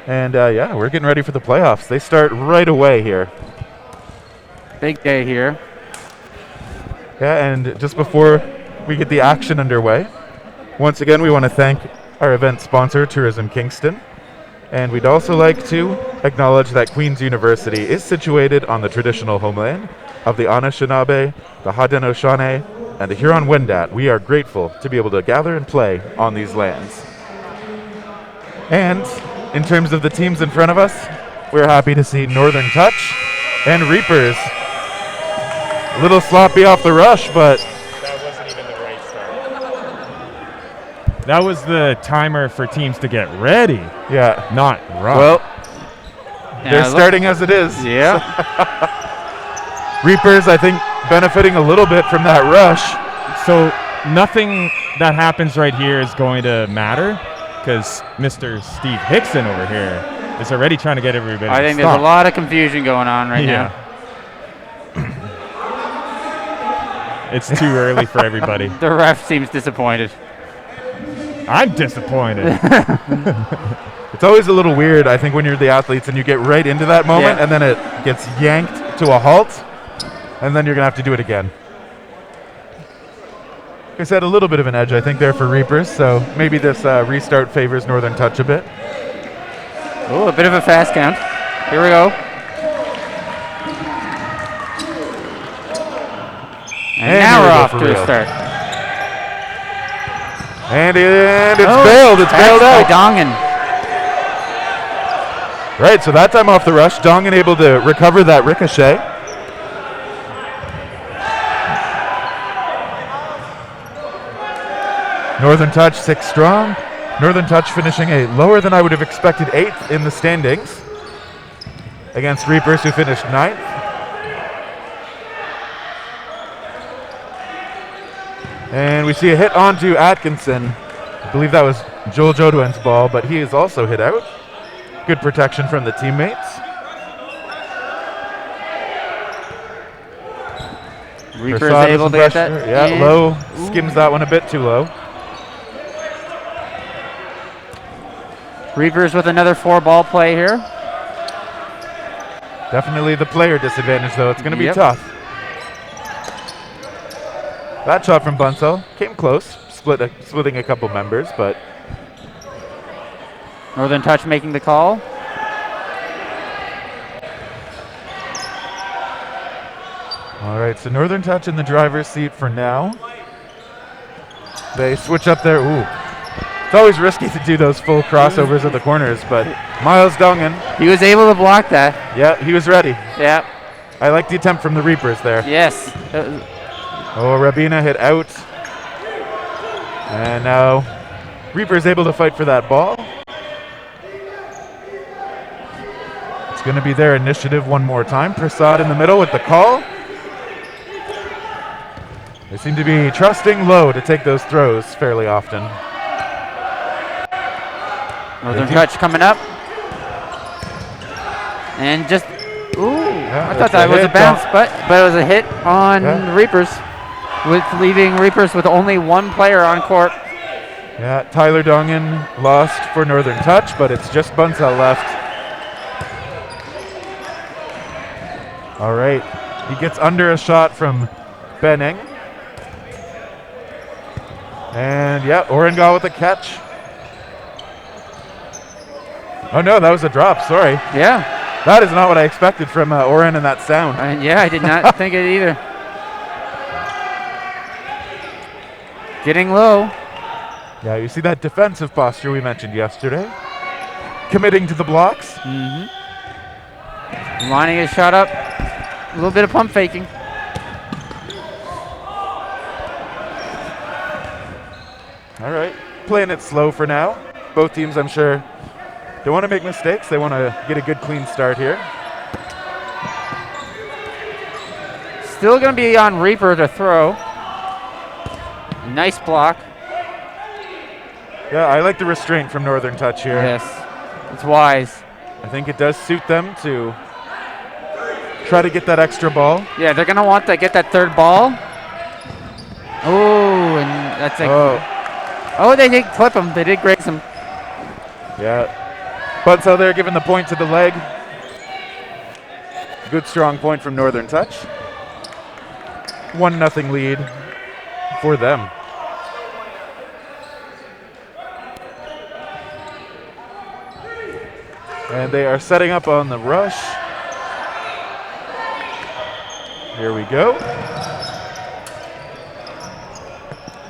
And yeah, we're getting ready for the playoffs. They start right away here. Big day here. Yeah, and just before we get the action underway, once again, we want to thank our event sponsor, Tourism Kingston. And we'd also like to acknowledge that Queen's University is situated on the traditional homeland of the Anishinaabe, the Haudenosaunee, and the Huron-Wendat. We are grateful to be able to gather and play on these lands. And in terms of the teams in front of us, we're happy to see Northern Touch and Reapers. A little sloppy off the rush, but that wasn't even the right start. That was the timer for teams to get ready. Yeah. Not run. Well, they're starting as it is. Yeah. Reapers, I think, benefiting a little bit from that rush. So nothing that happens right here is going to matter because Mr. Steve Hickson over here is already trying to get everybody I think there's a lot of confusion going on right now. It's too early for everybody. The ref seems disappointed. I'm disappointed. It's always a little weird, I think, when you're the athletes and you get right into that moment and then it gets yanked to a halt and then you're going to have to do it again. Like I said, a little bit of an edge, I think, there for Reapers, so maybe this restart favors Northern Touch a bit. Oh, a bit of a fast count. Here we go. And now we're off to a start. And it's bailed. It's bailed out. By Dongan. Right, so that time off the rush, Dongan able to recover that ricochet. Northern Touch 6 strong. Northern Touch finishing a lower than I would have expected 8th in the standings against Reapers, who finished 9th. And we see a hit onto Atkinson. I believe that was Joel Jodowen's ball, but he is also hit out. Good protection from the teammates. Reaper's able to get that. Yeah, low. Skims that one a bit too low. Reapers with another 4-ball play here. Definitely the player disadvantage, though. It's going to be tough. That shot from Bunsell came close, splitting a couple members, but Northern Touch making the call. All right, so Northern Touch in the driver's seat for now. They switch up there. Ooh. It's always risky to do those full crossovers at the corners, but Miles Dongan. He was able to block that. Yeah, he was ready. Yeah. I like the attempt from the Reapers there. Yes. Oh, Rabina hit out. And now Reaper's able to fight for that ball. It's going to be their initiative one more time. Prasad in the middle with the call. They seem to be trusting low to take those throws fairly often. Northern Touch coming up. And just, I thought that was a bounce, but it was a hit on Reapers, with leaving Reapers with only one player on court. Yeah, Tyler Dongan lost for Northern Touch, but it's just Bunsell left. All right, he gets under a shot from Benning. And yeah, Orengal with a catch. Oh no, that was a drop, sorry. Yeah. That is not what I expected from Oren and that sound. Yeah, I did not think it either. Getting low. Yeah, you see that defensive posture we mentioned yesterday. Committing to the blocks. Lining his shot up. A little bit of pump faking. All right, playing it slow for now. Both teams, I'm sure, don't want to make mistakes. They want to get a good, clean start here. Still going to be on Reaper to throw. Nice block. Yeah, I like the restraint from Northern Touch here. Yes, it's wise. I think it does suit them to try to get that extra ball. Yeah, they're going to want to get that third ball. Oh, and that's a... Oh, they did clip him. They did graze him. Yeah. Bunsell there giving the point to the leg. Good strong point from Northern Touch. 1-0 lead for them. And they are setting up on the rush. Here we go.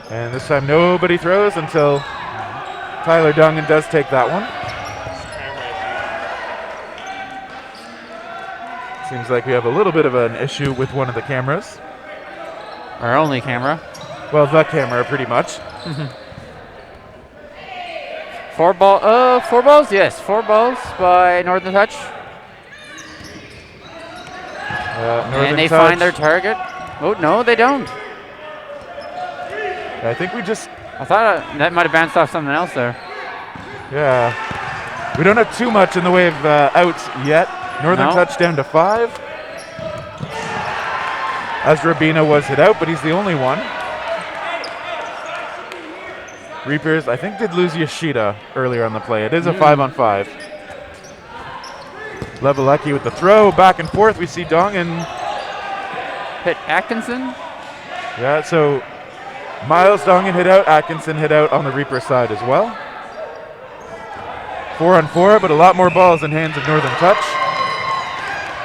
And this time nobody throws until Tyler Dungan does take that one. Seems like we have a little bit of an issue with one of the cameras. Our only camera. Well, the camera, pretty much. Four balls? Yes, 4 balls by Northern Touch. Northern And they Touch. find their target. Oh, no, they don't. I think we just, I thought that might have bounced off something else there. yeah. We don't have too much in the way of outs yet. Northern No. Touch down to 5. As Rabina was hit out, but he's the only one. Reapers, I think, did lose Yoshida earlier on the play. It is a 5-on-5. Levelecki with the throw, back and forth. We see Dongan. Hit Atkinson. Yeah, so Miles Dongan hit out, Atkinson hit out on the Reaper side as well. 4-on-4, but a lot more balls in hands of Northern Touch.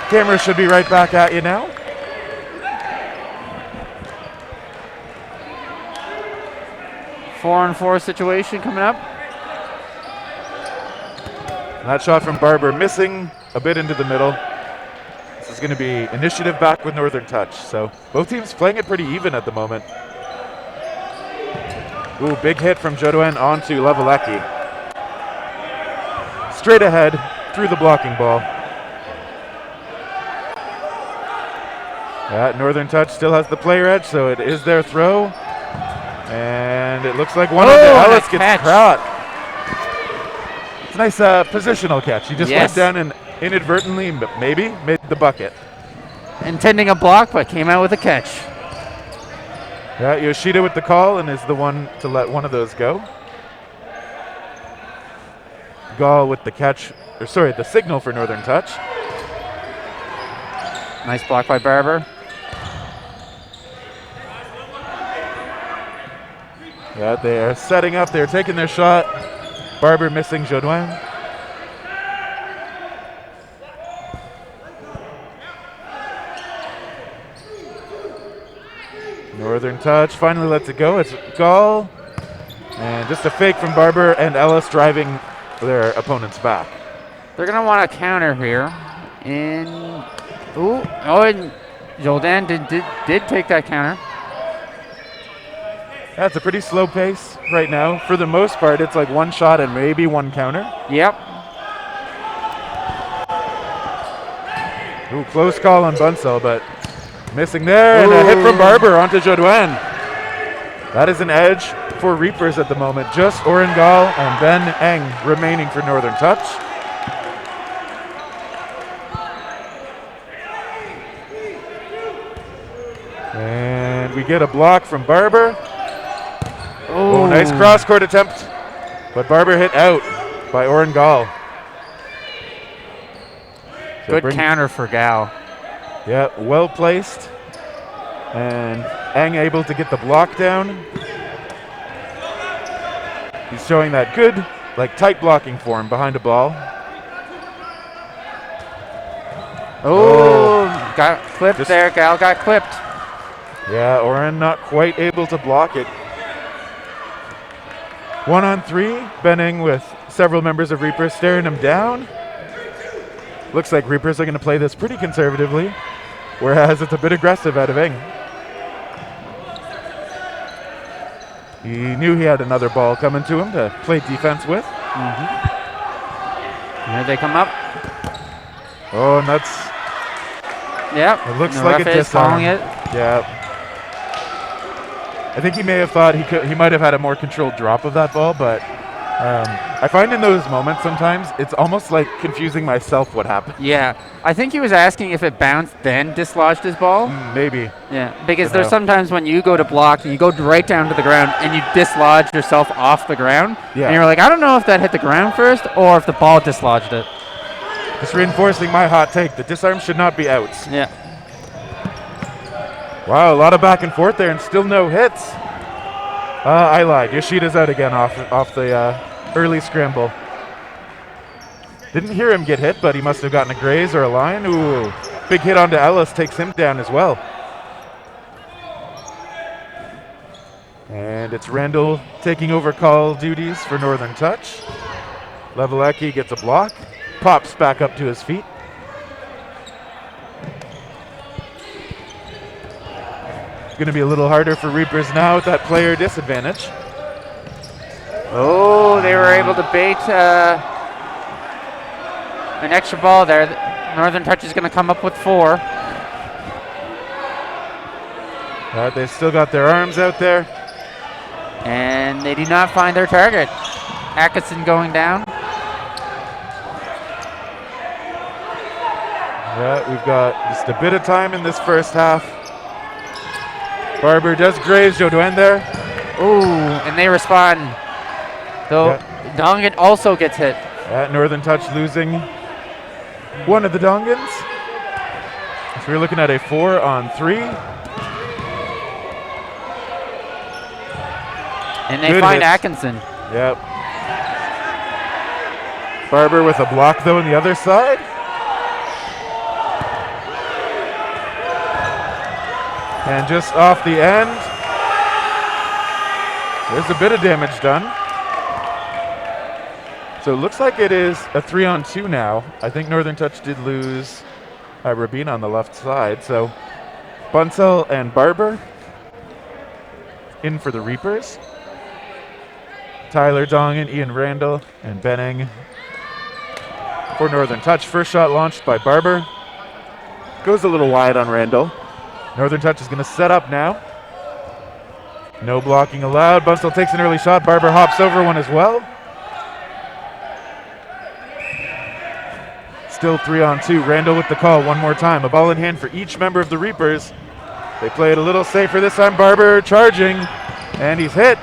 Camera should be right back at you now. Four-on-4 situation coming up. That shot from Barber missing a bit into the middle. This is going to be initiative back with Northern Touch. So both teams playing it pretty even at the moment. Ooh, big hit from Jodoin onto Levelecki. Straight ahead through the blocking ball. Northern Touch still has the player edge, so it is their throw. And it looks like one of the Ellis gets caught. It's a nice positional catch. He just went down and inadvertently, maybe, made the bucket. Intending a block, but came out with a catch. Yeah, Yoshida with the call and is the one to let one of those go. Gall with the catch, or sorry, the signal for Northern Touch. Nice block by Barber. Yeah, they are setting up. They're taking their shot. Barber missing Jodoin. Northern Touch finally lets it go. It's Gall. And just a fake from Barber and Ellis driving their opponent's back. They're going to want a counter here. And and Jordan did take that counter. That's a pretty slow pace right now. For the most part, it's like one shot and maybe one counter. Yep. Ooh, close call on Bunsell, but missing there. And a hit from Barber onto Jodoin. That is an edge for Reapers at the moment. Just Orengal and Ben Eng remaining for Northern Touch. And we get a block from Barber. Oh, nice cross-court attempt. But Barber hit out by Orengal. Good counter for Gal. Yeah, well placed. And Eng able to get the block down. He's showing that good, like tight blocking form behind a ball. Got clipped there. Gal got clipped. Yeah, Oren not quite able to block it. 1-on-3, Benning with several members of Reapers staring him down. Looks like Reapers are going to play this pretty conservatively, whereas it's a bit aggressive out of Eng. He knew he had another ball coming to him to play defense with. Here they come up. Oh, and that's... Yep. It looks the like a ref is disarm. calling it. Yeah. I think he may have thought he might have had a more controlled drop of that ball, but I find in those moments sometimes it's almost like confusing myself what happened. Yeah, I think he was asking if it bounced then dislodged his ball. Maybe. Yeah, because But there's no. sometimes when you go to block, you go right down to the ground and you dislodge yourself off the ground. Yeah. And you're like, I don't know if that hit the ground first or if the ball dislodged it. Just reinforcing my hot take. The disarm should not be outs. Yeah. Wow, a lot of back and forth there and still no hits. I lied. Yoshida's out again off the early scramble. Didn't hear him get hit, but he must have gotten a graze or a line. Ooh, big hit onto Ellis takes him down as well. And it's Randall taking over call duties for Northern Touch. Levelecki gets a block, pops back up to his feet. It's going to be a little harder for Reapers now with that player disadvantage. Oh, they were able to bait an extra ball there. Northern Touch is going to come up with 4. They still got their arms out there. And they do not find their target. Atkinson going down. Yeah, we've got just a bit of time in this first half. Barber does graze Joe Duen there. Ooh, and they respond. Though Dongan also gets hit. Northern Touch losing one of the Dongans. So we're looking at a 4-on-3. And they Good find hits. Atkinson. Yep. Barber with a block though on the other side. And just off the end, there's a bit of damage done. So it looks like it is a 3-on-2 now. I think Northern Touch did lose Rabina on the left side. So Bunsell and Barber in for the Reapers. Tyler Dongan, Ian Randall, and Benning for Northern Touch. First shot launched by Barber. Goes a little wide on Randall. Northern Touch is going to set up now. No blocking allowed. Bunsell takes an early shot. Barber hops over one as well. Still 3-on-2. Randall with the call one more time. A ball in hand for each member of the Reapers. They play it a little safer this time. Barber charging, and he's hit.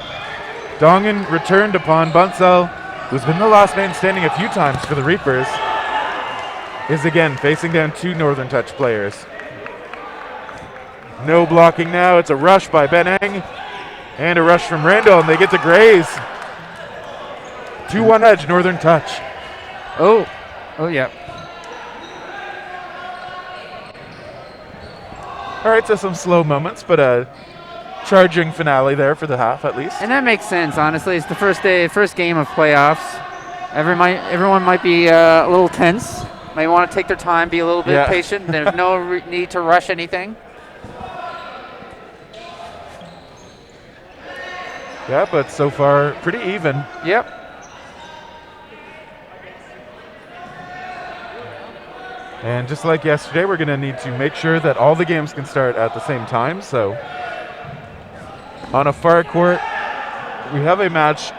Dongan returned upon Bunsell, who's been the last man standing a few times for the Reapers, is again facing down 2 Northern Touch players. No blocking now. It's a rush by Benning and a rush from Randall, and they get to graze. 2-1 edge, Northern Touch. Oh, yeah. All right, so some slow moments, but a charging finale there for the half at least. And that makes sense, honestly. It's the first game of playoffs. Everyone might be a little tense. Might want to take their time, be a little bit patient. There's no need to rush anything. Yeah, but so far pretty even. Yep. And just like yesterday, we're going to need to make sure that all the games can start at the same time. So on a far court, we have a match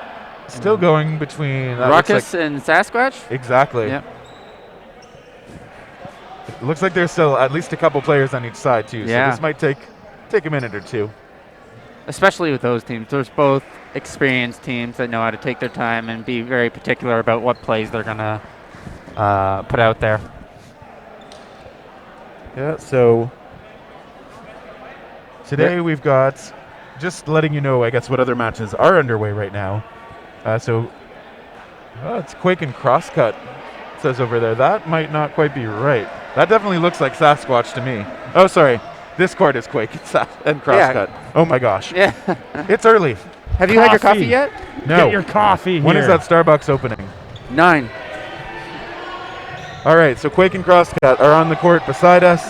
still going between Ruckus and Sasquatch? Exactly. Yep. It looks like there's still at least a couple players on each side too. Yeah. So this might take a minute or two. Especially with those teams. There's both experienced teams that know how to take their time and be very particular about what plays they're going to put out there. Yeah, so today we've got, just letting you know, I guess, what other matches are underway right now. It's Quake and Crosscut, it says over there. That might not quite be right. That definitely looks like Sasquatch to me. Oh, sorry. This court is Quake and Crosscut. Yeah. Oh my gosh. Yeah. It's early. Have you had your coffee yet? No. Get your coffee When here. is that Starbucks opening? 9. All right, so Quake and Crosscut are on the court beside us.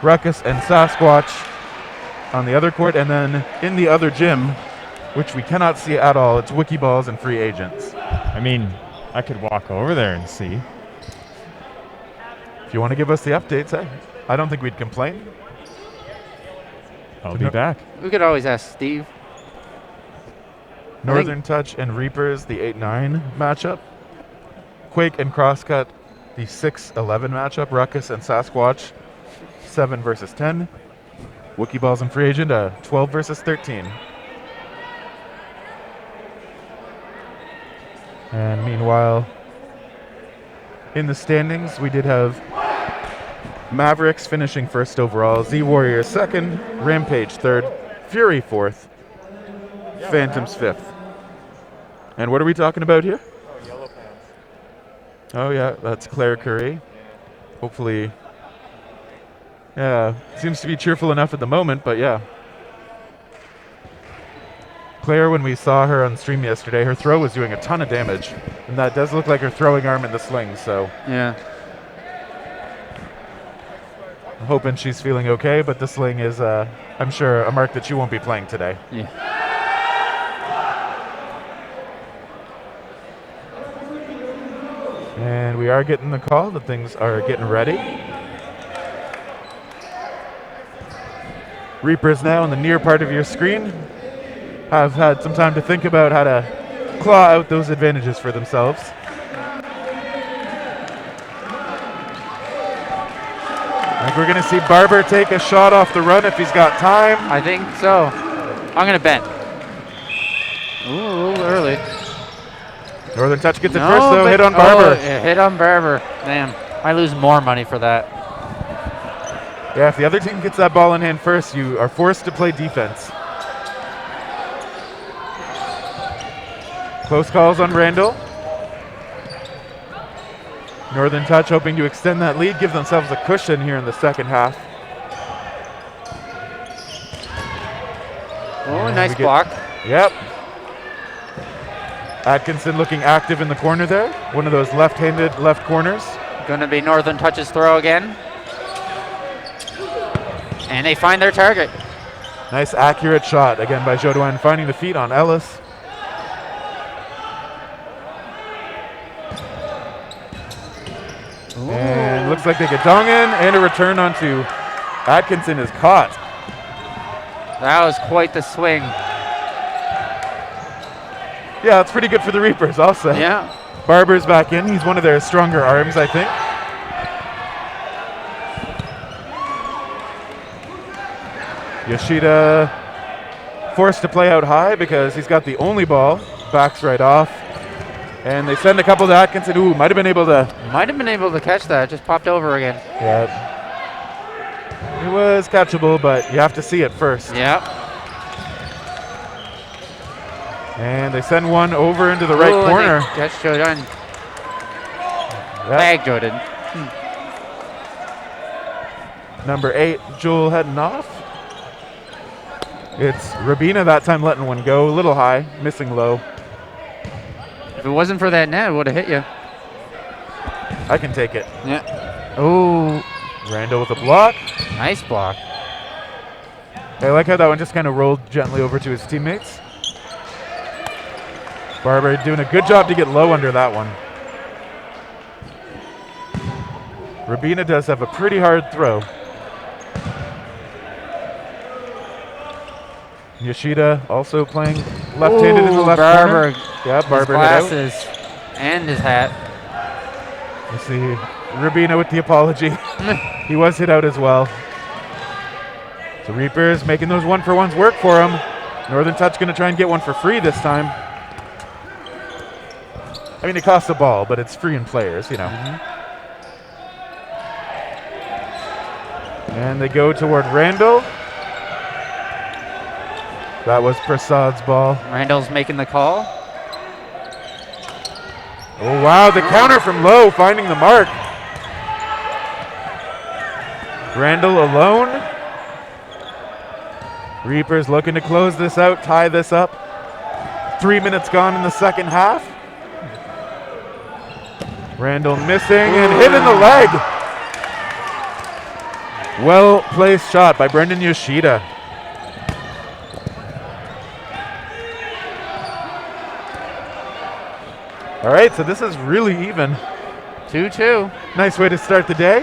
Ruckus and Sasquatch on the other court, and then in the other gym, which we cannot see at all, it's Wikiballs and Free Agents. I mean, I could walk over there and see. If you want to give us the updates, I don't think we'd complain. I'll be back. We could always ask Steve. Northern Touch and Reapers, the 8-9 matchup. Quake and Crosscut, the 6-11 matchup. Ruckus and Sasquatch, 7 versus 10. Wookie Balls and Free Agent, 12 versus 13. And meanwhile, in the standings, we did have Mavericks finishing first overall, Z-Warriors second, Rampage third, Fury fourth, Phantoms fifth. And what are we talking about here? Oh, yellow pants. Oh yeah, that's Claire Curry. Hopefully, yeah, seems to be cheerful enough at the moment, but yeah. Claire, when we saw her on stream yesterday, her throw was doing a ton of damage. And that does look like her throwing arm in the sling, so. Yeah. I'm hoping she's feeling okay, but the sling is, I'm sure, a mark that she won't be playing today. Yeah. And we are getting the call that things are getting ready. Reapers now in the near part of your screen have had some time to think about how to claw out those advantages for themselves. I think we're going to see Barber take a shot off the run if he's got time. I think so. I'm going to bet. Ooh, a little early. Northern Touch gets it first, though. Hit on Barber. Oh, yeah, hit on Barber. Damn. I lose more money for that. Yeah, if the other team gets that ball in hand first, you are forced to play defense. Close calls on Randall. Northern Touch hoping to extend that lead, give themselves a cushion here in the second half. Oh, nice block. Yep. Atkinson looking active in the corner there. One of those left-handed left corners. Going to be Northern Touch's throw again. And they find their target. Nice accurate shot again by Jodoin, finding the feet on Ellis. Ooh. And looks like they get Dong in, and a return onto Atkinson is caught. That was quite the swing. Yeah, it's pretty good for the Reapers, I'll say. Yeah. Barber's back in. He's one of their stronger arms, I think. Yoshida forced to play out high because he's got the only ball. Backs right off. And they send a couple to Atkinson. Ooh, might have been able to. Might have been able to catch that. Just popped over again. Yeah. It was catchable, but you have to see it first. Yeah. And they send one over into the right corner. Catch Jordan. Yep. Bag Jordan. Number 8, Joel heading off. It's Rabina that time letting one go. A little high, missing low. If it wasn't for that net, it would have hit you. I can take it. Yeah. Oh, Randall with a block. nice block. I like how that one just kind of rolled gently over to his teammates. Barber doing a good job to get low under that one. Rabina does have a pretty hard throw. Yoshida also playing left-handed in the left Barber. corner. Yeah, His Barber hit out. glasses and his hat. You see Rabina with the apology. He was hit out as well. So Reapers making those one-for-ones work for him. Northern Touch going to try and get one for free this time. I mean, it costs a ball, but it's free in players, you know. And they go toward Randall. That was Prasad's ball. Randall's making the call. Oh, wow, the counter from low, finding the mark. Randall alone. Reapers looking to close this out, tie this up. 3 minutes gone in the second half. Randall missing and hit in the leg. Well-placed shot by Brendan Yoshida. All right, so this is really even. 2-2. Nice way to start the day.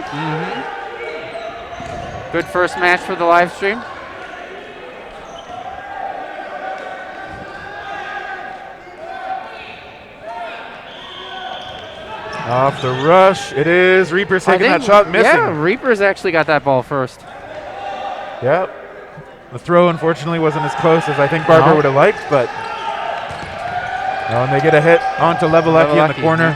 Good first match for the live stream. Off the rush. It is. Reaper's taking that shot, missing. Yeah, Reaper's actually got that ball first. Yep. The throw, unfortunately, wasn't as close as I think Barber would have liked, but... Oh, and they get a hit onto Levelucky in the corner.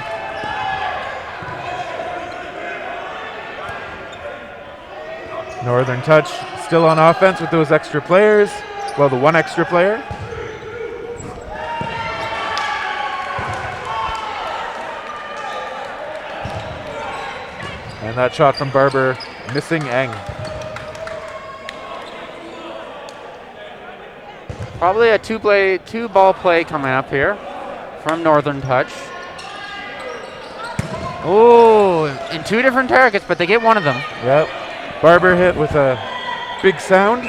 Northern Touch still on offense with those extra players. Well, the one extra player. And that shot from Barber, missing Eng. Probably a two ball play coming up here from Northern Touch. Oh, in two different targets, but they get one of them. Yep. Barber hit with a big sound.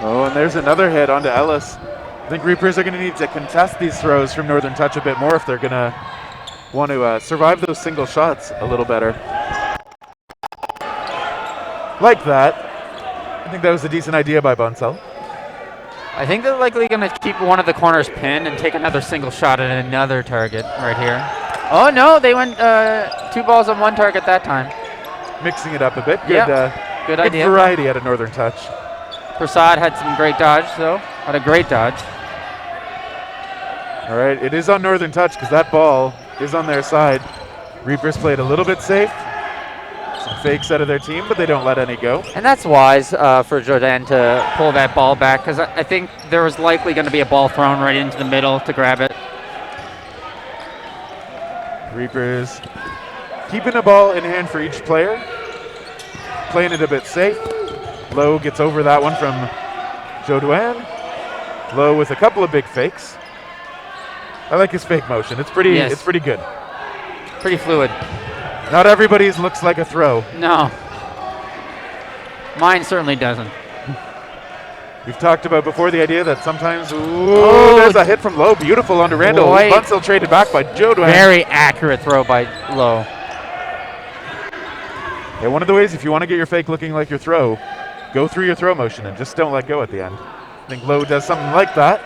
Oh, and there's another hit onto Ellis. I think Reapers are going to need to contest these throws from Northern Touch a bit more if they're going to want to survive those single shots a little better. Like that. I think that was a decent idea by Bunsell. I think they're likely going to keep one of the corners pinned and take another single shot at another target right here. Oh, no, they went 2 balls on one target that time. Mixing it up a bit. Good, yep. Good idea. Variety at a Northern Touch. Prasad had some great dodge, though. Had a great dodge. All right, it is on Northern Touch because that ball is on their side. Reapers played a little bit safe. Some fakes out of their team, but they don't let any go. And that's wise for Jordan to pull that ball back because I think there was likely going to be a ball thrown right into the middle to grab it. Reapers keeping the ball in hand for each player. Playing it a bit safe. Lowe gets over that one from Jodoin. Lowe with a couple of big fakes. I like his fake motion. It's pretty good. Pretty fluid. Not everybody's looks like a throw. No. Mine certainly doesn't. We've talked about before the idea that sometimes, there's a hit from Lowe. Beautiful onto Randall. Bunsell traded back by Jodoin. Very accurate throw by Lowe. Yeah, one of the ways if you want to get your fake looking like your throw, go through your throw motion and just don't let go at the end. I think Lowe does something like that.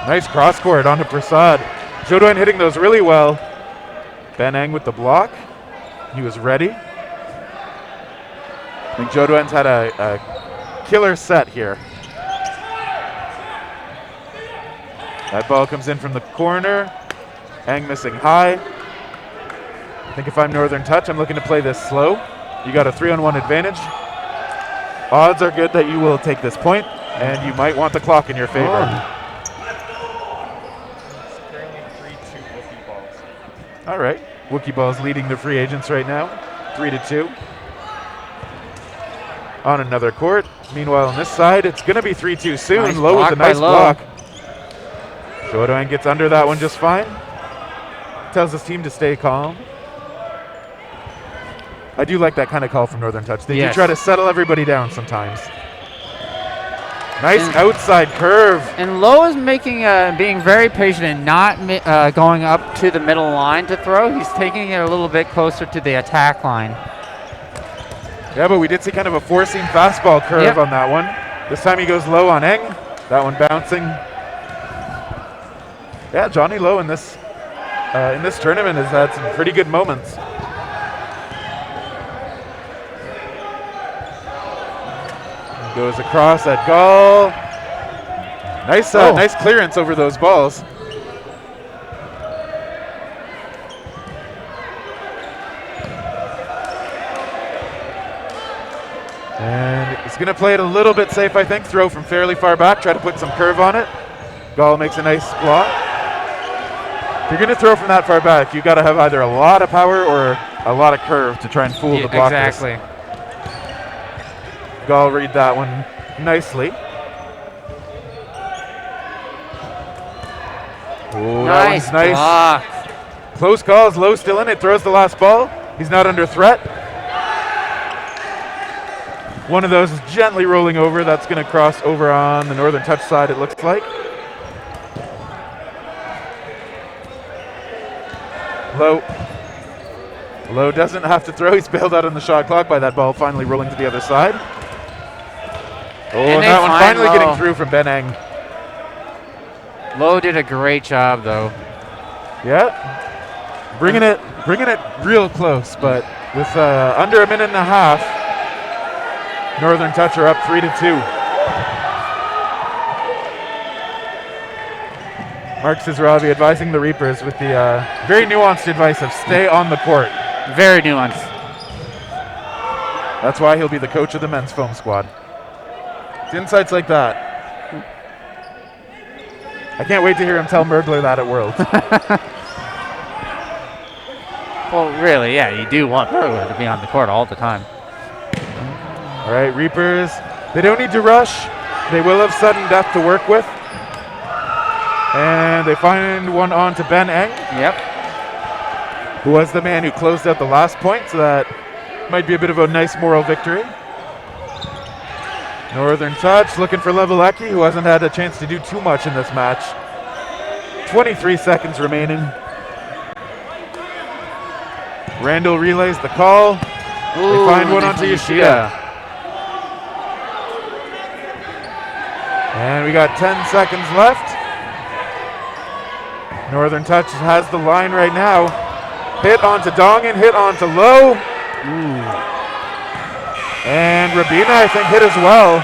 Nice cross court onto Prasad. Jodoin hitting those really well. Ben Eng with the block. He was ready. I think Jodoin's had a killer set here. That ball comes in from the corner. Eng missing high. I think if I'm Northern Touch, I'm looking to play this slow. You got a 3-on-1 advantage. Odds are good that you will take this point, and you might want the clock in your favor. It's currently 3-2 Wookiee balls. All right. Wookiee balls leading the free agents right now, 3-2. On another court. Meanwhile, on this side, it's going to be 3-2 soon. Nice Lowe with a nice Lowe. block. Jodoin gets under that one just fine. Tells his team to stay calm. I do like that kind of call from Northern Touch. They do try to settle everybody down sometimes. Nice outside curve. And Lowe is being very patient and not going up to the middle line to throw. He's taking it a little bit closer to the attack line. Yeah, but we did see kind of a four-seam fastball curve on that one. This time he goes low on Eng. That one bouncing. Yeah, Johnny Lowe in this tournament has had some pretty good moments. Goes across at Gall. Nice clearance over those balls. And he's going to play it a little bit safe, I think. Throw from fairly far back. Try to put some curve on it. Gall makes a nice block. If you're going to throw from that far back, you've got to have either a lot of power or a lot of curve to try and fool the blockers. Exactly. Gall read that one nicely. Oh, that one's nice. Block. Close calls. Lowe still in it. Throws the last ball. He's not under threat. One of those is gently rolling over. That's going to cross over on the Northern Touch side, it looks like. Lowe doesn't have to throw. He's bailed out on the shot clock by that ball finally rolling to the other side. Oh, And and they that one find finally Low. getting through from Ben Eng. Lowe did a great job, though. Yeah. Bringing it real close, but with under a minute and a half, Northern Touch are up 3-2. Mark Cizravi advising the Reapers with the very nuanced advice of stay on the court. Very nuanced. That's why he'll be the coach of the men's foam squad. It's insights like that. I can't wait to hear him tell Mergler that at Worlds. Well, really, yeah, you do want Mergler to be on the court all the time. All right, Reapers, they don't need to rush. They will have sudden death to work with. And they find one on to Ben Eng. Yep. Who was the man who closed out the last point, so that might be a bit of a nice moral victory. Northern Touch looking for Levelecki, who hasn't had a chance to do too much in this match. 23 seconds remaining. Randall relays the call. They find one onto Yoshida. And we got 10 seconds left. Northern Touch has the line right now. Hit onto Dongan, hit onto Lowe. And Rabina, I think, hit as well.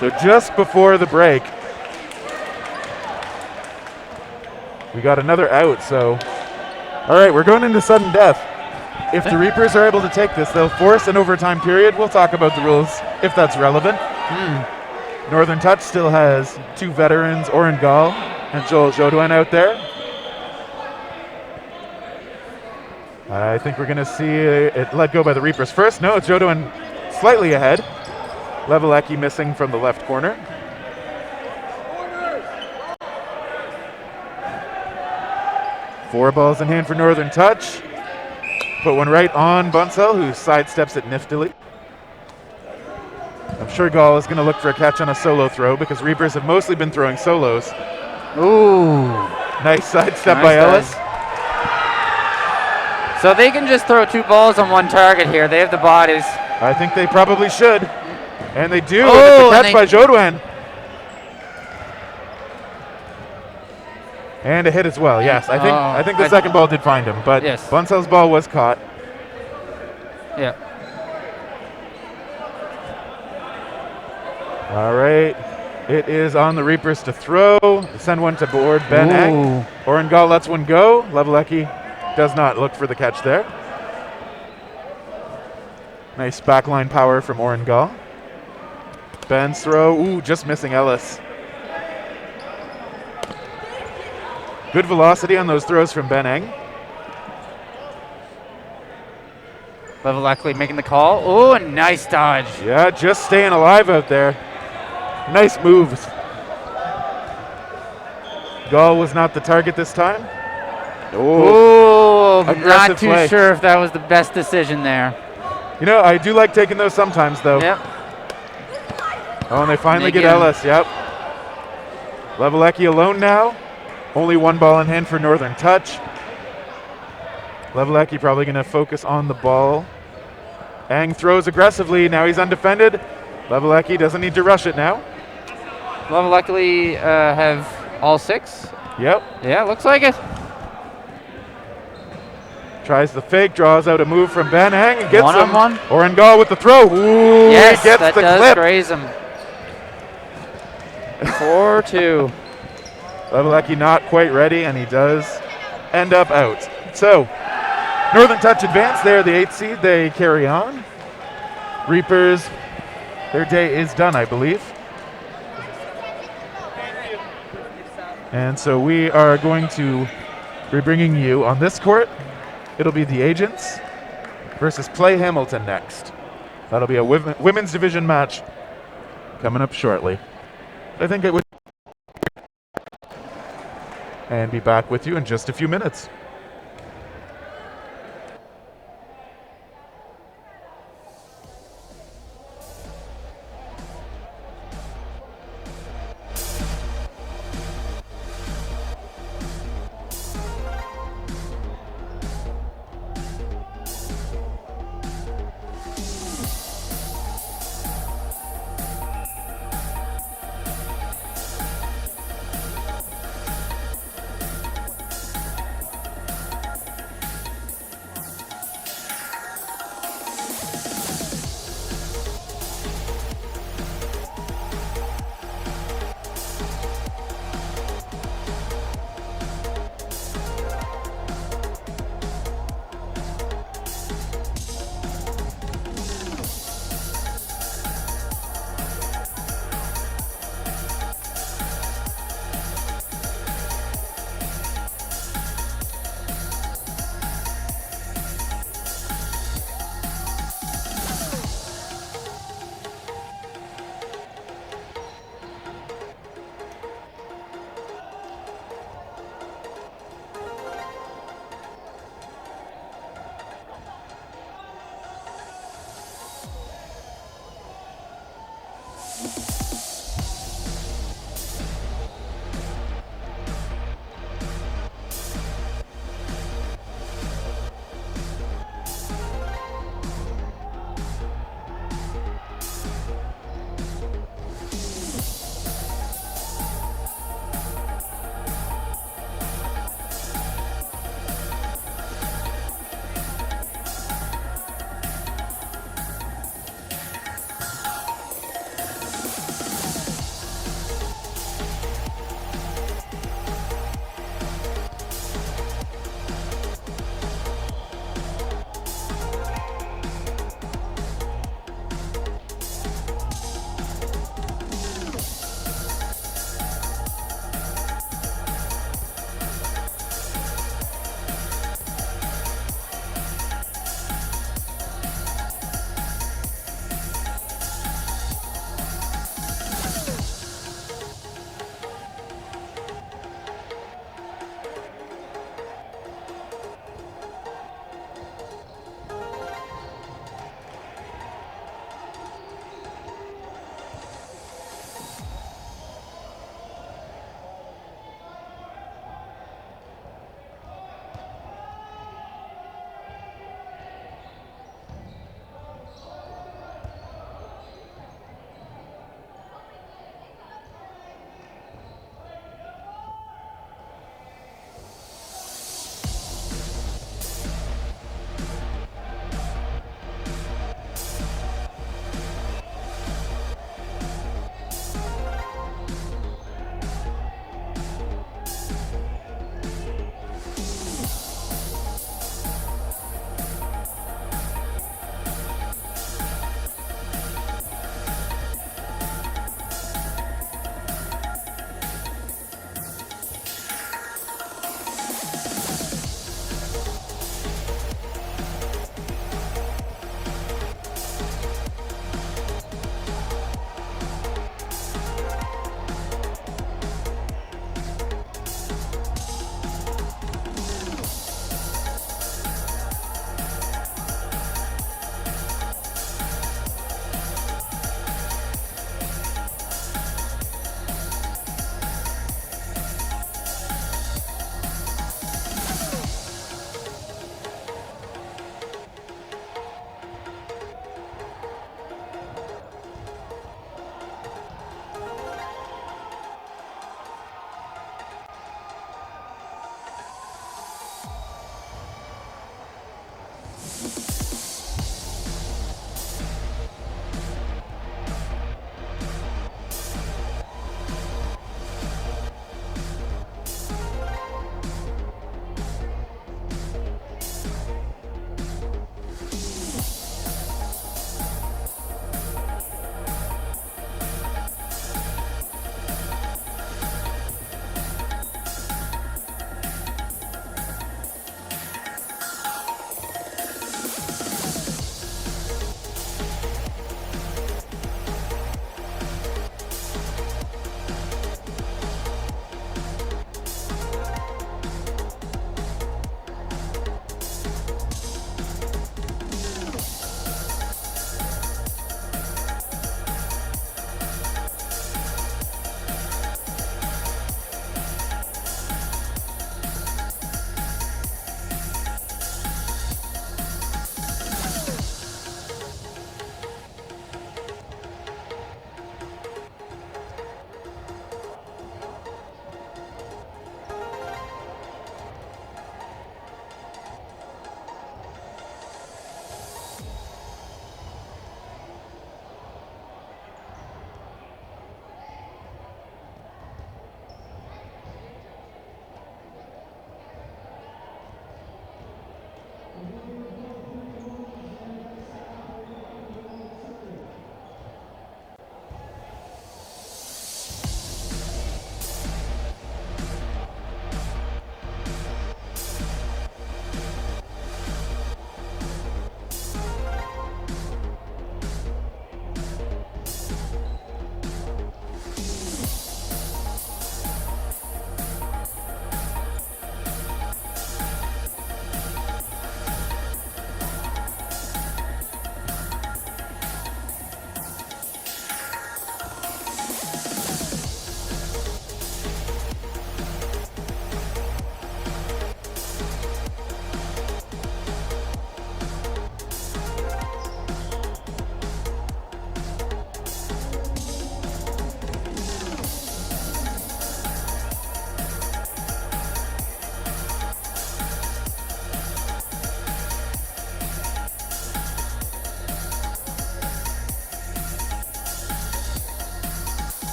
So just before the break, we got another out. So, all right, we're going into sudden death. If the Reapers are able to take this, they'll force an overtime period. We'll talk about the rules if that's relevant. Northern Touch still has two veterans, Oren Gall and Joel Jodoin out there. I think we're going to see it let go by the Reapers first. No, it's Jodoin slightly ahead. Levelecki missing from the left corner. Four balls in hand for Northern Touch. Put one right on Bunsell, who sidesteps it niftily. I'm sure Gall is going to look for a catch on a solo throw because Reapers have mostly been throwing solos. Ooh. Nice sidestep by Ellis. So they can just throw two balls on one target here. They have the bodies. I think they probably should. And they do. Oh, and it's a catch by Jodoin. And a hit as well, yes. I think the second ball did find him, but yes. Bunsell's ball was caught. Yeah. All right. It is on the Reapers to throw. Send one to board Ben Eng. Orengal lets one go. Levelecki does not look for the catch there. Nice backline power from Orengal. Ben's throw. Ooh, just missing Ellis. Good velocity on those throws from Ben Eng. Levelecki making the call. Oh, a nice dodge. Yeah, just staying alive out there. Nice moves. Gall was not the target this time. Oh, not too play. sure if that was the best decision there. You know, I do like taking those sometimes, though. Yep. Oh, and they finally get Ellis, yep. Levelecki alone now. Only one ball in hand for Northern Touch. Levelecki probably going to focus on the ball. Eng throws aggressively. Now he's undefended. Levelecki doesn't need to rush it now. Levelecki have all six. Yep. Yeah, looks like it. Tries the fake, draws out a move from Ben Eng and gets him. One-on-one. Orengal with the throw. Ooh, yes, he gets that the does clip. graze him. 4-2. Levelecki not quite ready, and he does end up out. So, Northern Touch advance. They're the 8th seed. They carry on. Reapers, their day is done, I believe. And so we are going to be bringing you on this court. It'll be the Agents versus Play Hamilton next. That'll be a women's division match coming up shortly. I think it would. And be back with you in just a few minutes.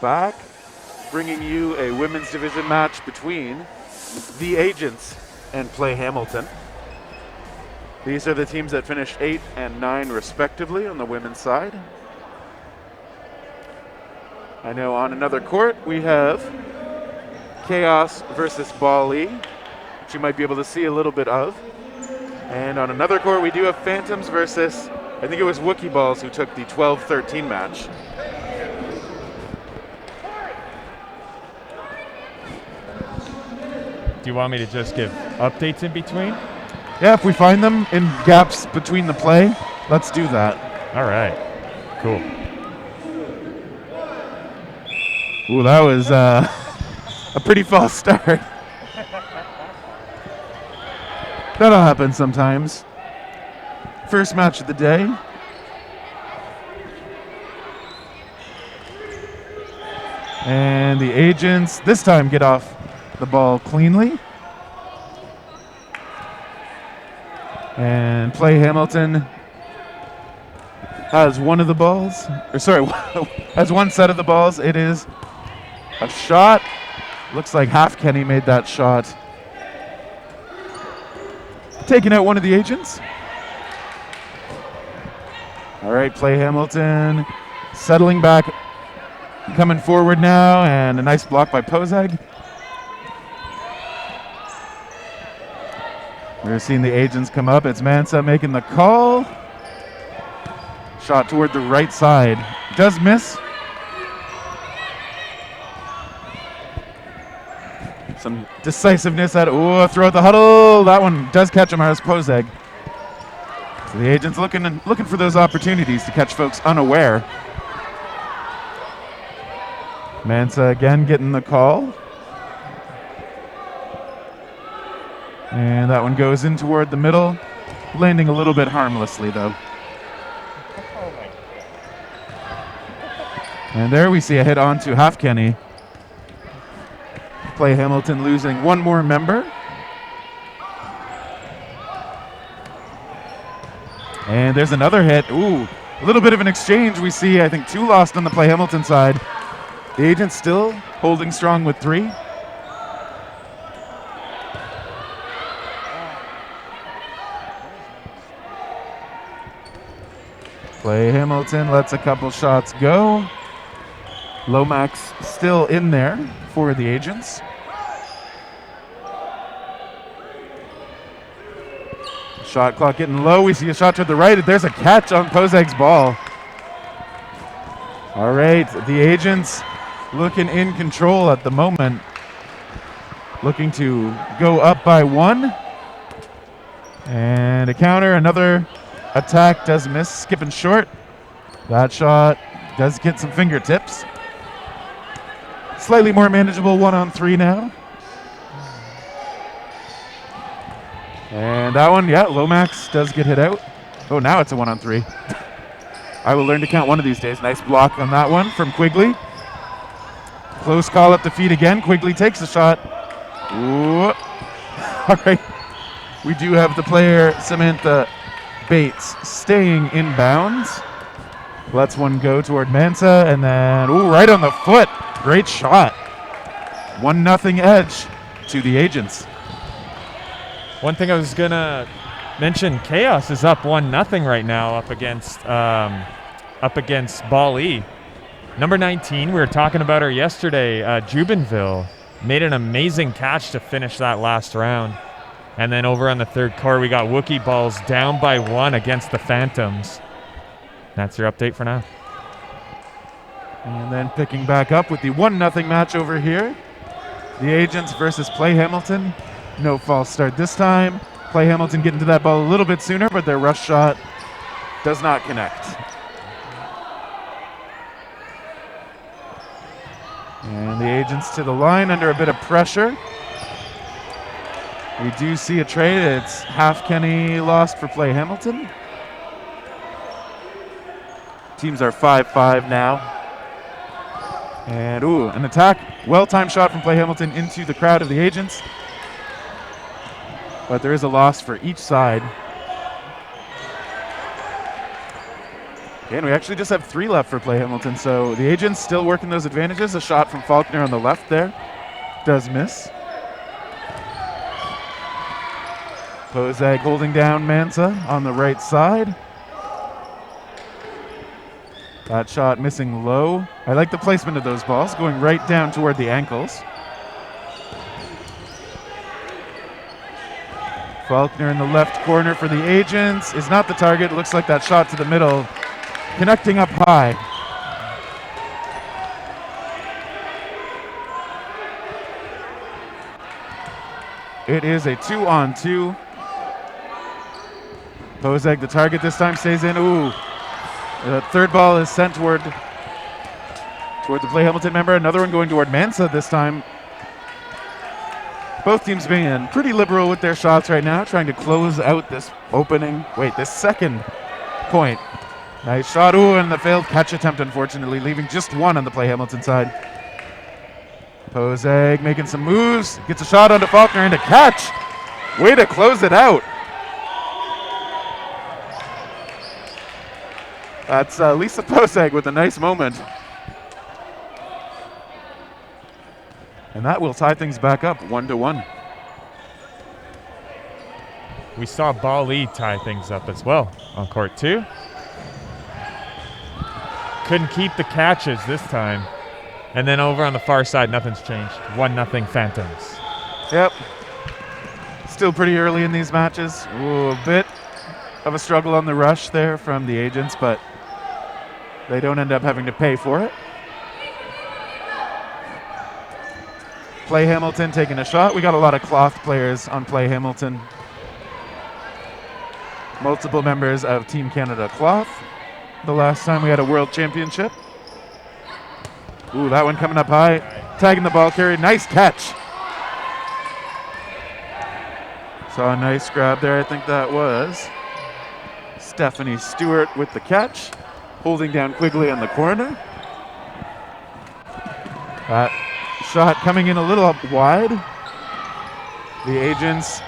back, bringing you a women's division match between the Agents and Play Hamilton. These are the teams that finished 8 and 9 respectively on the women's side. I know on another court we have Chaos versus Bali, which you might be able to see a little bit of. And on another court we do have Phantoms versus, I think it was Wookie Balls who took the 12-13 match. Do you want me to just give updates in between? Yeah, if we find them in gaps between the play, let's do that. All right. Cool. Ooh, that was a pretty false start. That'll happen sometimes. First match of the day. And the Agents this time get off the ball cleanly. And Play Hamilton has one of the balls, or sorry, has one set of the balls. It is a shot. Looks like Half Kenny made that shot. Taking out one of the Agents. All right, Play Hamilton settling back, coming forward now, and a nice block by Pozag. We're seeing the Agents come up. It's Mansa making the call. Shot toward the right side. Does miss. Some decisiveness throughout the huddle. That one does catch him as Pozag. So the Agents looking for those opportunities to catch folks unaware. Mansa again getting the call. And that one goes in toward the middle, landing a little bit harmlessly though. And there we see a hit onto Half Kenny. Play Hamilton losing one more member. And there's another hit. Ooh, a little bit of an exchange. We see, I think, 2 lost on the Play Hamilton side. The Agents still holding strong with 3. Play Hamilton lets a couple shots go. Lomax still in there for the Agents. Shot clock getting low. We see a shot to the right. There's a catch on Pozag's ball. All right, the Agents looking in control at the moment. Looking to go up by 1. And a counter, another attack does miss, skipping short. That shot does get some fingertips. Slightly more manageable 1-on-3 now. And that one, yeah, Lomax does get hit out. Oh, now it's a 1-on-3. I will learn to count one of these days. Nice block on that one from Quigley. Close call up the feet again. Quigley takes the shot. Ooh. All right. We do have the player, Samantha Bates, staying in bounds. Lets one go toward Mansa, and then, right on the foot. Great shot. 1-0 edge to the Agents. One thing I was going to mention, Chaos is up 1-0 right now up against Bali. Number 19, we were talking about her yesterday, Jubenville, made an amazing catch to finish that last round. And then over on the third court, we got Wookie Balls down by 1 against the Phantoms. That's your update for now. And then picking back up with the 1-0 match over here. The Agents versus Play Hamilton. No false start this time. Play Hamilton getting to that ball a little bit sooner, but their rush shot does not connect. And the Agents to the line under a bit of pressure. We do see a trade. It's Half Kenny lost for Play Hamilton. Teams are 5-5 now. And an attack. Well-timed shot from Play Hamilton into the crowd of the Agents. But there is a loss for each side. And we actually just have 3 left for Play Hamilton, so the agents still working those advantages. A shot from Faulkner on the left there does miss. Bozak holding down Mansa on the right side. That shot missing low. I like the placement of those balls, going right down toward the ankles. Faulkner in the left corner for the agents is not the target. Looks like that shot to the middle, connecting up high. It is a 2-on-2. Bozak, the target this time, stays in. Ooh. The third ball is sent toward the Play Hamilton member. Another one going toward Mansa this time. Both teams being pretty liberal with their shots right now, trying to close out this this second point. Nice shot. Ooh, and the failed catch attempt, unfortunately, leaving just one on the Play Hamilton side. Bozak making some moves, gets a shot onto Faulkner and a catch. Way to close it out. That's Lisa Bozak with a nice moment. And that will tie things back up 1-1. We saw Bali tie things up as well on court 2. Couldn't keep the catches this time. And then over on the far side, nothing's changed. 1-0 Phantoms. Yep. Still pretty early in these matches. Ooh, a bit of a struggle on the rush there from the agents, but they don't end up having to pay for it. Play Hamilton taking a shot. We got a lot of cloth players on Play Hamilton. Multiple members of Team Canada Cloth. The last time we had a World Championship. Ooh, that one coming up high. Tagging the ball carrier. Nice catch. Saw a nice grab there. I think that was Stephanie Stewart with the catch. Holding down Quigley on the corner. That shot coming in a little up wide. The agents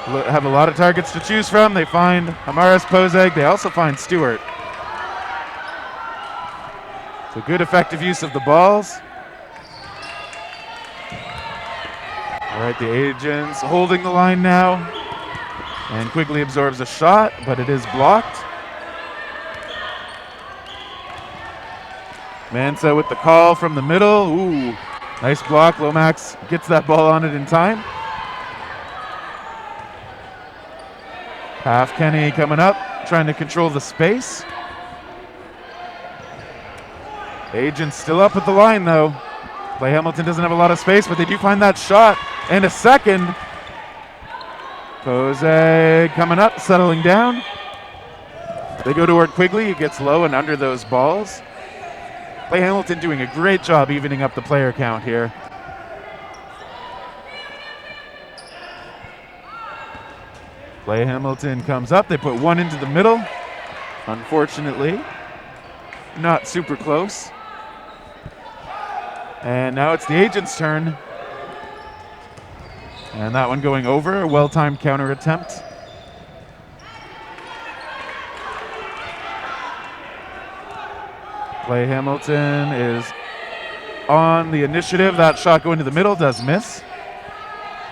have a lot of targets to choose from. They find Amaris Bozak. They also find Stewart. So good effective use of the balls. All right, the agents holding the line now. And Quigley absorbs a shot, but it is blocked. Mansa with the call from the middle. Ooh, nice block. Lomax gets that ball on it in time. Half Kenny coming up, trying to control the space. Agents still up at the line though. Play Hamilton doesn't have a lot of space, but they do find that shot. And a second. Bozak coming up, settling down. They go toward Quigley. He gets low and under those balls. Play Hamilton doing a great job evening up the player count here. Play Hamilton comes up. They put one into the middle. Unfortunately, not super close. And now it's the agent's turn. And that one going over. A well-timed counter attempt. Play Hamilton is on the initiative. That shot going to the middle does miss.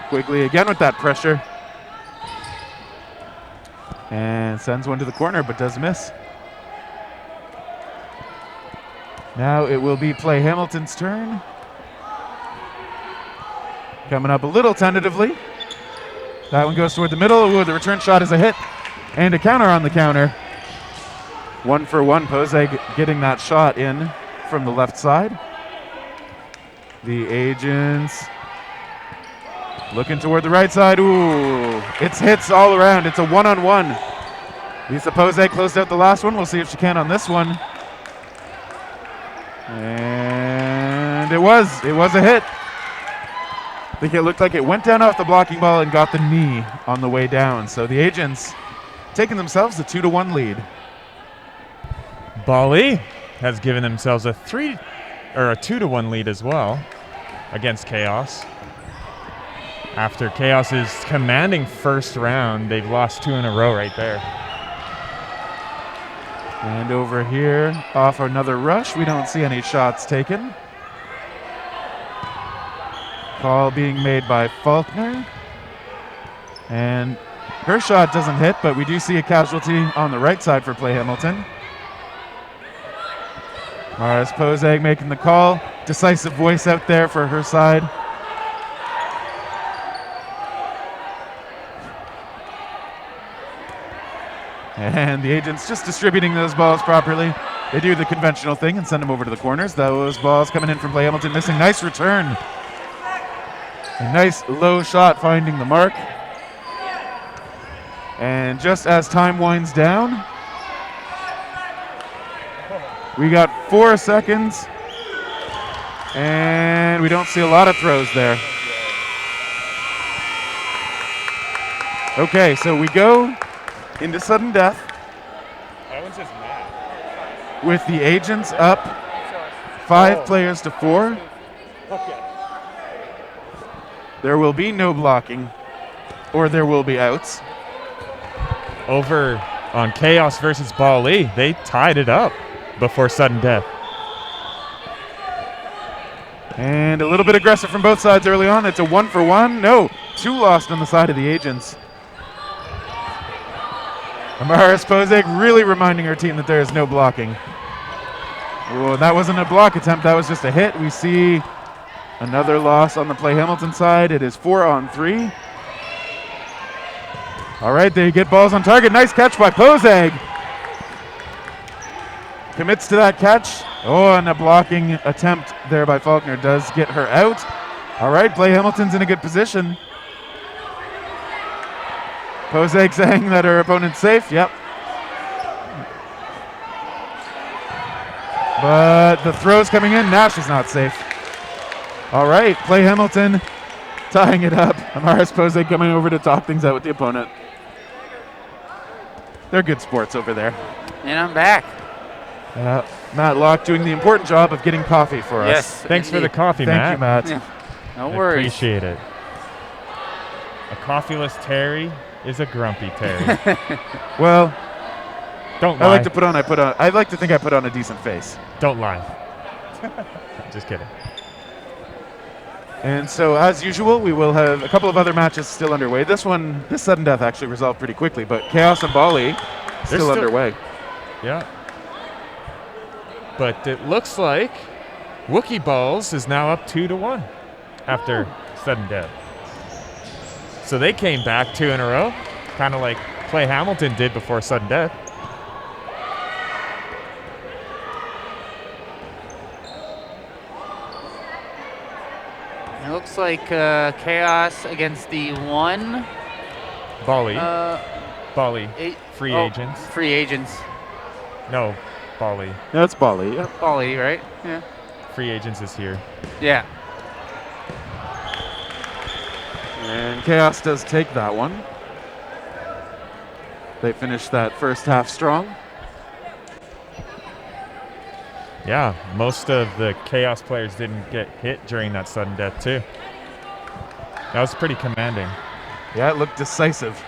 Quigley again with that pressure. And sends one to the corner, but does miss. Now it will be Play Hamilton's turn. Coming up a little tentatively. That one goes toward the middle. Ooh, the return shot is a hit. And a counter on the counter. 1 for 1. Bozak getting that shot in from the left side. The agents looking toward the right side. Ooh, it's hits all around. It's a 1-on-1. Lisa Bozak closed out the last one. We'll see if she can on this one. And it was a hit. I think it looked like it went down off the blocking ball and got the knee on the way down. So the agents taking themselves a 2-1 lead. Bali has given themselves a 2-1 lead as well against Chaos. After Chaos's commanding first round, they've lost 2 in a row right there. And over here, off another rush, we don't see any shots taken. Call being made by Faulkner. And her shot doesn't hit, but we do see a casualty on the right side for Play Hamilton. Maris Pozeg making the call. Decisive voice out there for her side. And the agents just distributing those balls properly. They do the conventional thing and send them over to the corners. Those balls coming in from Play Hamilton missing. Nice return. A nice low shot finding the mark. And just as time winds down, we got 4 seconds. And we don't see a lot of throws there. Okay, so we go into sudden death with the agents up 5 players to 4. There will be no blocking, or there will be outs. Over on Chaos versus Bali, they tied it up before sudden death. And a little bit aggressive from both sides early on. It's a 1-for-1. No, 2 lost on the side of the agents. Amaris Pozeg really reminding her team that there is no blocking. Oh, that wasn't a block attempt. That was just a hit. We see another loss on the Play Hamilton side. It is 4-on-3. All right, they get balls on target. Nice catch by Pozeg. Commits to that catch. Oh, and a blocking attempt there by Faulkner does get her out. All right, Play Hamilton's in a good position. Pozeg saying that her opponent's safe. Yep. But the throw's coming in. Nash is not safe. All right, Play Hamilton tying it up. Amaris Pozeg coming over to talk things out with the opponent. They're good sports over there. And I'm back. Matt Locke doing the important job of getting coffee for us. Yes. Thanks for the coffee, Thank Matt. you, Matt. Yeah. No I worries. appreciate it. A coffeeless Terry is a grumpy Terry. Well, Don't I lie. I like to think I put on a decent face. Don't lie. Just kidding. And so, as usual, we will have a couple of other matches still underway. This sudden death actually resolved pretty quickly, but Chaos and Bali still underway. Yeah. But it looks like Wookie Balls is now up 2-1 after sudden death. So they came back 2 in a row, kind of like Play Hamilton did before sudden death. It looks like Chaos against the 1. Bali. Bali. Free Oh, agents. Free agents. No, Bali. That's Bali. Yep. Bali, right? Yeah. Free agents is here. Yeah. And Chaos does take that one. They finished that first half strong. Yeah, most of the Chaos players didn't get hit during that sudden death too. That was pretty commanding. Yeah, it looked decisive.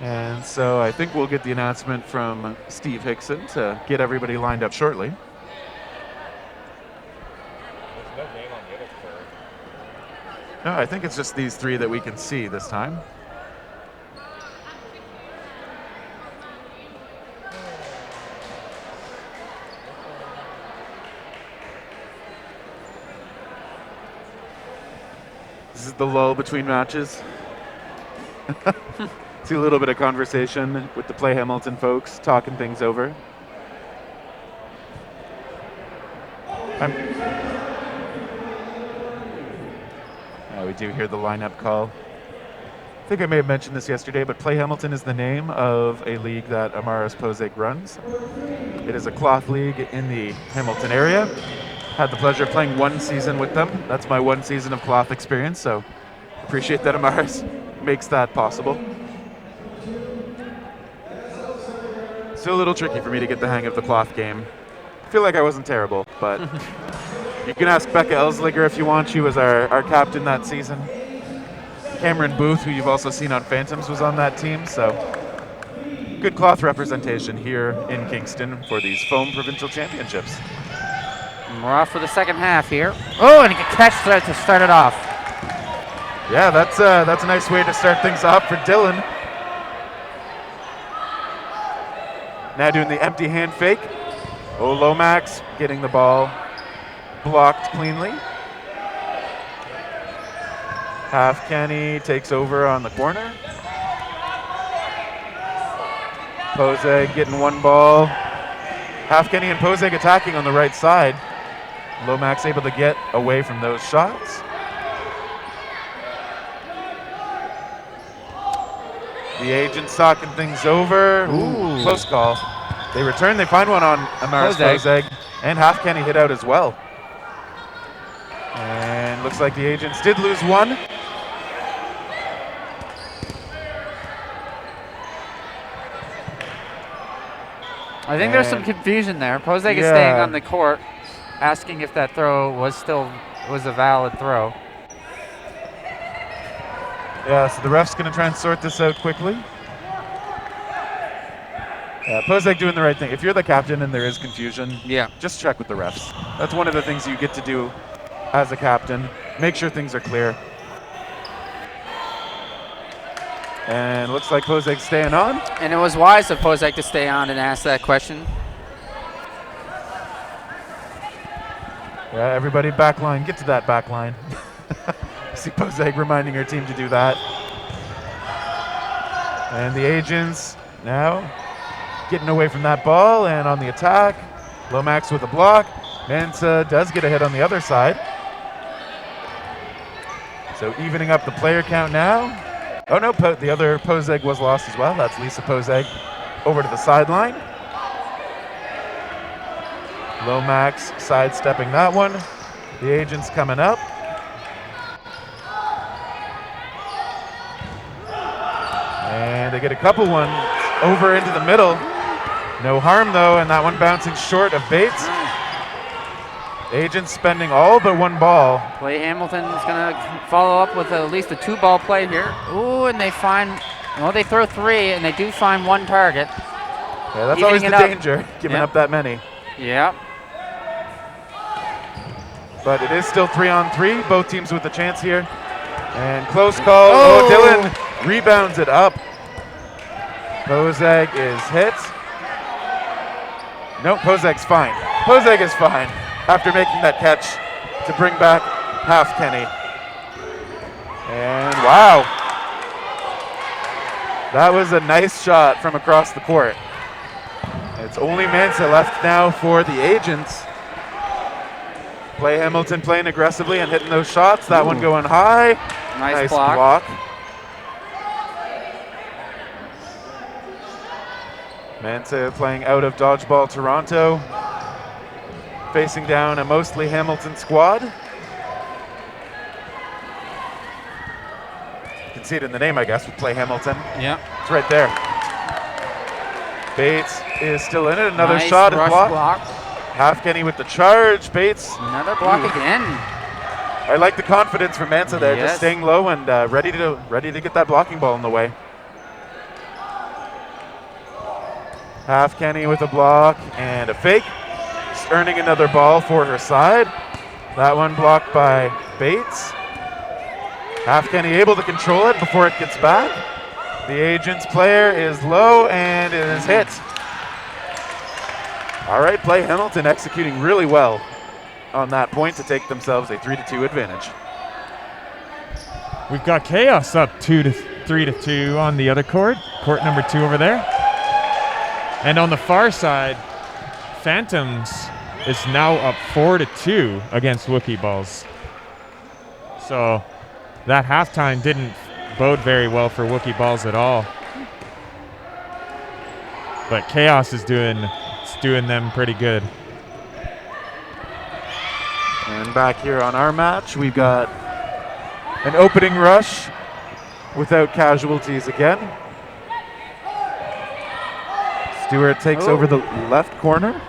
And so I think we'll get the announcement from Steve Hickson to get everybody lined up shortly. There's no name on the other card. No, I think it's just these 3 that we can see this time. This is the lull between matches. See a little bit of conversation with the Play Hamilton folks, talking things over. We do hear the lineup call. I think I may have mentioned this yesterday, but Play Hamilton is the name of a league that Amaris Pozeg runs. It is a cloth league in the Hamilton area. Had the pleasure of playing 1 season with them. That's my 1 season of cloth experience, so appreciate that Amaris makes that possible. Still a little tricky for me to get the hang of the cloth game. I feel like I wasn't terrible, but you can ask Becca Elsliger if you want. She was our captain that season. Cameron Booth, who you've also seen on Phantoms, was on that team, so good cloth representation here in Kingston for these foam provincial championships. And we're off for the second half here. Oh, and a catch to start it off. Yeah, that's a nice way to start things off for Dylan. Now doing the empty hand fake. Oh, Lomax getting the ball blocked cleanly. Half Kenny takes over on the corner. Pozeg getting one ball. Half Kenny and Pozeg attacking on the right side. Lomax able to get away from those shots. The agents talking things over. Ooh, close call. They return, they find one on Amaris Pozeg. And Half Kenny hit out as well. And looks like the agents did lose one. I think there's some confusion there. Pozeg is staying on the court, asking if that throw was a valid throw. Yeah, so the ref's going to try and sort this out quickly. Yeah, Pozeg doing the right thing. If you're the captain and there is confusion, just check with the refs. That's one of the things you get to do as a captain. Make sure things are clear. And looks like Pozeg staying on. And it was wise of Pozeg to stay on and ask that question. Yeah, everybody back line. Get to that back line. See Pozeg reminding her team to do that. And the agents now getting away from that ball and on the attack. Lomax with a block. Mensa does get a hit on the other side. So evening up the player count now. Oh no, the other Pozeg was lost as well. That's Lisa Pozeg over to the sideline. Lomax sidestepping that one. The agents coming up. And they get a couple ones over into the middle. No harm though, and that one bouncing short of Bates. Agents spending all but one ball. Play Hamilton is going to follow up with at least a 2-ball play here. Ooh, and they find, well, they throw 3, and they do find one target. Yeah, that's always the danger, giving up that many. Yeah. But it is still 3-on-3, both teams with a chance here. And close call. Oh, Dylan rebounds it up. Pozeg is hit. No, Pozeg's fine. Pozeg is fine after making that catch to bring back Half Kenny. And wow. That was a nice shot from across the court. It's only Mensa left now for the agents. Play Hamilton playing aggressively and hitting those shots. That one going high. Nice block. Mensa playing out of Dodgeball Toronto. Facing down a mostly Hamilton squad. You can see it in the name, I guess, with Play Hamilton. Yeah. It's right there. Bates is still in it. Another shot is blocked. Half Kenny with the charge. Bates. Another block again. I like the confidence from Mensa there, just staying low and ready to get that blocking ball in the way. Half Kenny with a block and a fake. Just earning another ball for her side. That one blocked by Bates. Half Kenny able to control it before it gets back. The agent's player is low and it is hit. All right, Play Hamilton executing really well on that point to take themselves a 3-2 advantage. We've got Chaos up 3-2 on the other court number 2 over there. And on the far side, Phantoms is now up 4-2 against Wookiee Balls. So that halftime didn't bode very well for Wookiee Balls at all. But Chaos is doing them pretty good. And back here on our match, we've got an opening rush without casualties again. Stewart takes over the left corner.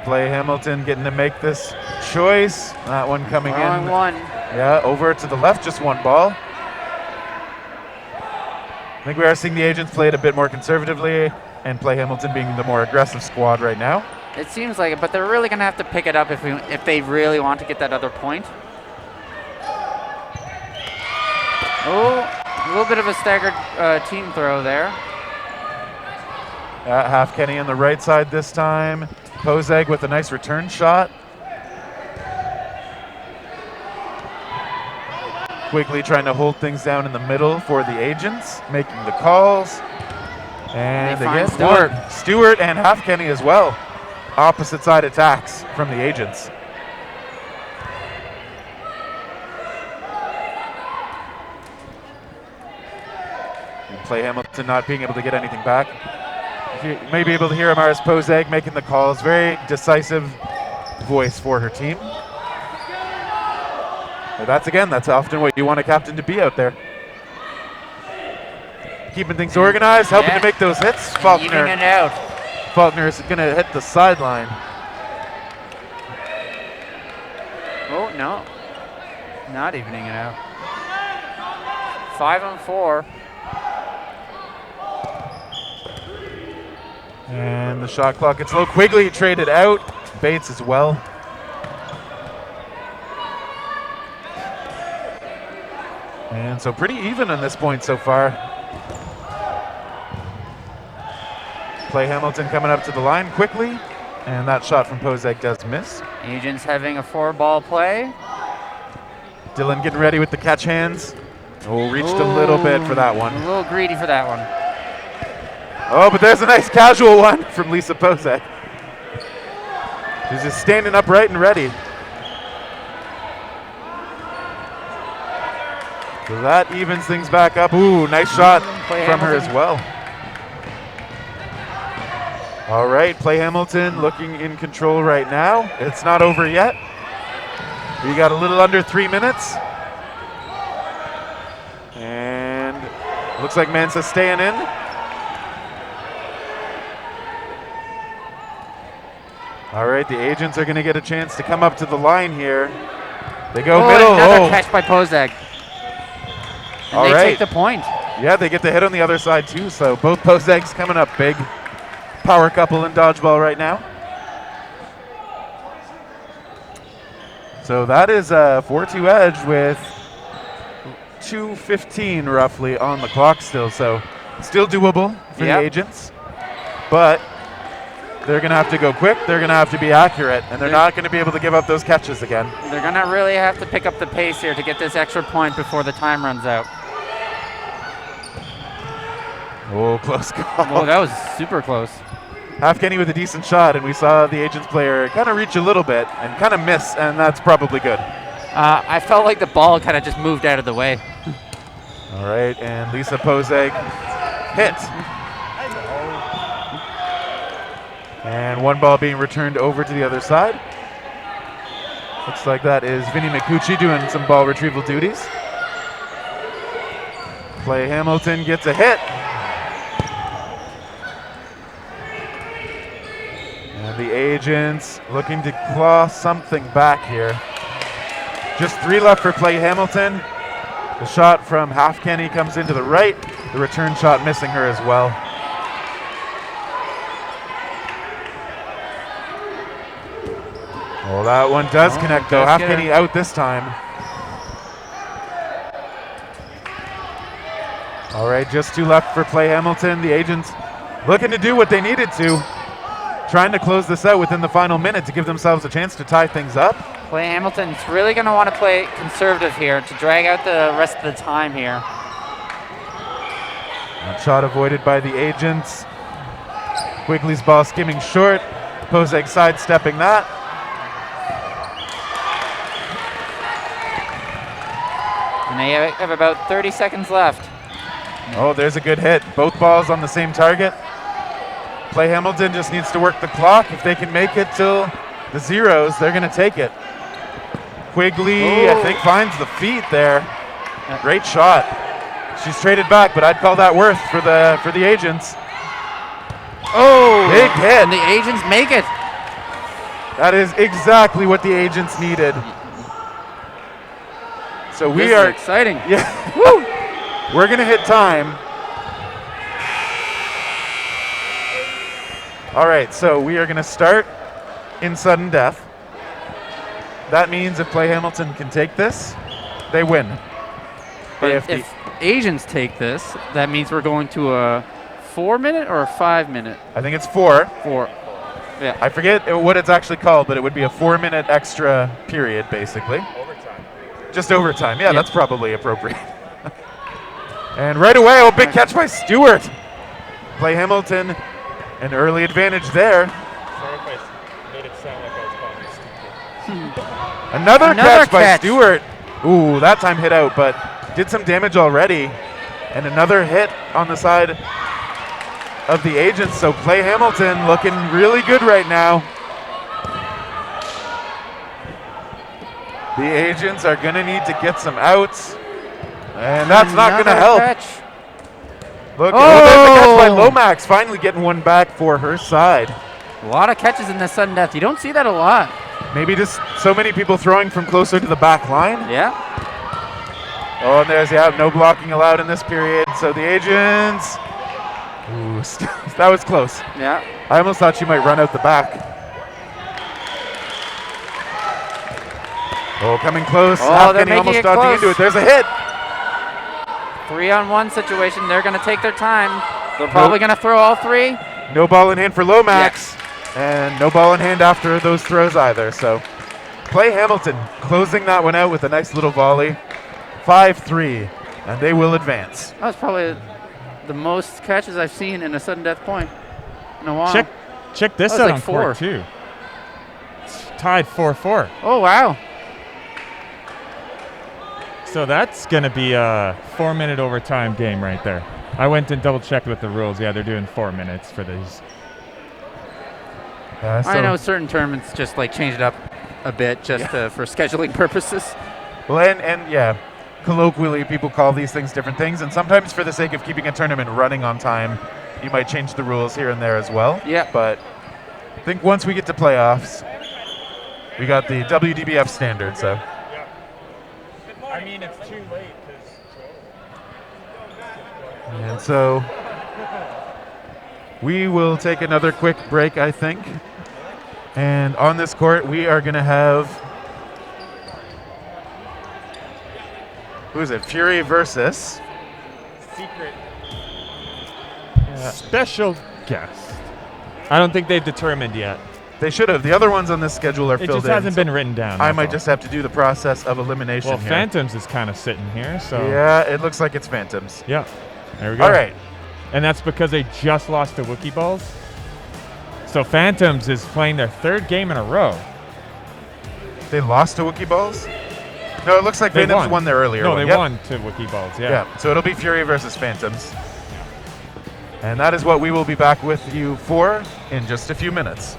Play Hamilton getting to make this choice. That one coming Wrong in. one. Yeah, over to the left, just one ball. I think we are seeing the Agents play it a bit more conservatively and Play Hamilton being the more aggressive squad right now. It seems like it, but they're really going to have to pick it up if they really want to get that other point. Oh, a little bit of a staggered team throw there. Half Kenny on the right side this time. Pozeg with a nice return shot. Quickly trying to hold things down in the middle for the Agents, making the calls. And they get Stewart and Half Kenny as well. Opposite side attacks from the Agents. And Play Hamilton not being able to get anything back. You may be able to hear Amaris Pozeg making the calls. Very decisive voice for her team. But that's often what you want a captain to be out there. Keeping things organized, helping to make those hits. Faulkner. Evening it out. Faulkner is going to hit the sideline. Oh, no. Not evening it out. 5-on-4. And the shot clock gets low. Quigley traded out. Bates as well. And so pretty even on this point so far. Play Hamilton coming up to the line quickly. And that shot from Pozeg does miss. Agents having a 4-ball play. Dylan getting ready with the catch hands. Oh, reached a little bit for that one. A little greedy for that one. Oh, but there's a nice casual one from Lisa Pozeg. She's just standing upright and ready. So that evens things back up. Ooh, nice shot from her as well. All right, Play Hamilton looking in control right now. It's not over yet. We got a little under 3 minutes. And looks like Mensa staying in. All right, the Agents are going to get a chance to come up to the line here. They go middle. Another catch by Pozeg. And they take the point. Yeah, they get the hit on the other side too. So both Pozegs coming up big. Power couple in dodgeball right now. So that is a 4-2 edge with 2:15 roughly on the clock still. So still doable for the Agents. But they're going to have to go quick. They're going to have to be accurate. And they're not going to be able to give up those catches again. They're going to really have to pick up the pace here to get this extra point before the time runs out. Oh, close call. Oh, that was super close. Half Kenny with a decent shot, and we saw the Agents player kind of reach a little bit and kind of miss, and that's probably good. I felt like the ball kind of just moved out of the way. All right, and Lisa Pozeg hit. And one ball being returned over to the other side. Looks like that is Vinny McCucci doing some ball retrieval duties. Play Hamilton gets a hit. And the Agents looking to claw something back here. Just 3 left for Play Hamilton. The shot from Half Kenny comes into the right. The return shot missing her as well. Well, that one does connect though. Half Kenny out this time. All right, just 2 left for Play Hamilton. The Agents looking to do what they needed to. Trying to close this out within the final minute to give themselves a chance to tie things up. Play Hamilton's really going to want to play conservative here to drag out the rest of the time here. That shot avoided by the Agents. Quigley's ball skimming short. Pozeg sidestepping that. And they have about 30 seconds left. Oh, there's a good hit. Both balls on the same target. Play Hamilton just needs to work the clock. If they can make it till the zeros, they're going to take it. Quigley, I think, finds the feet there. Great shot. She's traded back, but I'd call that worth for the Agents. Oh, big hit. And the Agents make it. That is exactly what the agents needed. So we This is are exciting. Yeah. Woo! We're gonna hit time. All right, so we are gonna start in sudden death. That means if Play Hamilton can take this, they win. If agents take this, that means we're going to a 4-minute or a 5-minute? I think it's 4. 4. Yeah. I forget what it's actually called, but it would be a 4-minute extra period, basically. Overtime. Just overtime. Yeah, that's probably appropriate. And right away, big catch by Stewart. Play Hamilton, an early advantage there. Sorry if I made it sound like I was calling you stupid. Another catch by Stewart. Ooh, that time hit out, but did some damage already. And another hit on the side of the agents. So Play Hamilton looking really good right now. The agents are going to need to get some outs. And that's not going to help. Catch. Look, there's a catch by Lomax, finally getting one back for her side. A lot of catches in this sudden death. You don't see that a lot. Maybe just so many people throwing from closer to the back line. Yeah. Oh, and there's, no blocking allowed in this period. So the agents, that was close. Yeah. I almost thought she might run out the back. Oh, coming close. They're making almost it dodging close. into it. There's a hit. 3-on-1 situation. They're going to take their time. They're probably going to throw all 3. No ball in hand for Lomax. And no ball in hand after those throws either. So Play Hamilton closing that one out with a nice little volley. 5-3, and they will advance. That was probably the most catches I've seen in a sudden death point in a while. Check this That was out like on 4. court too. It's tied 4-4. Oh, wow. So that's going to be a 4-minute overtime game right there. I went and double checked with the rules. Yeah, they're doing 4 minutes for these. I know certain tournaments just like change it up a bit just for scheduling purposes. Well, and yeah, colloquially people call these things different things, and sometimes for the sake of keeping a tournament running on time, you might change the rules here and there as well. Yeah. But I think once we get to playoffs, we got the WDBF standard, so. I mean, it's too late. And so we will take another quick break, I think. And on this court, we are going to have, who is it? Fury versus Secret special guest. I don't think they've determined yet. They should have. The other ones on this schedule are filled in. It just hasn't been written down. I might just have to do the process of elimination here. here. Phantoms is kind of sitting here, so. Yeah, it looks like it's Phantoms. Yeah, there we go. All right. And that's because they just lost to Wookie Balls. So Phantoms is playing their 3rd game in a row. They lost to Wookie Balls? No, it looks like Phantoms won their earlier one. No, they won to Wookie Balls, Yeah, so it'll be Fury versus Phantoms. And that is what we will be back with you for in just a few minutes.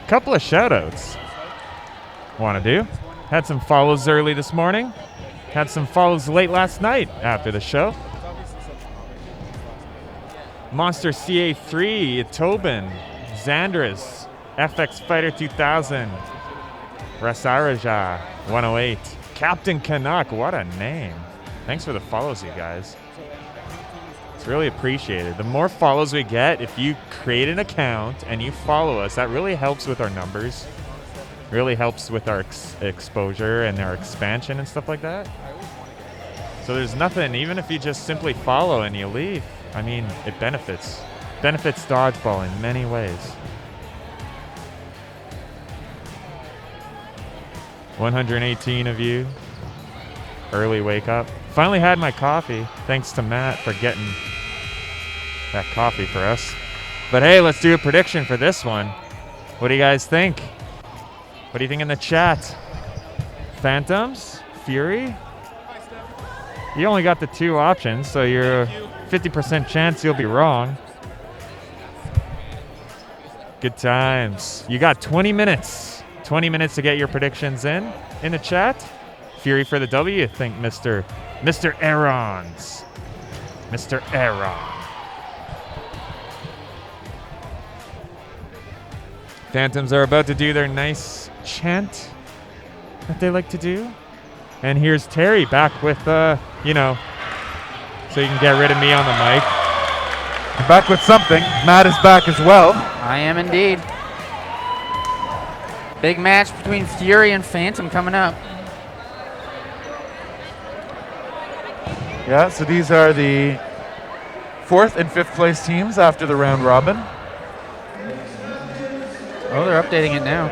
couple of shout-outs. Want to do? Had some follows early this morning. Had some follows late last night after the show. Monster CA3, Tobin, Xandris, FX Fighter 2000, Rasaraja 108, Captain Canuck, what a name. Thanks for the follows, you guys. It's really appreciated. The more follows we get, if you create an account and you follow us, that really helps with our numbers. Really helps with our exposure and our expansion and stuff like that. So there's nothing, even if you just simply follow and you leave, I mean, it benefits. Benefits Dodgeball in many ways. 118 of you. Early wake up. Finally had my coffee. Thanks to Matt for getting that coffee for us. But hey, let's do a prediction for this one. What do you guys think? What do you think in the chat? Phantoms? Fury? You only got the 2 options, so you're 50% chance you'll be wrong. Good times. You got 20 minutes. 20 minutes to get your predictions in the chat. Fury for the W, you think, Mr. Aarons. Mr. Aaron. Phantoms are about to do their nice chant that they like to do. And here's Terry back with, so you can get rid of me on the mic. You're back with something. Matt is back as well. I am indeed. Big match between Fury and Phantom coming up. Yeah, so these are the 4th and 5th place teams after the round robin. Oh, they're updating it now.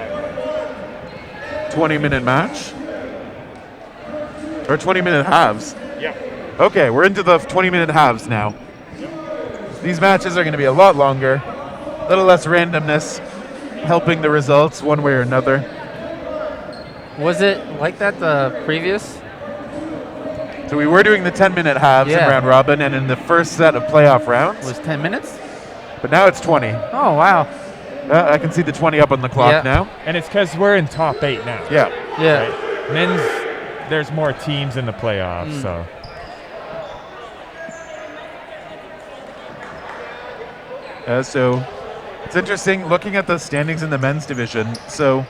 20-minute match. Or 20-minute halves. Yeah. Okay, we're into the 20-minute halves now. These matches are going to be a lot longer. A little less randomness, helping the results one way or another. Was it like that the previous? So we were doing the 10-minute halves in round robin, and in the first set of playoff rounds. Was 10 minutes? But now it's 20. Oh, wow. I can see the 20 up on the clock now. And it's because we're in top 8 now. Yeah. Yeah. Right? Men's, there's more teams in the playoffs, so. So it's interesting looking at the standings in the men's division. So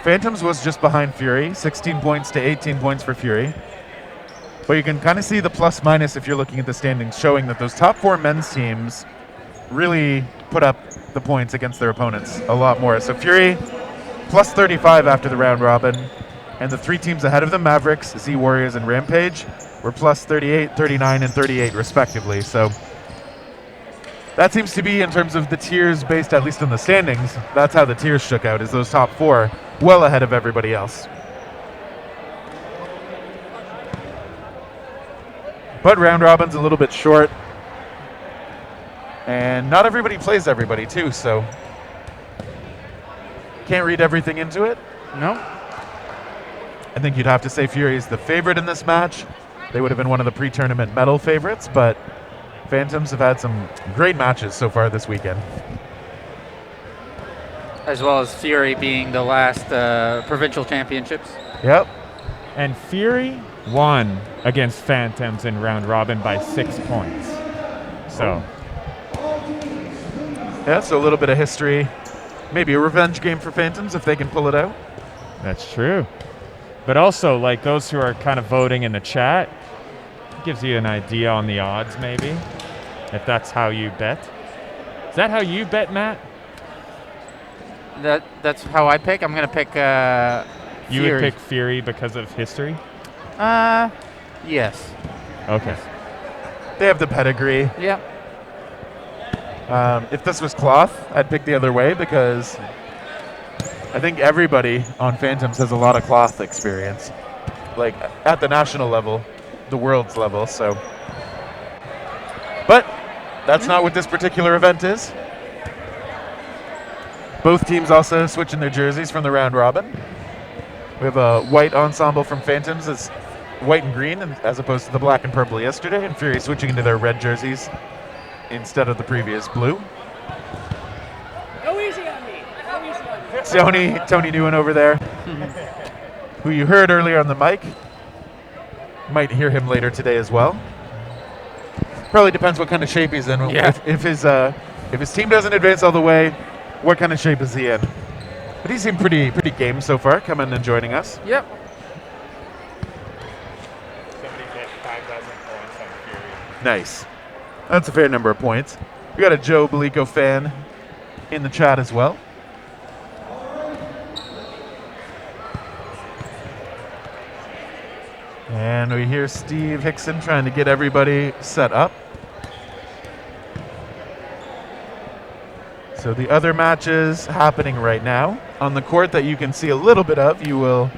Phantoms was just behind Fury, 16 points to 18 points for Fury. But you can kind of see the plus minus if you're looking at the standings, showing that those top 4 men's teams really put up the points against their opponents a lot more. So Fury plus 35 after the round robin, and the 3 teams ahead of them, Mavericks, Z Warriors, and Rampage, were plus 38, 39, and 38 respectively. So that seems to be, in terms of the tiers based at least on the standings, that's how the tiers shook out, is those top 4 well ahead of everybody else. But round robin's a little bit short. And not everybody plays everybody too, so can't read everything into it. No. I think you'd have to say Fury is the favorite in this match. They would have been one of the pre-tournament medal favorites, but Phantoms have had some great matches so far this weekend. As well as Fury being the last provincial championships. Yep. And Fury won against Phantoms in round robin by 6 points. So. Yeah, so a little bit of history. Maybe a revenge game for Phantoms if they can pull it out. That's true. But also, like, those who are kind of voting in the chat, gives you an idea on the odds, maybe, if that's how you bet. Is that how you bet, Matt? That's how I pick. I'm going to pick You Fury. would pick Fury because of history? Yes. Okay. They have the pedigree. Yeah. If this was cloth, I'd pick the other way because I think everybody on Phantoms has a lot of cloth experience, like at the national level, the world's level. So, but that's not what this particular event is. Both teams also switching their jerseys from the round robin. We have a white ensemble from Phantoms, it's white and green, as opposed to the black and purple yesterday, and Fury switching into their red jerseys instead of the previous blue. Go easy on me. Go easy on me. Tony Nguyen over there, who you heard earlier on the mic. Might hear him later today as well. Probably depends what kind of shape he's in. Yeah. If his team doesn't advance all the way, what kind of shape is he in? But he seemed pretty game so far, coming and joining us. Yep. Somebody hit 5,000 points on Fury. Nice. That's a fair number of points. We got a Joe Belico fan in the chat as well. And we hear Steve Hickson trying to get everybody set up. So the other matches happening right now. On the court that you can see a little bit of, you will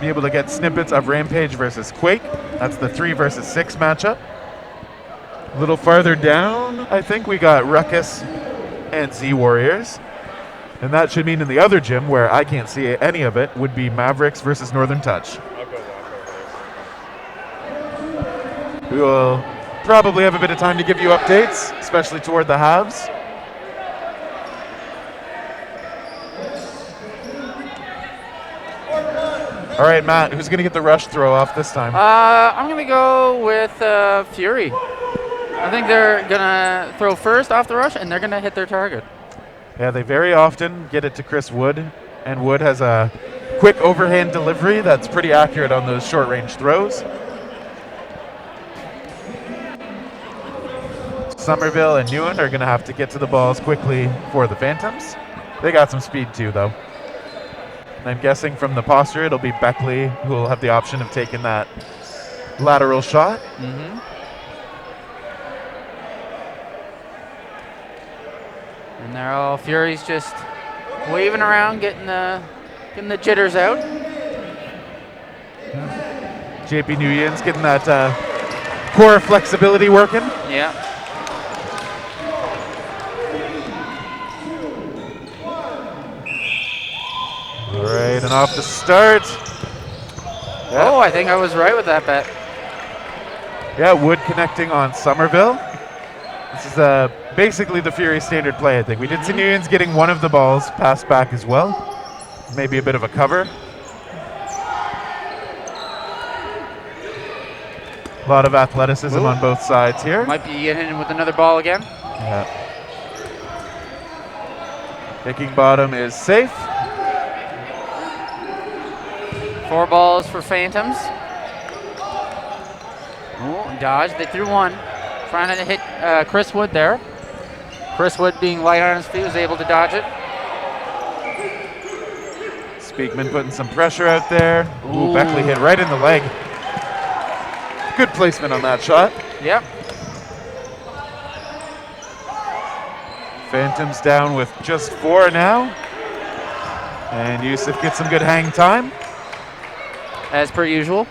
be able to get snippets of Rampage versus Quake. That's the 3 versus 6 matchup. A little farther down, I think we got Ruckus and Z Warriors. And that should mean in the other gym, where I can't see any of it, would be Mavericks versus Northern Touch. I'll go walk over there. We will probably have a bit of time to give you updates, especially toward the halves. All right, Matt, who's going to get the rush throw off this time? I'm going to go with Fury. I think they're going to throw first off the rush, and they're going to hit their target. Yeah, they very often get it to Chris Wood, and Wood has a quick overhand delivery that's pretty accurate on those short-range throws. Somerville and Nguyen are going to have to get to the balls quickly for the Phantoms. They got some speed too, though. And I'm guessing from the posture, it'll be Beckley who will have the option of taking that lateral shot. Mm-hmm. And they're all Fury's just waving around, getting the jitters out. JP Nguyen's getting that core flexibility working. Yeah. All right, and off the start. Yeah. Oh, I think I was right with that bet. Yeah, Wood connecting on Somerville. This is basically the Fury standard play, I think. We did see Nguyen's getting one of the balls passed back as well. Maybe a bit of a cover. A lot of athleticism on both sides here. Might be getting in with another ball again. Yeah. Picking bottom is safe. 4 balls for Phantoms. Oh, dodge. They threw one. Trying to hit Chris Wood there. Chris Wood, being light on his feet, was able to dodge it. Speakman putting some pressure out there. Ooh, Beckley hit right in the leg. Good placement on that shot. Yep. Phantoms down with just 4 now. And Yusuf gets some good hang time. As per usual.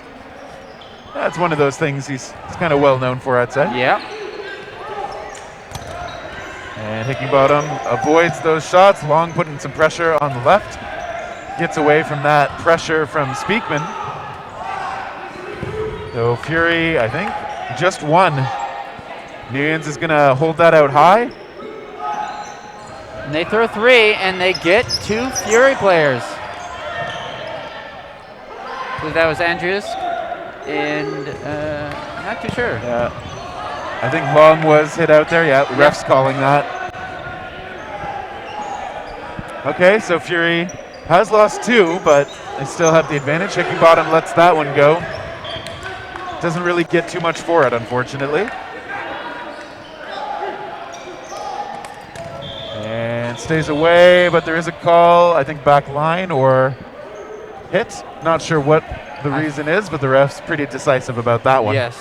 That's one of those things he's kind of well known for, I'd say. Yeah. And Hickinbottom avoids those shots. Long putting some pressure on the left. Gets away from that pressure from Speakman. So Fury, I think, just 1. Nguyen's is going to hold that out high. And they throw 3, and they get 2 Fury players. I believe that was Andrews, and not too sure. Yeah. I think Long was hit out there. Yeah, the ref's calling that. Okay, so Fury has lost 2, but they still have the advantage. Hickinbottom lets that one go. Doesn't really get too much for it, unfortunately. And stays away, but there is a call, I think back line or hit. Not sure what the reason is, but the ref's pretty decisive about that one. Yes.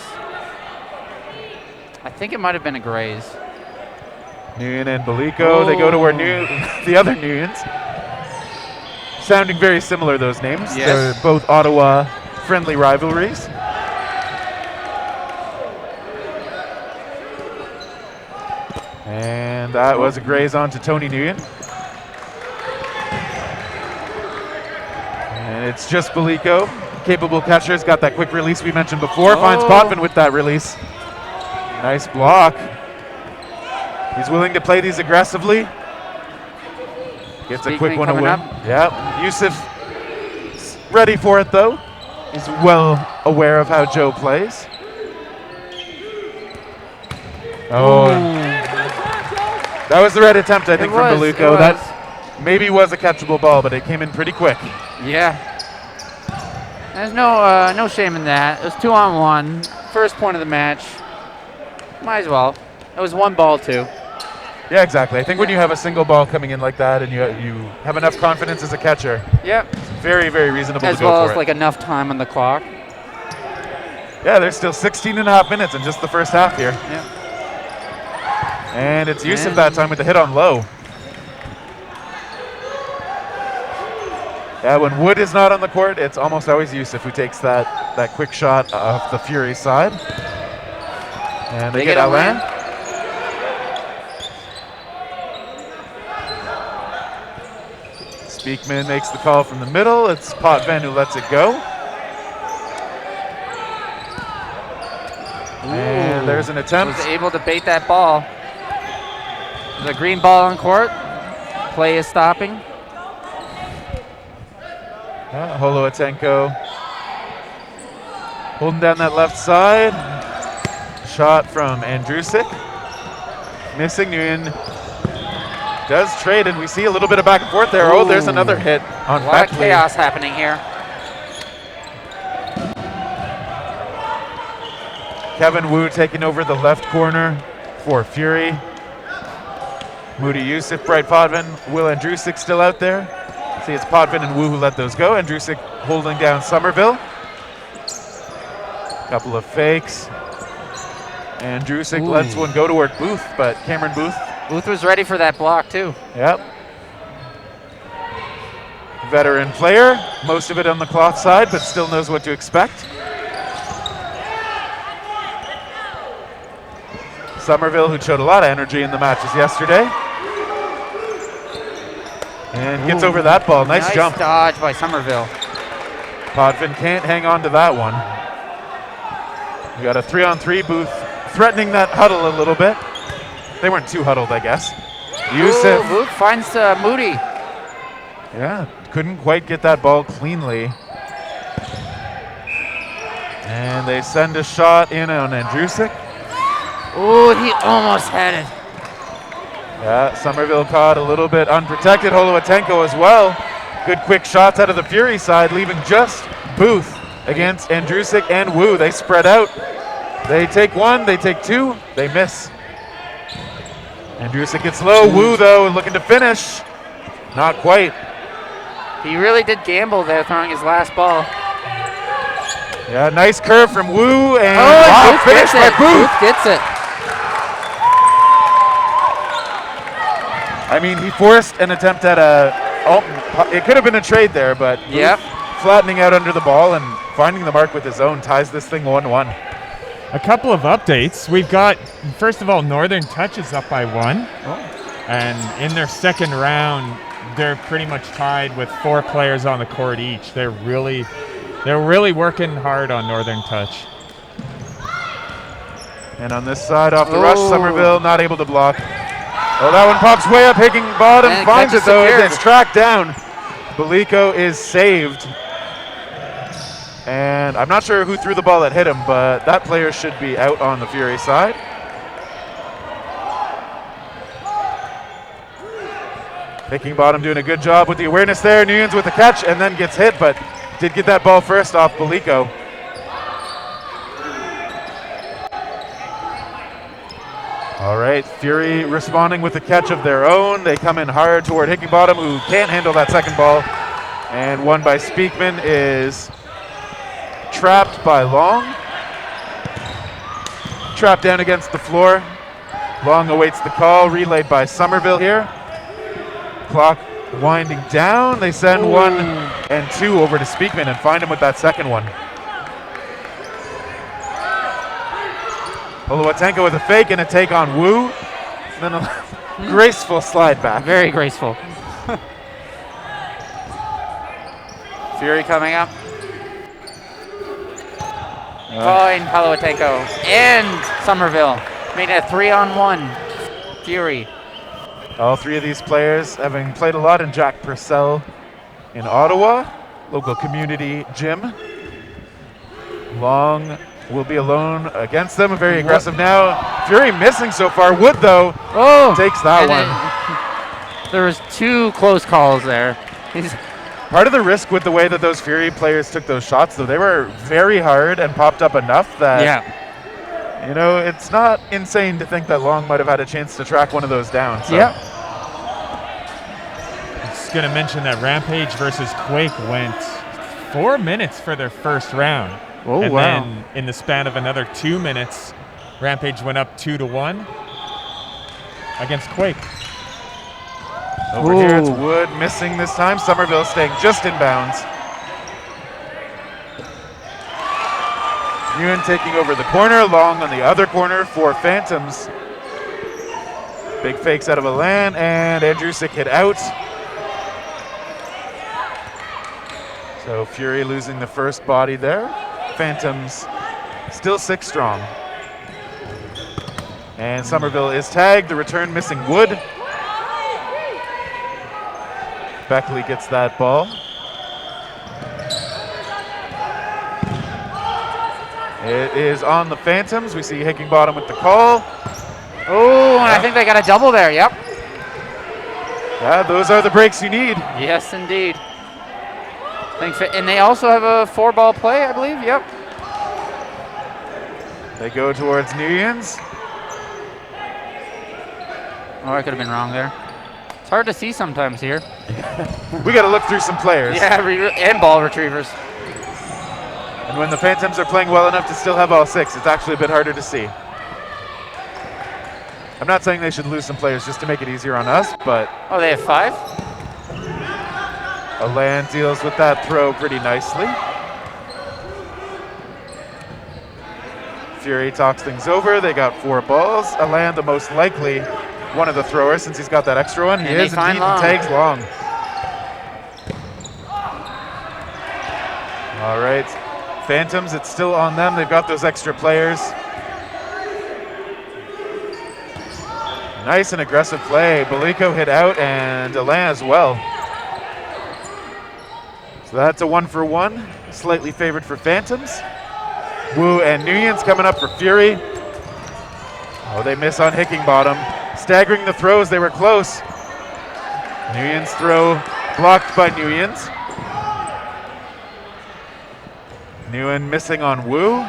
I think it might have been a graze. Nguyen and Belico, they go to where the other Nguyens. Sounding very similar, those names. Yes. They're both Ottawa friendly rivalries. And that was a graze on to Tony Nguyen. And it's just Belico. Capable catcher's got that quick release we mentioned before. Finds Potvin with that release. Nice block. He's willing to play these aggressively. Gets a quick one to coming win. up. Yep. Yusuf ready for it though. He's well aware of how Joe plays. Oh, that was the right attempt, I think, from Beluco. That maybe was a catchable ball, but it came in pretty quick. Yeah. There's no shame in that. It was 2-on-1. First point of the match. Might as well. It was one ball too. Yeah, exactly. I think when you have a single ball coming in like that and you have enough confidence as a catcher, yep, it's very, very reasonable to go for it. As well as like enough time on the clock. Yeah, there's still 16 and a half minutes in just the first half here. Yeah. And it's Yusuf that time with the hit on low. Yeah, when Wood is not on the court, it's almost always Yusuf who takes that quick shot off the Fury side. And they get Alain. Speakman makes the call from the middle. It's Potvin who lets it go. And there's an attempt. Was able to bait that ball. The green ball on court. Play is stopping. Yeah, Holoatenko holding down that left side. Shot from Andrusic. Missing. Nguyen does trade, and we see a little bit of back and forth there. Ooh. Oh, there's another hit on a lot of chaos happening here. Kevin Wu taking over the left corner for Fury. Moody Yusuf, Bright Potvin, Will Andrusic still out there. See, it's Potvin and Wu who let those go. Andrusic holding down Somerville. Couple of fakes. Andrusic lets one go toward Booth, but Cameron Booth. Booth was ready for that block too. Yep. Veteran player, most of it on the cloth side, but still knows what to expect. Somerville, who showed a lot of energy in the matches yesterday. And gets over that ball. Nice jump. Dodge by Somerville. Potvin can't hang on to that one. We got a 3-on-3. Booth threatening that huddle a little bit. They weren't too huddled, I guess. Yusuf. Booth finds Moody. Yeah, couldn't quite get that ball cleanly. And they send a shot in on Andrusic. Oh, he almost had it. Yeah, Somerville caught a little bit unprotected. Holoatenko as well. Good quick shots out of the Fury side, leaving just Booth against Andrusic and Wu. They spread out. They take one, they take two, they miss. Andrusic gets low. Wu, though, looking to finish. Not quite. He really did gamble there, throwing his last ball. Yeah, nice curve from Wu, and Booth finish by Booth. Booth gets it. I mean, he forced an attempt at it could have been a trade there, but yep. Flattening out under the ball and finding the mark with his own ties this thing 1-1. A couple of updates. We've got, first of all, Northern Touch is up by 1. And in their second round, they're pretty much tied with 4 players on the court each. They're really working hard on Northern Touch. And on this side, off the rush, Somerville not able to block. Oh, that one pops way up. Higginbottom finds it, though. It gets tracked down. Beluco is saved. And I'm not sure who threw the ball that hit him, but that player should be out on the Fury side. Higginbottom doing a good job with the awareness there. Nguyen's with the catch and then gets hit, but did get that ball first off Beluco. All right, Fury responding with a catch of their own. They come in hard toward Higginbottom, who can't handle that second ball. And one by Speakman is trapped by Long. Trapped down against the floor. Long awaits the call, relayed by Somerville here. Clock winding down. They send 1 and 2 over to Speakman and find him with that second one. Holoatenko with a fake and a take on Wu. Then a graceful slide back. Very graceful. Fury coming up. Point Holoatenko and Somerville. Made it a 3-on-1. Fury. All three of these players having played a lot in Jack Purcell in Ottawa, local community gym. Long will be alone against them, very aggressive now. Fury missing so far. Wood, though, takes that one. There was 2 close calls there. Part of the risk with the way that those Fury players took those shots, though, they were very hard and popped up enough that, you know, it's not insane to think that Long might have had a chance to track one of those down. So. Yeah. Just going to mention that Rampage versus Quake went 4 minutes for their first round. Oh, and wow. then in the span of another 2 minutes, Rampage went up 2-1 against Quake. Over here, it's Wood missing this time. Somerville staying just in bounds. Ewan taking over the corner. Long on the other corner for Phantoms. Big fakes out of Alan, and Andrusik hit out. So Fury losing the first body there. Phantoms still 6 strong. And Somerville is tagged. The return missing Wood. Beckley gets that ball. It is on the Phantoms. We see Higginbottom with the call. Oh, and I think they got a double there. Yep. Yeah, those are the breaks you need. Yes, indeed. And they also have a 4-ball play, I believe. Yep. They go towards Nguyen's. Oh, I could have been wrong there. It's hard to see sometimes here. We got to look through some players. Yeah, and ball retrievers. And when the Phantoms are playing well enough to still have all 6, it's actually a bit harder to see. I'm not saying they should lose some players just to make it easier on us, but... Oh, they have 5? Alan deals with that throw pretty nicely. Fury talks things over. They got 4 balls. Alan, the most likely one of the throwers since he's got that extra one. He is indeed, and tags Long. All right. Phantoms, it's still on them. They've got those extra players. Nice and aggressive play. Baliko hit out and Alan as well. So that's a 1-for-1. Slightly favored for Phantoms. Wu and Nguyen's coming up for Fury. Oh, they miss on Higginbottom. Staggering the throws, they were close. Nguyen's throw blocked by Nguyen's. Nguyen missing on Wu.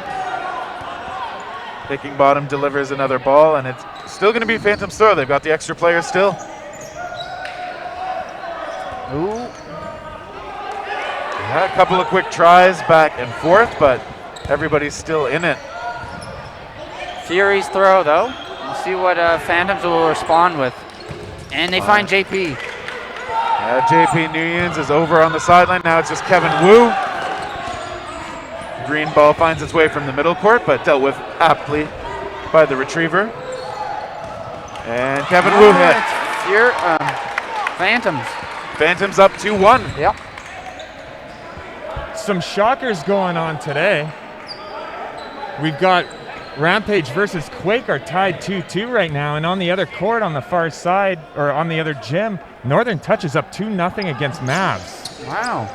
Higginbottom delivers another ball, and it's still going to be Phantom's throw. They've got the extra player still. Ooh. Yeah, a couple of quick tries back and forth, but everybody's still in it. Fury's throw, though. We'll see what Phantoms will respond with. And they find JP. JP Nguyen's is over on the sideline. Now it's just Kevin Wu. Green ball finds its way from the middle court, but dealt with aptly by the retriever. And Kevin Wu hit. Phantoms. Phantoms up 2-1. Yep. Some shockers going on today. We've got Rampage versus Quake are tied 2-2 right now, and on the other court on the far side, or on the other gym, Northern Touch is up 2-0 against Mavs. Wow.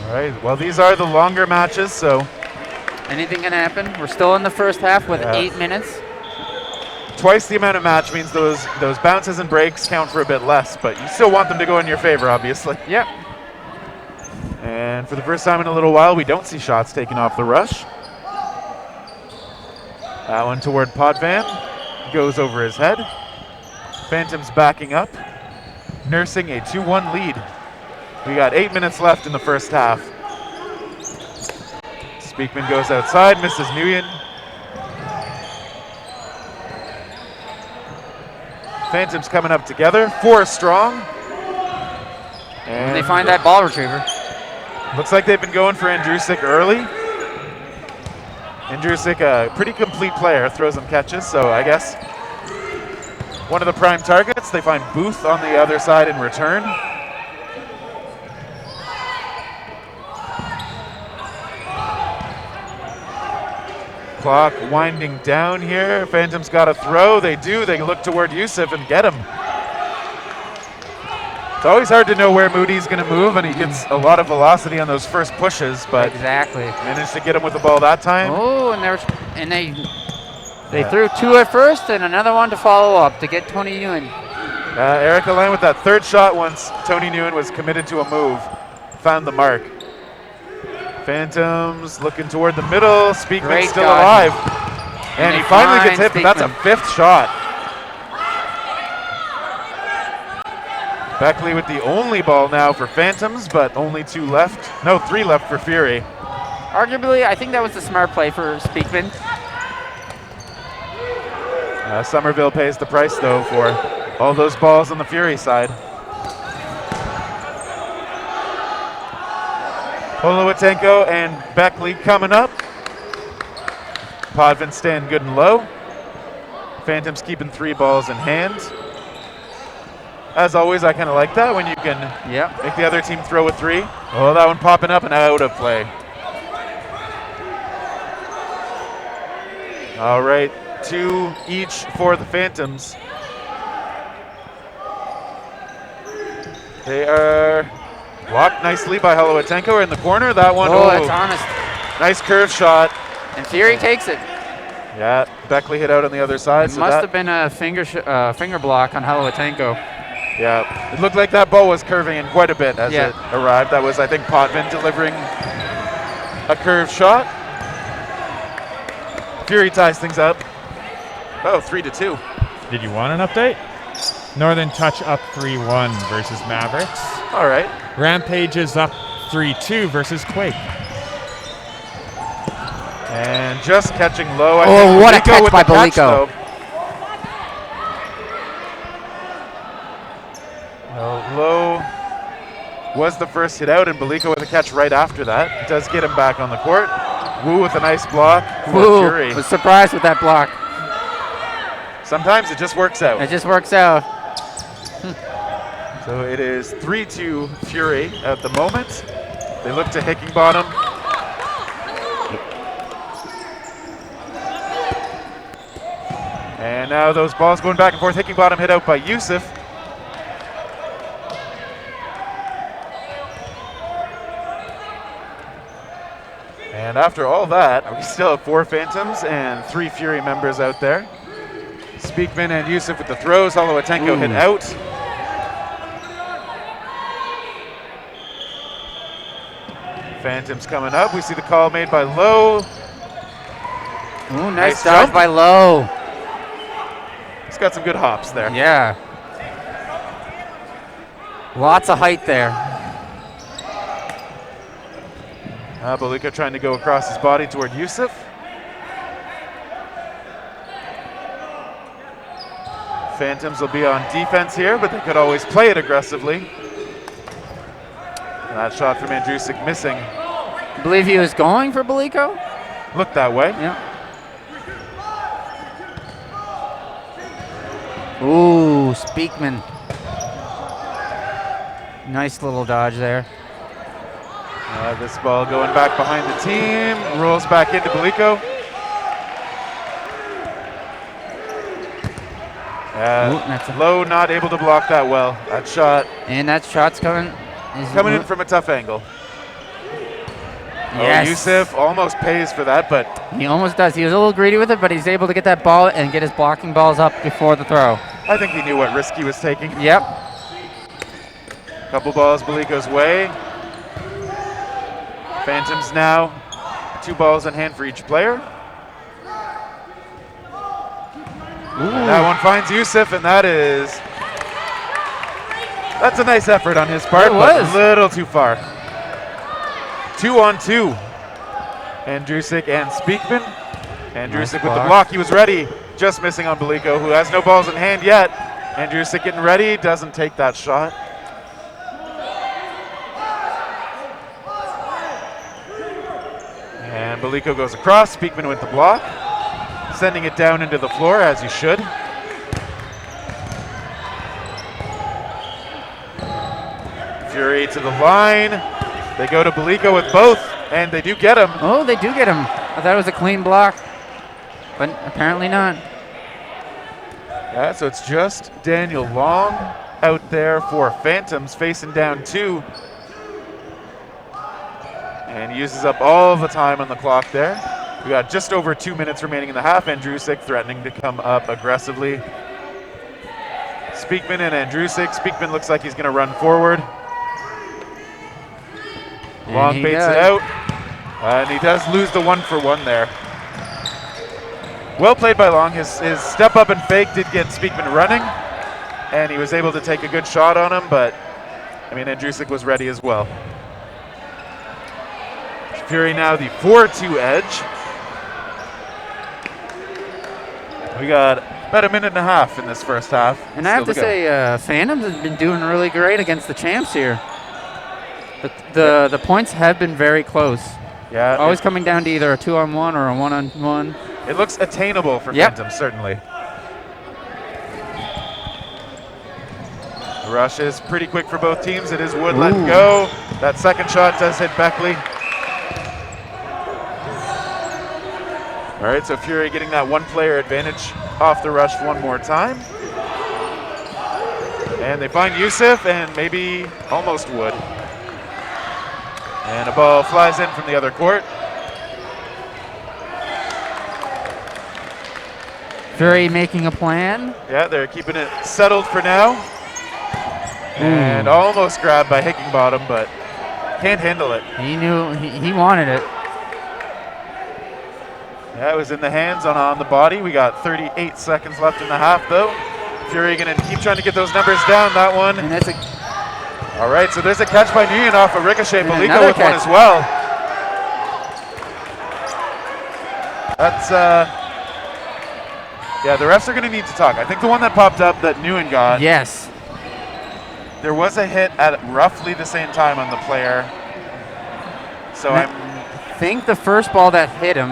All right, well, these are the longer matches, so. Anything can happen. We're still in the first half with 8 minutes. Twice the amount of match means those bounces and breaks count for a bit less, but you still want them to go in your favor, obviously. Yep. And for the first time in a little while, we don't see shots taken off the rush. That one toward Potvin. Goes over his head. Phantoms backing up. Nursing a 2-1 lead. We got 8 minutes left in the first half. Speakman goes outside, misses Nguyen. Phantoms coming up together, 4 strong. And they find that ball retriever. Looks like they've been going for Andrusik early. Andrusik, a pretty complete player, throws and catches, so I guess one of the prime targets. They find Booth on the other side in return. Clock winding down here. Phantoms got a throw. They do. They look toward Yusuf and get him. It's always hard to know where Moody's going to move, and he gets a lot of velocity on those first pushes, but exactly managed to get him with the ball that time. Oh, and they threw 2 at first and another one to follow up to get Tony Nguyen. Eric Alain with that third shot once Tony Nguyen was committed to a move. Found the mark. Phantoms looking toward the middle. Speakman's still alive. And he finally gets hit, but that's a 5th shot. Beckley with the only ball now for Phantoms, but only 2 left. No, 3 left for Fury. Arguably, I think that was the smart play for Speakman. Somerville pays the price, though, for all those balls on the Fury side. Holowatenko and Beckley coming up. Podvin staying good and low. Phantoms keeping 3 balls in hand. As always, I kind of like that when you can make the other team throw a 3. Oh, that one popping up and out of play. All right, 2 each for the Phantoms. They are blocked nicely by Holowatenko in the corner. That one, that's honest. Nice curve shot. And Fury takes it. Yeah, Beckley hit out on the other side. It must have been a finger block on Holowatenko. Yeah, it looked like that ball was curving in quite a bit as it arrived. That was, I think, Potvin delivering a curved shot. Fury ties things up. Oh, 3-2. Did you want an update? Northern Touch up 3-1 versus Mavericks. All right. Rampage is up 3-2 versus Quake. And just catching low. What a catch by Balico. Low was the first hit out, and Balico with a catch right after that. Does get him back on the court. Wu with a nice block. Fury was surprised with that block. Sometimes it just works out. It just works out. So it is 3-2 Fury at the moment. They look to Hickingbottom. And now those balls going back and forth. Hickingbottom hit out by Yusuf. And after all that, we still have 4 Phantoms and 3 Fury members out there. Speakman and Yusuf with the throws. Holowatenko hit out. Phantoms coming up. We see the call made by Low. Ooh, nice dodge by Low. He's got some good hops there. Yeah. Lots of height there. Balico trying to go across his body toward Yusuf. Phantoms will be on defense here, but they could always play it aggressively. And that shot from Andrusik missing. I believe he was going for Balico. Looked that way. Yeah. Ooh, Speakman. Nice little dodge there. This ball going back behind the team. Rolls back into Balico. Low not able to block that well. That shot. And that shot's coming in from a tough angle. Yes. Yusuf almost pays for that, but he almost does. He was a little greedy with it, but he's able to get that ball and get his blocking balls up before the throw. I think he knew what risk he was taking. Yep. Couple balls Balico's way. Phantoms now 2 balls in hand for each player. That one finds Yusuf, and that's a nice effort on his part, but a little too far. 2-on-2. Andrusik and Speakman. Andrusik with the block. He was ready, just missing on Balico, who has no balls in hand yet. Andrusik getting ready, doesn't take that shot. And Balico goes across. Speakman with the block, sending it down into the floor, as he should. Fury to the line. They go to Balico with both, and they do get him. Oh, they do get him. I thought it was a clean block, but apparently not. Yeah, so it's just Daniel Long out there for Phantoms, facing down 2. And he uses up all the time on the clock there. We got just over 2 minutes remaining in the half. Andrusik threatening to come up aggressively. Speakman and Andrusik. Speakman looks like he's going to run forward. Long baits it out. And he does lose the 1-for-1 there. Well played by Long. His step up and fake did get Speakman running. And he was able to take a good shot on him, but I mean, Andrusik was ready as well. Fury now the 4-2 edge. We got about a minute and a half in this first half. And I have to say, Phantoms has been doing really great against the champs here. The points have been very close. Yeah. Always coming down to either a 2-on-1 or a 1-on-1. It looks attainable for Phantoms, certainly. The rush is pretty quick for both teams. It is Wood letting go. That second shot does hit Beckley. All right, so Fury getting that 1-player advantage off the rush one more time. And they find Yusuf and maybe almost Wood. And a ball flies in from the other court. Fury making a plan. Yeah, they're keeping it settled for now. And almost grabbed by Hickingbottom, but can't handle it. He knew he wanted it. Yeah, it was in the hands on the body. We got 38 seconds left in the half, though. Fury going to keep trying to get those numbers down. That one. And that's All right, so there's a catch by Nguyen off a ricochet. Baliko with one as well. That's, yeah, the refs are going to need to talk. I think the one that popped up that Nguyen got. Yes. There was a hit at roughly the same time on the player. So I think the first ball that hit him,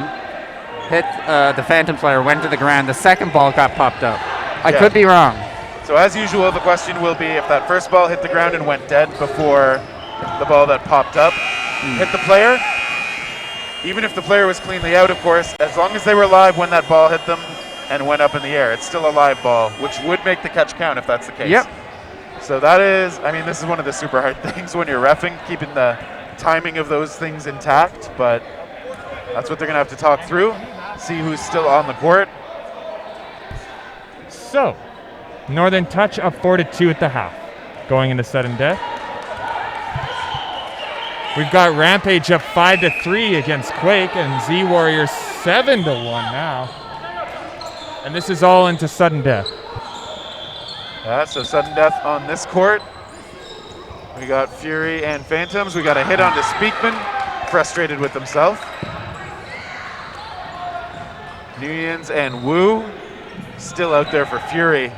the Phantom player, went to the ground. The second ball got popped up. I could be wrong. So as usual, the question will be if that first ball hit the ground and went dead before the ball that popped up hit the player. Even if the player was cleanly out, of course, as long as they were live when that ball hit them and went up in the air, it's still a live ball, which would make the catch count if that's the case. Yep. So that is, I mean, this is one of the super hard things when you're reffing, keeping the timing of those things intact, but that's what they're going to have to talk through, see who's still on the court. So, Northern Touch up 4-2 at the half, going into sudden death. We've got Rampage up 5-3 against Quake, and Z Warriors 7-1 now. And this is all into sudden death. Yeah, so sudden death on this court. We got Fury and Phantoms. We got a hit onto Speakman, frustrated with himself. Nguyen's and Wu still out there for Fury.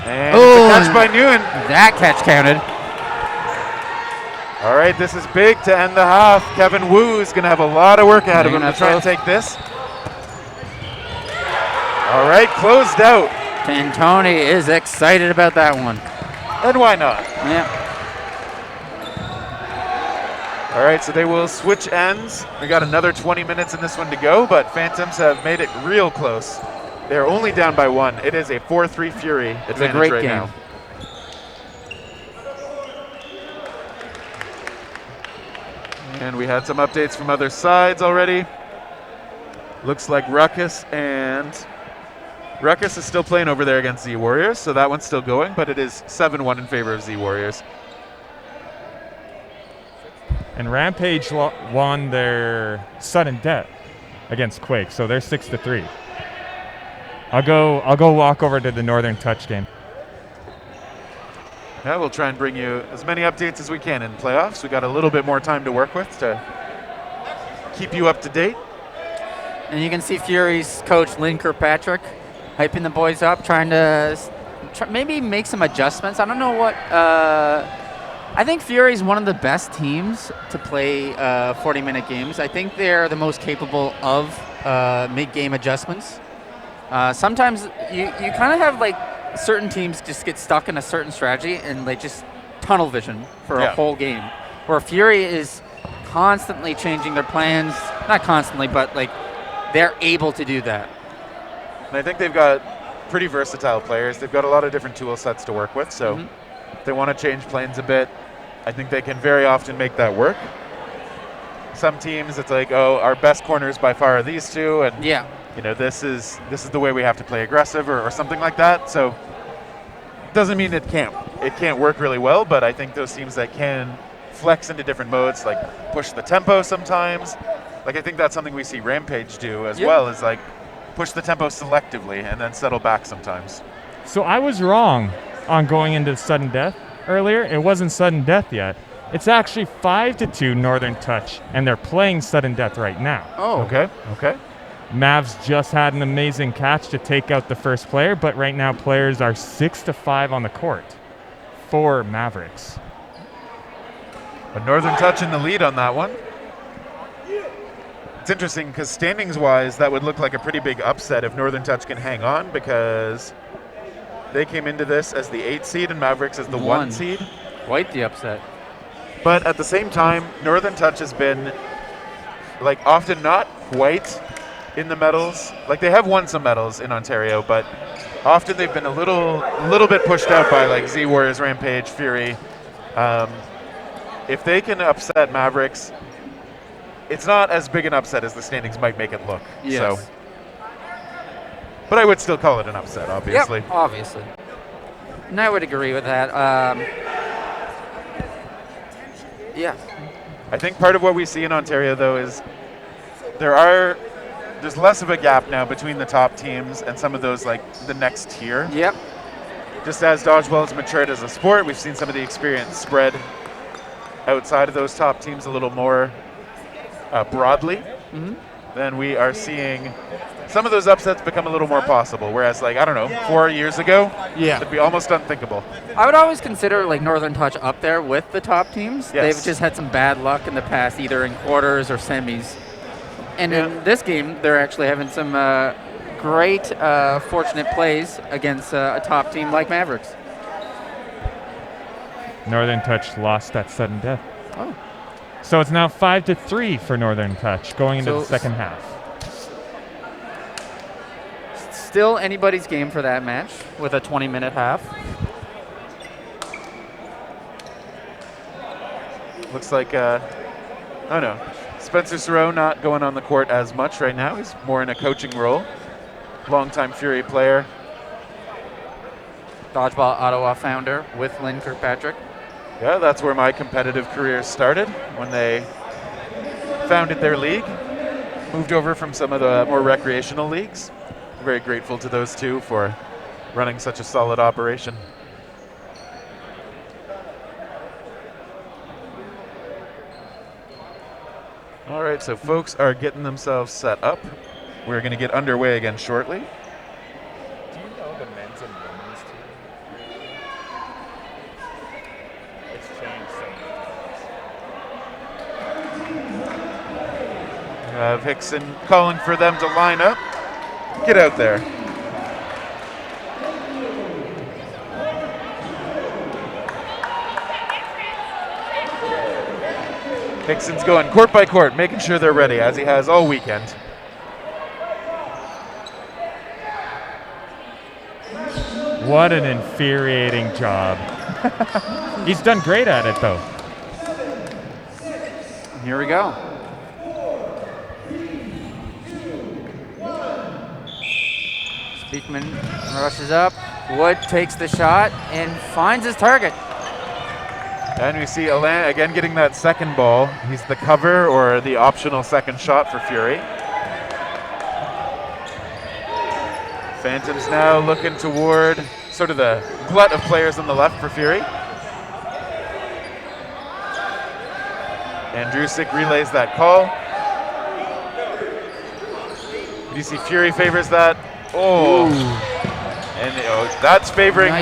And it's a catch by Nguyen. That catch counted. All right, this is big to end the half. Kevin Wu is going to have a lot of work ahead of him to try and take this. All right, closed out. Tony is excited about that one. And why not? Yeah. All right, so they will switch ends. We got another 20 minutes in this one to go, but Phantoms have made it real close. They're only down by 1. It is a 4-3 Fury advantage right now. And we had some updates from other sides already. Looks like Ruckus is still playing over there against Z Warriors, so that one's still going, but it is 7-1 in favor of Z Warriors. And Rampage won their sudden death against Quake, so they're 6-3. I'll go walk over to the Northern Touch game. Yeah, we'll try and bring you as many updates as we can in playoffs. We got a little bit more time to work with to keep you up to date. And you can see Fury's coach, Lynn Kirkpatrick, hyping the boys up, trying to maybe make some adjustments. I don't know what. I think Fury's one of the best teams to play 40-minute games. I think they're the most capable of mid-game adjustments. Sometimes you kind of have like certain teams just get stuck in a certain strategy and they just tunnel vision for a whole game. Where Fury is constantly changing their plans, not constantly, but like they're able to do that. And I think they've got pretty versatile players. They've got a lot of different tool sets to work with, so if they want to change planes a bit, I think they can very often make that work. Some teams, it's like, oh, our best corners by far are these two, and this is the way we have to play aggressive or something like that. So doesn't mean it can't work really well, but I think those teams that can flex into different modes, like push the tempo sometimes, like I think that's something we see Rampage do as well, is like push the tempo selectively and then settle back sometimes. So I was wrong on going into sudden death earlier. It wasn't sudden death yet. It's actually 5-2 Northern Touch, and they're playing sudden death right now. Oh. Okay. Mavs just had an amazing catch to take out the first player, but right now players are 6-5 on the court for Mavericks. But Northern Touch in the lead on that one. It's interesting because standings-wise, that would look like a pretty big upset if Northern Touch can hang on, because they came into this as the 8 seed and Mavericks as the 1 seed. Quite the upset. But at the same time, Northern Touch has been like often not quite in the medals. Like they have won some medals in Ontario, but often they've been a little bit pushed out by like Z Warriors, Rampage, Fury. If they can upset Mavericks, it's not as big an upset as the standings might make it look. Yes. So, but I would still call it an upset, obviously. Yep, obviously. And I would agree with that. Yeah. I think part of what we see in Ontario, though, is there's less of a gap now between the top teams and some of those, like, the next tier. Yep. Just as Dodgeball has matured as a sport, we've seen some of the experience spread outside of those top teams a little more broadly. Then we are seeing some of those upsets become a little more possible, whereas, like, I don't know, 4 years ago, it'd be almost unthinkable. I would always consider like Northern Touch up there with the top teams. Yes. They've just had some bad luck in the past, either in quarters or semis. And in this game, they're actually having some great fortunate plays against a top team like Mavericks. Northern Touch lost that sudden death. Oh. So it's now 5-3 for Northern Touch going into the second half. Still anybody's game for that match with a 20-minute half. Looks like, I don't know, Spencer Sorrow not going on the court as much right now. He's more in a coaching role. Longtime Fury player. Dodgeball Ottawa founder with Lynn Kirkpatrick. Yeah, that's where my competitive career started, when they founded their league. Moved over from some of the more recreational leagues. Very grateful to those two for running such a solid operation. All right, so folks are getting themselves set up. We're going to get underway again shortly. Do you know the men's and women's team? It's changed so much. Hickson calling for them to line up. Get out there. Hickson's going court by court, making sure they're ready, as he has all weekend. What an infuriating job. He's done great at it, though. Here we go. Speakman rushes up. Wood takes the shot and finds his target. And we see Alain again getting that second ball. He's the cover or the optional second shot for Fury. Phantoms now looking toward sort of the glut of players on the left for Fury. Andrusik relays that call. You see Fury favors that. Oh, and that's favoring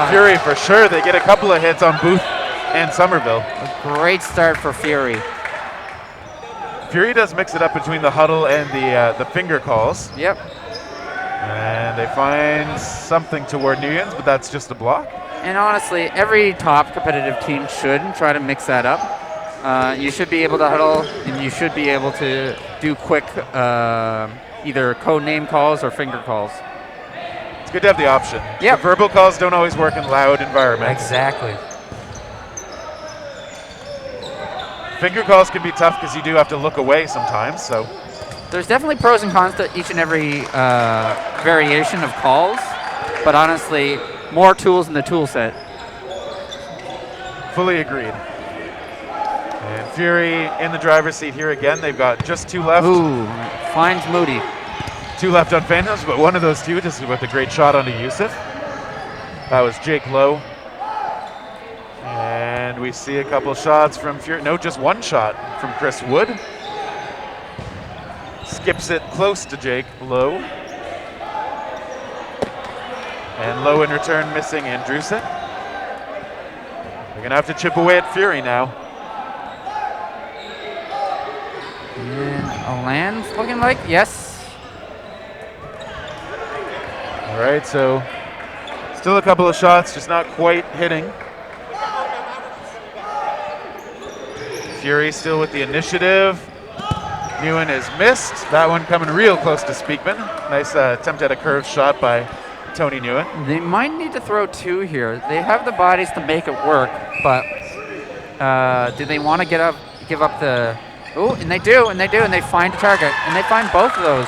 Fury for sure. They get a couple of hits on Booth and Somerville. A great start for Fury. Fury does mix it up between the huddle and the finger calls. Yep. And they find something toward Nuyens, but that's just a block. And honestly, every top competitive team should try to mix that up. You should be able to huddle, and you should be able to do quick either code name calls or finger calls. It's good to have the option. Yep. The verbal calls don't always work in loud environments. Exactly. Finger calls can be tough because you do have to look away sometimes. So There's definitely pros and cons to each and every variation of calls, but honestly, more tools in the tool set. fully agreed. And Fury in the driver's seat here again. They've got just 2 left. Ooh, finds Moody. 2 left on Phantoms, but one of those 2 just with a great shot onto Yusuf. That was Jake Lowe. And we see a couple shots from Fury. No, just 1 shot from Chris Wood. Skips it close to Jake Lowe. And Lowe in return missing Andrusik. They're going to have to chip away at Fury now. And Alan's looking like, yes. All right, so still a couple of shots, just not quite hitting. Fury still with the initiative. Newen has missed. That one coming real close to Speakman. Nice attempt at a curved shot by Tony Newen. They might need to throw 2 here. They have the bodies to make it work, but do they want to give up the... Oh, and they do, and they find a target, and they find both of those.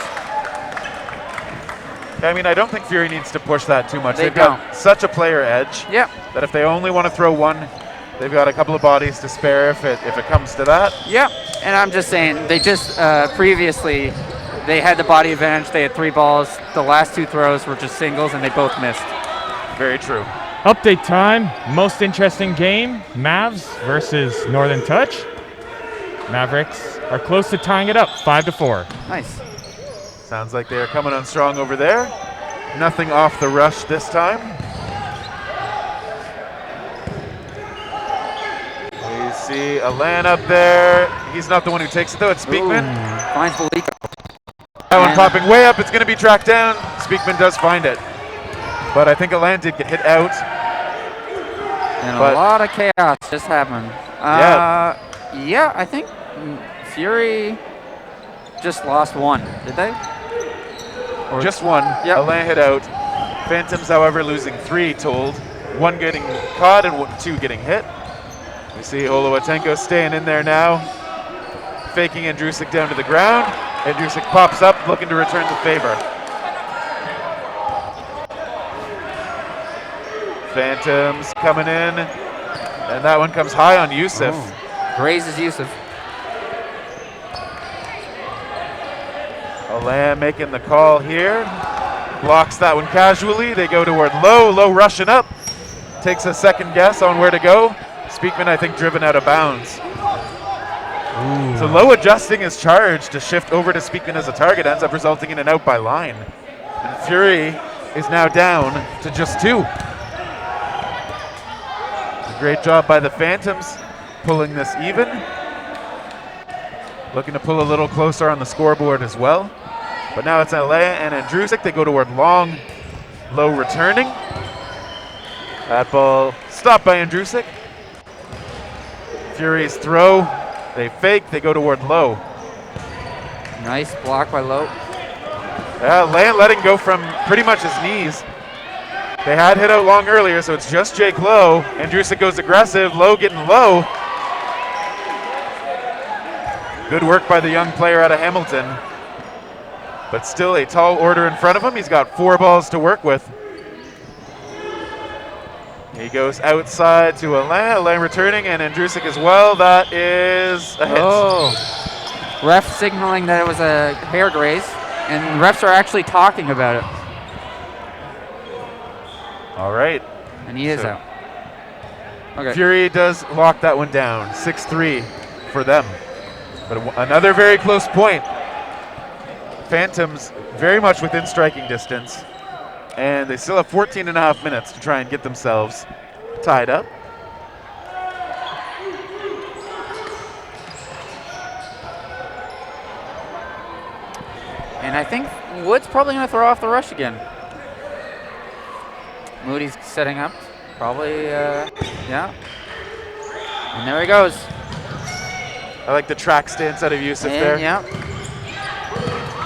I mean, I don't think Fury needs to push that too much. They They've got such a player edge Yep. that if they only want to throw 1, they've got a couple of bodies to spare if it comes to that. Yep. And I'm just saying, they just previously, they had the body advantage. They had 3 balls. The last 2 throws were just singles, and they both missed. Very true. Update time. Most interesting game, Mavs versus Northern Touch. Mavericks are close to tying it up, 5-4. Nice. Sounds like they're coming on strong over there. Nothing off the rush this time. We see Alan up there. He's not the one who takes it though, it's Speakman. Ooh, finds Veliko. That one popping way up, it's gonna be tracked down. Speakman does find it. But I think Alan did get hit out. And a lot of chaos just happened. Yeah, I think Fury just lost 1, did they? Or just 1. Yep. Alan hit out. Phantoms, however, losing 3 told. 1 getting caught and 2 getting hit. We see Olowatenko staying in there now. Faking Andrusik down to the ground. Andrusik pops up looking to return the favor. Phantoms coming in. And that one comes high on Yusuf. Oh. Grazes Yusuf. Alan making the call here. Blocks that one casually. They go toward Lowe. Lowe rushing up. Takes a second guess on where to go. Speakman, I think, driven out of bounds. Ooh. So Lowe adjusting his charge to shift over to Speakman as a target ends up resulting in an out by line. And Fury is now down to just 2. A great job by the Phantoms pulling this even. Looking to pull a little closer on the scoreboard as well. But now it's LA and Andrusik. They go toward long, Low returning. That ball stopped by Andrusik. Fury's throw. They fake. They go toward Low. Nice block by Low. Land letting go from pretty much his knees. They had hit out long earlier, so it's just Jake Lowe. Andrusik goes aggressive. Low getting low. Good work by the young player out of Hamilton. But still a tall order in front of him. He's got 4 balls to work with. He goes outside to Alain. Alain returning, and Andrusik as well. That is a hit. Oh. Ref signaling that it was a hair graze, and refs are actually talking about it. All right. And he is out. Okay. Fury does lock that one down. 6-3 for them. But another very close point. Phantoms very much within striking distance. And they still have 14 and a half minutes to try and get themselves tied up. And I think Wood's probably going to throw off the rush again. Moody's setting up. Probably, yeah. And there he goes. I like the track stance out of Yusuf And there. yeah.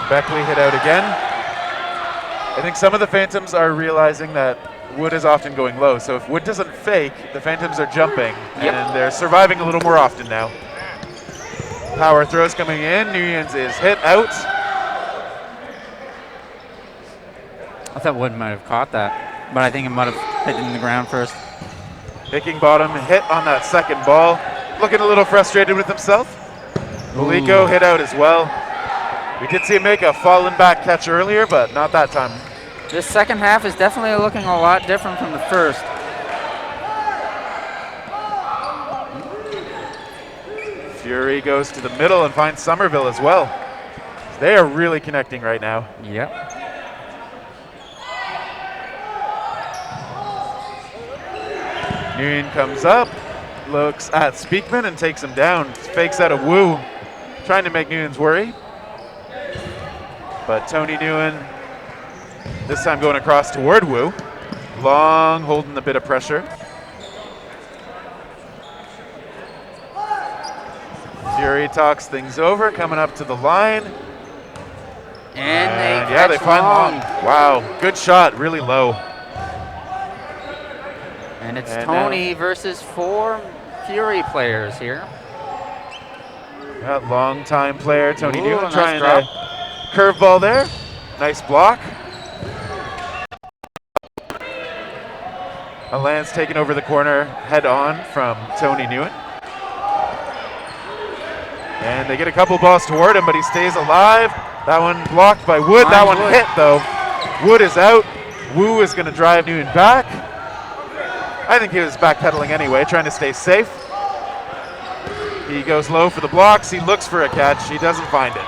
Beckley hit out again. I think some of the Phantoms are realizing that Wood is often going low, so if Wood doesn't fake, the Phantoms are jumping, and they're surviving a little more often now. Power throws coming in, Nguyen's is hit out. I thought Wood might have caught that, but I think it might have hit in the ground first. Picking bottom, hit on that second ball. Looking a little frustrated with himself. Maliko hit out as well. We did see him make a fallen back catch earlier, but not that time. This second half is definitely looking a lot different from the first. Fury goes to the middle and finds Somerville as well. They are really connecting right now. Yep. Nguyen comes up, looks at Speakman and takes him down. Fakes out a Wu, trying to make Nguyen's worry. But Tony Nguyen, this time going across toward Wu. Long, holding a bit of pressure. Fury talks things over, coming up to the line. And they find long. Wow, good shot, really low. And it's Tony versus 4 Fury players here. That long-time player, Tony Nguyen, nice trying drop. to curveball there. Nice block. A Lance taking over the corner head on from Tony Nguyen. And they get a couple balls toward him, but he stays alive. That one blocked by Wood. That one hit, though. Wood is out. Wu is going to drive Nguyen back. I think he was backpedaling anyway, trying to stay safe. He goes low for the blocks. He looks for a catch. He doesn't find it.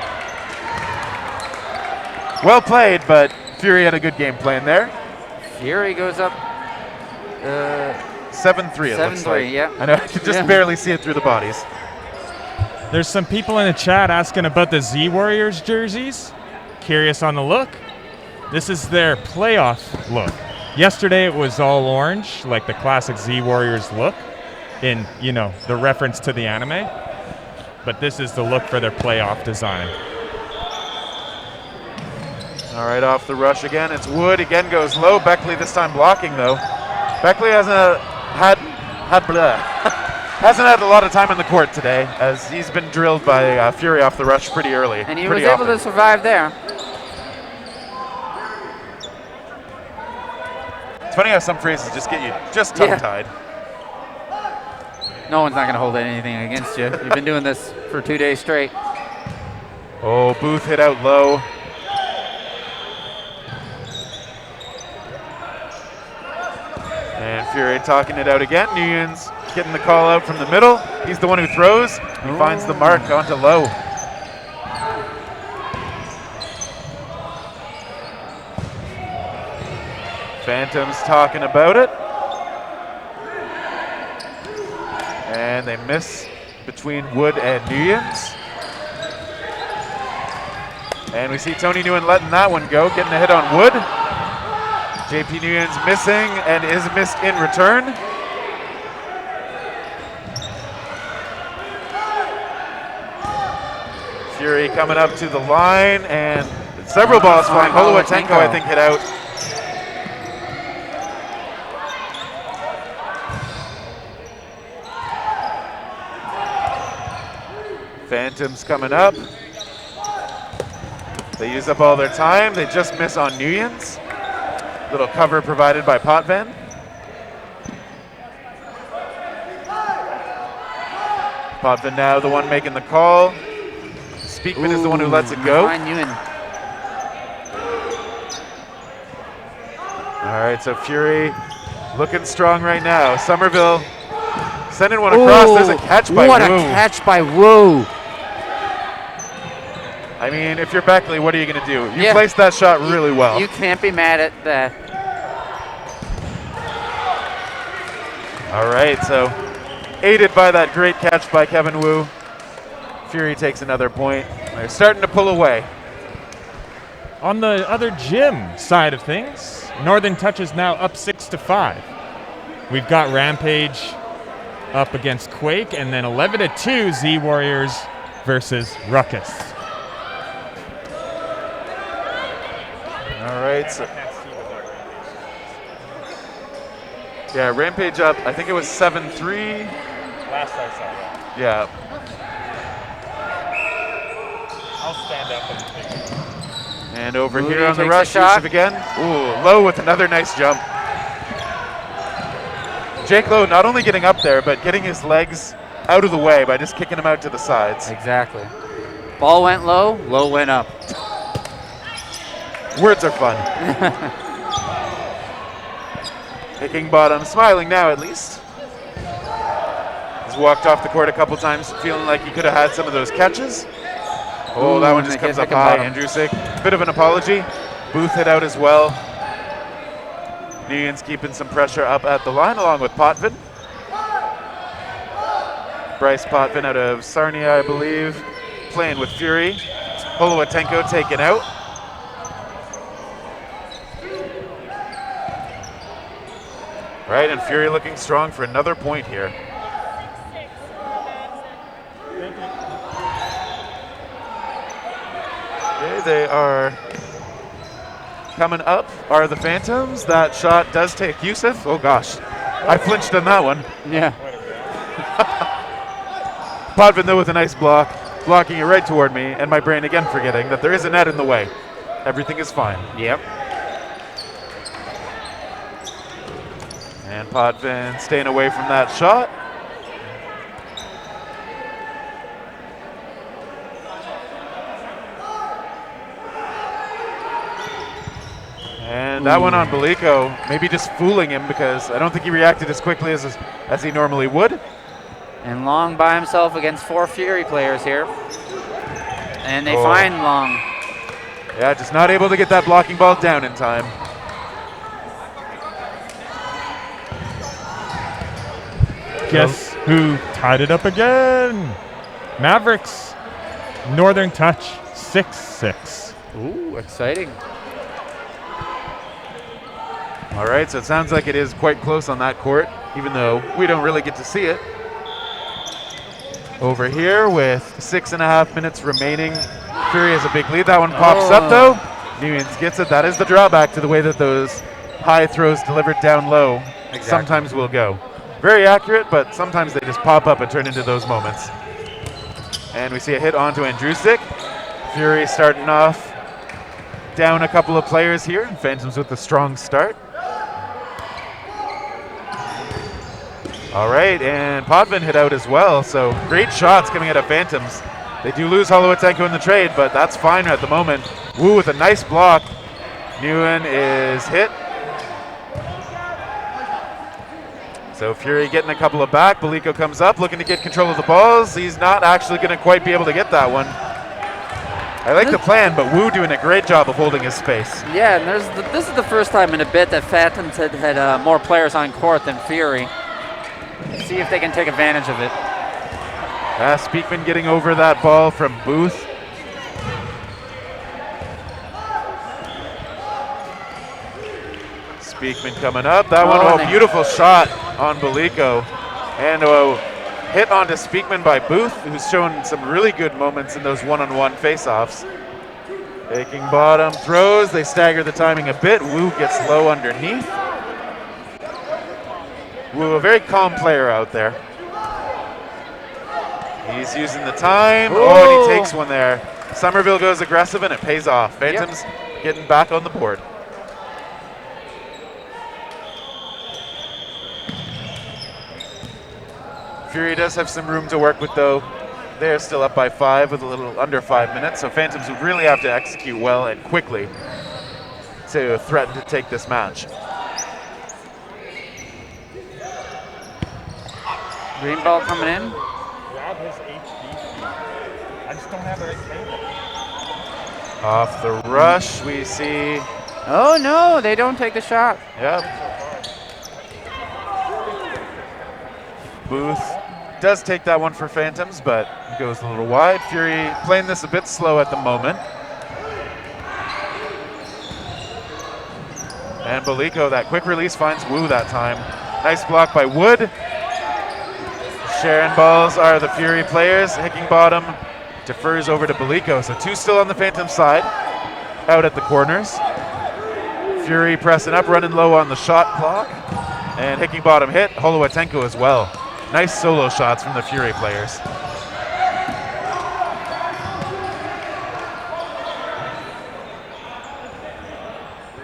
Well played, but Fury had a good game plan there. Fury goes up 7-3 it looks like. 7-3, yeah. I know, I can just barely see it through the bodies. There's some people in the chat asking about the Z Warriors jerseys. Curious on the look. This is their playoff look. Yesterday it was all orange, like the classic Z Warriors look in, the reference to the anime. But this is the look for their playoff design. All right, off the rush again. It's Wood, again goes low. Beckley this time blocking, though. Beckley hasn't had a lot of time in the court today, as he's been drilled by Fury off the rush pretty early. And he was able to survive there. It's funny how some phrases just get you just tongue-tied. No one's not going to hold anything against you. You've been doing this for 2 days straight. Oh, Booth hit out low. And Fury talking it out again. Nguyen's getting the call out from the middle. He's the one who throws. He finds the mark onto low. Phantoms talking about it. And they miss between Wood and Nguyen's. And we see Tony Nguyen letting that one go, getting a hit on Wood. JP Nguyen's missing and is missed in return. Fury coming up to the line and several balls flying. Holowatenko, I think, hit out. Phantoms coming up. They use up all their time. They just miss on Nguyen's. Little cover provided by Potvin. Potvin now the one making the call. Speakman is the one who lets it go. All right, so Fury looking strong right now. Somerville sending one across. There's a catch by Wu. What a catch by Wu. I mean, if you're Beckley, what are you going to do? You placed that shot really well. You can't be mad at that. All right, so aided by that great catch by Kevin Wu, Fury takes another point. They're starting to pull away. On the other gym side of things, Northern Touch is now up 6-5. We've got Rampage up against Quake, and then 11-2 Z Warriors versus Ruckus. All right, right. So, yeah, Rampage up. I think it was 7-3. Last I saw that. Yeah. I'll stand up and take it. And over Moody here on the takes a rush, shot. Yusuf again. Ooh, Lowe with another nice jump. Jake Lowe not only getting up there, but getting his legs out of the way by just kicking him out to the sides. Exactly. Ball went low, low went up. Words are fun. Picking bottom, smiling now at least. He's walked off the court a couple times, feeling like he could have had some of those catches. Oh, that one just comes up high. Andrusik, bit of an apology. Booth hit out as well. Nguyen's keeping some pressure up at the line along with Potvin. Bryce Potvin out of Sarnia, I believe, playing with Fury. Holowatenko taken out. Right, and Fury looking strong for another point here. Okay, they are coming up. Are the Phantoms? That shot does take Yusuf. Oh gosh, I flinched on that one. Yeah. Potvin though with a nice block, blocking it right toward me, and my brain again forgetting that there is a net in the way. Everything is fine. Yep. And Potvin staying away from that shot. And that one on Beliko, maybe just fooling him because I don't think he reacted as quickly as he normally would. And Long by himself against 4 Fury players here. And they find Long. Yeah, just not able to get that blocking ball down in time. Guess who tied it up again? Mavericks. Northern Touch 6-6. Ooh, exciting. All right, so it sounds like it is quite close on that court, even though we don't really get to see it. Over here with 6.5 minutes remaining. Fury has a big lead. That one pops up though. Nguyen gets it. That is the drawback to the way that those high throws delivered down low sometimes will go. Very accurate, but sometimes they just pop up and turn into those moments. And we see a hit onto Andrusik. Fury starting off down a couple of players here. Phantoms with a strong start. All right, and Potvin hit out as well, so great shots coming out of Phantoms. They do lose Holowatenko in the trade, but that's fine at the moment. Wu with a nice block. Nguyen is hit. So Fury getting a couple of back. Beliko comes up, looking to get control of the balls. He's not actually going to quite be able to get that one. I like the plan, but Wu doing a great job of holding his space. Yeah, and this is the first time in a bit that Phantoms had more players on court than Fury. See if they can take advantage of it. Speakman getting over that ball from Booth. Speakman coming up. That one, beautiful shot on Beliko. And a hit onto Speakman by Booth, who's shown some really good moments in those one-on-one face-offs. Taking bottom throws. They stagger the timing a bit. Wu gets low underneath. Wu, a very calm player out there. He's using the time. Oh, and he takes one there. Somerville goes aggressive and it pays off. Phantoms getting back on the board. Fury does have some room to work with though. They're still up by 5 with a little under 5 minutes, so Phantoms would really have to execute well and quickly to threaten to take this match. Green ball coming in. Grab his HD. I just don't have the right table. Off the rush, we see. Oh no, they don't take the shot. Yep. Booth does take that one for Phantoms, but goes a little wide. Fury playing this a bit slow at the moment. And Beliko, that quick release finds Wu that time. Nice block by Wood. Sharing balls are the Fury players. Hickingbottom defers over to Beliko. So 2 still on the Phantom side, out at the corners. Fury pressing up, running low on the shot clock. And Hickingbottom hit. Holowatenko as well. Nice solo shots from the Fury players.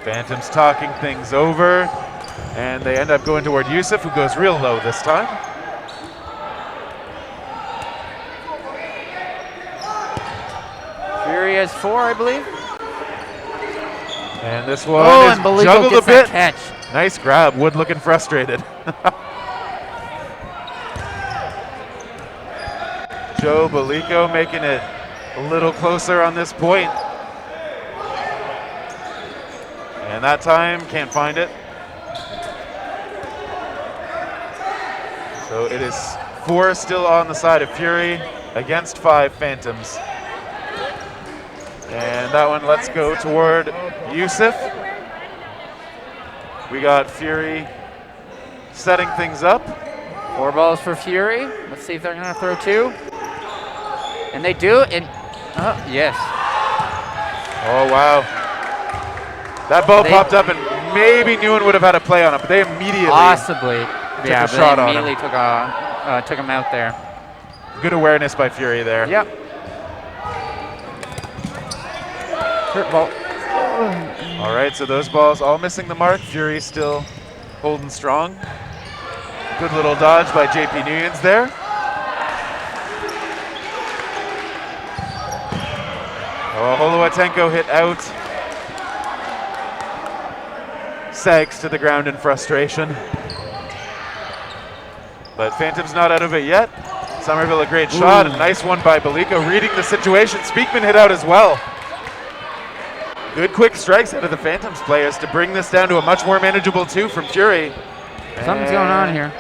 Phantoms talking things over. And they end up going toward Yusuf, who goes real low this time. Fury has 4, I believe. And this one is and Baliko juggled a gets bit. that catch. Nice grab. Wood looking frustrated. Joe Baliko making it a little closer on this point. And that time, can't find it. So it is 4 still on the side of Fury against 5 Phantoms. And that one, let's go toward Yusuf. We got Fury setting things up. 4 balls for Fury. Let's see if they're going to throw 2. And they do. And yes. Oh, wow. That ball popped up, and maybe Nguyen would have had a play on it, but they immediately possibly took a shot they on immediately him. took him out there. Good awareness by Fury there. Yep. Hurt ball. All right, so those balls all missing the mark. Fury still holding strong. Good little dodge by JP Nguyen's there. Oh, Holowatenko hit out. Sags to the ground in frustration. But Phantom's not out of it yet. Somerville a great shot. A nice one by Baliko, reading the situation. Speakman hit out as well. Good quick strikes out of the Phantoms players to bring this down to a much more manageable 2 from Fury. Something's going on here.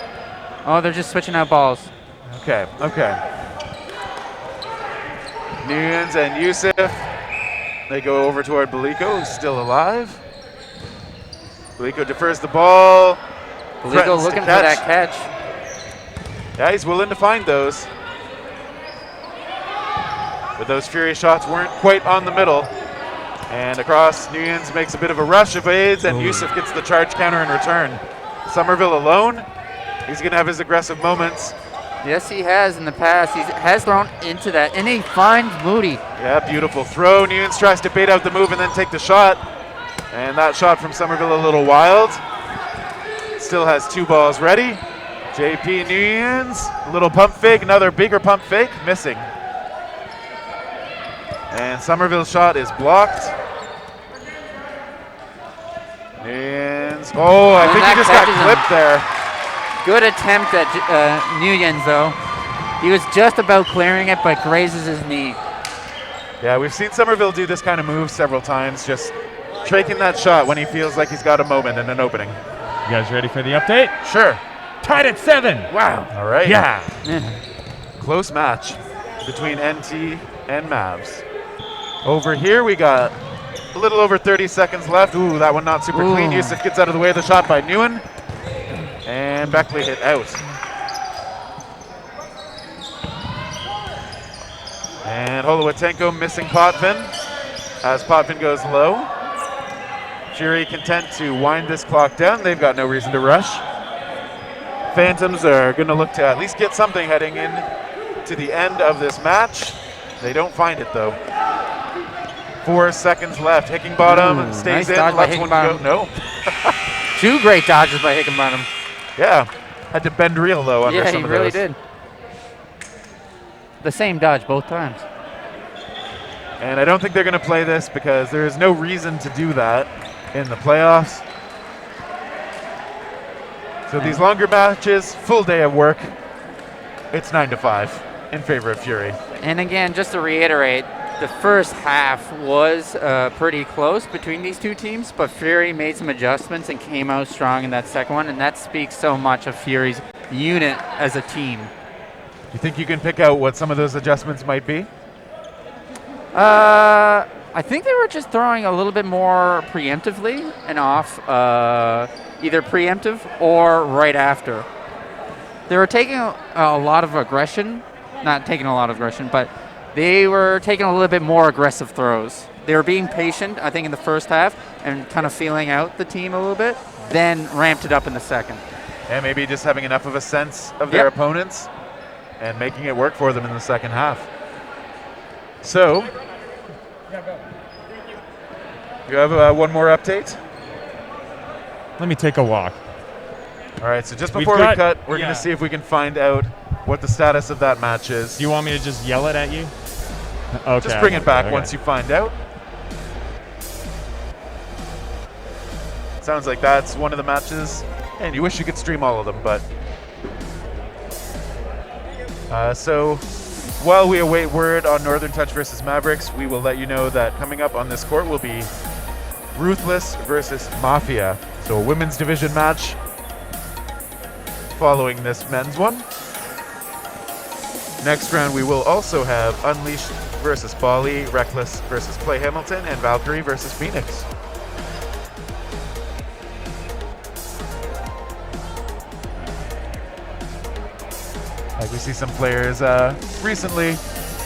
Oh, they're just switching out balls. Okay. Nguyen and Yusuf, they go over toward Baliko, who's still alive. Baliko defers the ball. Baliko looking for that catch. Yeah, he's willing to find those. But those Fury shots weren't quite on the middle. And across, Nguyen makes a bit of a rush, evades, and Yusuf gets the charge counter in return. Somerville alone. He's going to have his aggressive moments. Yes, he has in the past. He has thrown into that, and he finds Moody. Yeah, beautiful throw. Nguyen tries to bait out the move and then take the shot. And that shot from Somerville a little wild. Still has 2 balls ready. JP Nguyen, a little pump fake, another bigger pump fake, missing. And Somerville's shot is blocked. Nguyen's, I think he just got clipped there. Good attempt at Nguyen, though. He was just about clearing it, but grazes his knee. Yeah, we've seen Somerville do this kind of move several times, just taking that shot when he feels like he's got a moment and an opening. You guys ready for the update? Sure. Tied at 7. Wow. All right. Yeah. Close match between NT and Mavs. Over here we got a little over 30 seconds left. Ooh, that one not super clean. Yusuf gets out of the way of the shot by Nguyen. And Beckley hit out. And Holowatenko missing Potvin as Potvin goes low. Fury content to wind this clock down. They've got no reason to rush. Phantoms are going to look to at least get something heading in to the end of this match. They don't find it though. 4 seconds left. Hickingbottom stays nice in. dodge by Lets one go. Hickingbottom. No. 2 great dodges by Hickingbottom. Yeah. Had to bend real low under some of those. Yeah, he really did. The same dodge both times. And I don't think they're going to play this because there is no reason to do that in the playoffs. So these longer matches, full day of work, it's 9 to 5 in favor of Fury. And again, just to reiterate, the first half was pretty close between these 2 teams, but Fury made some adjustments and came out strong in that second one, and that speaks so much of Fury's unit as a team. You think you can pick out what some of those adjustments might be? I think they were just throwing a little bit more preemptively and off, either preemptive or right after. They were taking a lot of aggression, not taking a lot of aggression, but they were taking a little bit more aggressive throws. They were being patient, I think, in the first half and kind of feeling out the team a little bit, then ramped it up in the second. And maybe just having enough of a sense of their Yep. opponents and making it work for them in the second half. So, you have one more update? Let me take a walk. All right, so just We've before we got- cut, we're yeah. going to see if we can find out what the status of that match is. Do you want me to just yell it at you? Okay. Just bring it back okay. once you find out. Sounds like that's one of the matches. And you wish you could stream all of them, but... so, while we await word on Northern Touch versus Mavericks, we will let you know that coming up on this court will be Ruthless versus Mafia. So a women's division match following this men's one. Next round, we will also have Unleashed versus Bali, Reckless versus Play Hamilton, and Valkyrie versus Phoenix. Like we see some players recently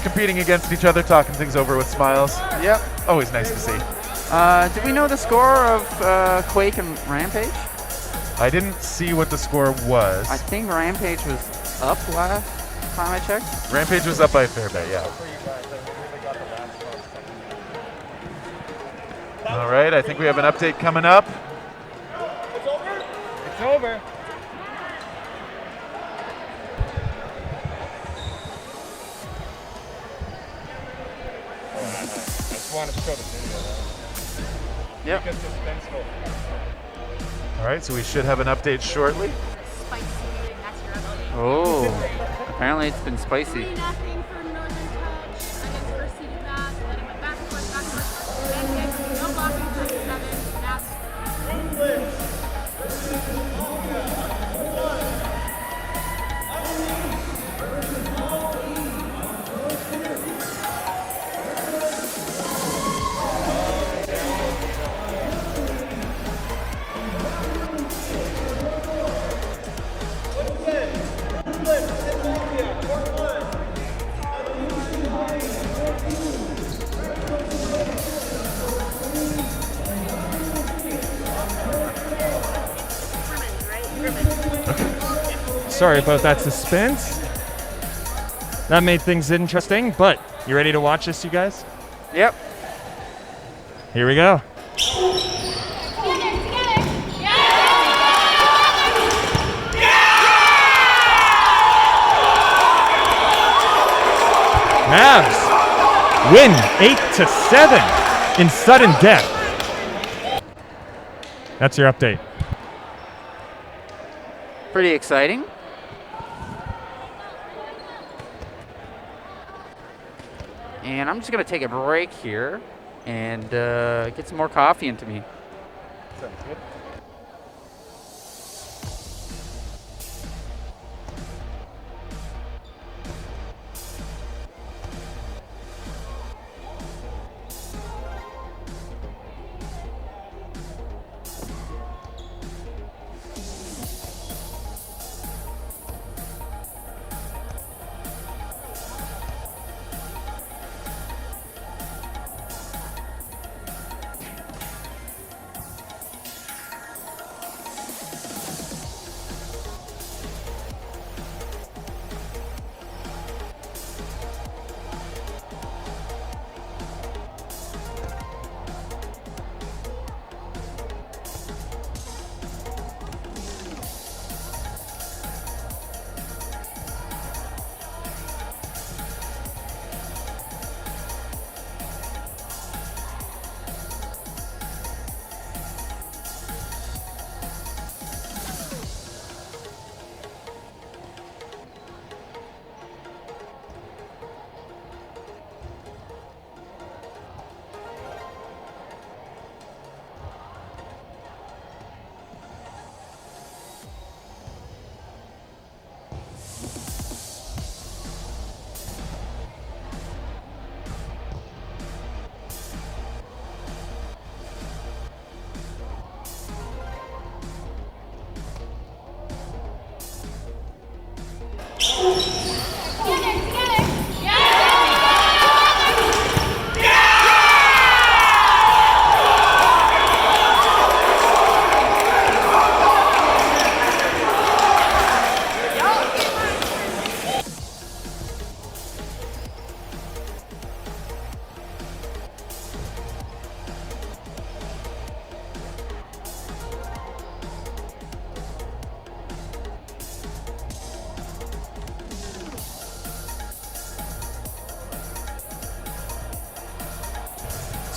competing against each other, talking things over with smiles. Yep. Always nice to see. Do we know the score of Quake and Rampage? I didn't see what the score was. I think Rampage was up last time I checked. Rampage was up by a fair bit, yeah. All right, I think we have an update coming up. It's over. I just wanted to show the video. Yep. Because suspenseful. All right, so we should have an update shortly. Spicy, that's your update. Oh, apparently it's been spicy. 3-0 for Northern Touch against First Seeded Mass, and then it went back and forth, back and forth. And then no blocking for 7. Mass. Sorry about that suspense. That made things interesting, but you ready to watch this, you guys? Yep. Here we go. Mavs win 8-7 in sudden death. That's your update. Pretty exciting. And I'm just going to take a break here and get some more coffee into me. Sounds good.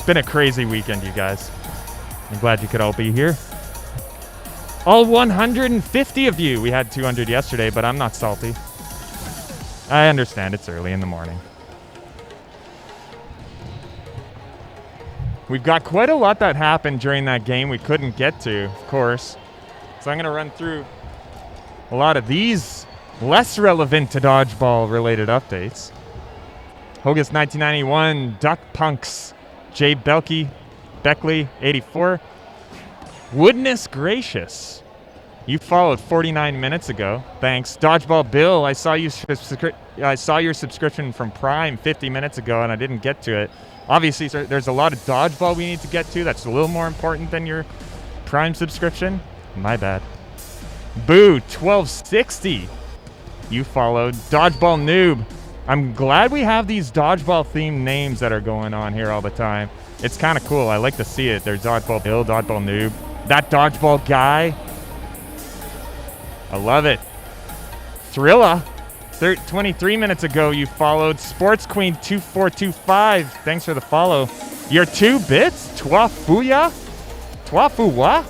been a crazy weekend, you guys. I'm glad you could all be here. All 150 of you. We had 200 yesterday, but I'm not salty. I understand it's early in the morning. We've got quite a lot that happened during that game we couldn't get to, of course. So I'm going to run through a lot of these less relevant to dodgeball related updates. Hogus 1991, Duck Punks, Jay Beckley 84. Woodness Gracious, you followed 49 minutes ago. Thanks. Dodgeball Bill, I saw your subscription from Prime 50 minutes ago and I didn't get to it. Obviously, there's a lot of dodgeball we need to get to. That's a little more important than your Prime subscription. My bad. Boo 1260, you followed. Dodgeball Noob. I'm glad we have these dodgeball themed names that are going on here all the time. It's kind of cool. I like to see it. There's Dodgeball Bill, Dodgeball Noob, that Dodgeball Guy. I love it. Thrilla, 23 minutes ago, you followed. Sports Queen 2425. Thanks for the follow. Your 2 bits? Twafuya? Twafuwa?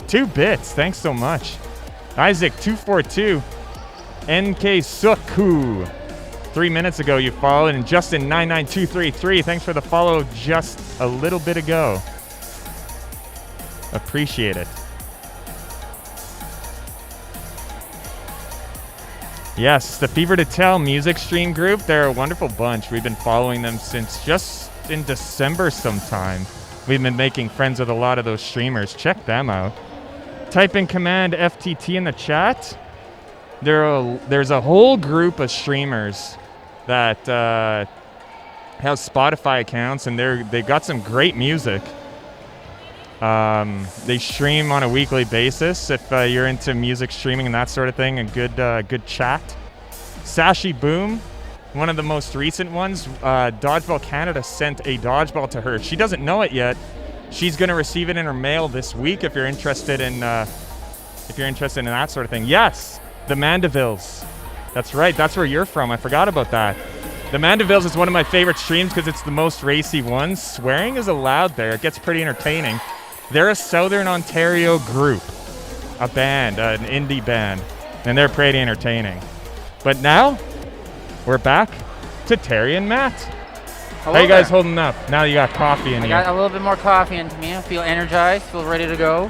2 bits. Thanks so much. Isaac 242. NK Suku. 3 minutes ago, you followed. And Justin 99233. Thanks for the follow just a little bit ago. Appreciate it. Yes, the Fever to Tell music stream group. They're a wonderful bunch. We've been following them since just in December sometime. We've been making friends with a lot of those streamers. Check them out. Type in command FTT in the chat. There's a whole group of streamers that have Spotify accounts, and they've got some great music. They stream on a weekly basis. If you're into music streaming and that sort of thing, a good chat. Sashi Boom, one of the most recent ones. Dodgeball Canada sent a dodgeball to her. She doesn't know it yet. She's going to receive it in her mail this week. If you're interested in that sort of thing. Yes, the Mandevilles. That's right. That's where you're from. I forgot about that. The Mandevilles is one of my favorite streams because it's the most racy one. Swearing is allowed there. It gets pretty entertaining. They're a Southern Ontario group, a band, an indie band, and they're pretty entertaining. But now, we're back to Terry and Matt. Hello How you guys there. holding up? Now you got coffee in I you. got a little bit more coffee into me. I feel energized, feel ready to go.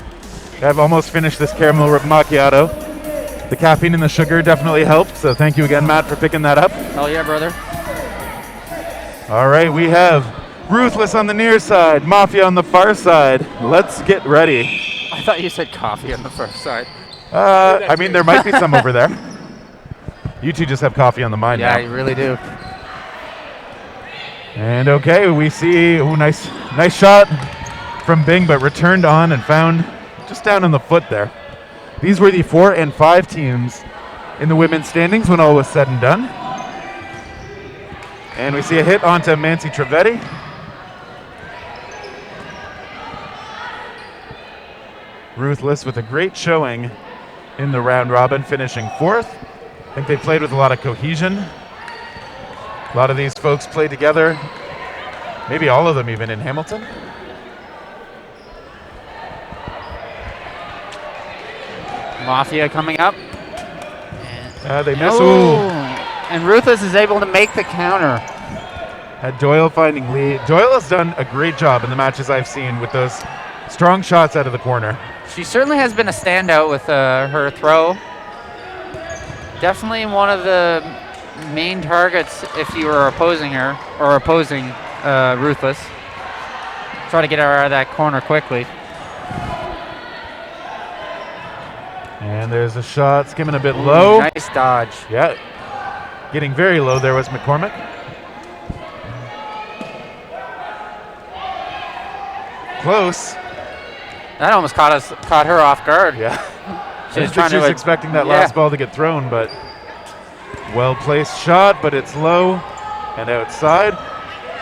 I've almost finished this caramel macchiato. The caffeine and the sugar definitely helped, so thank you again, Matt, for picking that up. Hell yeah, brother. All right, we have Ruthless on the near side, Mafia on the far side. Let's get ready. I thought you said coffee on the first side. I mean, there might be some over there. You two just have coffee on the mind Yeah, now. you really do. And okay, we see, nice shot from Bing, but returned on and found just down on the foot there. These were the 4 and 5 teams in the women's standings when all was said and done. And we see a hit onto Mancy Trevetti. Ruthless with a great showing in the round robin, finishing 4th. I think they played with a lot of cohesion. A lot of these folks played together, maybe all of them even in Hamilton. Mafia coming up. They miss. Oh, Ooh. and Ruthless is able to make the counter. Had Doyle finding lead. Doyle has done a great job in the matches I've seen with those strong shots out of the corner. She certainly has been a standout with her throw. Definitely one of the main targets if you were opposing her or opposing Ruthless. Try to get her out of that corner quickly. And there's a shot skimming a bit low. Nice dodge. Yeah, getting very low there was McCormick. Close. That almost caught her off guard. Yeah. She was I think trying she was to expecting that last ball to get thrown, but well-placed shot, but it's low and outside.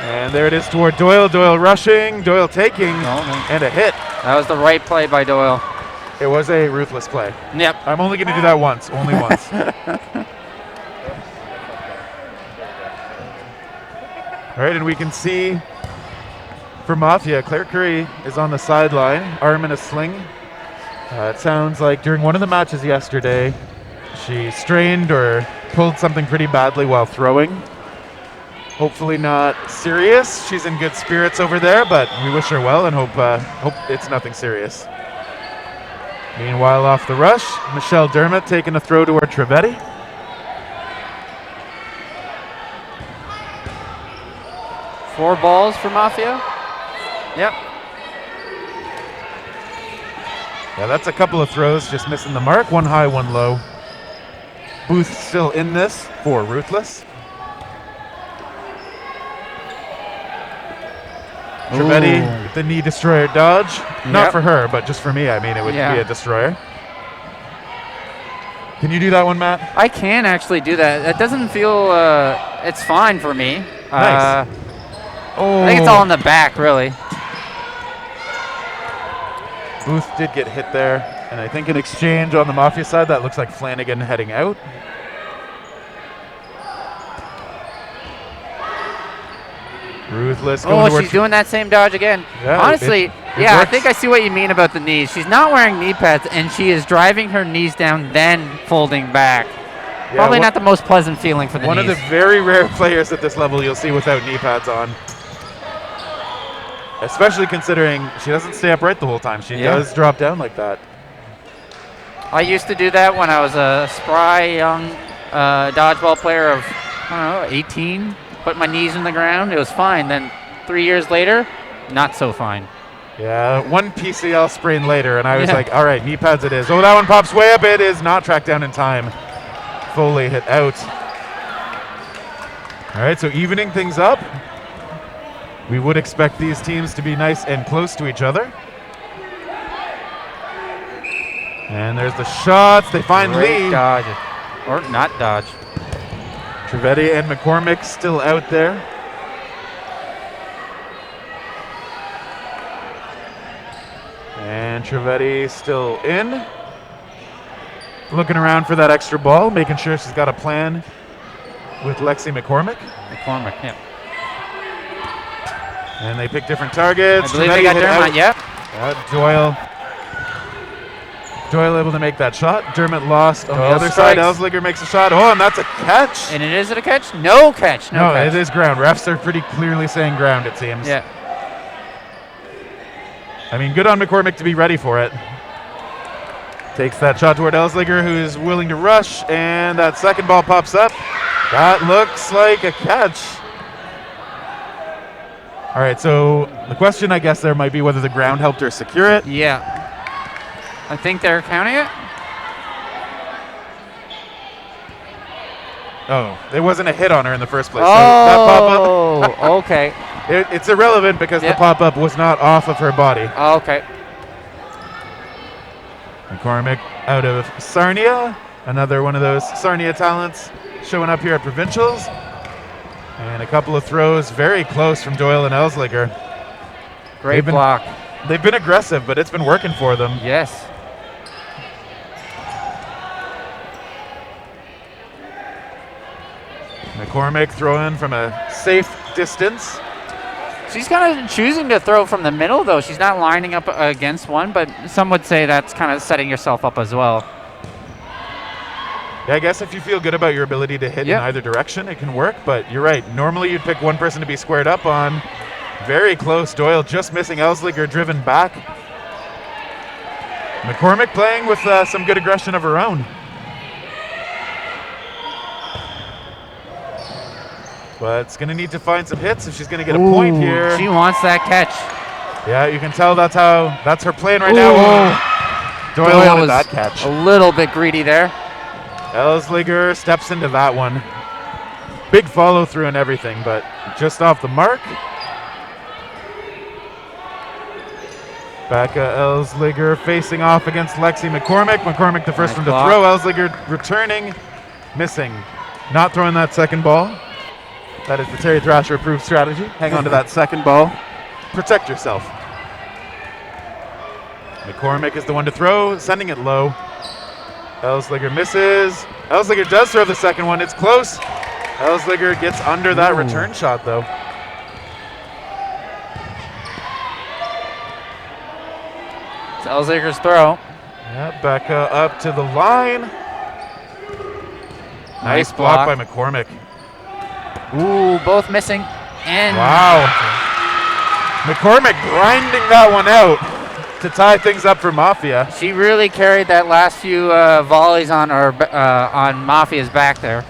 And there it is toward Doyle. Doyle rushing, Doyle taking, and a hit. That was the right play by Doyle. It was a Ruthless play. Yep. I'm only going to do that once, only once. All right, and we can see For Mafia, Claire Curry is on the sideline, arm in a sling. It sounds like during one of the matches yesterday, she strained or pulled something pretty badly while throwing. Hopefully not serious. She's in good spirits over there, but we wish her well and hope it's nothing serious. Meanwhile, off the rush, Michelle Dermott taking a throw to her Trivedi. Four balls for Mafia. Yep. Yeah, that's a couple of throws just missing the mark. One high, one low. Booth still in this for Ruthless. Trivedi with the knee destroyer dodge. Not for her, but just for me, I mean, it would be a destroyer. Can you do that one, Matt? I can actually do that. It doesn't feel, it's fine for me. Nice. I think it's all in the back, really. Booth did get hit there, and I think an exchange on the Mafia side, that looks like Flanagan heading out. Ruthless going she's doing that same dodge again. Yeah, honestly, it I works. think I see what you mean about the knees. She's not wearing knee pads, and she is driving her knees down, then folding back. Yeah, Probably not the most pleasant feeling for the one knees. of the very rare players at this level you'll see without knee pads on. Especially considering she doesn't stay upright the whole time. She does drop down like that. I used to do that when I was a spry young dodgeball player of, I don't know, 18. Put my knees in the ground. It was fine. Then 3 years later, not so fine. Yeah, one PCL sprain later, and I was like, all right, knee pads it is. Oh, that one pops way up. It is not tracked down in time. Foley hit out. All right, so evening things up. We would expect these teams to be nice and close to each other. And there's the shots. They find Great Lee. dodge. Or not dodge. Trivedi and McCormick still out there. And Trivedi still in. Looking around for that extra ball, making sure she's got a plan with Lexi McCormick. McCormick, yeah. And they pick different targets. I believe they Trivedi got hit Dermott, out. Doyle able to make that shot. Dermott lost on the other strikes. side. Elsliger makes a shot. Oh, and that's a catch. And is it a catch? No catch. No catch. It is ground. Refs are pretty clearly saying ground, it seems. Yeah. I mean, good on McCormick to be ready for it. Takes that shot toward Elsliger, who is willing to rush, and that second ball pops up. That looks like a catch. All right, so the question, I guess, there might be whether the ground helped her secure it. Yeah. I think they're counting it. Oh, there wasn't a hit on her in the first place. So that pop-up, Okay. it's irrelevant because the pop-up was not off of her body. Okay. McCormick out of Sarnia, another one of those Sarnia talents showing up here at Provincials. And a couple of throws very close from Doyle and Elsliger. Great block. They've been aggressive, but it's been working for them. Yes. McCormick throwing from a safe distance. She's kind of choosing to throw from the middle, though. She's not lining up against one, but some would say that's kind of setting yourself up as well. Yeah, I guess if you feel good about your ability to hit in either direction, it can work, but you're right. Normally you'd pick one person to be squared up on. Very close. Doyle just missing. Elsliger driven back. McCormick playing with some good aggression of her own. But it's going to need to find some hits if she's going to get a point here. She wants that catch. Yeah, you can tell that's her plan right now. Doyle wanted that catch. A little bit greedy there. Elsliger steps into that one. Big follow through and everything, but just off the mark. Becca Elsliger facing off against Lexi McCormick. McCormick the first one to throw. Elsliger returning, missing. Not throwing that second ball. That is the Terry Thrasher approved strategy. Hang on to that second ball. Protect yourself. McCormick is the one to throw, sending it low. Elsliger misses. Elsliger does throw the second one. It's close. Elsliger gets under that return shot, though. Elzager's throw. Yeah, Becca up to the line. Nice block by McCormick. Ooh, both missing. And Wow. McCormick grinding that one out to tie things up for Mafia. she really carried that last few volleys on on Mafia's back there.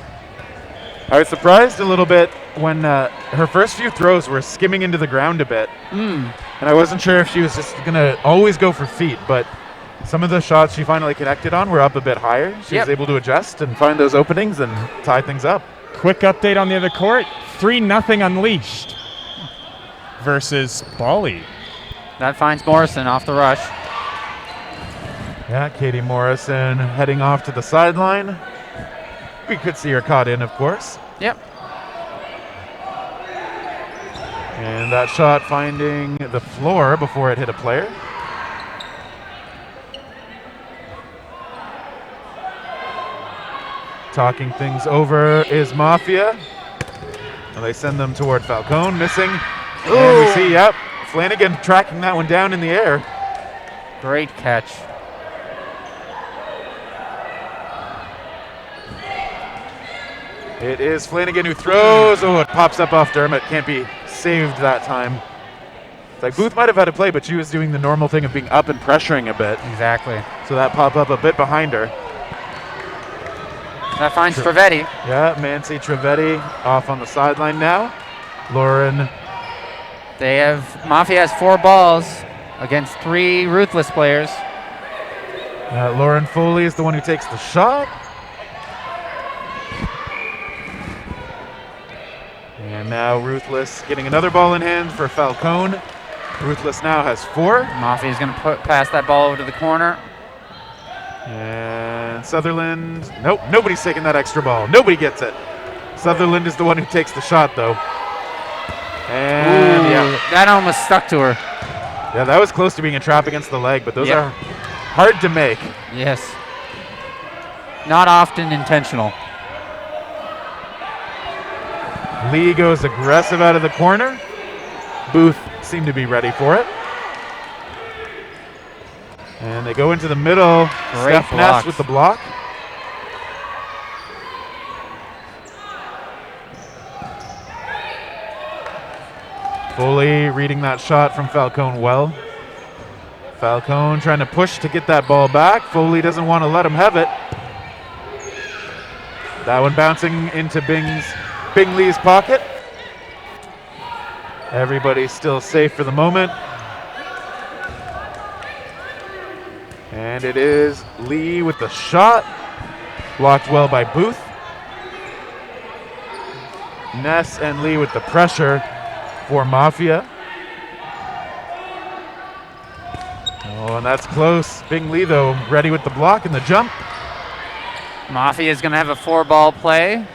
I was surprised a little bit when her first few throws were skimming into the ground a bit. And I wasn't sure if she was just going to always go for feet, but some of the shots she finally connected on were up a bit higher. She was able to adjust and find those openings and tie things up. Quick update on the other court. 3-0 Unleashed versus Bali. That finds Morrison off the rush. Yeah, Katie Morrison heading off to the sideline. We could see her caught in, of course. Yep. And that shot finding the floor before it hit a player. Talking things over is Mafia. And they send them toward Falcone, missing. Ooh. And we see, yep, Flanagan tracking that one down in the air. Great catch. It is Flanagan who throws. Oh, it pops up off Dermott. Can't be saved that time. It's like Booth might have had a play, but she was doing the normal thing of being up and pressuring a bit. Exactly. So that popped up a bit behind her. That finds Trevetti. Yeah, Mancy Trevetti off on the sideline now. Lauren. Mafia has 4 balls against 3 Ruthless players. Lauren Foley is the one who takes the shot. And now Ruthless getting another ball in hand for Falcone. Ruthless now has 4. Mafia's going to pass that ball over to the corner. And Sutherland, nope, nobody's taking that extra ball. Nobody gets it. Sutherland is the one who takes the shot, though. And Ooh, that almost stuck to her. yeah, that was close to being a trap against the leg, but those are hard to make. Yes. Not often intentional. Lee goes aggressive out of the corner. Booth seemed to be ready for it. And they go into the middle. Great Steph Ness blocks. with the block. Foley reading that shot from Falcone well. Falcone trying to push to get that ball back. Foley doesn't want to let him have it. That one bouncing into Bing Lee's pocket. Everybody's still safe for the moment. And it is Lee with the shot. Blocked well by Booth. Ness and Lee with the pressure for Mafia. Oh, and that's close. Bing Lee, though, ready with the block and the jump. Mafia is going to have a 4-ball play.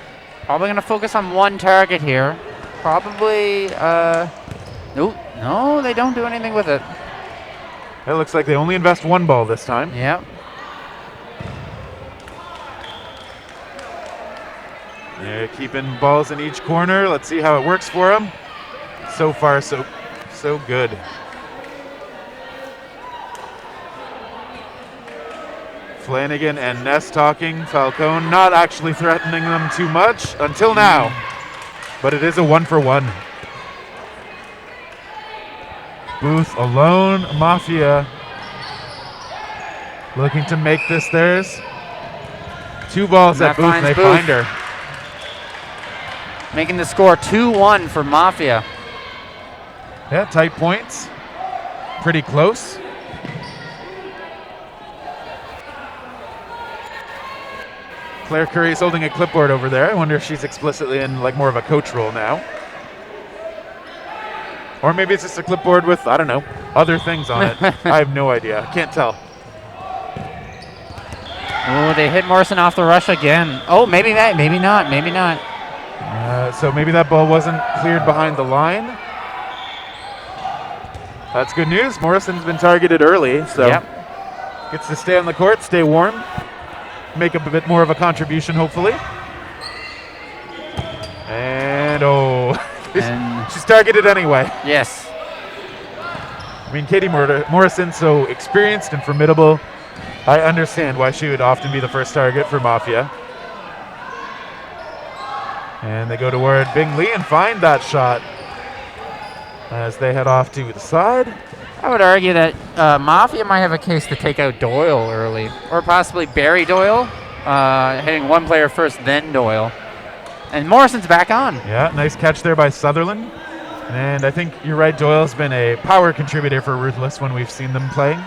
Probably going to focus on one target here. Probably, no, they don't do anything with it. It looks like they only invest 1 ball this time. Yep. They're keeping balls in each corner. Let's see how it works for them. So far, so good. Flanagan and Ness talking. Falcone not actually threatening them too much until now. But it is a 1-for-1. Booth alone. Mafia looking to make this theirs. 2 balls at That Booth and they finds find Booth. her. Making the score 2-1 for Mafia. Yeah, tight points. Pretty close. Claire Curry is holding a clipboard over there. I wonder if she's explicitly in like more of a coach role now. Or maybe it's just a clipboard with, I don't know, other things on it. I have no idea. Can't tell. Oh, they hit Morrison off the rush again. Oh, maybe not. So maybe that ball wasn't cleared behind the line. That's good news. Morrison's been targeted early, so gets to stay on the court, stay warm, make a bit more of a contribution, hopefully. And And she's targeted anyway. yes. I mean, Katie Morrison, so experienced and formidable. I understand why she would often be the first target for Mafia. And they go toward Bing Lee and find that shot as they head off to the side. I would argue that Mafia might have a case to take out Doyle early, or possibly bury Doyle, hitting one player first, then Doyle. And Morrison's back on. Yeah, nice catch there by Sutherland. And I think you're right, Doyle's been a power contributor for Ruthless when we've seen them playing.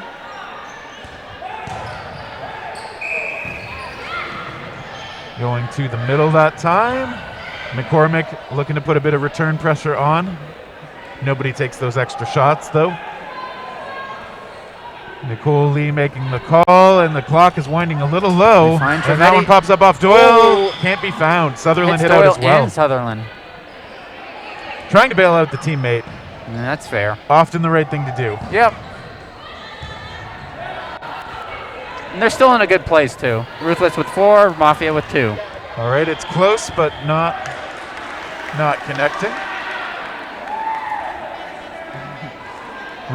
Going to the middle that time. McCormick looking to put a bit of return pressure on. Nobody takes those extra shots, though. Nicole Lee making the call, and the clock is winding a little low. And that one pops up off Doyle. Oh. Can't be found. Sutherland hit Doyle out as well. and Sutherland. Trying to bail out the teammate. Yeah, that's fair. Often the right thing to do. Yep. And they're still in a good place, too. Ruthless with 4, Mafia with 2. All right, it's close, but not connecting.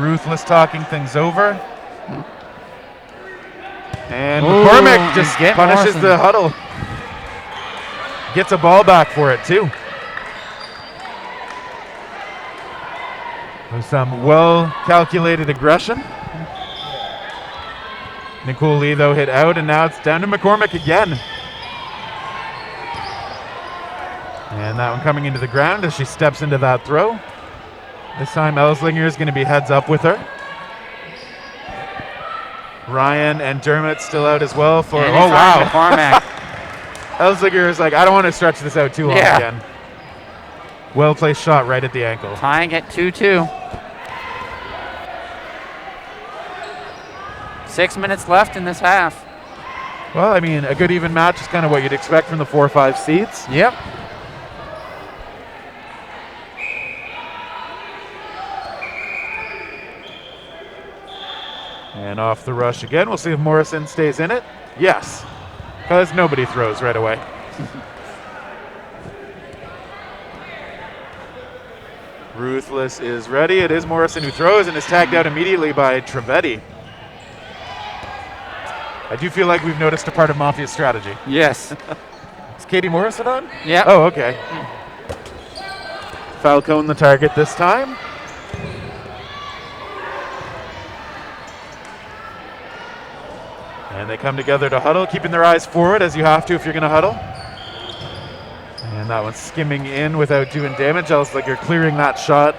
Ruthless talking things over. And McCormick just punishes Morrison. the huddle. Gets a ball back for it, too. With some well-calculated aggression. Nicole Lee, though, hit out, and now it's down to McCormick again. And that one coming into the ground as she steps into that throw. This time Elslinger is going to be heads up with her. Ryan and Dermott still out as well for, And oh wow. McCormick. Elslinger is like, I don't want to stretch this out too long again. Well-placed shot right at the ankle. Tying at 2-2. 6 minutes left in this half. Well, I mean, a good even match is kind of what you'd expect from the 4 or 5 seeds. Yep. And off the rush again. We'll see if Morrison stays in it. Yes, because nobody throws right away. Ruthless is ready. It is Morrison who throws and is tagged out immediately by Trevetti. I do feel like we've noticed a part of Mafia's strategy. Yes. Is Katie Morrison on? Yeah. Oh, okay. Falcone the target this time. And they come together to huddle, keeping their eyes forward as you have to if you're going to huddle. And that one's skimming in without doing damage. Else like you're clearing that shot.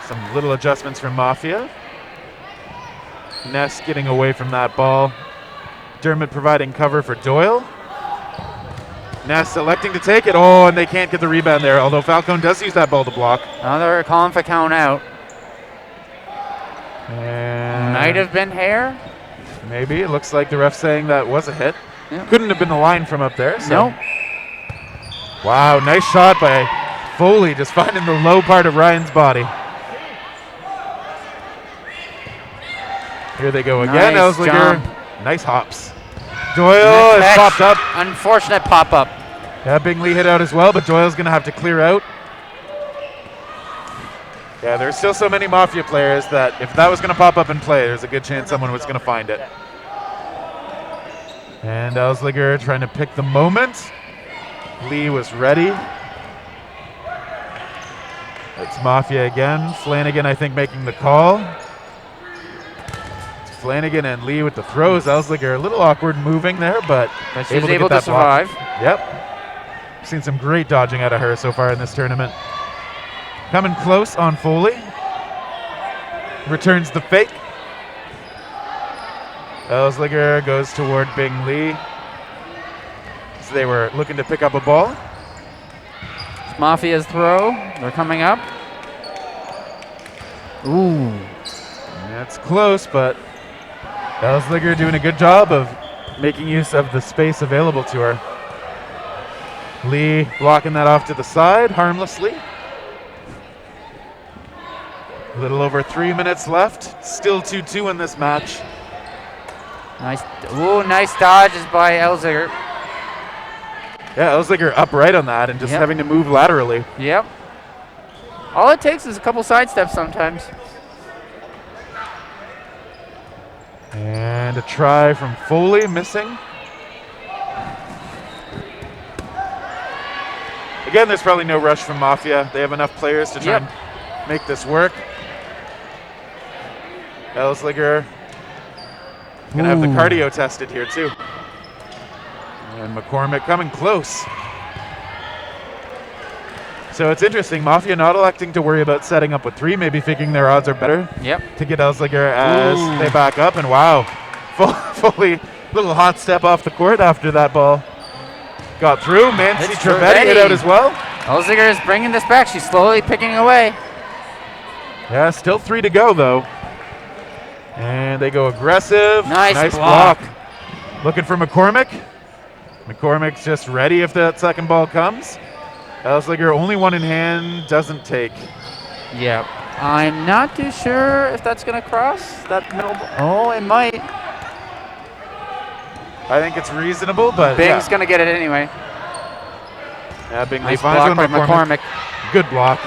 Some little adjustments from Mafia. Ness getting away from that ball. Dermott providing cover for Doyle. Ness electing to take it. Oh, and they can't get the rebound there, although Falcone does use that ball to block. Now they're calling for count out. And Might have been hair. maybe. It looks like the ref saying that was a hit. Yep. Couldn't have been the line from up there. So. Nope. Wow, nice shot by Foley, just finding the low part of Ryan's body. Here they go again. Nice Elslinger. jump. Nice hops. Doyle Nice has catch. popped up. Unfortunate pop-up. Yeah, Bingley hit out as well, but Doyle's going to have to clear out. Yeah, there's still so many Mafia players that if that was going to pop up and play, there's a good chance someone was going to find it. And Elslinger trying to pick the moment. Lee was ready. It's Mafia again. Flanagan, I think, making the call. It's Flanagan and Lee with the throws. Elslinger a little awkward moving there, but She's able get to that block. survive. Yep. Seen some great dodging out of her so far in this tournament. Coming close on Foley. Returns the fake. Elslinger goes toward Bing Lee. So they were looking to pick up a ball. It's Mafia's throw. They're coming up. Ooh. That's close, but Elslinger doing a good job of making use of the space available to her. Lee blocking that off to the side harmlessly. A little over 3 minutes left. Still 2-2 in this match. Nice. Ooh, nice dodges by Elslinger. Yeah, Elslinger up right on that and just Yep. having to move laterally. Yep. All it takes is a couple sidesteps sometimes. And a try from Foley, missing. Again, there's probably no rush from Mafia. They have enough players to try and make this work. Elsliger gonna have the cardio tested here too. And McCormick coming close. So it's interesting, Mafia not electing to worry about setting up with 3, maybe thinking their odds are better to get Elsliger as they back up. And wow, Foley, little hot step off the court after that ball got through. Mancy Trivedi hit out as well. Elsliger is bringing this back. She's slowly picking away. Yeah, still 3 to go though. And they go aggressive. Nice block. Looking for McCormick. McCormick's just ready if that second ball comes. Elsliger only one in hand, doesn't take. Yep. I'm not too sure if that's going to cross that middle. Oh, it might. I think it's reasonable, but Bing's going to get it anyway. Yeah, Bingley Nice finds block one. by McCormick. Good block.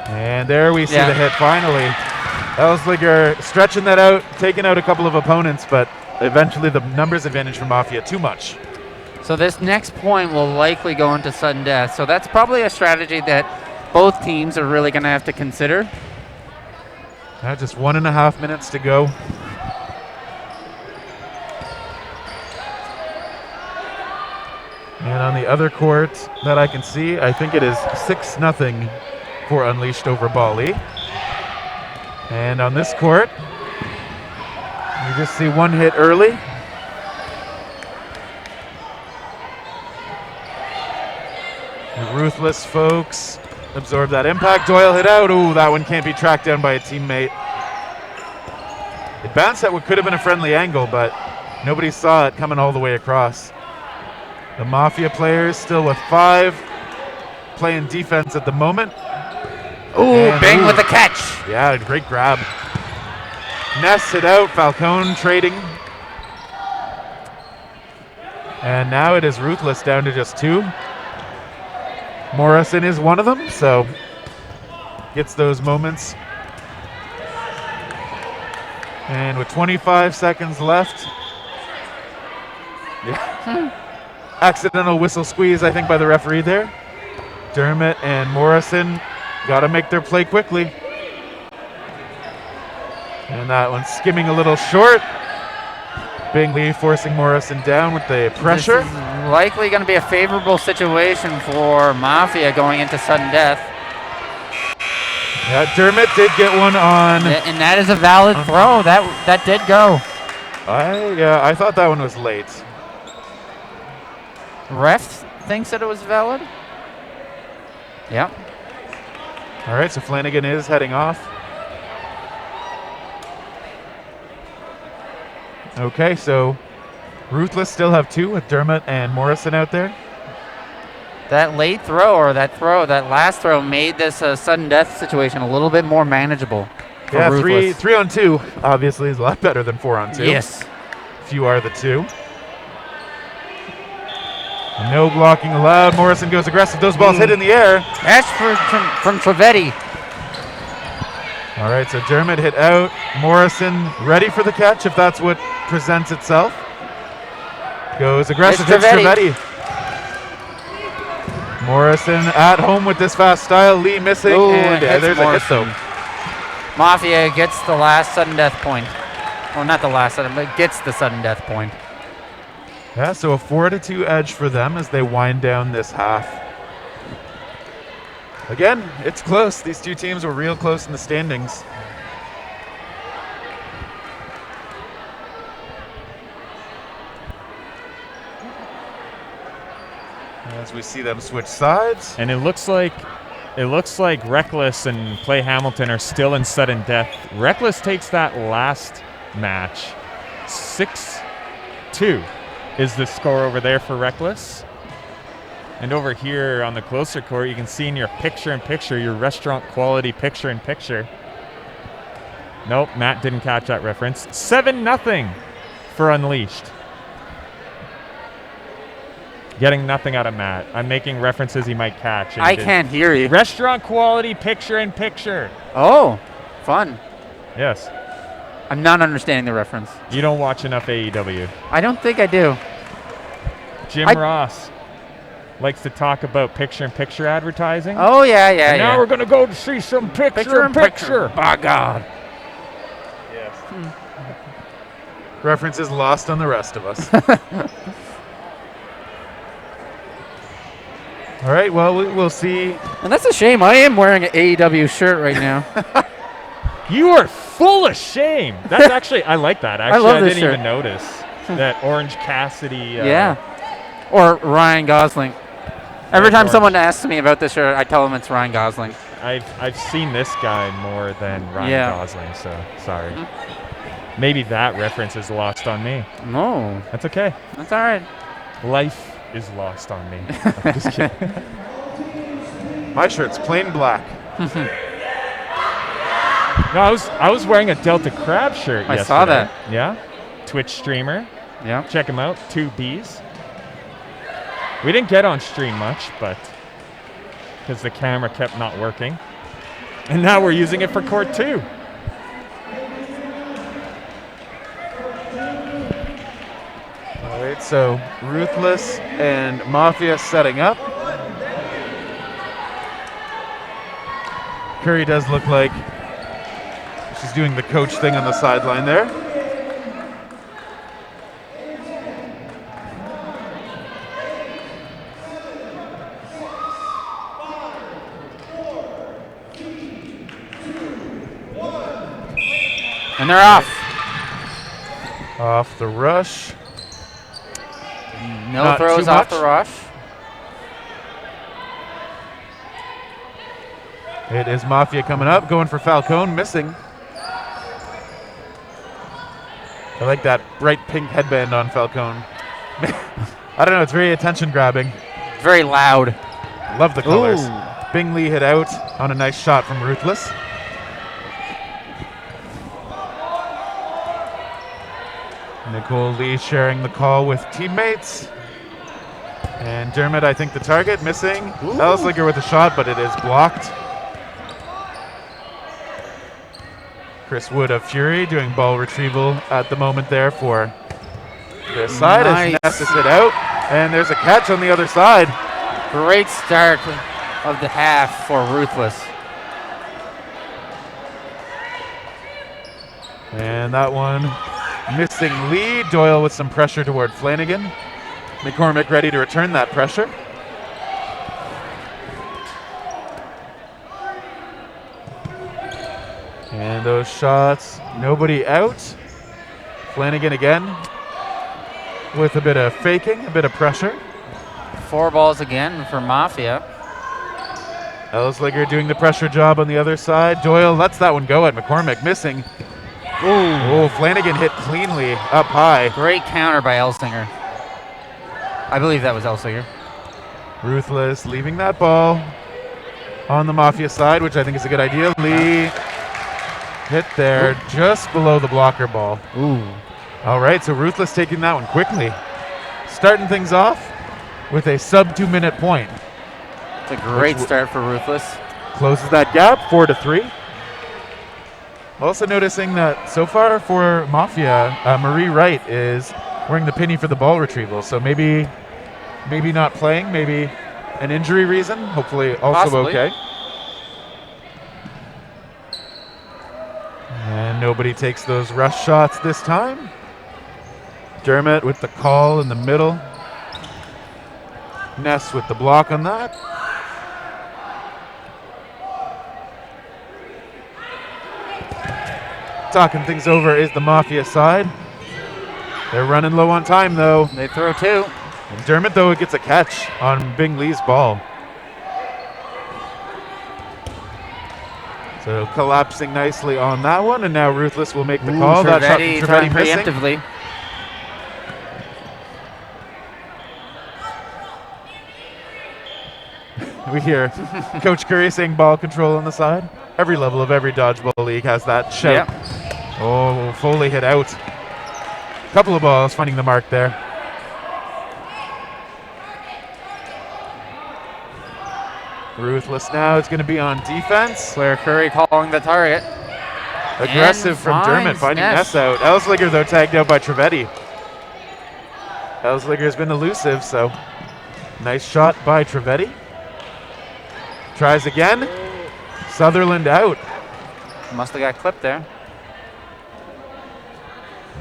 And there we see the hit finally. Elsliger stretching that out, taking out a couple of opponents, but eventually the numbers advantage for Mafia too much. So this next point will likely go into sudden death. So that's probably a strategy that both teams are really going to have to consider. Now just 1.5 minutes to go. And on the other court that I can see, I think it is 6-0 for Unleashed over Bali. And on this court, you just see one hit early. The ruthless folks absorb that impact. Doyle hit out. Ooh, that one can't be tracked down by a teammate. It bounced at what could have been a friendly angle, but nobody saw it coming all the way across. The Mafia players still with 5, playing defense at the moment. Ooh, Bing with the catch. Yeah, great grab. Ness hit out, Falcone trading. And now it is Ruthless down to just 2. Morrison is one of them, so gets those moments. And with 25 seconds left, accidental whistle squeeze, I think, by the referee there. Dermott and Morrison got to make their play quickly. And that one skimming a little short. Bingley forcing Morrison down with the pressure. This is likely going to be a favorable situation for Mafia going into sudden death. Yeah, Dermott did get one on. And that is a valid throw. That did go. I thought that one was late. Ref thinks that it was valid. Yep. All right, so Flanagan is heading off. Okay, so Ruthless still have 2 with Dermott and Morrison out there. That late throw, or that last throw, made this sudden death situation a little bit more manageable. Yeah, Ruthless. 3 on 2 obviously is a lot better than 4 on 2. Yes. Few are the 2. No blocking allowed. Morrison goes aggressive. Those balls hit in the air. Catch from Trivedi. All right, so Dermott hit out. Morrison ready for the catch if that's what presents itself. Goes aggressive, hits Trivedi. Morrison at home with this fast style. Lee missing. Ooh, and there's Morrison. a hit though. Mafia gets the last sudden death point. Well, not the last sudden, but gets the sudden death point. Yeah, so a 4-2 edge for them as they wind down this half. Again, it's close. These two teams were real close in the standings. As we see them switch sides. And it looks like Reckless and Clay Hamilton are still in sudden death. Reckless takes that last match. 6-2 is the score over there for Reckless. And over here on the closer court, you can see in your picture-in-picture, your restaurant quality picture-in-picture. Nope, Matt didn't catch that reference. 7-0 for Unleashed. Getting nothing out of Matt. I'm making references he might catch. and I he didn't. can't hear you. Restaurant quality picture-in-picture. Oh, fun. Yes. I'm not understanding the reference. You don't watch enough AEW. I don't think I do. Jim Ross likes to talk about picture-in-picture advertising. Oh, yeah. And now we're going to go see some picture-in-picture. By God. Yes. References lost on the rest of us. All right, well, we'll see. And that's a shame. I am wearing an AEW shirt right now. You are full of shame. That's actually, I like that. Actually, love I this didn't shirt. even notice that Orange Cassidy. Yeah. Or Ryan Gosling. Every time Orange. someone asks me about this shirt, I tell them it's Ryan Gosling. I've seen this guy more than Ryan Yeah. Gosling, so sorry. Maybe that reference is lost on me. No, That's okay. that's all right. Life is lost on me. I'm just kidding. My shirt's plain black. No, I was wearing a Delta Crab shirt I yesterday. saw that. Yeah. Twitch streamer. Yeah. Check him out. 2Bs. We didn't get on stream much, but because the camera kept not working. And now we're using it for court 2. All right, so Ruthless and Mafia setting up. Curry does look like she's doing the coach thing on the sideline there. And they're off. Off the rush. No Not throws too off much. the rush. It is Mafia coming up, going for Falcone, missing. I like that bright pink headband on Falcone. I don't know, it's very attention grabbing. Very loud. Love the colors. Ooh. Bingley hit out on a nice shot from Ruthless. Nicole Lee sharing the call with teammates. And Dermot, I think the target, missing. Elslinger with a shot, but it is blocked. Chris Wood of Fury doing ball retrieval at the moment there for this side. Nice. As Ness is hit out. And there's a catch on the other side. Great start of the half for Ruthless. And that one missing Lee. Doyle with some pressure toward Flanagan. McCormick ready to return that pressure. And those shots, nobody out. Flanagan again with a bit of faking, a bit of pressure. 4 balls again for Mafia. Elslinger doing the pressure job on the other side. Doyle lets that one go at McCormick, missing. Oh, Flanagan hit cleanly up high. Great counter by Elsinger. I believe that was Elsinger. Ruthless leaving that ball on the Mafia side, which I think is a good idea. Lee hit there just below the blocker ball. Ooh. All right, so Ruthless taking that one quickly. Starting things off with a sub 2 minute point. It's a great start for Ruthless. Closes that gap, 4-3. Also noticing that so far for Mafia, Marie Wright is wearing the penny for the ball retrieval. So maybe not playing, maybe an injury reason. Hopefully also Possibly. okay. And nobody takes those rush shots this time. Dermot with the call in the middle. Ness with the block on that. Talking things over is the Mafia side. They're running low on time though. They throw 2. And Dermot though gets a catch on Bing Lee's ball. So collapsing nicely on that one, and now Ruthless will make the call. That shot from Trivedi Trivedi throwing missing. preemptively. We hear Coach Curry saying ball control on the side. Every level of every dodgeball league has that shout. Yep. Oh, Foley hit out. Couple of balls finding the mark there. Ruthless now. It's going to be on defense. Claire Curry calling the target. Aggressive And from Dermott, finds finding Ness. Ness out. Elsliger, though, tagged out by Trivedi. Elsliger's been elusive, so nice shot by Trivedi. Tries again. Sutherland out. Must have got clipped there.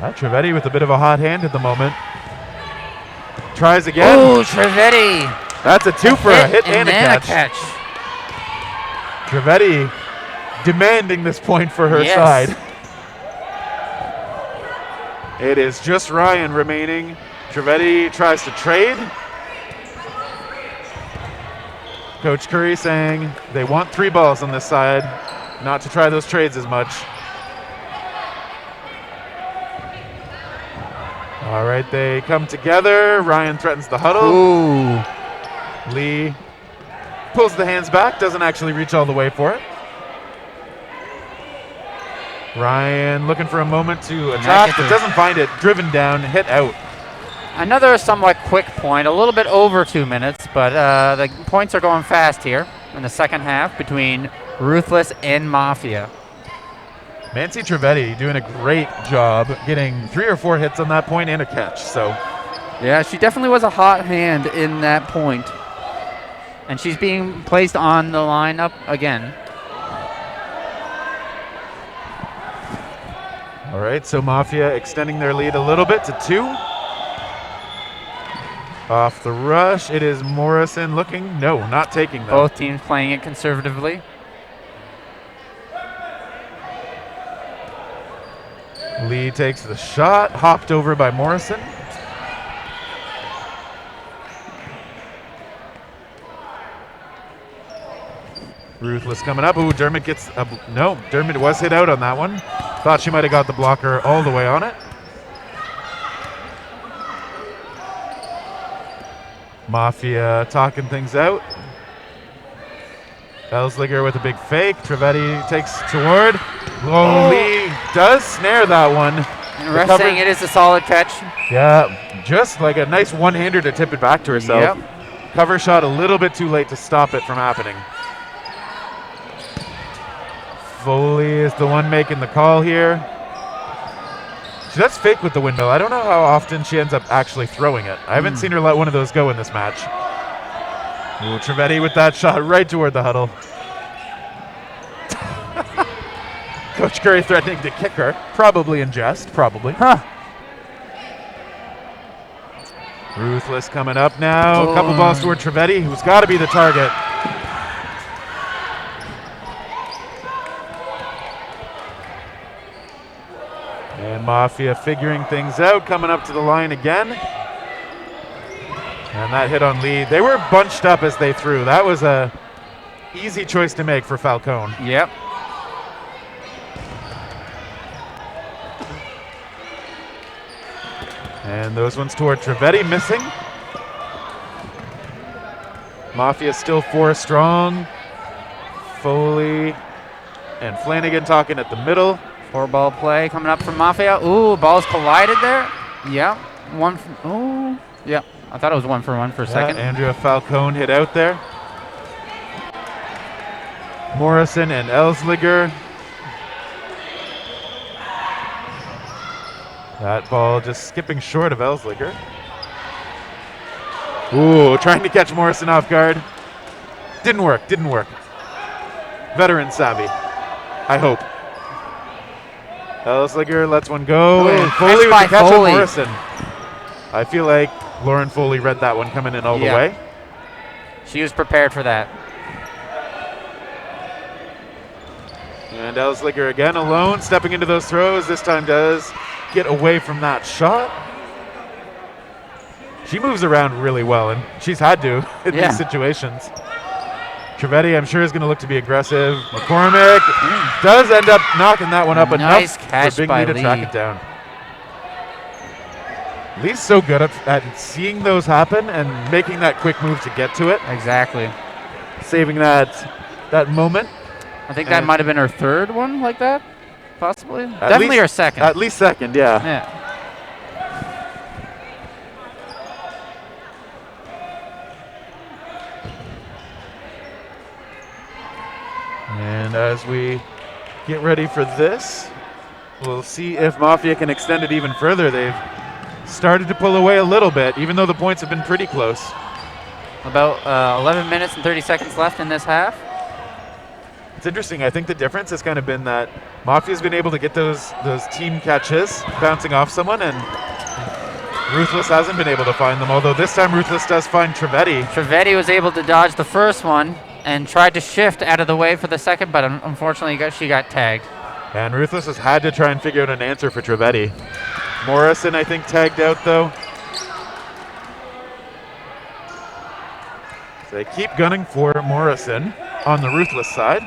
Trivedi with a bit of a hot hand at the moment. Tries again. Oh, Trivedi. That's a two for a hit and a then catch. Trivedi demanding this point for her Yes. side. It is just Ryan remaining. Trivedi tries to trade. Coach Curry saying they want 3 balls on this side, not to try those trades as much. All right, they come together. Ryan threatens the huddle. Ooh. Lee pulls the hands back, doesn't actually reach all the way for it. Ryan looking for a moment to attack, but doesn't find it. Driven down, hit out. Another somewhat quick point, a little bit over 2 minutes, but the points are going fast here in the second half between Ruthless and Mafia. Mancy Trivedi doing a great job getting 3 or 4 hits on that point and a catch. So Yeah, she definitely was a hot hand in that point. And she's being placed on the lineup again. all right, so Mafia extending their lead a little bit to 2. Off the rush, it is Morrison looking. No, not taking them. Both teams playing it conservatively. Lee takes the shot, hopped over by Morrison. Ruthless coming up. Ooh, Dermott gets no, Dermott was hit out on that one. Thought she might have got the blocker all the way on it. Mafia talking things out. Elsliger with a big fake. Trivedi takes toward. Oh, Lee does snare that one. And ref saying it is a solid catch. Yeah, just like a nice one-hander to tip it back to herself. Yep. Cover shot a little bit too late to stop it from happening. Foley is the one making the call here. She does fake with the windmill. I don't know how often she ends up actually throwing it. I haven't seen her let one of those go in this match. Ooh, Trivedi with that shot right toward the huddle. Coach Curry threatening to kick her. Probably in jest, probably. Huh. Ruthless coming up now. A couple balls toward Trivedi, who's got to be the target. And Mafia figuring things out, coming up to the line again. And that hit on Lee. They were bunched up as they threw. That was a easy choice to make for Falcone. Yep. And those ones toward Trivedi missing. Mafia still 4 strong. Foley and Flanagan talking at the middle. 4-ball play coming up from Mafia. Ooh, balls collided there. Yep. Ooh. Yep. I thought it was 1 for 1 for a second. Andrea Falcone hit out there. Morrison and Elsliger. That ball just skipping short of Elsliger. Ooh, trying to catch Morrison off guard. Didn't work. Veteran savvy, I hope. Elsliger lets one go. Ooh, Foley with the catch by catch on Foley. Morrison. I feel like Lauren Foley read that one coming in all the way. She was prepared for that. And Elsliger again alone, stepping into those throws. This time does get away from that shot. She moves around really well, and she's had to in these situations. Trivedi, I'm sure, is going to look to be aggressive. McCormick does end up knocking that one up Nice enough catch for Big by Lee to track Lee. it down. Lee's so good at seeing those happen and making that quick move to get to it, Exactly. saving that moment. I think that might have been her third one like that, possibly. At Definitely least- her second. At least second, yeah. Yeah. And as we get ready for this, we'll see if Mafia can extend it even further. They've started to pull away a little bit, even though the points have been pretty close. About 11 minutes and 30 seconds left in this half. It's interesting. I think the difference has kind of been that Mafia's been able to get those team catches bouncing off someone, and Ruthless hasn't been able to find them, although this time Ruthless does find Trivedi. Trivedi was able to dodge the first one and tried to shift out of the way for the second, but unfortunately she got tagged. And Ruthless has had to try and figure out an answer for Trivedi. Morrison, I think, tagged out, though. So they keep gunning for Morrison on the Ruthless side.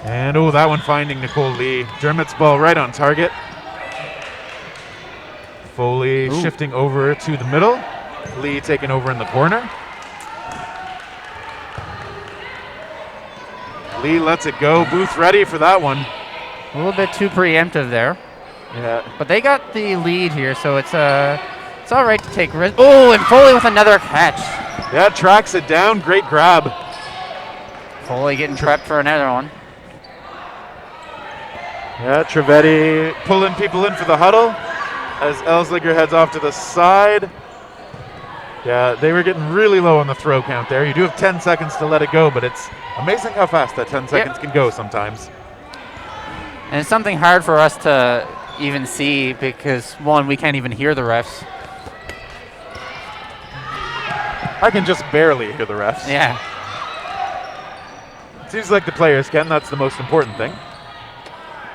And, oh, that one finding Nicole Lee. Dermot's ball right on target. Foley shifting over to the middle. Lee taking over in the corner. Lee lets it go. Booth ready for that one. A little bit too preemptive there. Yeah. But they got the lead here, so it's all right to take risk. Oh, and Foley with another catch. Yeah, tracks it down. Great grab. Foley getting prepped for another one. Yeah, Trivedi pulling people in for the huddle as Elslinger heads off to the side. Yeah, they were getting really low on the throw count there. You do have 10 seconds to let it go, but it's amazing how fast that 10 seconds can go sometimes. And it's something hard for us to even see because, one, we can't even hear the refs. I can just barely hear the refs. Yeah. Seems like the players can. That's the most important thing.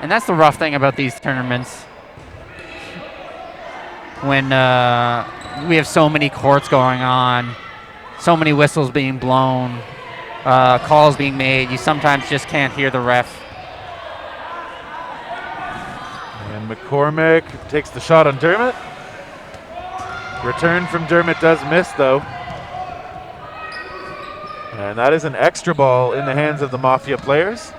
And that's the rough thing about these tournaments. When we have so many courts going on, so many whistles being blown, calls being made, you sometimes just can't hear the ref. And McCormick takes the shot on Dermot. Return from Dermot does miss, though. And that is an extra ball in the hands of the Mafia players.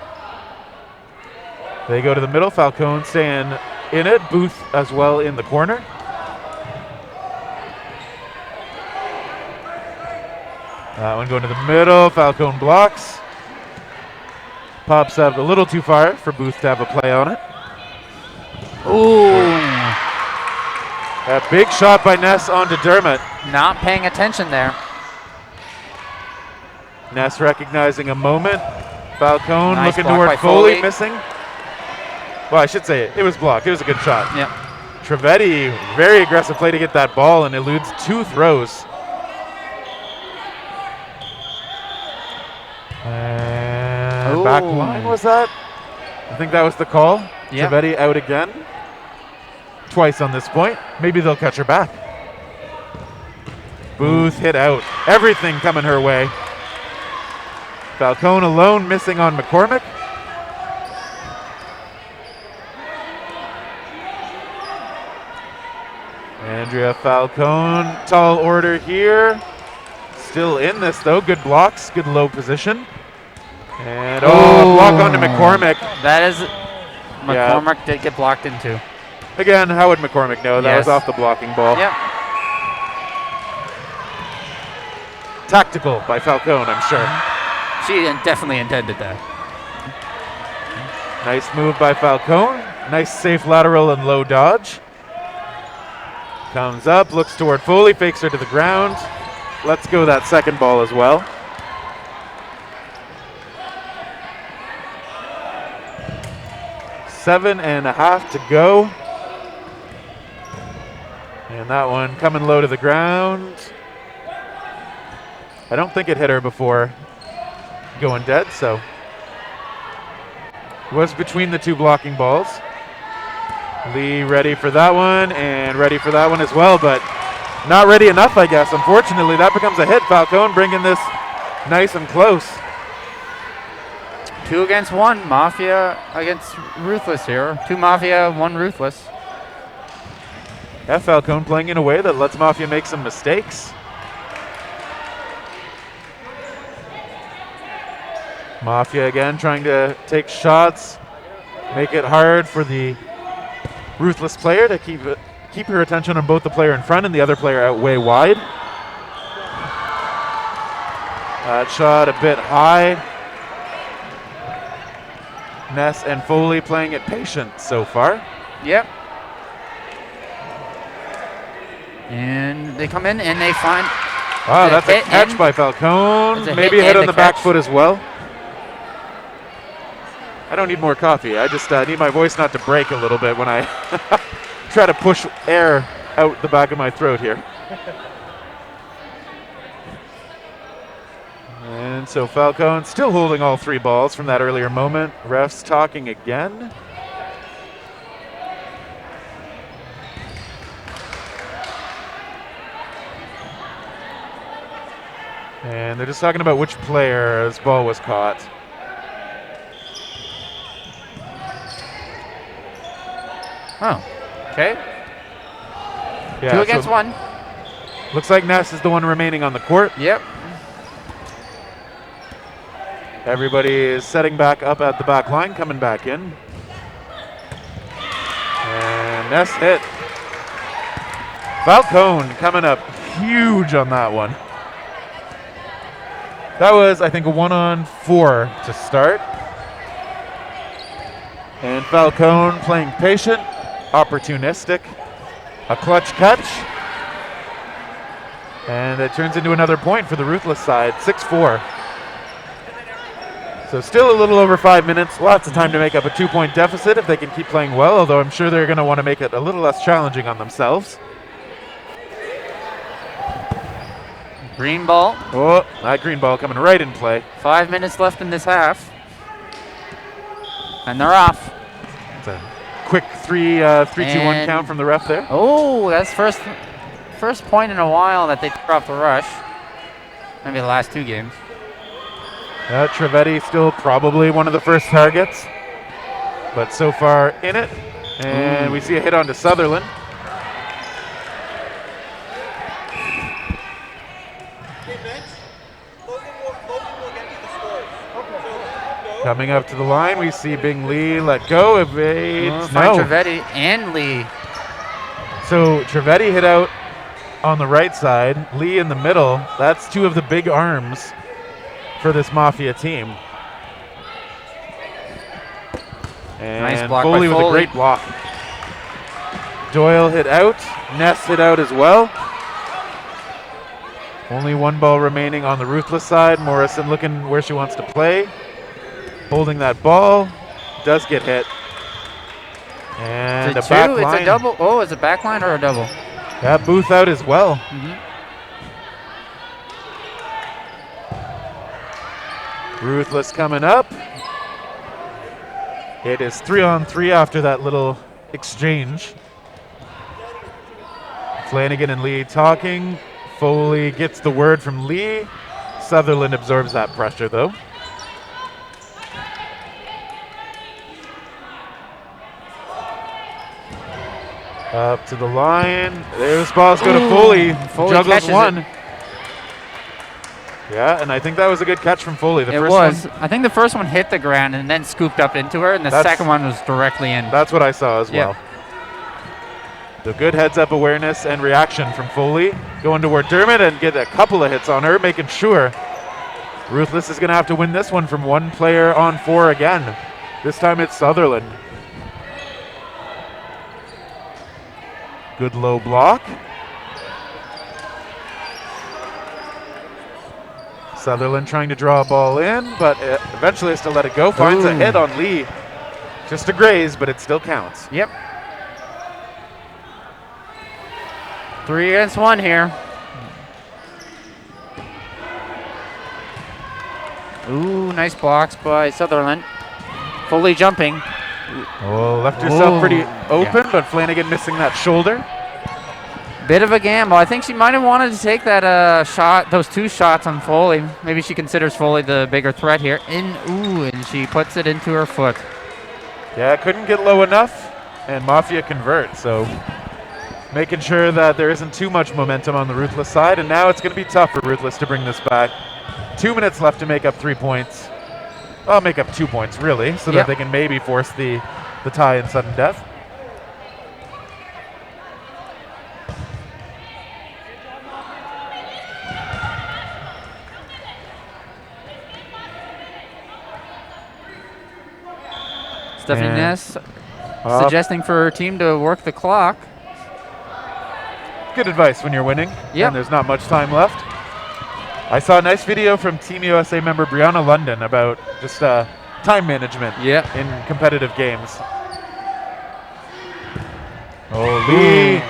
They go to the middle. Falcone staying in it. Booth as well in the corner. That one going to the middle. Falcone blocks. Pops up a little too far for Booth to have a play on it. Ooh. A big shot by Ness onto Dermot. Not paying attention there. Ness recognizing a moment. Falcone Nice looking block toward by Foley, Foley. missing. Well, I should say it was blocked. It was a good shot. Yep. Trivedi, very aggressive play to get that ball and eludes two throws. And back line was that? I think that was the call. Yep. Trivedi out again. Twice on this point. Maybe they'll catch her back. Booth hit out. Everything coming her way. Falcone alone missing on McCormick. Andrea Falcone, tall order here. Still in this though. Good blocks, good low position. And a block onto McCormick. That is, McCormick did get blocked into. Again, how would McCormick know? That Yes. was off the blocking ball. Yep. Tactical by Falcone, I'm sure. She definitely intended that. Nice move by Falcone. Nice safe lateral and low dodge. Comes up, looks toward Foley, fakes her to the ground. Let's go that second ball as well. Seven and a half to go. And that one coming low to the ground. I don't think it hit her before going dead, so it was between the two blocking balls. Lee ready for that one and ready for that one as well, but not ready enough, I guess. Unfortunately, that becomes a hit. Falcone bringing this nice and close. 2 against 1. Mafia against Ruthless here. 2 Mafia, 1 Ruthless. Yeah, Falcone playing in a way that lets Mafia make some mistakes. Mafia again trying to take shots, make it hard for the Ruthless player to keep her attention on both the player in front and the other player out way wide. That shot a bit high. Ness and Foley playing it patient so far. Yep. And they come in and they find. Wow, that's a catch by Falcone. Maybe a hit on the back foot as well. I don't need more coffee. I just need my voice not to break a little bit when I try to push air out the back of my throat here. And so Falcone still holding all 3 balls from that earlier moment. Refs talking again. And they're just talking about which player's ball was caught. Oh, okay. Yeah, 2 against 1. Looks like Ness is the one remaining on the court. Yep. Everybody is setting back up at the back line, coming back in. And Ness hit. Falcone coming up huge on that one. That was, I think, a 1-on-4 to start. And Falcone playing patient, opportunistic, a clutch catch. And it turns into another point for the Ruthless side, 6-4. So still a little over 5 minutes, lots of time to make up a 2-point deficit if they can keep playing well, although I'm sure they're going to want to make it a little less challenging on themselves. Green ball. Oh, that green ball coming right in play. 5 minutes left in this half. And they're off. It's a quick 3-2-1 count from the ref there. Oh, that's first point in a while that they took off the rush. Maybe the last 2 games. Trivedi still probably one of the first targets, but so far in it. And we see a hit onto Sutherland. Coming up to the line, we see Bing Lee let go, evades. No. Trivedi and Lee. So Trivedi hit out on the right side, Lee in the middle. That's 2 of the big arms for this Mafia team. And nice block Foley by with Foley. a great block. Doyle hit out, Ness hit out as well. Only 1 ball remaining on the Ruthless side. Morrison looking where she wants to play. Holding that ball, does get hit. And It's a back It's line. a double. Oh, is it back line or a double? Yeah, Booth out as well. Ruthless coming up. It is 3-on-3 after that little exchange. Flanagan and Lee talking. Foley gets the word from Lee. Sutherland absorbs that pressure though. Up to the line. There's balls go to Foley. Foley Juggles catches 1. it. Yeah, and I think that was a good catch from Foley. The It first was. one, I think the first one hit the ground and then scooped up into her, and the second one was directly in. that's what I saw as Yeah. well. The good heads-up awareness and reaction from Foley. Going toward Dermott and get a couple of hits on her, making sure Ruthless is going to have to win this one from 1 player on 4 again. This time it's Sutherland. Good low block. Sutherland trying to draw a ball in, but eventually has to let it go. Finds a hit on Lee. Just a graze, but it still counts. Yep. 3 against 1 here. Ooh, nice blocks by Sutherland. Foley jumping. Oh, left herself pretty open, but Flanagan missing that shoulder. Bit of a gamble. I think she might have wanted to take that shot, those 2 shots on Foley. Maybe she considers Foley the bigger threat here. And she puts it into her foot. Yeah, couldn't get low enough, and Mafia converts. So making sure that there isn't too much momentum on the Ruthless side, and now it's going to be tough for Ruthless to bring this back. 2 minutes left to make up 3 points. Well, make up 2 points, really, so that they can maybe force the tie in sudden death. Stephanie And Ness off. suggesting for her team to work the clock. Good advice when you're winning. Yep. And there's not much time left. I saw a nice video from Team USA member Brianna London about just time management Yep. in competitive games. Oh, Lee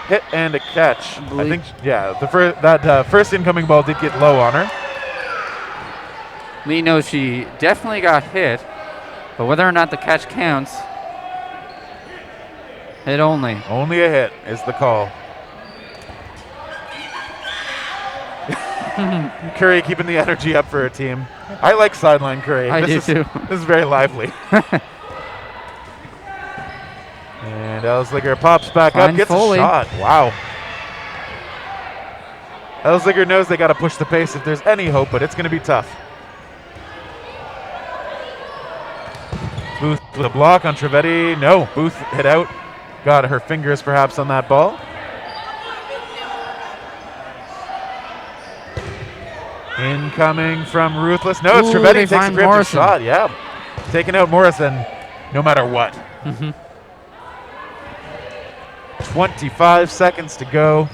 hit and a catch. I think, yeah, that first incoming ball did get low on her. Lee knows she definitely got hit, but whether or not the catch counts, hit only. Only a hit is the call. Curry keeping the energy up for her team. I like sideline Curry. I do too. This is very lively. And Elsliger pops back up, gets Foley. a shot. Wow. Elsliger knows they got to push the pace if there's any hope, but it's going to be tough. Booth with a block on Trivedi. No, Booth hit out. Got her fingers perhaps on that ball. Incoming from Ruthless. No, it's Ooh, Trivedi they takes a find preemptive Morrison. shot. Yeah. Taking out Morrison no matter what. 25 seconds to go.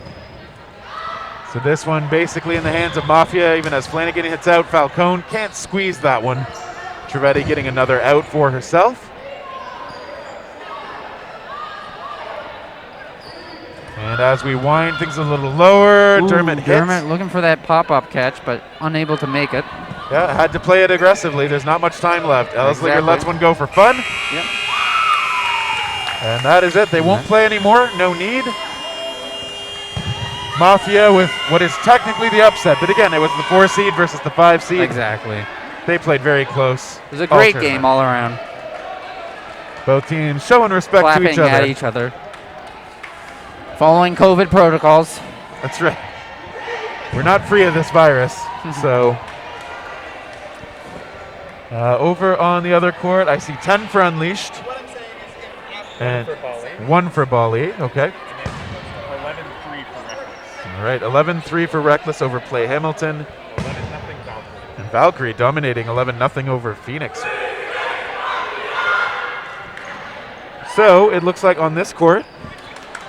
So this one basically in the hands of Mafia, even as Flanagan hits out. Falcone can't squeeze that one. Trivedi getting another out for herself. And as we wind things a little lower, Ooh, Dermott hits. Dermott looking for that pop-up catch, but unable to make it. Yeah, had to play it aggressively. There's not much time left. Elsliger Exactly. lets one go for fun. Yep. And that is it. They won't play anymore. No need. Mafia with what is technically the upset. But again, it was the 4 seed versus the 5 seed. Exactly. They played very close. It was a great all game tournament. all around. Both teams showing respect Clapping to each other. at each other. Following COVID protocols. That's right. We're not free of this virus. So over on the other court, I see 10 for Unleashed. And for Bali. 1 for Bali. Okay. 11-3 for Reckless. All right. 11-3 for Reckless over Play Hamilton. 11-0 Valkyrie. And Valkyrie dominating 11-0 over Phoenix. So it looks like on this court,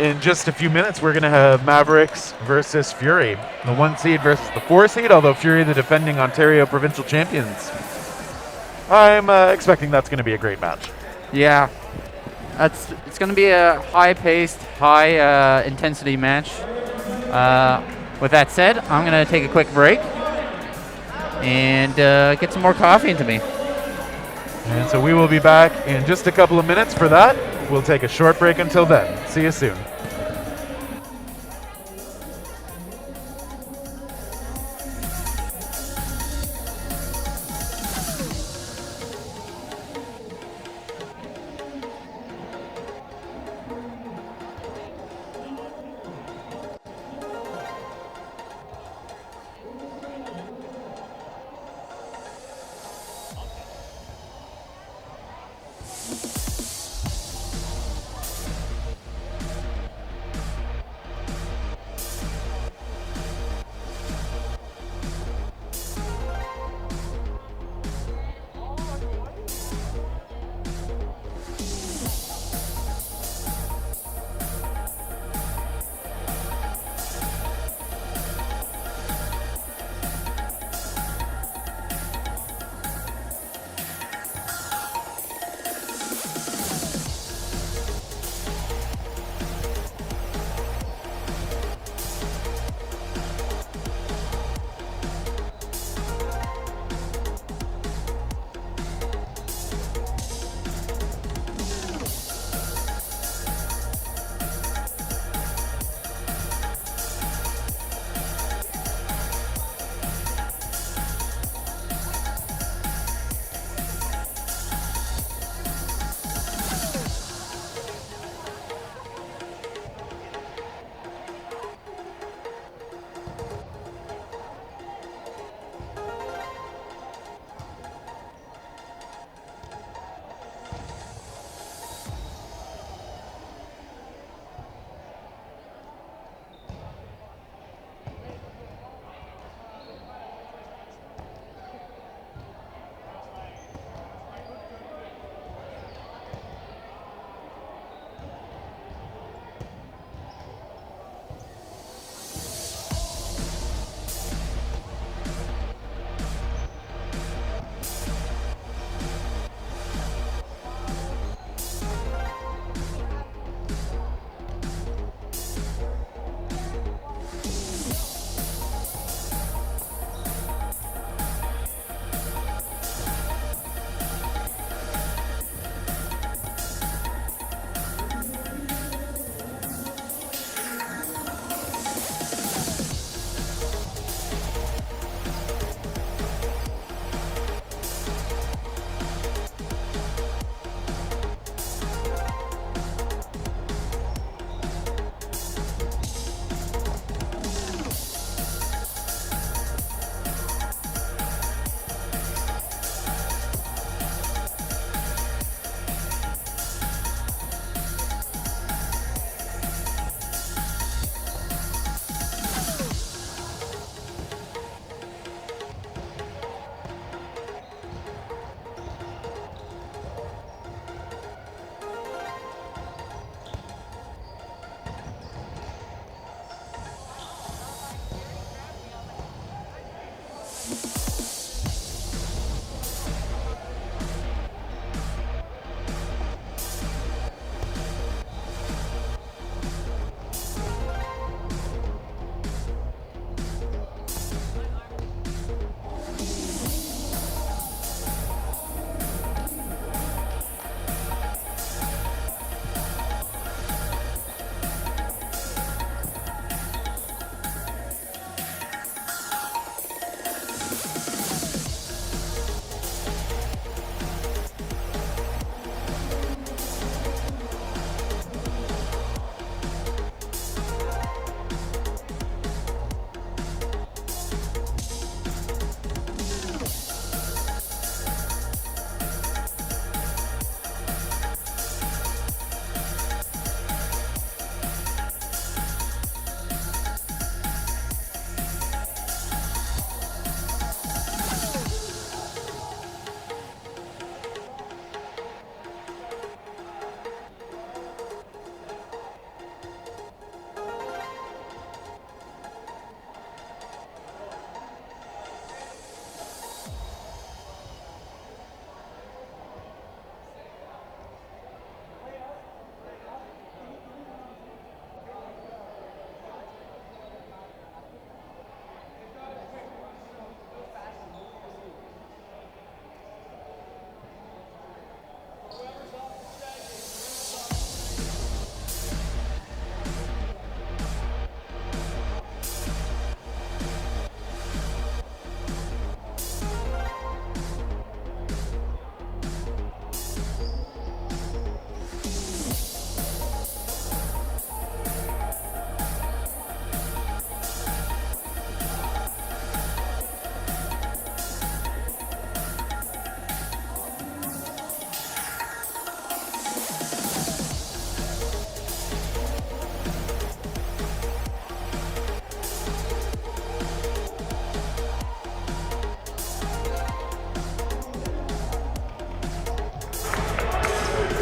in just a few minutes, we're going to have Mavericks versus Fury. The 1 seed versus the 4 seed, although Fury the defending Ontario provincial champions. I'm expecting that's going to be a great match. Yeah. It's going to be a high-paced, high-intensity match. With that said, I'm going to take a quick break and get some more coffee into me. And so we will be back in just a couple of minutes for that. We'll take a short break until then. See you soon.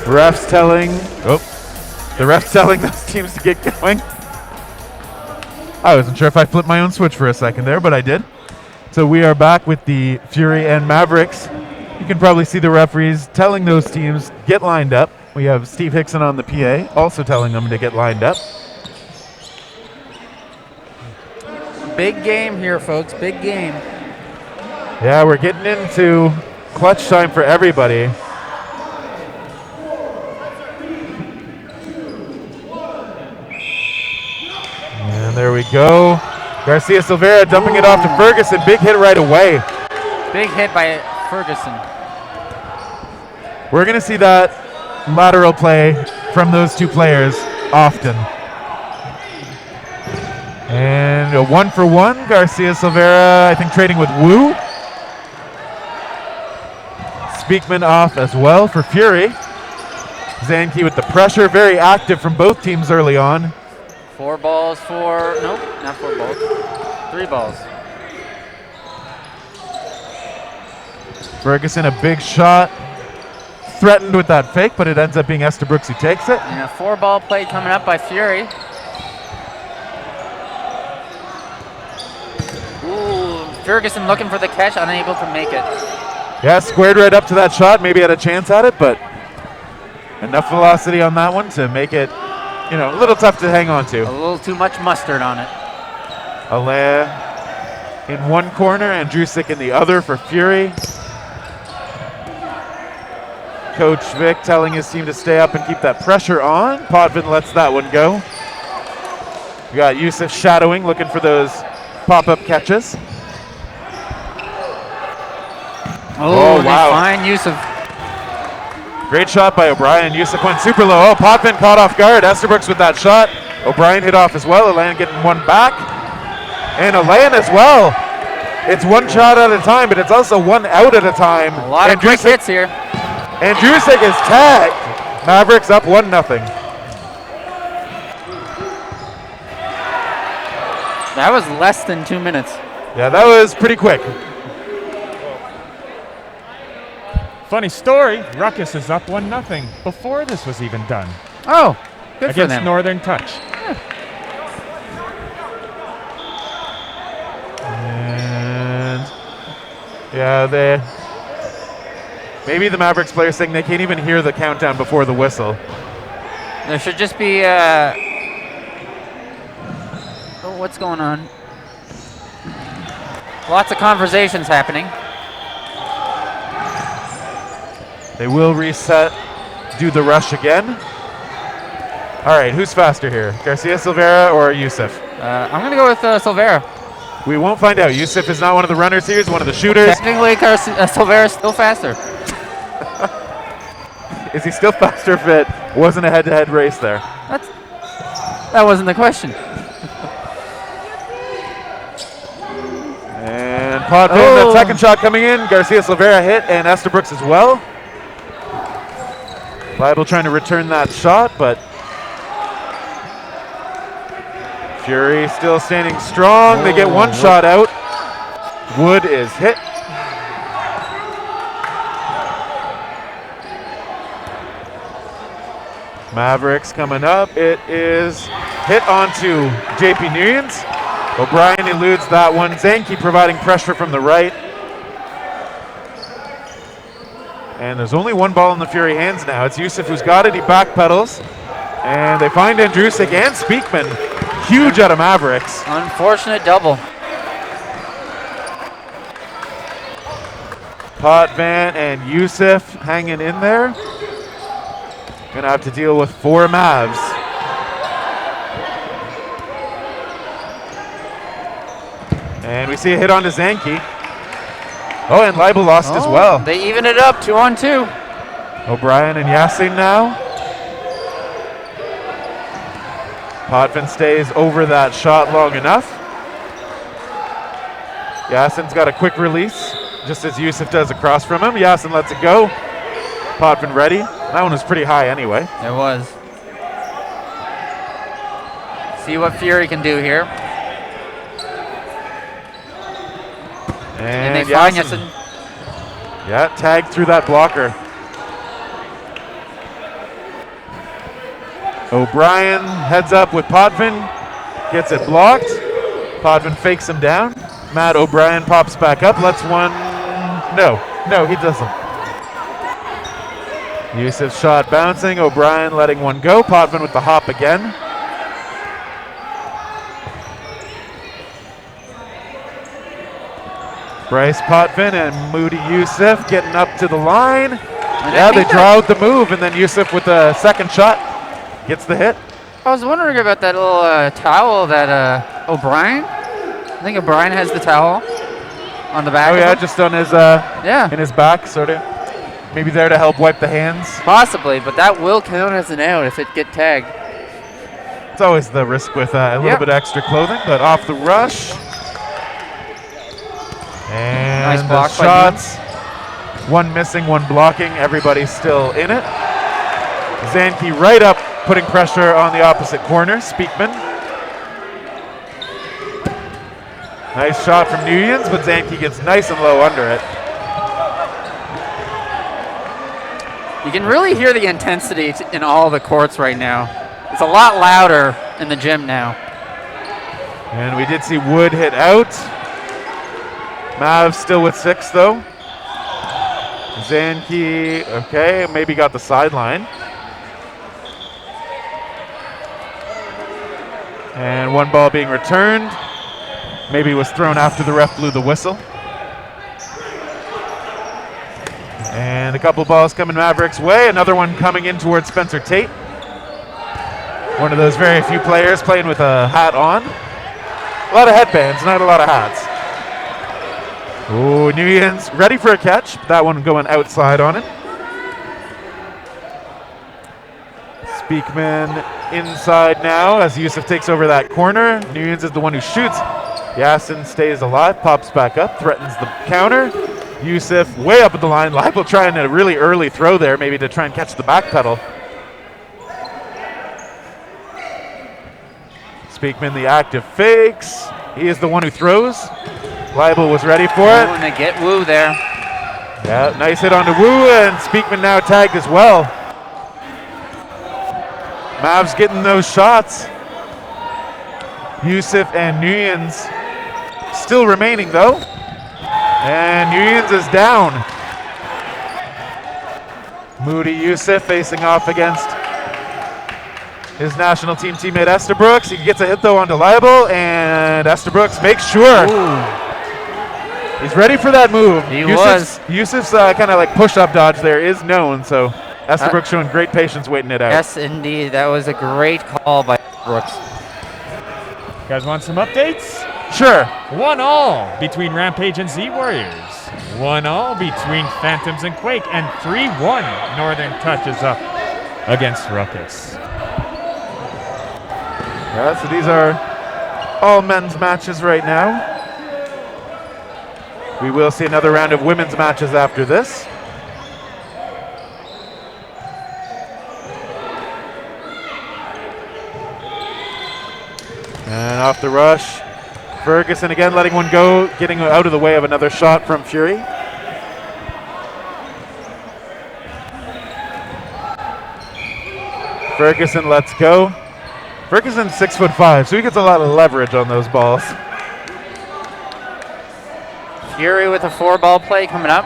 Refs telling, the refs telling those teams to get going. I wasn't sure if I flipped my own switch for a second there, but I did. So we are back with the Fury and Mavericks. You can probably see the referees telling those teams, get lined up. We have Steve Hickson on the PA, also telling them to get lined up. Big game here, folks. Big game. Yeah, we're getting into clutch time for everybody. And there we go. Garcia Silveira dumping it off to Ferguson. Big hit right away. Big hit by Ferguson. We're going to see that lateral play from those two players often. And a 1-for-1. Garcia Silveira, I think, trading with Wu. Speakman off as well for Fury. Zanke with the pressure. Very active from both teams early on. 4 balls for, nope, not 4 balls. 3 balls. Ferguson, a big shot. Threatened with that fake, but it ends up being Estabrooks who takes it. And a 4-ball play coming up by Fury. Ooh, Ferguson looking for the catch, unable to make it. Yeah, squared right up to that shot. Maybe had a chance at it, but enough velocity on that one to make it, a little tough to hang on to. A little too much mustard on it. Alain in one corner and Drusik in the other for Fury. Coach Vic telling his team to stay up and keep that pressure on. Potvin lets that one go. We got Yusuf shadowing, looking for those pop-up catches. Oh, wow. Fine Yusuf. Great shot by O'Brien. Yusuf went super low. Oh, Potvin caught off guard. Estabrooks with that shot. O'Brien hit off as well. Alain getting one back. And Alain as well. It's one shot at a time, but it's also one out at a time. A lot of quick hits here. And Drusik is tagged. Mavericks up 1-0. That was less than 2 minutes. Yeah, that was pretty quick. Funny story, Ruckus is up 1-0 before this was even done. Oh, good for against them. Northern Touch. And yeah, maybe the Mavericks players saying they can't even hear the countdown before the whistle. There should just be what's going on? Lots of conversations happening. They will reset, do the rush again. All right, who's faster here? Garcia Silveira or Yusuf? I'm going to go with Silveira. We won't find out. Yusuf is not one of the runners here. He's one of the shooters. Technically, Silveira is still faster. Is he still faster if it wasn't a head-to-head race there? That wasn't the question. And Potvin, that second shot coming in. Garcia Silveira hit, and Estabrooks as well. Leibel trying to return that shot, but Fury still standing strong. They get one shot out. Wood is hit. Mavericks coming up. It is hit onto JP Nguyen's. O'Brien eludes that one. Zanke providing pressure from the right. And there's only one ball in the Fury hands now. It's Yusuf who's got it. He backpedals. And they find Andrusik and Speakman. Huge out of Mavericks. Unfortunate double. Potvin and Yusuf hanging in there. Gonna have to deal with 4 Mavs. And we see a hit onto Zanke. Oh, and Leibel lost as well. They even it up 2-on-2. O'Brien and Yassin now. Potvin stays over that shot long enough. Yassin's got a quick release, just as Yusuf does across from him. Yassin lets it go. Potvin ready. That one was pretty high anyway. It was. See what Fury can do here. And they find Yassin. Yeah, tagged through that blocker. O'Brien heads up with Potvin, gets it blocked. Potvin fakes him down. Matt O'Brien pops back up, lets one. No, he doesn't. Yusuf's shot bouncing, O'Brien letting one go. Potvin with the hop again. Bryce Potvin and Moody Yusuf getting up to the line. Yeah, they draw out the move, and then Yusuf with the second shot gets the hit. I was wondering about that little towel that O'Brien. I think O'Brien has the towel on the back. Oh of yeah, him. just on his Yeah. in his back, sort of. Maybe there to help wipe the hands. Possibly, but that will count as an out if it get tagged. It's always the risk with a little bit extra clothing, but off the rush. And Nice the block by shots. One missing, one blocking. Everybody's still in it. Zanke right up, putting pressure on the opposite corner. Speakman. Nice shot from Nguyen's, but Zanke gets nice and low under it. You can really hear the intensity in all the courts right now. It's a lot louder in the gym now. And we did see Wood hit out. Mavs still with 6 though. Zanke, okay, maybe got the sideline. And one ball being returned. Maybe was thrown after the ref blew the whistle. And a couple balls coming Mavericks' way. Another one coming in towards Spencer Tate. One of those very few players playing with a hat on. A lot of headbands, not a lot of hats. Ooh, Nguyen's ready for a catch. That one going outside on it. Speakman inside now as Yusuf takes over that corner. Nguyen's is the one who shoots. Yasin stays alive, pops back up, threatens the counter. Yusuf way up at the line. Leibel trying a really early throw there, maybe to try and catch the back pedal. Speakman the active fakes. He is the one who throws. Leibel was ready for it. And they get Wu there. Yeah, nice hit on to Wu, and Speakman now tagged as well. Mavs getting those shots. Yusuf and Nguyen's still remaining though. And Nguyen's is down. Moody Yusuf facing off against his national team teammate Estabrooks. He gets a hit though onto Leibel, and Estabrooks makes sure. Ooh. He's ready for that move. Yusuf's kind of like push-up dodge there is known, so Estabrooks showing great patience waiting it out. Yes, indeed. That was a great call by Brooks. You guys want some updates? Sure. 1-1 between Rampage and Z Warriors. 1-1 between Phantoms and Quake. And 3-1 Northern touches up against Ruckus. Yeah, so these are all men's matches right now. We will see another round of women's matches after this. And off the rush, Ferguson again letting one go, getting out of the way of another shot from Fury. Ferguson lets go. Ferguson's 6'5", so he gets a lot of leverage on those balls. Fury with a 4-ball play coming up.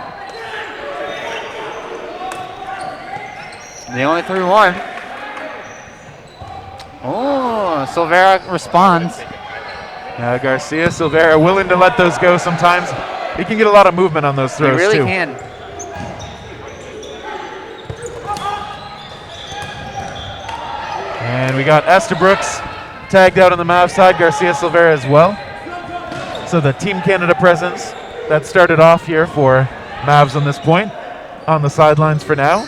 They only threw one. Oh, Silvera responds. Garcia, Silvera willing to let those go sometimes. He can get a lot of movement on those throws He really too. can. And we got Estabrooks tagged out on the Mavs side, Garcia Silvera as well. So the Team Canada presence that started off here for Mavs on this point, on the sidelines for now.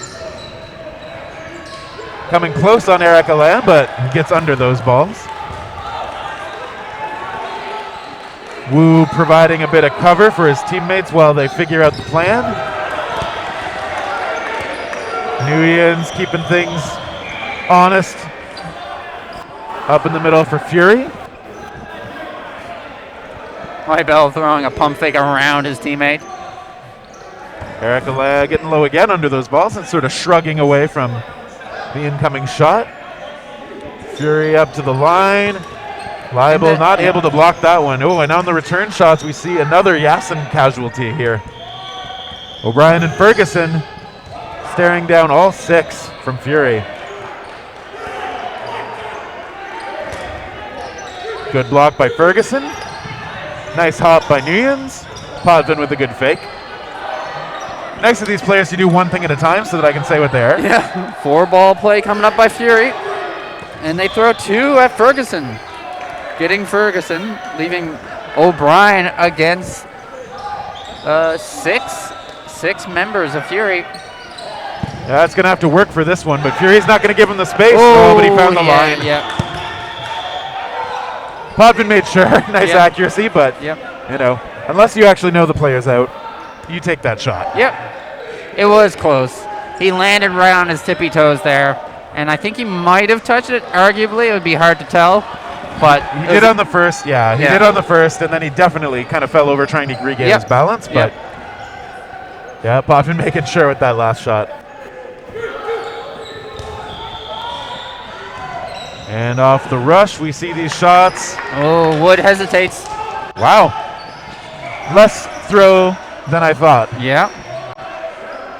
Coming close on Eric Alain, but he gets under those balls. Wu providing a bit of cover for his teammates while they figure out the plan. Nguyen's keeping things honest. Up in the middle for Fury. Leibel throwing a pump fake around his teammate. Eric Alain getting low again under those balls and sort of shrugging away from the incoming shot. Fury up to the line. Liable not able to block that one. Oh, and on the return shots, we see another Yasin casualty here. O'Brien and Ferguson staring down all 6 from Fury. Good block by Ferguson. Nice hop by Nguyen's. Potvin with a good fake. Next to these players, you do one thing at a time so that I can say what they are. Yeah, 4-ball play coming up by Fury. And they throw 2 at Ferguson. Getting Ferguson, leaving O'Brien against 6 members of Fury. Yeah, that's going to have to work for this one, but Fury's not going to give him the space. Oh, but he found the line. Yeah. Potvin made sure. Nice accuracy, but, you know, unless you actually know the player's out, you take that shot. Yep. It was close. He landed right on his tippy toes there, and I think he might have touched it. Arguably, it would be hard to tell. But he did on the first, he did on the first, and then he definitely kind of fell over trying to regain his balance. But yeah, Potvin making sure with that last shot. And off the rush, we see these shots. Oh, Wood hesitates. Wow, less throw than I thought. Yeah.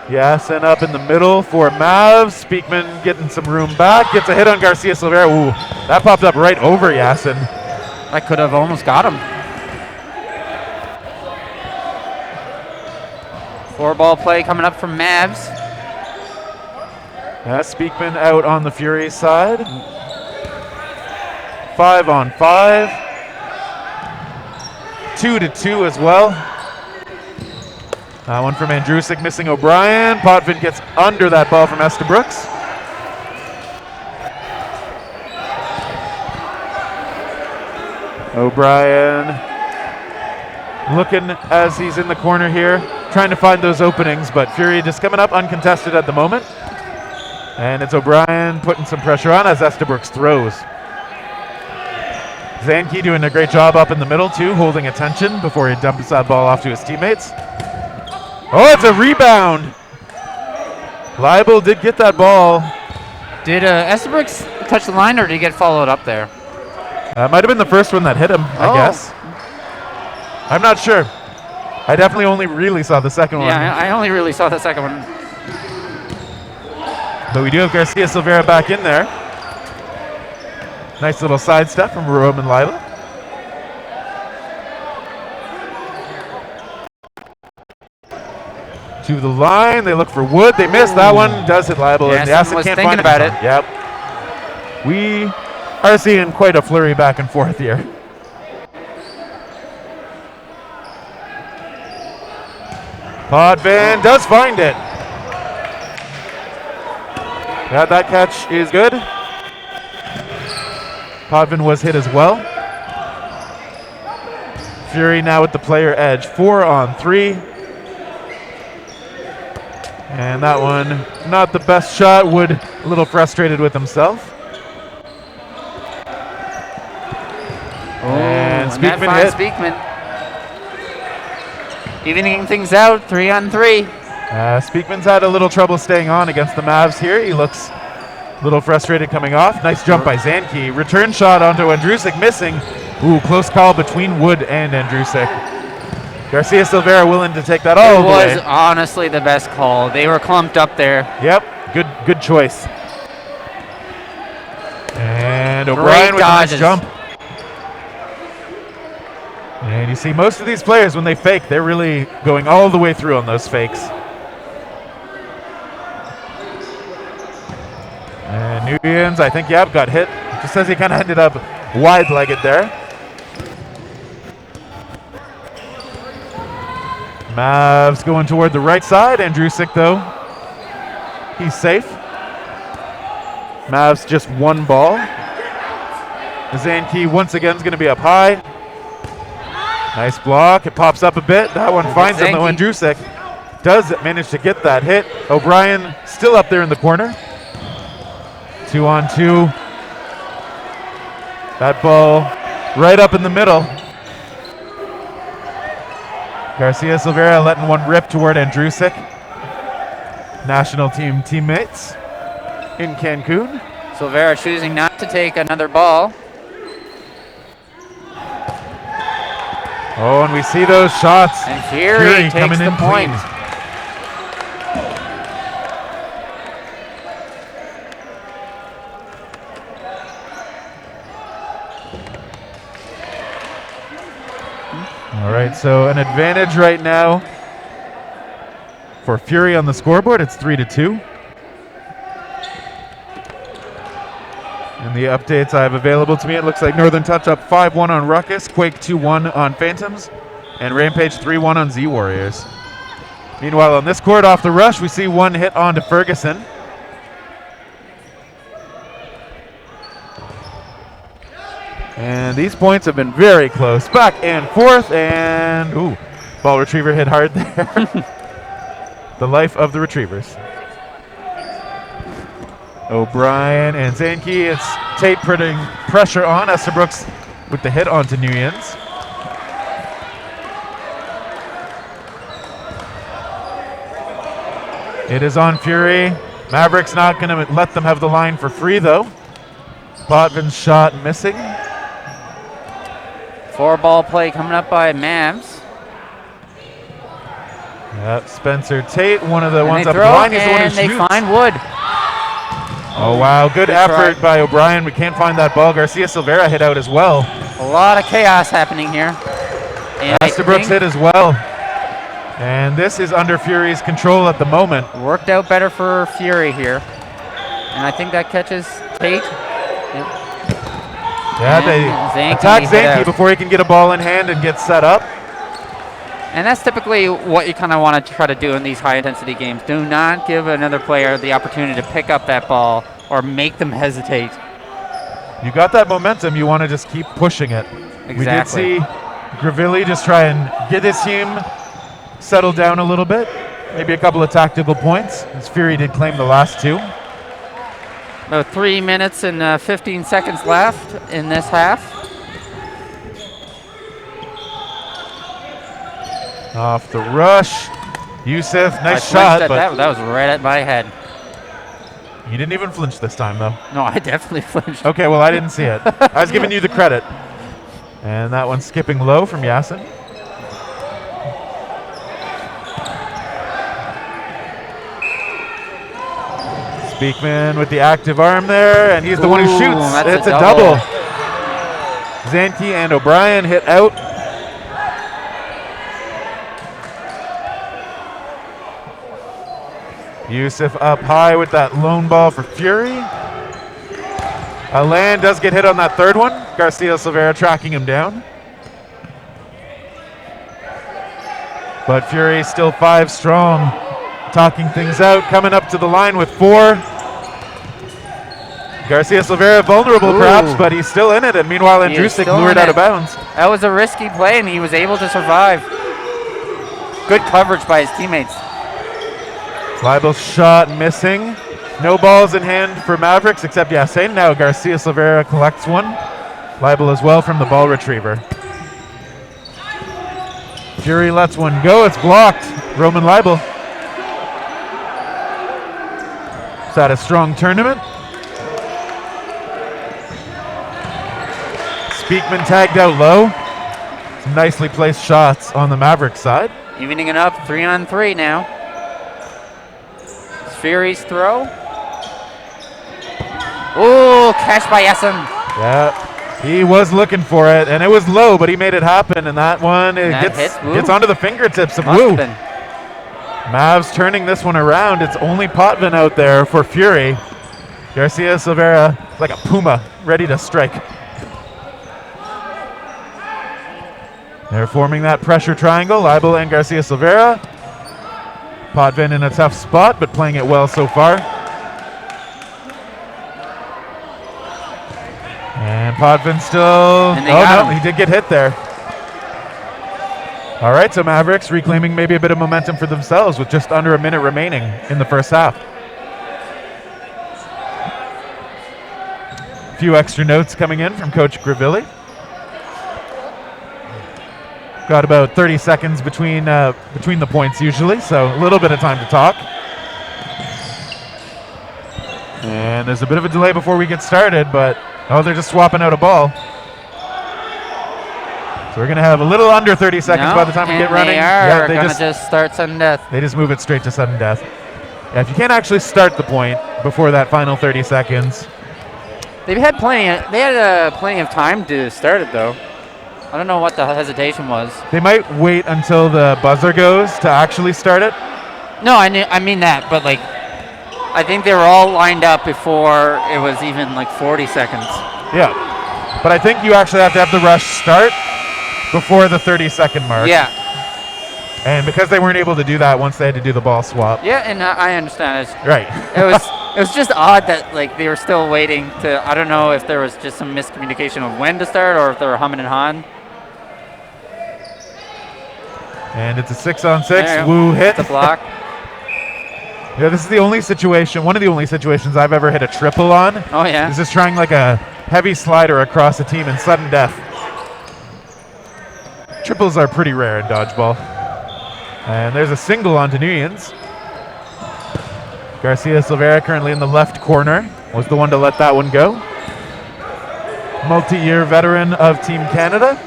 Yes, and up in the middle for Mavs. Speakman getting some room back. Gets a hit on Garcia Silveira. Ooh, that popped up right over Yasin. That could have almost got him. 4-ball play coming up from Mavs. Yeah, Speakman out on the Fury side. 5-on-5. 2-2 as well. One from Andrusik missing O'Brien. Potvin gets under that ball from Estabrooks. O'Brien looking as he's in the corner here, trying to find those openings, but Fury just coming up uncontested at the moment. And it's O'Brien putting some pressure on as Estabrooks throws. Zanke doing a great job up in the middle too, holding attention before he dumps that ball off to his teammates. Oh, it's a rebound. Leibel did get that ball. Did Estabrooks touch the line, or did he get followed up there? Might have been the first one that hit him, I guess. I'm not sure. I definitely only really saw the second one. Yeah, I only really saw the second one. But we do have Garcia Silveira back in there. Nice little sidestep from Roman Lila. To the line, they look for Wood. They miss that one. Does hit Leibel, and Yasin was can't thinking find about it. Yep. We are seeing quite a flurry back and forth here. Potvin does find it. Yeah, that catch is good. Potvin was hit as well. Fury now with the player edge. 4-on-3. And that one, not the best shot. Wood a little frustrated with himself. And Speakman hit. Speakman. Evening things out, 3-on-3. Speakman's had a little trouble staying on against the Mavs here. He looks a little frustrated coming off. Nice jump by Zanke. Return shot onto Andrusik missing. Ooh, close call between Wood and Andrusik. Garcia Silveira willing to take that all the way. It was honestly the best call. They were clumped up there. Yep, good choice. And O'Brien with a nice jump. And you see most of these players, when they fake, they're really going all the way through on those fakes. And Nguyen's, I think, got hit. Just says he kind of ended up wide-legged there. Mavs going toward the right side. Andrusik, though, he's safe. Mavs just one ball. Zanke once again is going to be up high. Nice block. It pops up a bit. That one finds him, though. Andrusik does manage to get that hit. O'Brien still up there in the corner. 2-on-2. That ball right up in the middle. Garcia Silveira letting one rip toward Andrusik. National team teammates in Cancun. Silvera choosing not to take another ball. Oh, and we see those shots. And Fury takes coming the in point. clean. All right, so an advantage right now for Fury on the scoreboard. It's 3-2. And the updates I have available to me, it looks like Northern Touch up 5-1 on Ruckus, Quake 2-1 on Phantoms, and Rampage 3-1 on Z Warriors. Meanwhile, on this court off the rush, we see one hit on to Ferguson. And these points have been very close. Back and forth, and ooh, ball retriever hit hard there. The life of the retrievers. O'Brien and Zanke. It's Tate putting pressure on Estabrooks with the hit onto Nuyens. It is on Fury. Maverick's not going to let them have the line for free, though. Botvin's shot missing. 4-ball play coming up by Mavs. Yep, Spencer Tate, one of the And ones they up the throw, line. He's the one who and they shoots. find Wood. Oh, wow. Good effort try. by O'Brien. We can't find that ball. Garcia Silvera hit out as well. A lot of chaos happening here. And I Estabrooks think hit as well. And this is under Fury's control at the moment. worked out better for Fury here. And I think that catches Tate. Yep. Yeah, And they Zanke attack hit Zanke out. before he can get a ball in hand and get set up. And that's typically what you kind of want to try to do in these high-intensity games. Do not give another player the opportunity to pick up that ball or make them hesitate. You got that momentum. You want to just keep pushing it. Exactly. We did see Gravilli just try and get his team settled down a little bit. Maybe a couple of tactical points, as Fury did claim the last two. About 3 minutes and 15 seconds left in this half. Off the rush. Yusuf, I nice flinched shot, at but that was right at my head. you didn't even flinch this time, though. No, I definitely flinched. Okay, well, I didn't see it. I was giving you the credit. And that one's skipping low from Yasin. Speakman with the active arm there, and he's the one who Ooh, shoots. that's It's a a double. double. Zanke and O'Brien hit out. Yusuf up high with that lone ball for Fury. Alain does get hit on that third one. Garcia Silvera tracking him down. But Fury still 5 strong. Talking things out, coming up to the line with 4. Garcia Silvera vulnerable Ooh. perhaps, but he's still in it. And meanwhile, He is Andrusik still lured in out it. of bounds. That was a risky play, and he was able to survive. Good coverage by his teammates. Leibel's shot missing. No balls in hand for Mavericks except Yasin. Now Garcia Silvera collects one. Leibel as well from the ball retriever. Fury lets one go. It's blocked. Roman Leibel. He's had a strong tournament. Speakman tagged out low. Some nicely placed shots on the Mavericks side. Evening it up, 3-on-3 now. Fury's throw. Ooh, catch by Yasin. Yeah, he was looking for it, and it was low, but he made it happen, and that one gets onto the fingertips of Must Wu. have been. Mavs turning this one around. It's only Potvin out there for Fury. Garcia Silvera like a puma, ready to strike. They're forming that pressure triangle, Leibel and Garcia Silvera. Potvin in a tough spot, but playing it well so far. And Potvin still... And they got him. He did get hit there. All right, so Mavericks reclaiming maybe a bit of momentum for themselves with just under a minute remaining in the first half. A few extra notes coming in from Coach Gravilli. Got about 30 seconds between the points usually, so a little bit of time to talk. And And there's a bit of a delay before we get started, but they're just swapping out a ball. So we're going to have a little under 30 seconds by the time we get running. They are going to just start sudden death. They just move it straight to sudden death. Yeah, if you can't actually start the point before that final 30 seconds. They had plenty of time to start it, though. I don't know what the hesitation was. They might wait until the buzzer goes to actually start it. No, I mean that, but like, I think they were all lined up before it was even like 40 seconds. Yeah, but I think you actually have to have the rush start before the 30-second mark. Yeah. And because they weren't able to do that once they had to do the ball swap. Yeah, and I understand it. Right. It was just odd that like they were still waiting to. I don't know if there was just some miscommunication of when to start or if they were humming and hawing. And it's a 6-on-6. Woo hit. It's a block. Yeah, this is the only situation, one of the only situations I've ever hit a triple on. Oh yeah. Is just trying like a heavy slider across a team in sudden death. Triples are pretty rare in dodgeball. And there's a single on Nuyens. Garcia Silveira currently in the left corner was the one to let that one go. Multi-year veteran of Team Canada.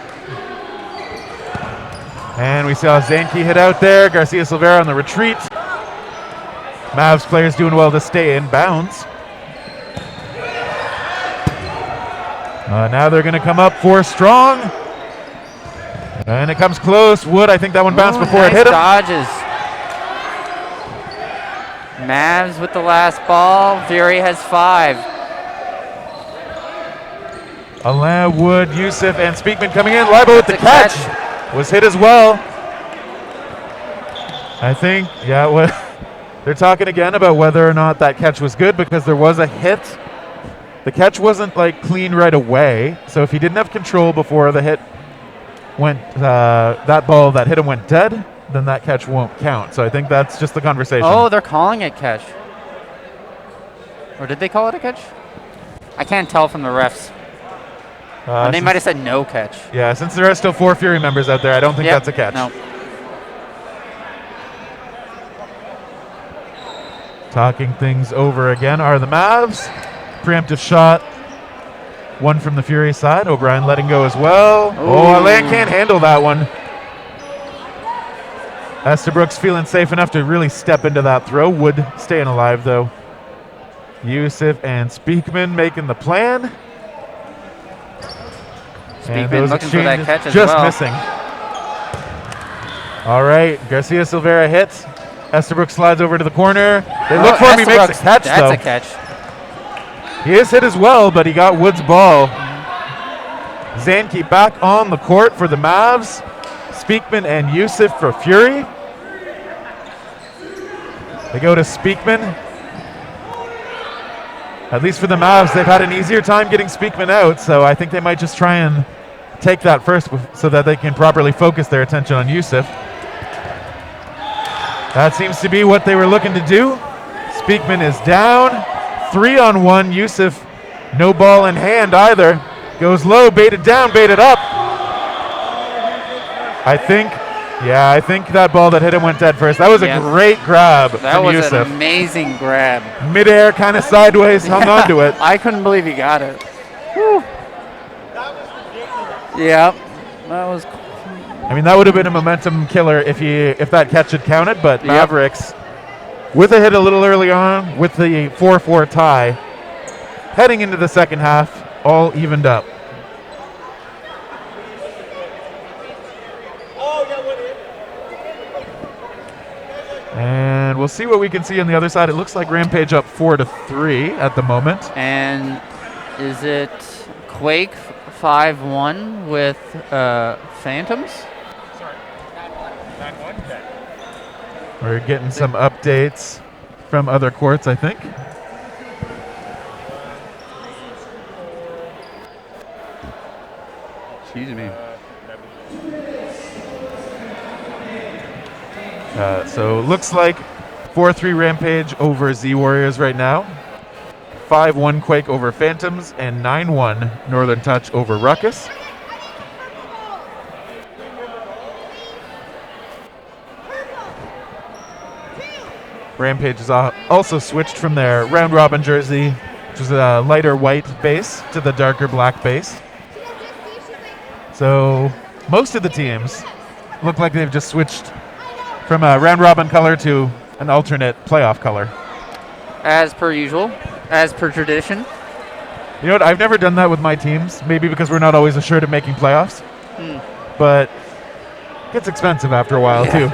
And we saw Zanke hit out there. Garcia Silveira on the retreat. Mavs players doing well to stay in bounds. Now they're going to come up for strong. And it comes close. Wood, I think that one bounced before it hit him. Dodges. Mavs with the last ball. Fury has 5. Alain, Wood, Yusuf, and Speakman coming in. Libo with the catch. Was hit as well. I think, they're talking again about whether or not that catch was good because there was a hit. The catch wasn't like clean right away. So if he didn't have control before the hit went, that ball that hit him went dead, then that catch won't count. So I think that's just the conversation. Oh, they're calling it catch. Or did they call it a catch? I can't tell from the refs. And they might have said no catch. Yeah, since there are still 4 Fury members out there, I don't think that's a catch. No. Talking things over again are the Mavs. Preemptive shot. One from the Fury side. O'Brien letting go as well. Oh, Alain can't handle that one. Estabrooks feeling safe enough to really step into that throw. Wood staying alive, though. Yusuf and Speakman making the plan. Speakman looking for that catch as just well. missing. All right, Garcia Silveira hits. Estabrook slides over to the corner. They look for him. He makes a catch, though. That's a catch. He is hit as well, but he got Wood's ball. Zanke back on the court for the Mavs. Speakman and Yusuf for Fury. They go to Speakman. At least for the Mavs, they've had an easier time getting Speakman out, so I think they might just try and take that first so that they can properly focus their attention on Yusuf. That seems to be what they were looking to do. Speakman is down. 3-on-1. Yusuf, no ball in hand either. Goes low, baited down, baited up. I think that ball that hit him went dead first. That was a great grab from Yusuf. That was an amazing grab. Midair, kind of sideways, hung on to it. I couldn't believe he got it. Whew. Yeah, that was. I mean, that would have been a momentum killer if that catch had counted. But Mavericks, with a hit a little early on, with the 4-4 tie, heading into the second half, all evened up. And we'll see what we can see on the other side. It looks like Rampage up 4-3 at the moment. And is it Quake 5-1 with Phantoms? Sorry. 9-1? Okay. We're getting some updates from other courts, I think. Excuse me. So looks like 4-3 Rampage over Z Warriors right now. 5-1 Quake over Phantoms, and 9-1 Northern Touch over Ruckus. Rampage is also switched from their round-robin jersey which is a lighter white base, to the darker black base. So most of the teams look like they've just switched from a round robin color to an alternate playoff color. As per usual, as per tradition. You know what? I've never done that with my teams. Maybe because we're not always assured of making playoffs. But it gets expensive after a while too.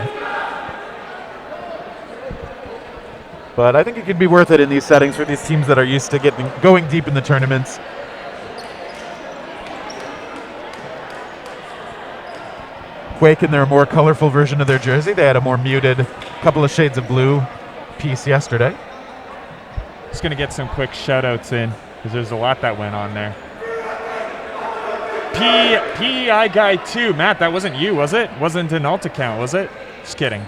But I think it could be worth it in these settings for these teams that are used to going deep in the tournaments. Quake in their more colorful version of their jersey. They had a more muted, couple of shades of blue piece yesterday. Just going to get some quick shout-outs in, because there's a lot that went on there. PEI Guy 2. Matt, that wasn't you, was it? Wasn't an alt account, was it? Just kidding.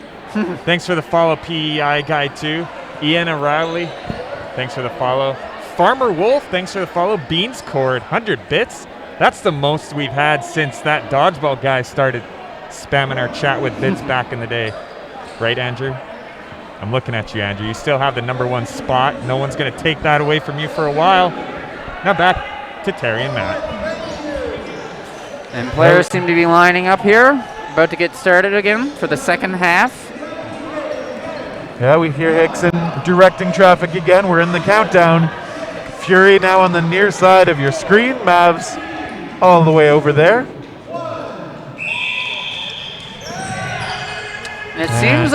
Thanks for the follow, PEI Guy 2. Ian O'Reilly, thanks for the follow. Farmer Wolf, thanks for the follow. Beans Cord, 100 bits. That's the most we've had since that dodgeball guy started spamming our chat with bits back in the day. Right, Andrew? I'm looking at you, Andrew. You still have the #1 spot. No one's going to take that away from you for a while. Now back to Terry and Matt. And players seem to be lining up here. About to get started again for the second half. Yeah, we hear Hickson directing traffic again. We're in the countdown. Fury now on the near side of your screen. Mavs all the way over there. And it seems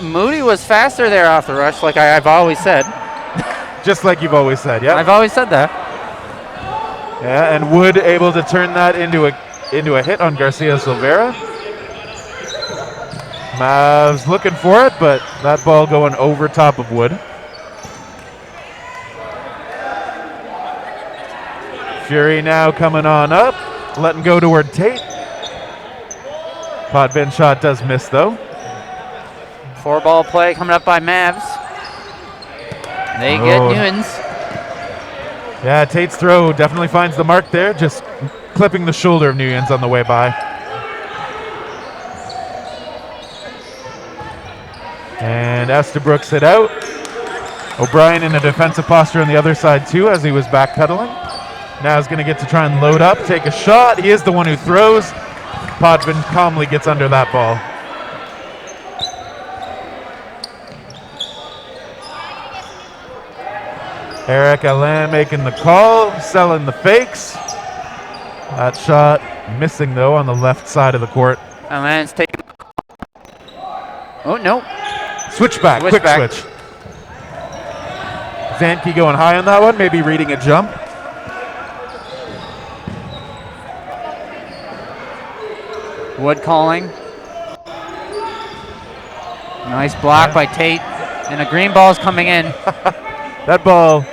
Moody was faster there off the rush, like I've always said. Just like you've always said, yeah. I've always said that. Yeah, and Wood able to turn that into a hit on Garcia Silveira. Mavs looking for it, but that ball going over top of Wood. Fury now coming on up, letting go toward Tate. Potvin shot does miss though. 4-ball play coming up by Mavs. They get Newens. Yeah, Tate's throw definitely finds the mark there, just clipping the shoulder of Newens on the way by. And Estabrooks it out. O'Brien in a defensive posture on the other side too, as he was backpedaling. Now he's going to get to try and load up, take a shot. He is the one who throws. Potvin calmly gets under that ball. Eric Alain making the call, selling the fakes. That shot missing though on the left side of the court. Alain's taking. Oh no. Switchback, quick switch. Zanke going high on that one, maybe reading a jump. Wood calling. Nice block by Tate. And a green ball's coming in. That ball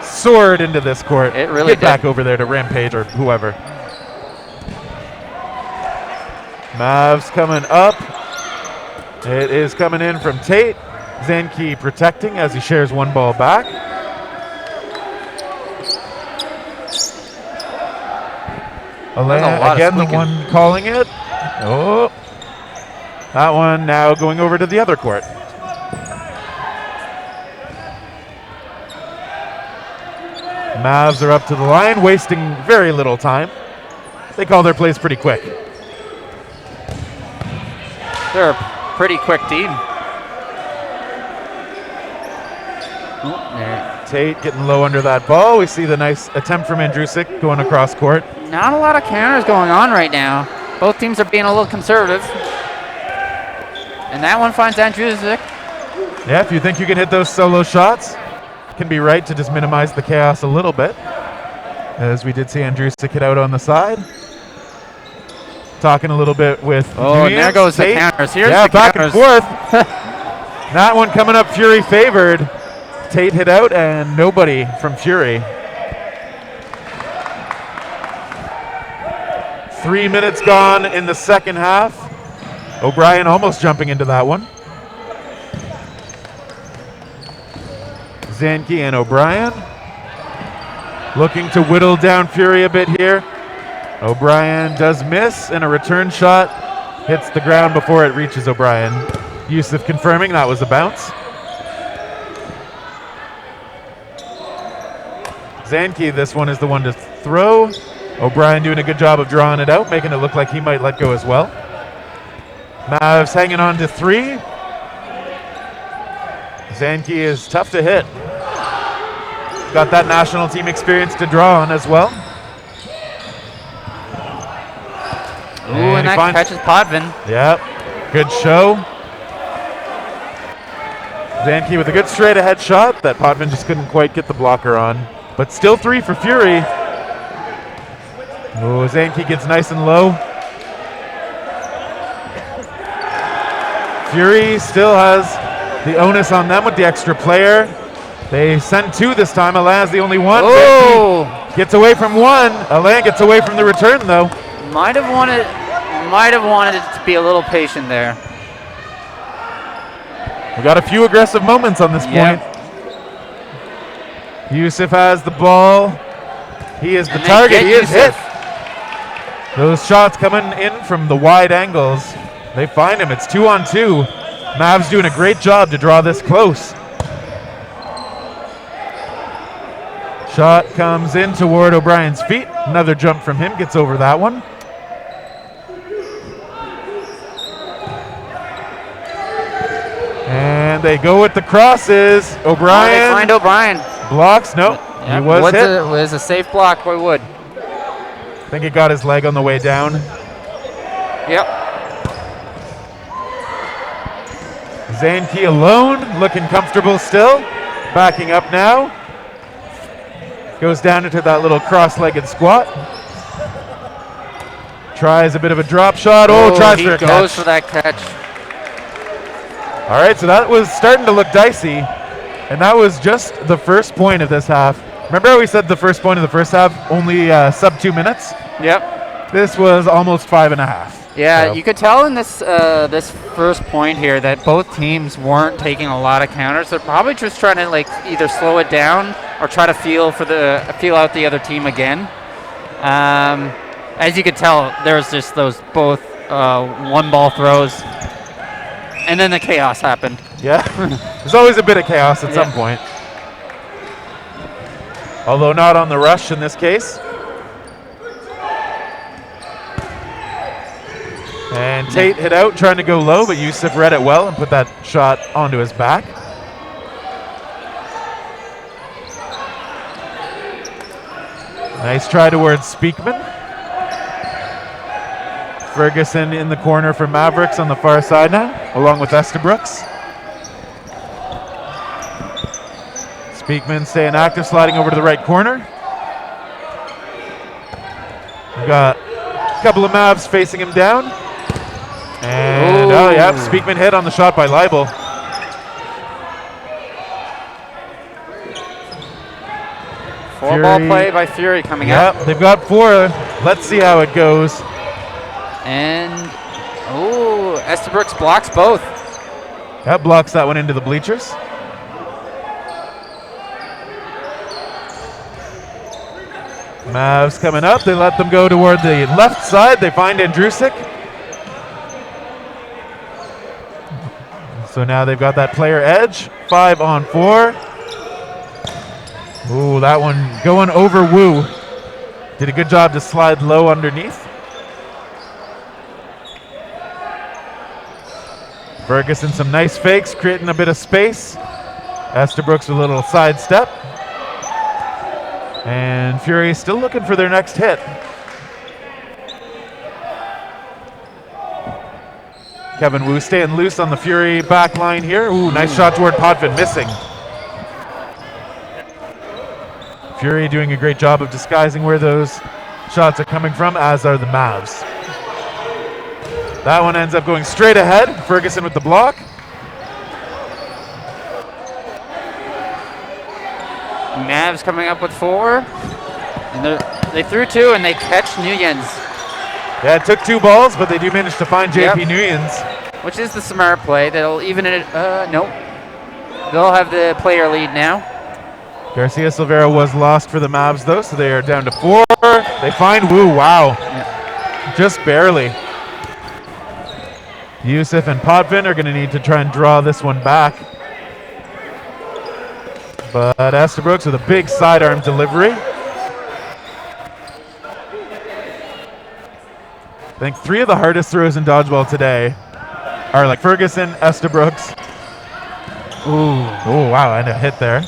soared into this court. It really Get back over there to Rampage or whoever. Mavs coming up. It is coming in from Tate. Zanke protecting as he shares one ball back. Alain again, the one calling it. Oh, that one now going over to the other court. Mavs are up to the line, wasting very little time. They call their plays pretty quick. They're a pretty quick team. Oh, there. Tate getting low under that ball. We see the nice attempt from Andrusik going across court. Not a lot of counters going on right now. Both teams are being a little conservative. And that one finds Andrusik. Yeah, if you think you can hit those solo shots, it can be right to just minimize the chaos a little bit. As we did see Andrusik hit out on the side. Talking a little bit with and there goes Tate. The counters. Here's the back counters. And forth. That one coming up Fury favored. Tate hit out and nobody from Fury. 3 minutes gone in the second half. O'Brien almost jumping into that one. Zanke and O'Brien looking to whittle down Fury a bit here. O'Brien does miss, and a return shot hits the ground before it reaches O'Brien. Yusuf confirming that was a bounce. Zanke, this one is the one to throw. O'Brien doing a good job of drawing it out, making it look like he might let go as well. Mavs hanging on to 3. Zanke is tough to hit. Got that national team experience to draw on as well. Ooh, and that catches Potvin. Yep, good show. Zanke with a good straight ahead shot that Potvin just couldn't quite get the blocker on. But still 3 for Fury. Oh, Zanke gets nice and low. Fury still has the onus on them with the extra player. They send 2 this time. Alain's the only one. Oh! Zanke gets away from 1. Alain gets away from the return though. Might have wanted it to be a little patient there. We got a few aggressive moments on this point. Yusuf has the ball. He is the target. He is hit. Those shots coming in from the wide angles. They find him. It's 2-on-2. Mavs doing a great job to draw this close. Shot comes in toward O'Brien's feet. Another jump from him. Gets over that one. And they go with the crosses. O'Brien. They find O'Brien. Blocks. Nope. He was hit. It was a safe block by Wood. I think he got his leg on the way down. Yep. Zanke alone, looking comfortable still. Backing up now. Goes down into that little cross-legged squat. Tries a bit of a drop shot. Oh, tries for a catch. He goes for that catch. All right, so that was starting to look dicey. And that was just the first point of this half. Remember how we said the first point of the first half, only sub 2 minutes? Yep. This was almost 5.5. Yeah, so. You could tell in this this first point here that both teams weren't taking a lot of counters. They're probably just trying to like either slow it down or try to feel out the other team again. As you could tell, there's just those both 1-ball throws, and then the chaos happened. Yeah, there's always a bit of chaos at some point. Although not on the rush in this case. And Tate hit out trying to go low, but Yusuf read it well and put that shot onto his back. Nice try towards Speakman. Ferguson in the corner for Mavericks on the far side now, along with Estabrooks. Speakman staying active, sliding over to the right corner. We've got a couple of Mavs facing him down. And, Speakman hit on the shot by Leibel. Four-ball play by Fury coming up. Yep, they've got 4. Let's see how it goes. And, Estabrooks blocks both. That blocks that one into the bleachers. Mavs coming up. They let them go toward the left side. They find Andrusik. So now they've got that player edge. 5-on-4. Ooh, that one going over Wu. Did a good job to slide low underneath. Ferguson some nice fakes, creating a bit of space. Estabrooks a little sidestep. And Fury still looking for their next hit. Kevin Wu staying loose on the Fury back line here. Ooh, nice shot toward Potvin, missing. Fury doing a great job of disguising where those shots are coming from, as are the Mavs. That one ends up going straight ahead. Ferguson with the block. Mavs coming up with 4. And they threw 2 and they catch Nuyens. Yeah, it took 2 balls, but they do manage to find JP Nuyens. Which is the smart play. That'll even it. Nope. They'll have the player lead now. Garcia Silvera was lost for the Mavs, though, so they are down to 4. They find Wu. Wow. Yeah. Just barely. Yusuf and Potvin are going to need to try and draw this one back. But Estabrooks with a big sidearm delivery. I think 3 of the hardest throws in dodgeball today are like Ferguson, Estabrooks. Ooh. Oh, wow, and a hit there.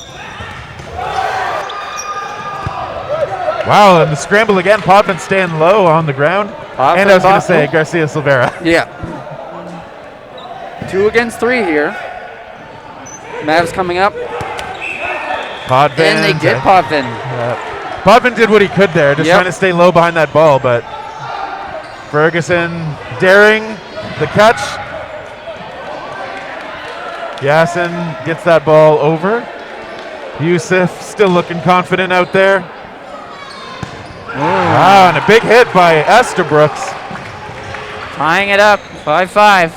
Wow, and the scramble again. Potvin staying low on the ground. Potvin, and I was going to say Garcia Silveira. Yeah. 2 against 3 here. Mavs coming up. Potvin. And they get Potvin. Potvin did what he could there, just Yep. trying to stay low behind that ball, but Ferguson daring the catch. Yasin gets that ball over. Yusuf still looking confident out there. Wow, and a big hit by Estabrooks. Tying it up, 5-5.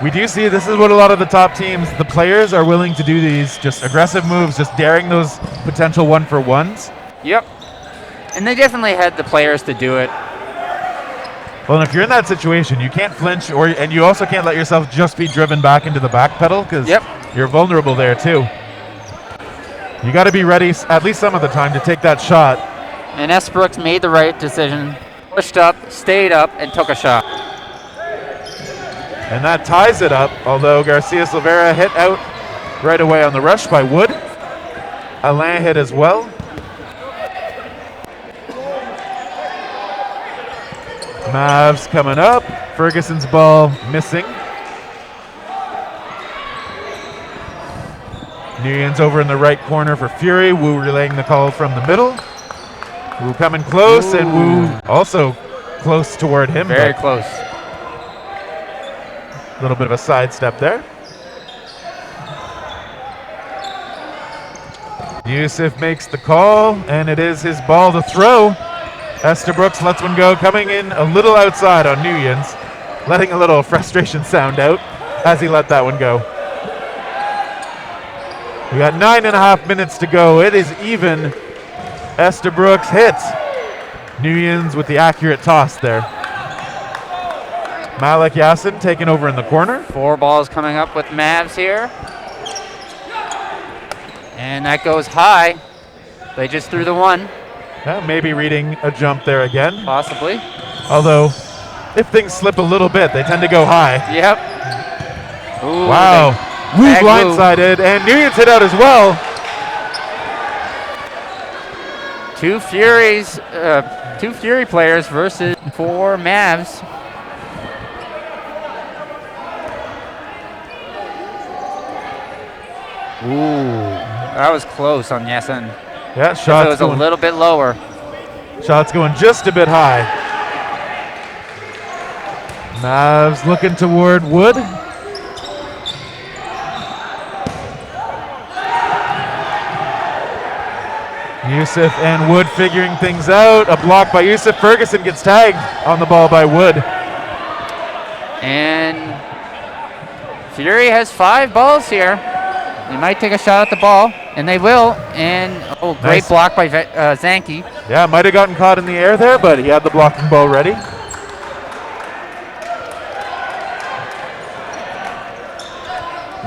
We do see this is what a lot of the top teams, the players are willing to do these just aggressive moves, just daring those potential 1-for-1s. Yep. And they definitely had the players to do it. Well, and if you're in that situation, you can't flinch, and you also can't let yourself just be driven back into the back pedal because you're vulnerable there too. You got to be ready at least some of the time to take that shot. And Estabrooks made the right decision, pushed up, stayed up, and took a shot. And that ties it up, although Garcia Silveira hit out right away on the rush by Wood. Alain hit as well. Mavs coming up. Ferguson's ball missing. Nguyen's over in the right corner for Fury. Wu relaying the call from the middle. Wu coming close, and Wu also close toward him. Very close. A little bit of a sidestep there. Yusuf makes the call, and it is his ball to throw. Estabrooks lets one go, coming in a little outside on Nguyen's, letting a little frustration sound out as he let that one go. We got 9.5 minutes to go. It is even. Estabrooks hits. Nguyen's with the accurate toss there. Malik Yasin taking over in the corner. 4 balls coming up with Mavs here. And that goes high. They just threw the 1. Yeah, maybe reading a jump there again. Possibly. Although, if things slip a little bit, they tend to go high. Yep. Ooh, Wow. Wu blindsided, and Nguyen's hit out as well. 2 Fury players versus 4 Mavs. Ooh, that was close on Yasin. Yeah, If shots it was going, a little bit lower. shots going just a bit high. Mavs looking toward Wood. Yusuf and Wood figuring things out. A block by Yusuf. Ferguson gets tagged on the ball by Wood. And Fury has 5 balls here. They might take a shot at the ball, and they will. And great Nice. block by Zanke. Yeah, might have gotten caught in the air there, but he had the blocking ball ready.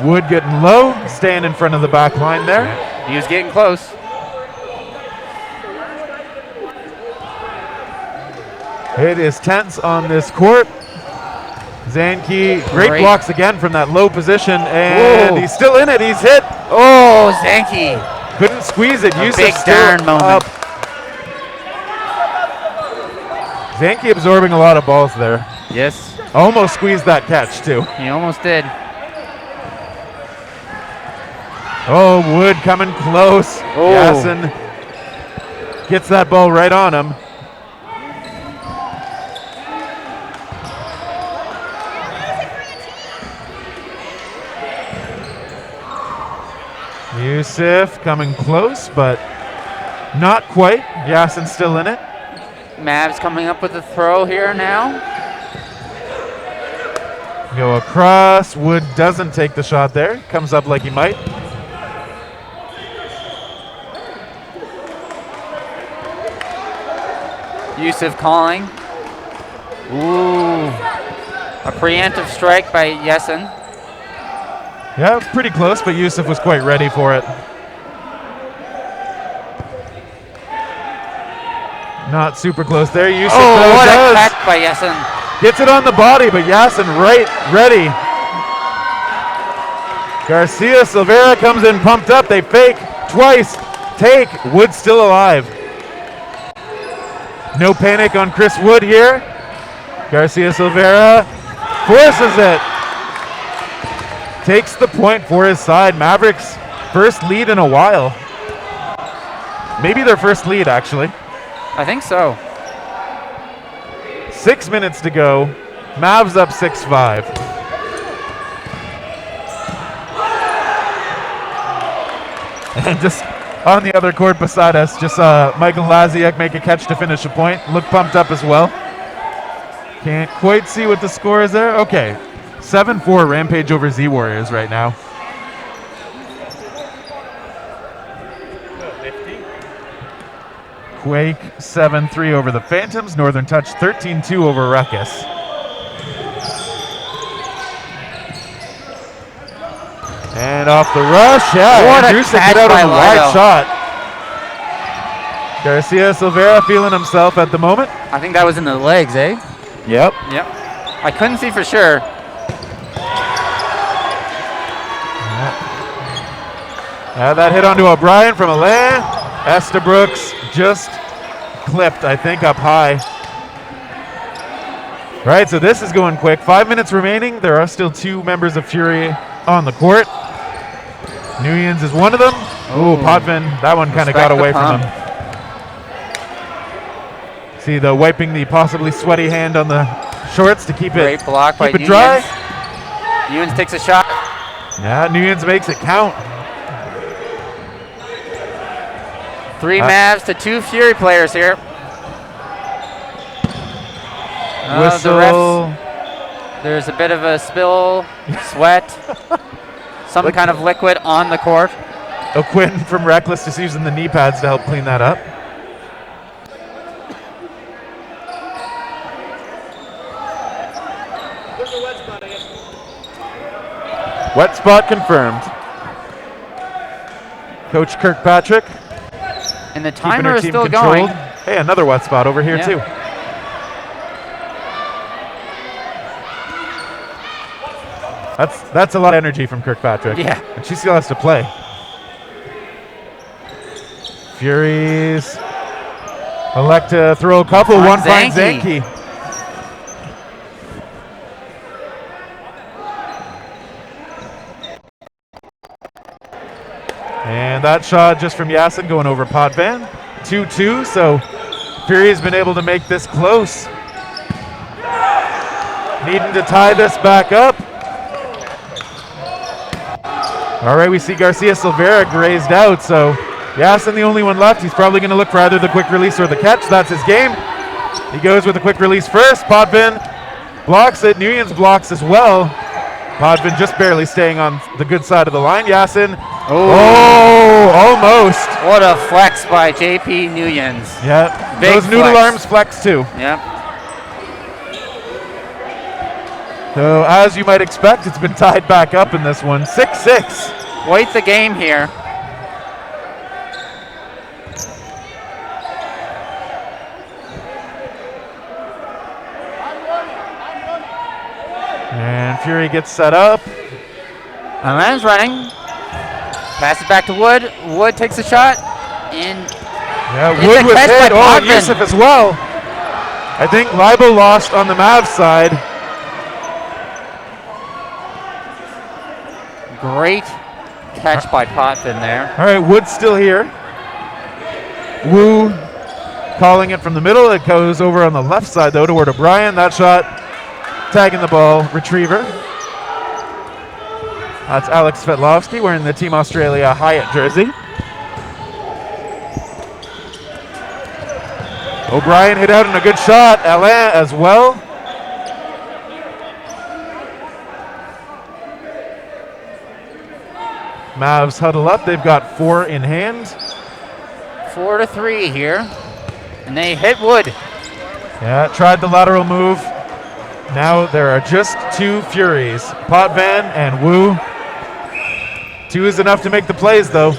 Wood getting low, staying in front of the back line there. He was getting close. It is tense on this court. Zanke, great blocks again from that low position, and Whoa. he's still in it. He's hit. Oh, Zanke. Couldn't squeeze it. A Yusuf big still darn moment. up. Zanke absorbing a lot of balls there. Yes, Almost squeezed that catch too. he almost did. Oh, Wood coming close. Oh. Yasin gets that ball right on him. Yusuf coming close, but not quite. Yasin's still in it. Mavs coming up with a throw here now. Go across. Wood doesn't take the shot there. Comes up like he might. Yusuf calling. Ooh. A preemptive strike by Yasin. Yeah, pretty close, but Yusuf was quite ready for it. Not super close there. Yusuf Oh, what does. a catch by Yasin. Gets it on the body, but Yasin right ready. Garcia Silveira comes in pumped up. They fake twice. Take. Wood still alive. No panic on Chris Wood here. Garcia Silveira forces it. Takes the point for his side. Mavericks first lead in a while. Maybe their first lead, actually. I think so. 6 minutes to go. Mavs up 6-5. And just on the other court beside us, just Michael Laziak make a catch to finish a point. Look pumped up as well. Can't quite see what the score is there. Okay. 7-4 Rampage over Z Warriors right now. Quake 7-3 over the Phantoms. Northern Touch 13-2 over Ruckus. And off the rush, What a Andrewson catch get out by on a wide Lido. shot. Garcia Silveira feeling himself at the moment. I think that was in the legs, eh? Yep. Yep. I couldn't see for sure. That hit onto O'Brien from Alain. Estabrooks just clipped, I think, up high. Right, so this is going quick. 5 minutes remaining. There are still 2 members of Fury on the court. Nuyens is one of them. Ooh, Potvin, that one kind of got away from him. See the wiping the possibly sweaty hand on the shorts to keep Great block by it dry. Nuyens takes a shot. Yeah, Nuyens makes it count. 3 Mavs to 2 Fury players here. Whistle. The refs, there's a bit of a spill, sweat, some kind of liquid on the court. O'Quinn from Reckless just using the knee pads to help clean that up. Wet spot confirmed. Coach Kirkpatrick. And the Keeping timer her is team still controlled. going. Hey, another wet spot over here too. That's a lot of energy from Kirkpatrick. Yeah. And she still has to play. Furies elect to throw a couple. One finds Zanke. And that shot just from Yasin going over Potvin. 2-2, so Fury's been able to make this close. Needing to tie this back up. All right, we see Garcia Silveira grazed out, so Yasin the only one left. He's probably going to look for either the quick release or the catch. That's his game. He goes with the quick release first. Potvin blocks it. Nuyens blocks as well. Potvin just barely staying on the good side of the line. Yasin. Oh, almost. What a flex by JP Nuyens. Yeah, Big those noodle flex. arms flex too. Yep. So as you might expect, it's been tied back up in this one. 6-6. Quite the game here. And Fury gets set up. Alain's running. Pass it back to Wood. Wood takes a shot. And Yeah, it's Wood a was catch hit. by Oh, and Potvin. Yusuf as well. I think Libo lost on the Mavs side. Great catch by Potvin there. All right, Wood's still here. Wu calling it from the middle. It goes over on the left side, though, toward O'Brien. That shot tagging the ball, retriever. That's Alex Svetlovsky wearing the Team Australia Hyatt jersey. O'Brien hit out in a good shot. Alain as well. Mavs huddle up. They've got 4 in hand. 4-3 here. And they hit Wood. Yeah, tried the lateral move. Now there are just 2 Furies, Potvin and Wu. 2 is enough to make the plays, though.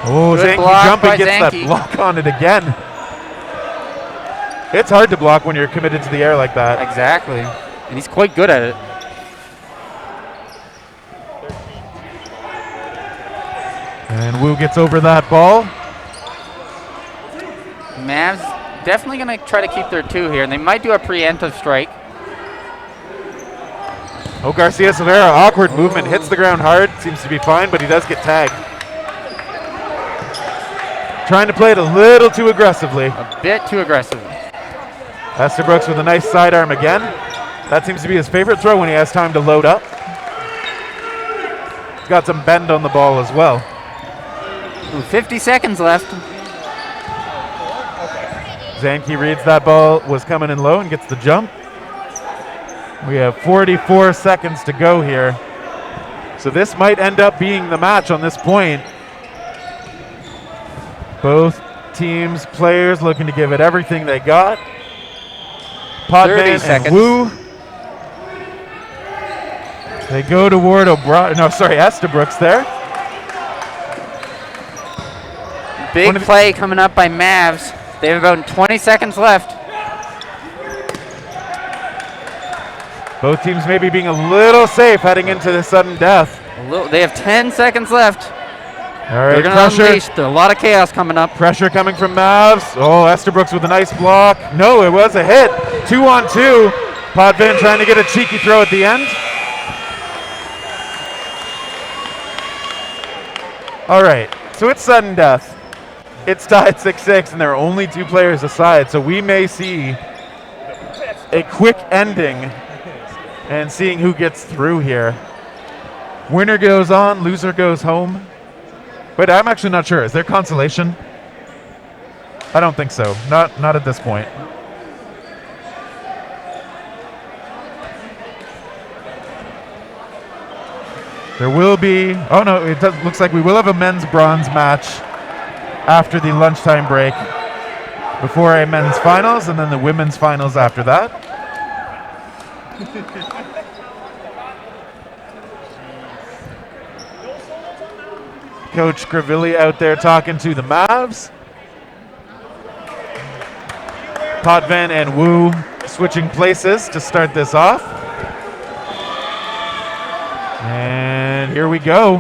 Oh, Good Zanke block jumping by gets that Zanke. block on it again. It's hard to block when you're committed to the air like that. Exactly. And he's quite good at it. And Wu gets over that ball. Mavs definitely going to try to keep their 2 here, and they might do a preemptive strike. Oh, Garcia Silveira, awkward movement, hits the ground hard, seems to be fine, but he does get tagged. Trying to play it a little too aggressively. A bit too aggressive. Estabrooks with a nice sidearm again. That seems to be his favorite throw when he has time to load up. He's got some bend on the ball as well. Ooh, 50 seconds left. Zanke reads that ball was coming in low and gets the jump. We have 44 seconds to go here. So this might end up being the match on this point. Both teams' players looking to give it everything they got. 30 Potvin seconds. and Wu. They go toward Estabrooks there. Big play coming up by Mavs. They have about 20 seconds left. Both teams maybe being a little safe heading into the sudden death. They have 10 seconds left. All right, They're going to unleash. A lot of chaos coming up. Pressure coming from Mavs. Oh, Estabrooks with a nice block. No, it was a hit. 2-on-2. Potvin trying to get a cheeky throw at the end. All right, so it's sudden death. It's tied 6-6, and there are only 2 players aside, so we may see a quick ending and seeing who gets through here. Winner goes on, loser goes home. But I'm actually not sure. Is there consolation? I don't think so. Not at this point. There will be. Oh no! It looks like we will have a men's bronze match after the lunchtime break, before a men's finals, and then the women's finals after that. Coach Gravilli out there talking to the Mavs. Potvin and Wu switching places to start this off. And here we go.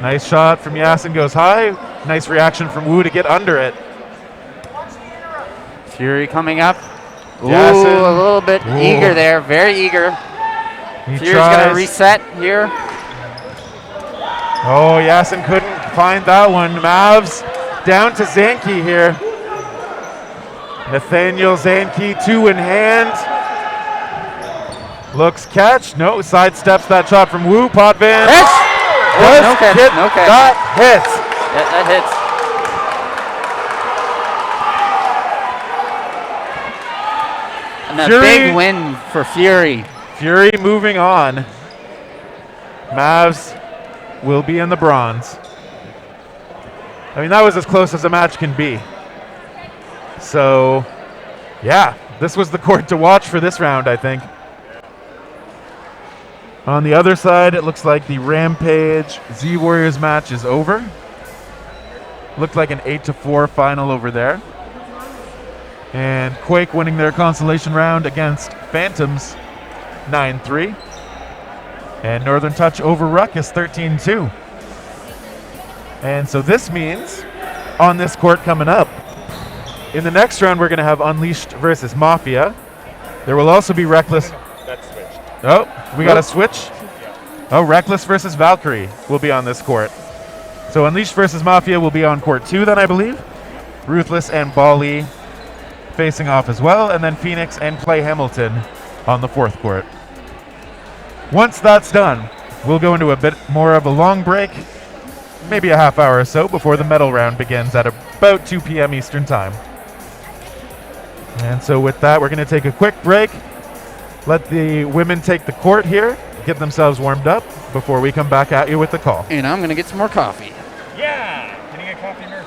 Nice shot from Yasin, goes high. Nice reaction from Wu to get under it. Fury coming up. Yasin. Ooh, a little bit eager there, very eager. Fury's going to reset here. Oh, Yasin couldn't find that one. Mavs down to Zanke here. Nathaniel Zanke, 2 in hand. Looks catch. No, sidesteps that shot from Wu. Potvin. No catch. That hits. Yeah, that hits. And a big win for Fury. Fury moving on. Mavs will be in the bronze. I mean, that was as close as a match can be. So, yeah, this was the court to watch for this round, I think. On the other side, it looks like the Rampage Z Warriors match is over. Looked like an 8-4 final over there. And Quake winning their consolation round against Phantoms 9-3. And Northern Touch over Ruckus 13-2. And so this means, on this court coming up, in the next round we're going to have Unleashed versus Mafia. There will also be Reckless. That switched. Oh, we got a switch. Oh, Reckless versus Valkyrie will be on this court. So Unleashed versus Mafia will be on court 2 then, I believe. Ruthless and Bali facing off as well. And then Phoenix and Clay Hamilton on the 4th court. Once that's done, we'll go into a bit more of a long break, maybe a half hour or so, before the medal round begins at about 2 p.m. Eastern Time. And so with that, we're going to take a quick break, let the women take the court here, get themselves warmed up before we come back at you with the call. And I'm going to get some more coffee. Yeah! Can you get coffee, Murph?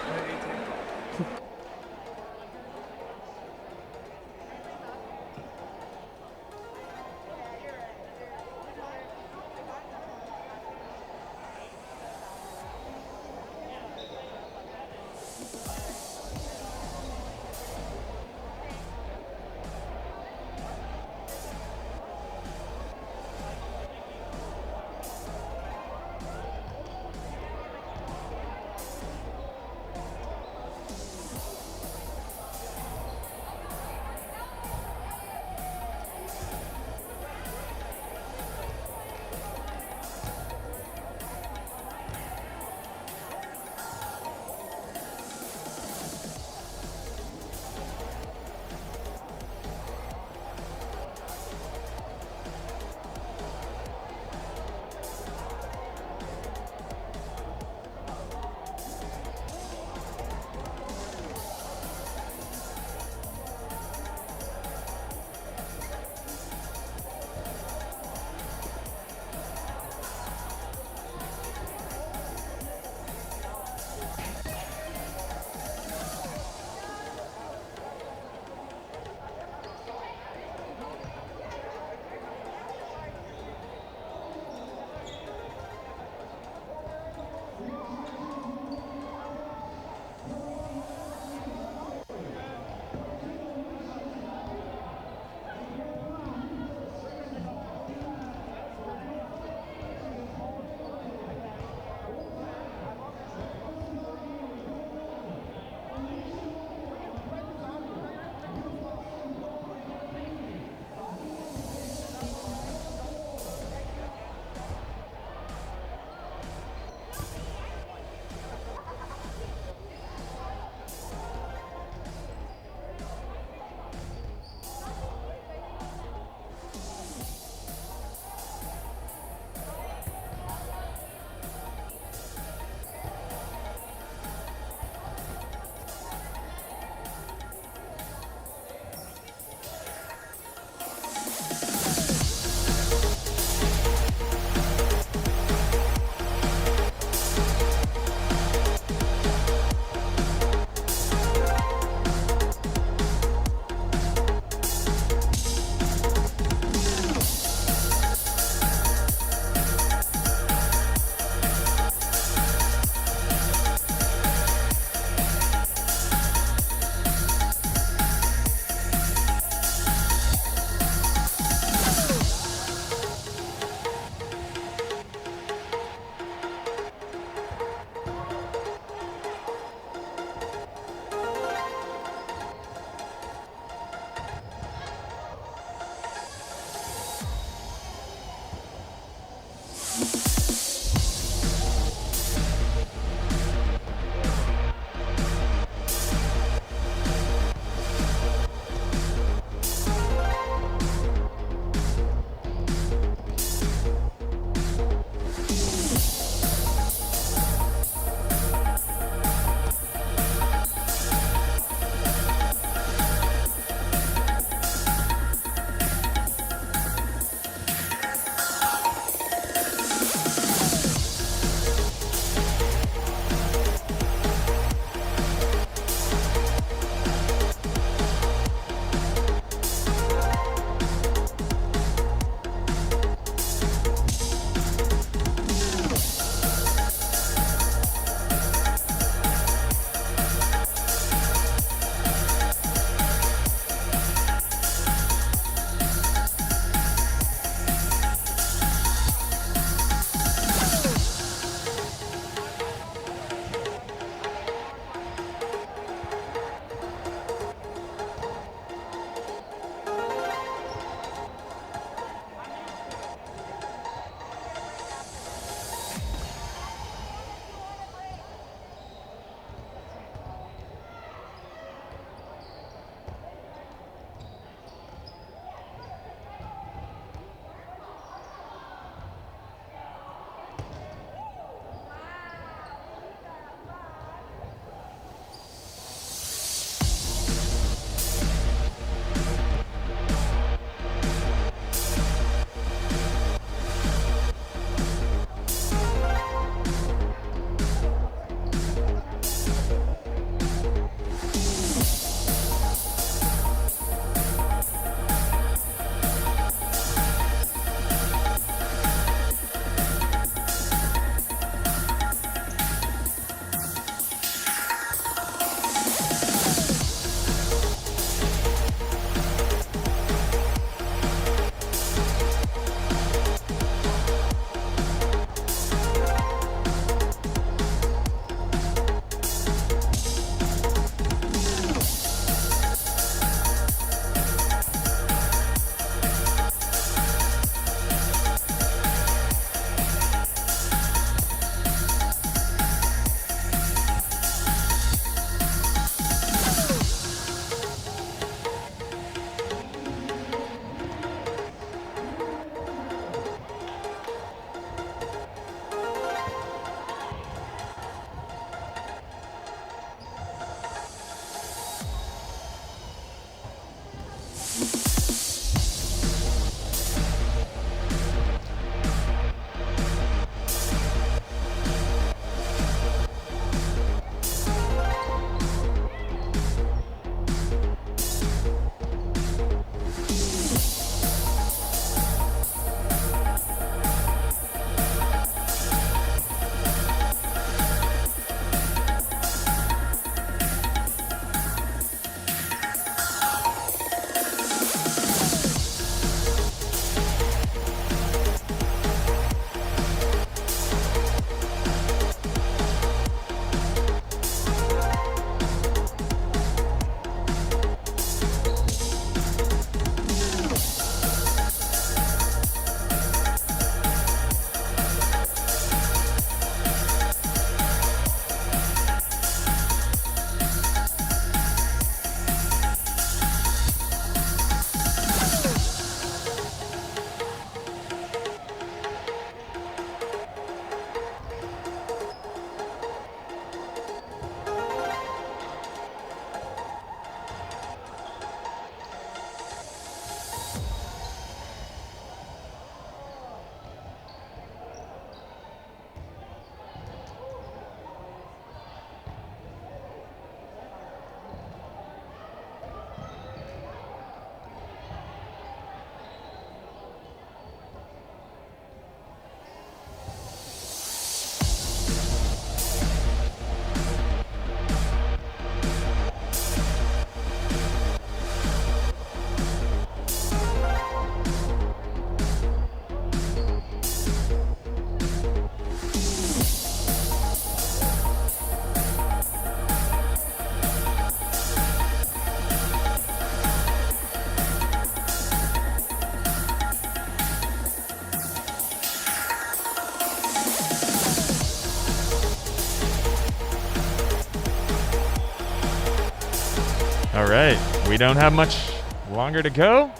All right, we don't have much longer to go.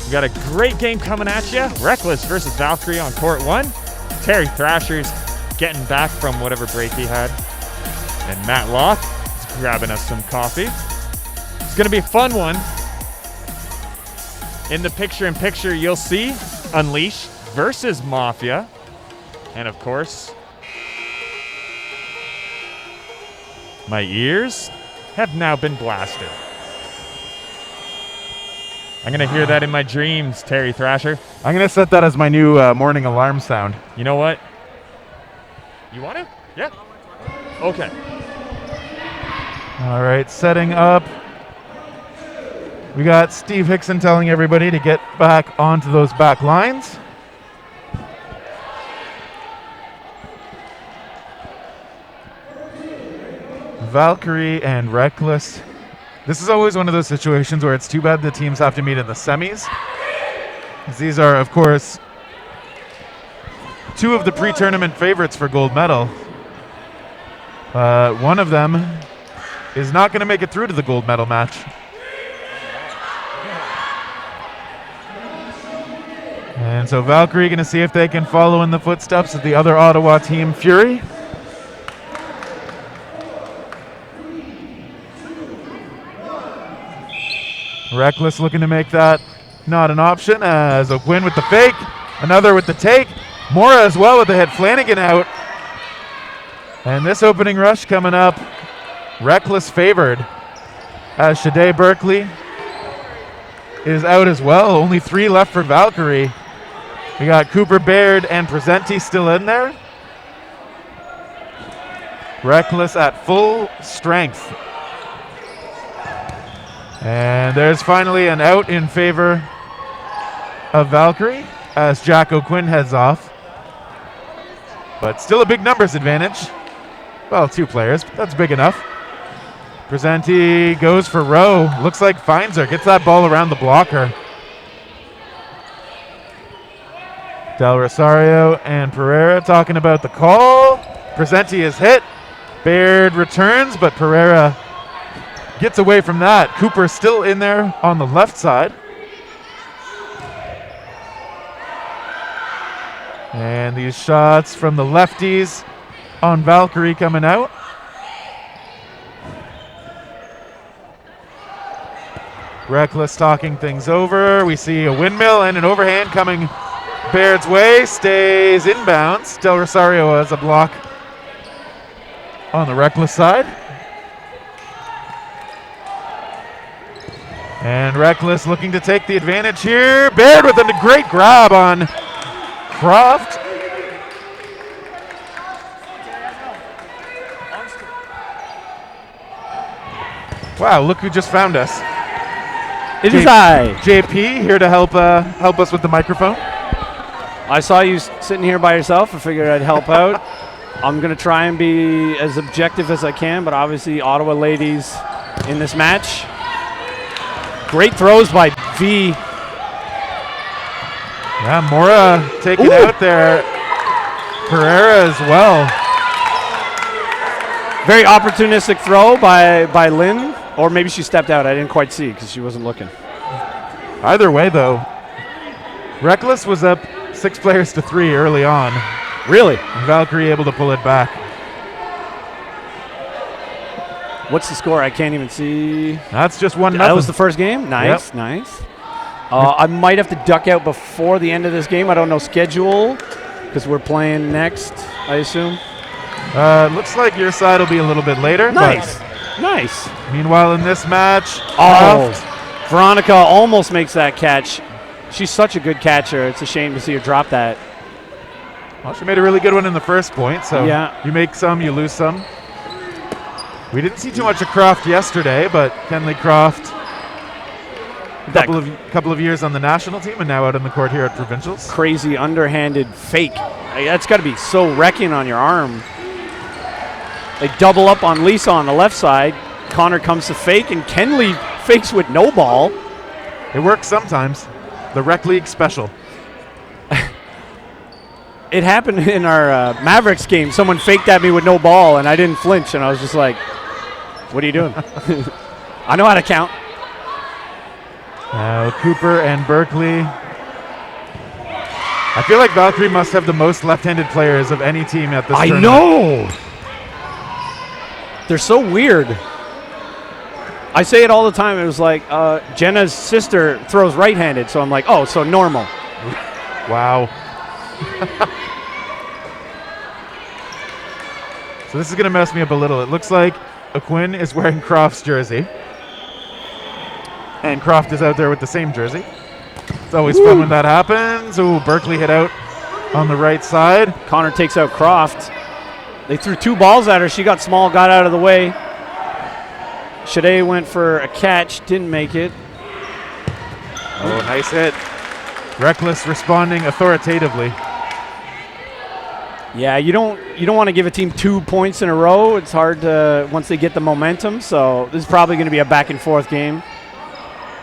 We got a great game coming at you. Reckless versus Valkyrie on court 1. Terry Thrasher's getting back from whatever break he had. And Matt Loth is grabbing us some coffee. It's going to be a fun one. In the picture-in-picture, you'll see Unleash versus Mafia. And of course, my ears have now been blasted. I'm going to hear that in my dreams, Terry Thrasher. I'm going to set that as my new morning alarm sound. You know what? You want to? Yeah. Okay. All right, setting up. We got Steve Hickson telling everybody to get back onto those back lines. Valkyrie and Reckless. This is always one of those situations where it's too bad the teams have to meet in the semis. These are, of course, two of the pre-tournament favorites for gold medal. One of them is not going to make it through to the gold medal match. And so Valkyrie going to see if they can follow in the footsteps of the other Ottawa team, Fury. Reckless looking to make that not an option as O'Quinn with the fake, another with the take, Mora as well with the head, Flanagan out. And this opening rush coming up, Reckless favored as Shade Berkeley is out as well. Only 3 left for Valkyrie. We got Cooper Baird and Presenti still in there. Reckless at full strength. And there's finally an out in favor of Valkyrie as Jack O'Quinn heads off. But still a big numbers advantage. Well, 2 players, but that's big enough. Presenti goes for Rowe. Looks like finds her. Gets that ball around the blocker. Del Rosario and Pereira talking about the call. Presenti is hit. Baird returns, but Pereira gets away from that. Cooper still in there on the left side. And these shots from the lefties on Valkyrie coming out. Reckless talking things over. We see a windmill and an overhand coming Baird's way. Stays inbounds. Del Rosario has a block on the Reckless side. And Reckless looking to take the advantage here. Baird with a great grab on Croft. Wow, look who just found us. It is I. JP here to help us with the microphone. I saw you sitting here by yourself. I figured I'd help out. I'm going to try and be as objective as I can, but obviously Ottawa ladies in this match. Great throws by V. Yeah, Mora taking out there. Pereira as well. Very opportunistic throw by Lynn. Or maybe she stepped out. I didn't quite see because she wasn't looking. Either way, though, Reckless was up 6 players to 3 early on. Really? And Valkyrie able to pull it back. What's the score? I can't even see. That's just 1-0. That was the first game? Nice, Yep. nice. I might have to duck out before the end of this game. I don't know schedule because we're playing next, I assume. Looks like your side will be a little bit later. Nice. Nice. Meanwhile, in this match, Oh, Veronica almost makes that catch. She's such a good catcher. It's a shame to see her drop that. Well, she made a really good one in the first point, so Yeah. you make some, you lose some. We didn't see too much of Croft yesterday, but Kenley Croft, couple of years on the national team and now out on the court here at Provincials. Crazy underhanded fake. That's got to be so wrecking on your arm. They double up on Lisa on the left side. Connor comes to fake, and Kenley fakes with no ball. It works sometimes. The Rec League special. it happened in our Mavericks game. Someone faked at me with no ball, and I didn't flinch, and I was just like, what are you doing? I know how to count. Now Cooper and Berkeley. I feel like Valkyrie must have the most left-handed players of any team at this tournament. know. They're so weird. I say it all the time. It was like Jenna's sister throws right-handed, so I'm like, oh, so normal. Wow. So this is going to mess me up a little. It looks like Aquin is wearing Croft's jersey. And Croft is out there with the same jersey. It's always fun when that happens. Ooh, Berkeley hit out on the right side. Connor takes out Croft. They threw 2 balls at her. She got small, got out of the way. Shade went for a catch, didn't make it. Oh, nice hit. Reckless responding authoritatively. Yeah, you don't want to give a team 2 points in a row. It's hard to once they get the momentum. So this is probably going to be a back and forth game.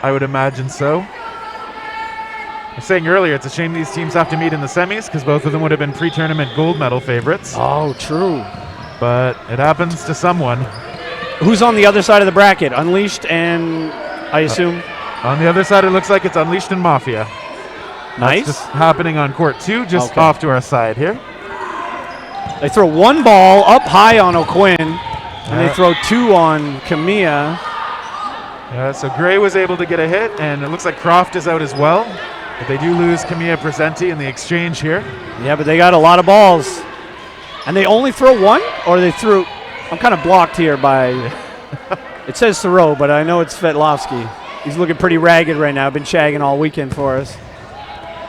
I would imagine so. I was saying earlier, it's a shame these teams have to meet in the semis because both of them would have been pre-tournament gold medal favorites. Oh, true. But it happens to someone. Who's on the other side of the bracket? Unleashed and, I assume? On the other side, it looks like it's Unleashed and Mafia. Nice. That's just happening on court 2, just off to our side here. They throw 1 ball up high on O'Quinn, and they throw 2 on Camilla. Yeah, so Gray was able to get a hit, and it looks like Croft is out as well. But they do lose Camilla Presenti in the exchange here. Yeah, but they got a lot of balls. And they only throw 1? Or they threw... I'm kind of blocked here by... It says Thoreau, but I know it's Svetlovsky. He's looking pretty ragged right now. Been shagging all weekend for us.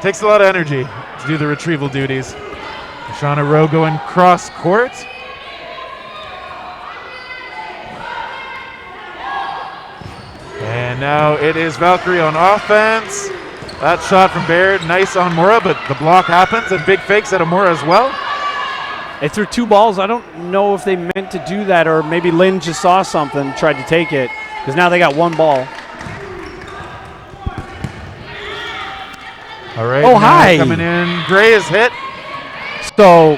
Takes a lot of energy to do the retrieval duties. Shauna Rowe going cross court. And now it is Valkyrie on offense. That shot from Baird, nice on Mora, but the block happens, and big fakes at Mora as well. They threw 2 balls. I don't know if they meant to do that, or maybe Lynn just saw something, tried to take it, because now they got 1 ball. All right. Oh, hi. Coming in. Gray is hit. So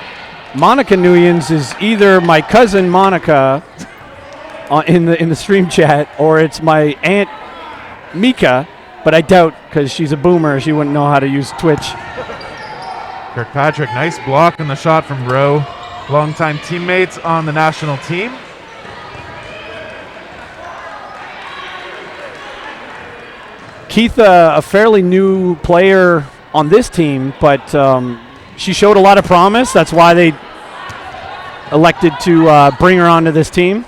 Monica Nuyens is either my cousin Monica in the stream chat, or it's my aunt Mika, but I doubt because she's a boomer. She wouldn't know how to use Twitch. Kirkpatrick, nice block on the shot from Rowe. Longtime teammates on the national team. Keith, a fairly new player on this team, but she showed a lot of promise. That's why they elected to bring her onto this team.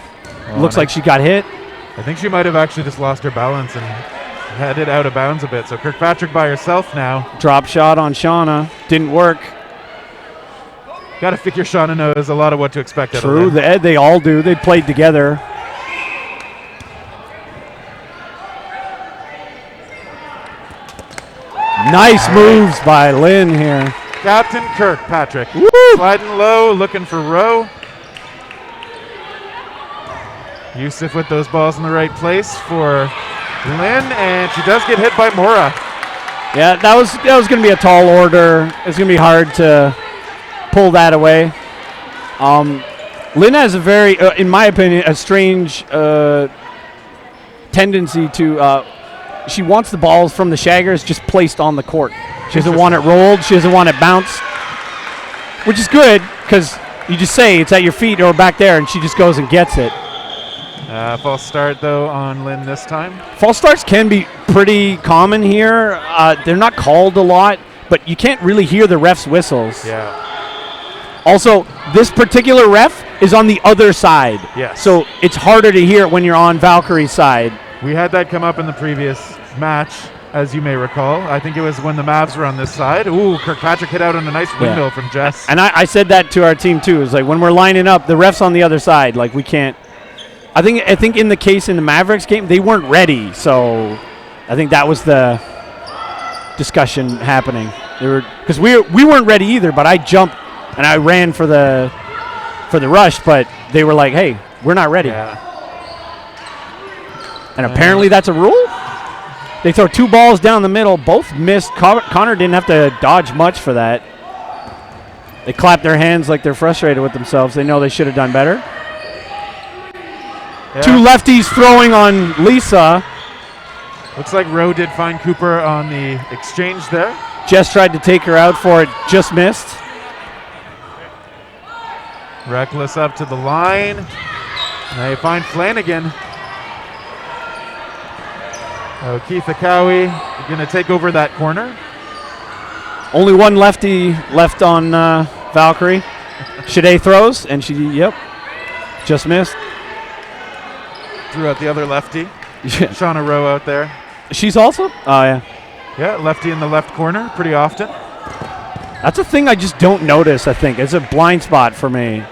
Looks like she got hit. I think she might have actually just lost her balance and headed out of bounds a bit. So Kirkpatrick by herself now. Drop shot on Shauna. Didn't work. Got to figure Shauna knows a lot of what to expect out of True, them. they all do. They played together. Nice moves by Lynn here. Captain Kirkpatrick. Woo! Sliding low, looking for Rowe. Yusuf with those balls in the right place for Lynn, and she does get hit by Mora. Yeah, that was going to be a tall order. It's going to be hard to pull that away. Lynn has a very, in my opinion, a strange tendency to. She wants the balls from the shaggers just placed on the court. She doesn't want it rolled. She doesn't want it bounced, which is good because you just say it's at your feet or back there, and she just goes and gets it. False start, though, on Lynn this time. False starts can be pretty common here. They're not called a lot, but you can't really hear the ref's whistles. Yeah. Also, this particular ref is on the other side. Yes. So it's harder to hear it when you're on Valkyrie's side. We had that come up in the previous match, as you may recall. I think it was when the Mavs were on this side. Ooh, Kirkpatrick hit out on a nice windmill from Jess. And I said that to our team, too. It's like when we're lining up, the ref's on the other side. Like, we can't. I think in the case in the Mavericks game, they weren't ready. So I think that was the discussion happening. Because we weren't ready either, but I jumped and I ran for the rush, but they were like, hey, we're not ready. Yeah. And apparently that's a rule. They throw 2 balls down the middle. Both missed. Connor didn't have to dodge much for that. They clap their hands like they're frustrated with themselves. They know they should have done better. Yeah. Two lefties throwing on Lisa. Looks like Rowe did find Cooper on the exchange there. Jess tried to take her out for it, just missed. Reckless up to the line. They find Flanagan. Oh, Keith Akawi going to take over that corner. Only one lefty left on Valkyrie. Shade throws, and she, just missed. Threw out the other lefty. Yeah. Shauna Rowe out there. She's also? Oh, yeah. Yeah, lefty in the left corner pretty often. That's a thing I just don't notice, I think. It's a blind spot for me.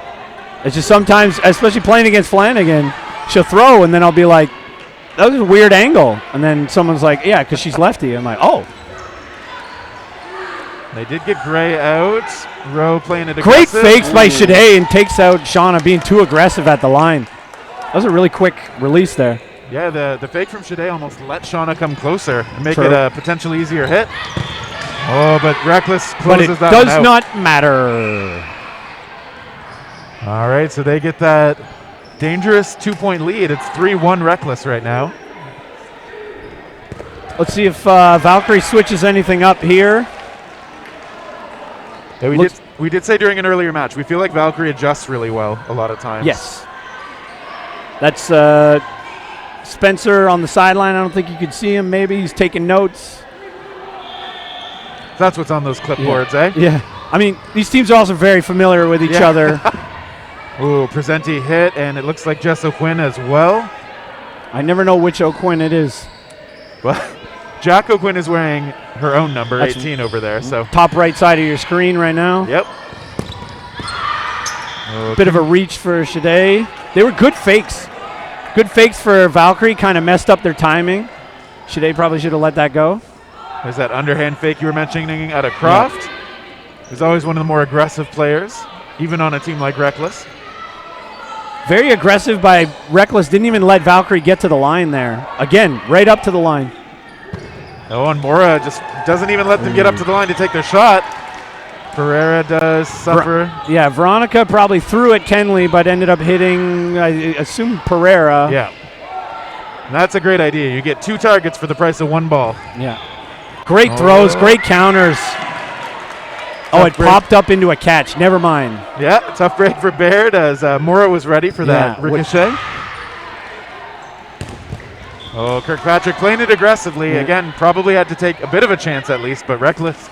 It's just sometimes, especially playing against Flanagan, she'll throw, and then I'll be like, that was a weird angle. And then someone's like, yeah, because she's lefty. I'm like, oh. They did get Gray out. Rowe playing it Great aggressive. fakes by Ooh. Shade and takes out Shauna being too aggressive at the line. That was a really quick release there. Yeah, the fake from Shade almost let Shauna come closer and make True. it a potentially easier hit. Oh, but Reckless But closes it that one does out. not matter. All right, so they get that dangerous 2-point lead. It's 3-1 Reckless right now. Let's see if Valkyrie switches anything up here. Yeah, we did say during an earlier match, we feel like Valkyrie adjusts really well a lot of times. Yes. That's Spencer on the sideline. I don't think you could see him. Maybe he's taking notes. That's what's on those clipboards, eh? Yeah. I mean, these teams are also very familiar with each Yeah. other. Ooh, Presenti hit, and it looks like Jess O'Quinn as well. I never know which O'Quinn it is. Well, Jack O'Quinn is wearing her own number, That's 18 over there, so. Top right side of your screen right now. Yep. Bit of a reach for Shade. They were good fakes. Good fakes for Valkyrie. Kind of messed up their timing. Shade probably should have let that go. There's that underhand fake you were mentioning out of Croft. He's always one of the more aggressive players, even on a team like Reckless. Very aggressive by Reckless. Didn't even let Valkyrie get to the line there. Again, right up to the line. Oh, and Mora just doesn't even let them get up to the line to take their shot. Pereira does suffer. Yeah, Veronica probably threw at Kenley, but ended up hitting, I assume, Pereira. Yeah. And that's a great idea. You get 2 targets for the price of 1 ball. Yeah. Great throws, great counters. Oh, it break. popped up into a catch. Never mind. Yeah, tough break for Baird as Mora was ready for that ricochet. Oh, Kirkpatrick playing it aggressively. Yeah. Again, probably had to take a bit of a chance at least, but Reckless.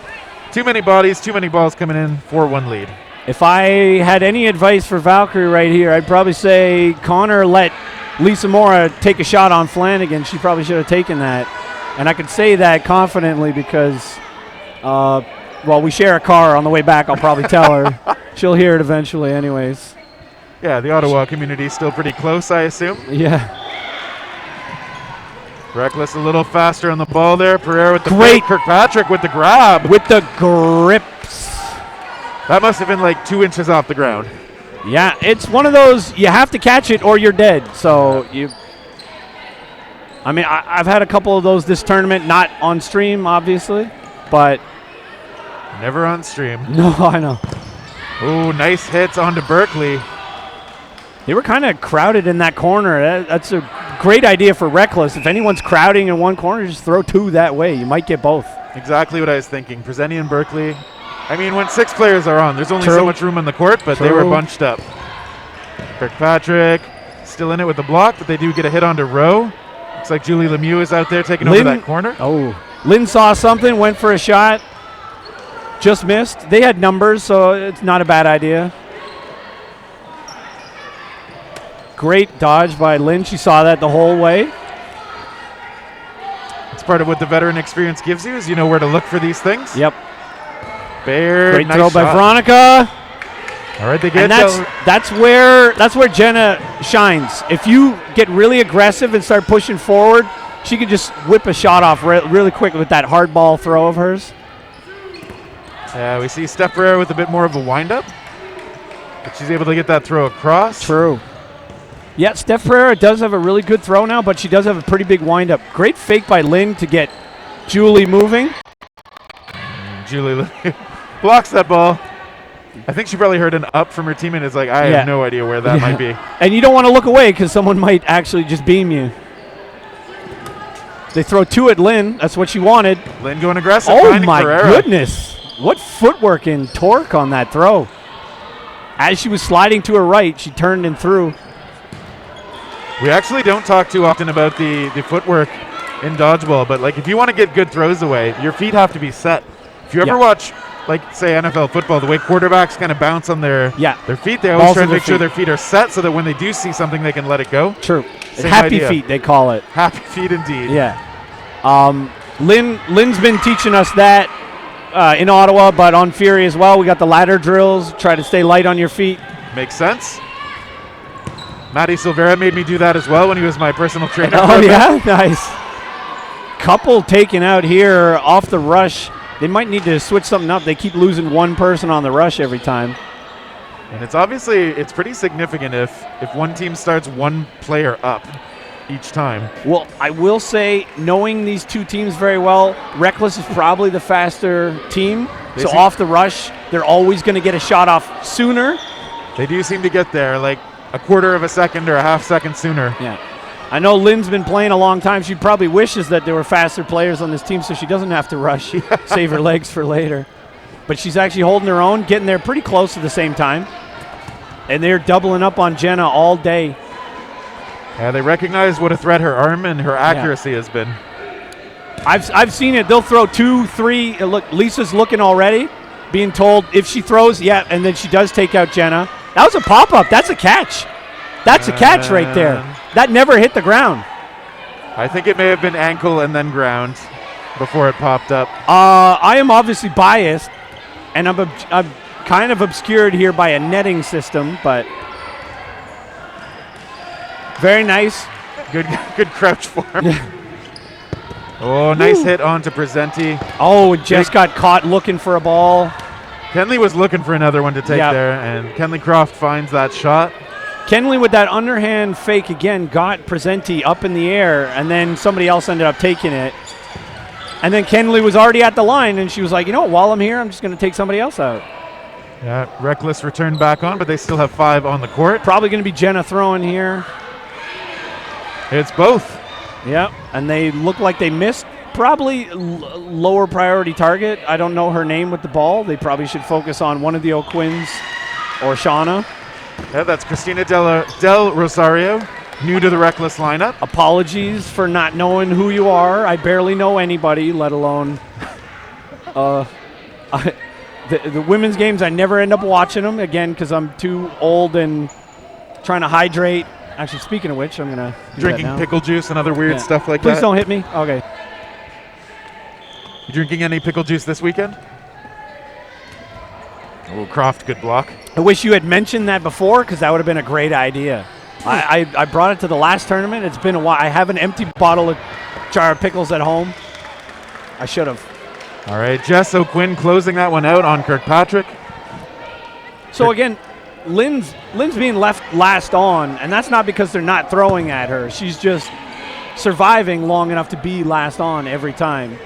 Too many bodies, too many balls coming in, 4-1 lead. If I had any advice for Valkyrie right here, I'd probably say Connor let Lisa Mora take a shot on Flanagan. She probably should have taken that. And I could say that confidently because, well, we share a car on the way back. I'll probably tell her. She'll hear it eventually anyways. Yeah, the Ottawa community is still pretty close, I assume. Yeah. Reckless a little faster on the ball there. Pereira with the Great. fake. Kirkpatrick with the grab. With the grips. That must have been like 2 inches off the ground. Yeah, it's one of those, you have to catch it or you're dead. So I've had a couple of those this tournament, not on stream, obviously, but. Never on stream. No, I know. Oh, nice hits onto Berkeley. They were kind of crowded in that corner. That's a great idea for Reckless. If anyone's crowding in one corner, just throw 2 that way. You might get both. Exactly what I was thinking. Presenti and Berkeley. I mean, when 6 players are on, there's only True. so much room on the court, but they were bunched up. Kirkpatrick still in it with the block, but they do get a hit onto Rowe. Looks like Julie Lemieux is out there taking over that corner. Oh, Lynn saw something, went for a shot, just missed. They had numbers, so it's not a bad idea. Great dodge by Lynn. She saw that the whole way. It's part of what the veteran experience gives you, is you know where to look for these things. Yep. Baird, Great nice throw by shot. Veronica. All right, they get And that's where Jenna shines. If you get really aggressive and start pushing forward, she can just whip a shot off really quick with that hard ball throw of hers. Yeah, we see Steph Pereira with a bit more of a windup, but she's able to get that throw across. True. Yeah, Steph Pereira does have a really good throw now, but she does have a pretty big windup. Great fake by Lynn to get Julie moving. Julie blocks that ball. I think she probably heard an up from her teammate. It's like, I Yeah. have no idea where that might be. And you don't want to look away because someone might actually just beam you. They throw 2 at Lynn. That's what she wanted. Lynn going aggressive. Oh finding my Ferreira. goodness. What footwork and torque on that throw. As she was sliding to her right, she turned and threw. We actually don't talk too often about the footwork in dodgeball, but like if you want to get good throws away, your feet have to be set. If you ever watch, like say NFL football, the way quarterbacks kind of bounce on their feet, they always Balls try of to make their sure feet. their feet are set so that when they do see something, they can let it go. True. Same Happy idea. feet, they call it. Happy feet indeed. Yeah. Lynn's been teaching us that in Ottawa, but on Fury as well. We got the ladder drills. Try to stay light on your feet. Makes sense. Matty Silvera made me do that as well when he was my personal trainer. Oh, yeah? Nice. Couple taken out here off the rush. They might need to switch something up. They keep losing one person on the rush every time. And it's pretty significant if one team starts one player up each time. Well, I will say, knowing these two teams very well, Reckless is probably the faster team. So off the rush, they're always going to get a shot off sooner. They do seem to get there like a quarter of a second or a half second sooner. Yeah. I know Lynn's been playing a long time. She probably wishes that there were faster players on this team so she doesn't have to rush, save her legs for later. But she's actually holding her own, getting there pretty close at the same time. And they're doubling up on Jenna all day. Yeah, they recognize what a threat her arm and her accuracy has been. I've seen it. They'll throw 2, 3. Look, Lisa's looking already, being told if she throws, and then she does take out Jenna. That was a pop-up. That's a catch. That's a catch right there. That never hit the ground. I think it may have been ankle and then ground before it popped up. I am obviously biased, and I'm kind of obscured here by a netting system, but very nice. Good crouch form. Oh, nice hit onto Presenti. Oh, Jess got caught looking for a ball. Kenley was looking for another one to take there, and Kenley Croft finds that shot. Kenley with that underhand fake again got Presenti up in the air, and then somebody else ended up taking it. And then Kenley was already at the line, and she was like, you know what, while I'm here, I'm just going to take somebody else out. Yeah, Reckless returned back on, but they still have 5 on the court. Probably going to be Jenna throwing here. It's both. Yep, and they look like they missed probably lower priority target. I don't know her name with the ball. They probably should focus on one of the O'Quinns or Shauna. Yeah, that's Christina Del Rosario, new to the Reckless lineup. Apologies for not knowing who you are. I barely know anybody, let alone the women's games. I never end up watching them, again, because I'm too old and trying to hydrate. Actually, speaking of which, I'm going to Drinking pickle juice and other weird stuff like Please that. don't hit me. Okay. You drinking any pickle juice this weekend? Oh, Croft, good block. I wish you had mentioned that before, because that would have been a great idea. I brought it to the last tournament. It's been a while. I have an empty jar of pickles at home. I should have. All right, Jess O'Quinn closing that one out on Kirkpatrick. So again, Lynn's being left last on, and that's not because they're not throwing at her. She's just surviving long enough to be last on every time.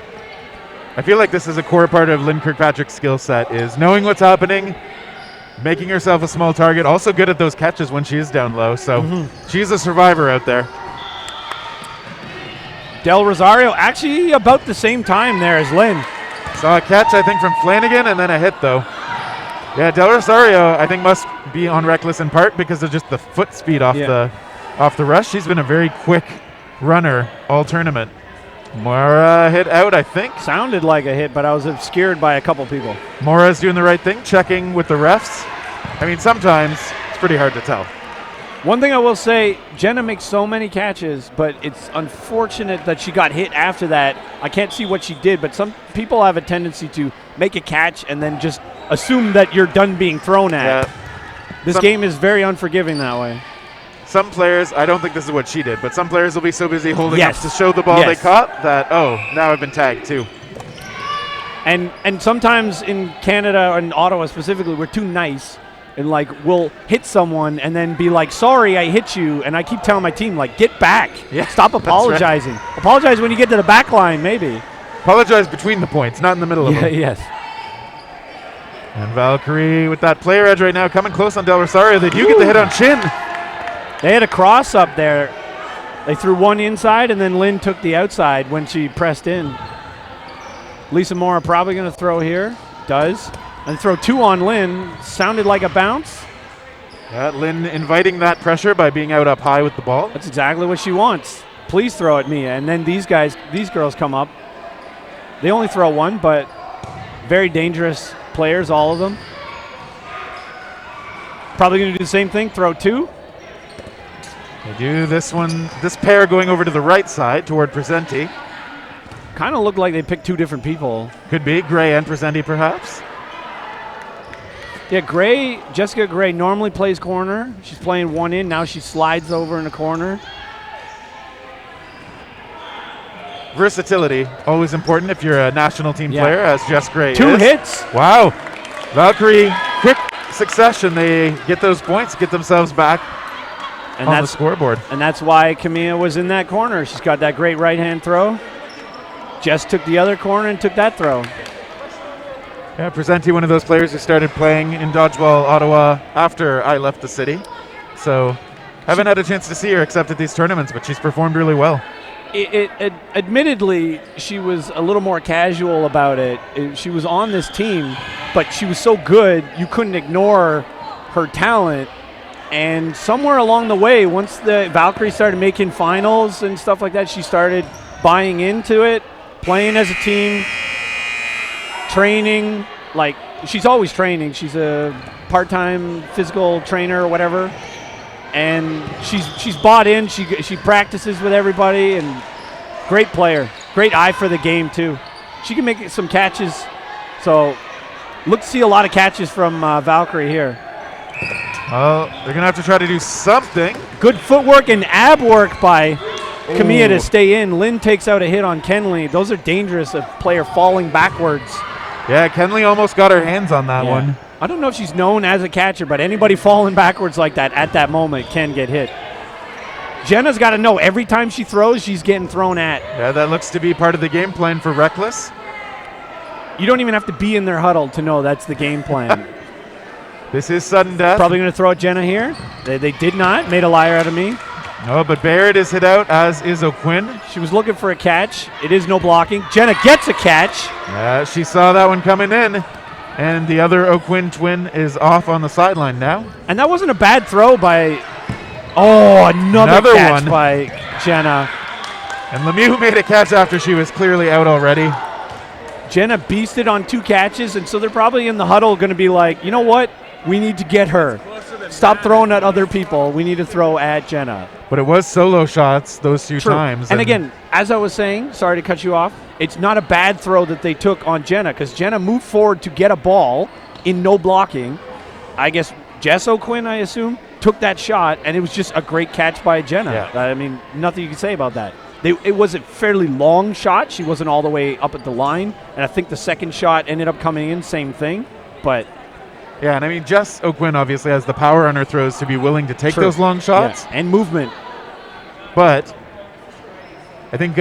I feel like this is a core part of Lynn Kirkpatrick's skill set, is knowing what's happening, making herself a small target, also good at those catches when she is down low. So she's a survivor out there. Del Rosario actually about the same time there as Lynn. Saw a catch, I think, from Flanagan, and then a hit, though. Yeah, Del Rosario, I think, must be on Reckless in part because of just the foot speed off the rush. She's been a very quick runner all tournament. Mora hit out, I think. Sounded like a hit, but I was obscured by a couple people. Mora's doing the right thing, checking with the refs. I mean, sometimes it's pretty hard to tell. One thing I will say, Jenna makes so many catches, but it's unfortunate that she got hit after that. I can't see what she did, but some people have a tendency to make a catch and then just assume that you're done being thrown at. Yeah. This game is very unforgiving that way. Some players, I don't think this is what she did, but some players will be so busy holding up Yes. to show the ball they Yes. caught that, oh, now I've been tagged too. And sometimes in Canada and Ottawa specifically, we're too nice. And like we'll hit someone and then be like, sorry, I hit you. And I keep telling my team, like, get back. Yeah, Stop apologizing. Apologize when you get to the back line, maybe. Apologize between the points, not in the middle of them. Yes. And Valkyrie with that player edge right now, coming close on Del Rosario. They do get the hit on chin. They had a cross up there. They threw one inside, and then Lynn took the outside when she pressed in. Lisa Mora probably going to throw here. Does. And throw 2 on Lynn. Sounded like a bounce. Yeah, Lynn inviting that pressure by being out up high with the ball. That's exactly what she wants. Please throw at me. And then these girls come up. They only throw 1, but very dangerous players, all of them. Probably going to do the same thing, throw 2. They do this one, this pair going over to the right side toward Presenti. Kind of looked like they picked 2 different people. Could be Gray and Presenti perhaps. Yeah, Jessica Gray normally plays corner. She's playing 1 in. Now she slides over in the corner. Versatility, always important if you're a national team player, as Jess Gray 2 is. hits. Wow. Valkyrie, quick succession. They get those points, get themselves back And on the scoreboard. And that's why Camilla was in that corner. She's got that great right-hand throw. Jess took the other corner and took that throw. Yeah, Presenti, one of those players who started playing in Dodgeball Ottawa after I left the city. So haven't had a chance to see her except at these tournaments, but she's performed really well. Admittedly, she was a little more casual about it. She was on this team, but she was so good, you couldn't ignore her talent. And somewhere along the way, once the Valkyrie started making finals and stuff like that, she started buying into it, playing as a team, training. Like, she's always training. She's a part-time physical trainer or whatever. And she's bought in. She practices with everybody, and great player. Great eye for the game, too. She can make some catches. So look to see a lot of catches from Valkyrie here. Well, they're going to have to try to do something. Good footwork and ab work by Camilla to stay in. Lynn takes out a hit on Kenley. Those are dangerous, a player falling backwards. Yeah, Kenley almost got her hands on that one. I don't know if she's known as a catcher, but anybody falling backwards like that at that moment can get hit. Jenna's got to know every time she throws, she's getting thrown at. Yeah, that looks to be part of the game plan for Reckless. You don't even have to be in their huddle to know that's the game plan. This is sudden death. Probably going to throw at Jenna here. They did not. Made a liar out of me. No, but Barrett is hit out, as is O'Quinn. She was looking for a catch. It is no blocking. Jenna gets a catch. Yeah, she saw that one coming in. And the other O'Quinn twin is off on the sideline now. And that wasn't a bad throw by... Oh, another catch one by Jenna. And Lemieux made a catch after she was clearly out already. Jenna beasted on 2 catches, and so they're probably in the huddle going to be like, you know what? We need to get her. Stop throwing at other people. We need to throw at Jenna. But it was solo shots those 2 times. And again, as I was saying, sorry to cut you off, it's not a bad throw that they took on Jenna, because Jenna moved forward to get a ball in no blocking. I guess Jess O'Quinn, I assume, took that shot, and it was just a great catch by Jenna. Yeah. I mean, nothing you can say about that. It was a fairly long shot. She wasn't all the way up at the line, and I think the second shot ended up coming in, same thing. But yeah, and I mean, Jess O'Quinn obviously has the power on her throws to be willing to take those long shots. Yeah. And movement. But I think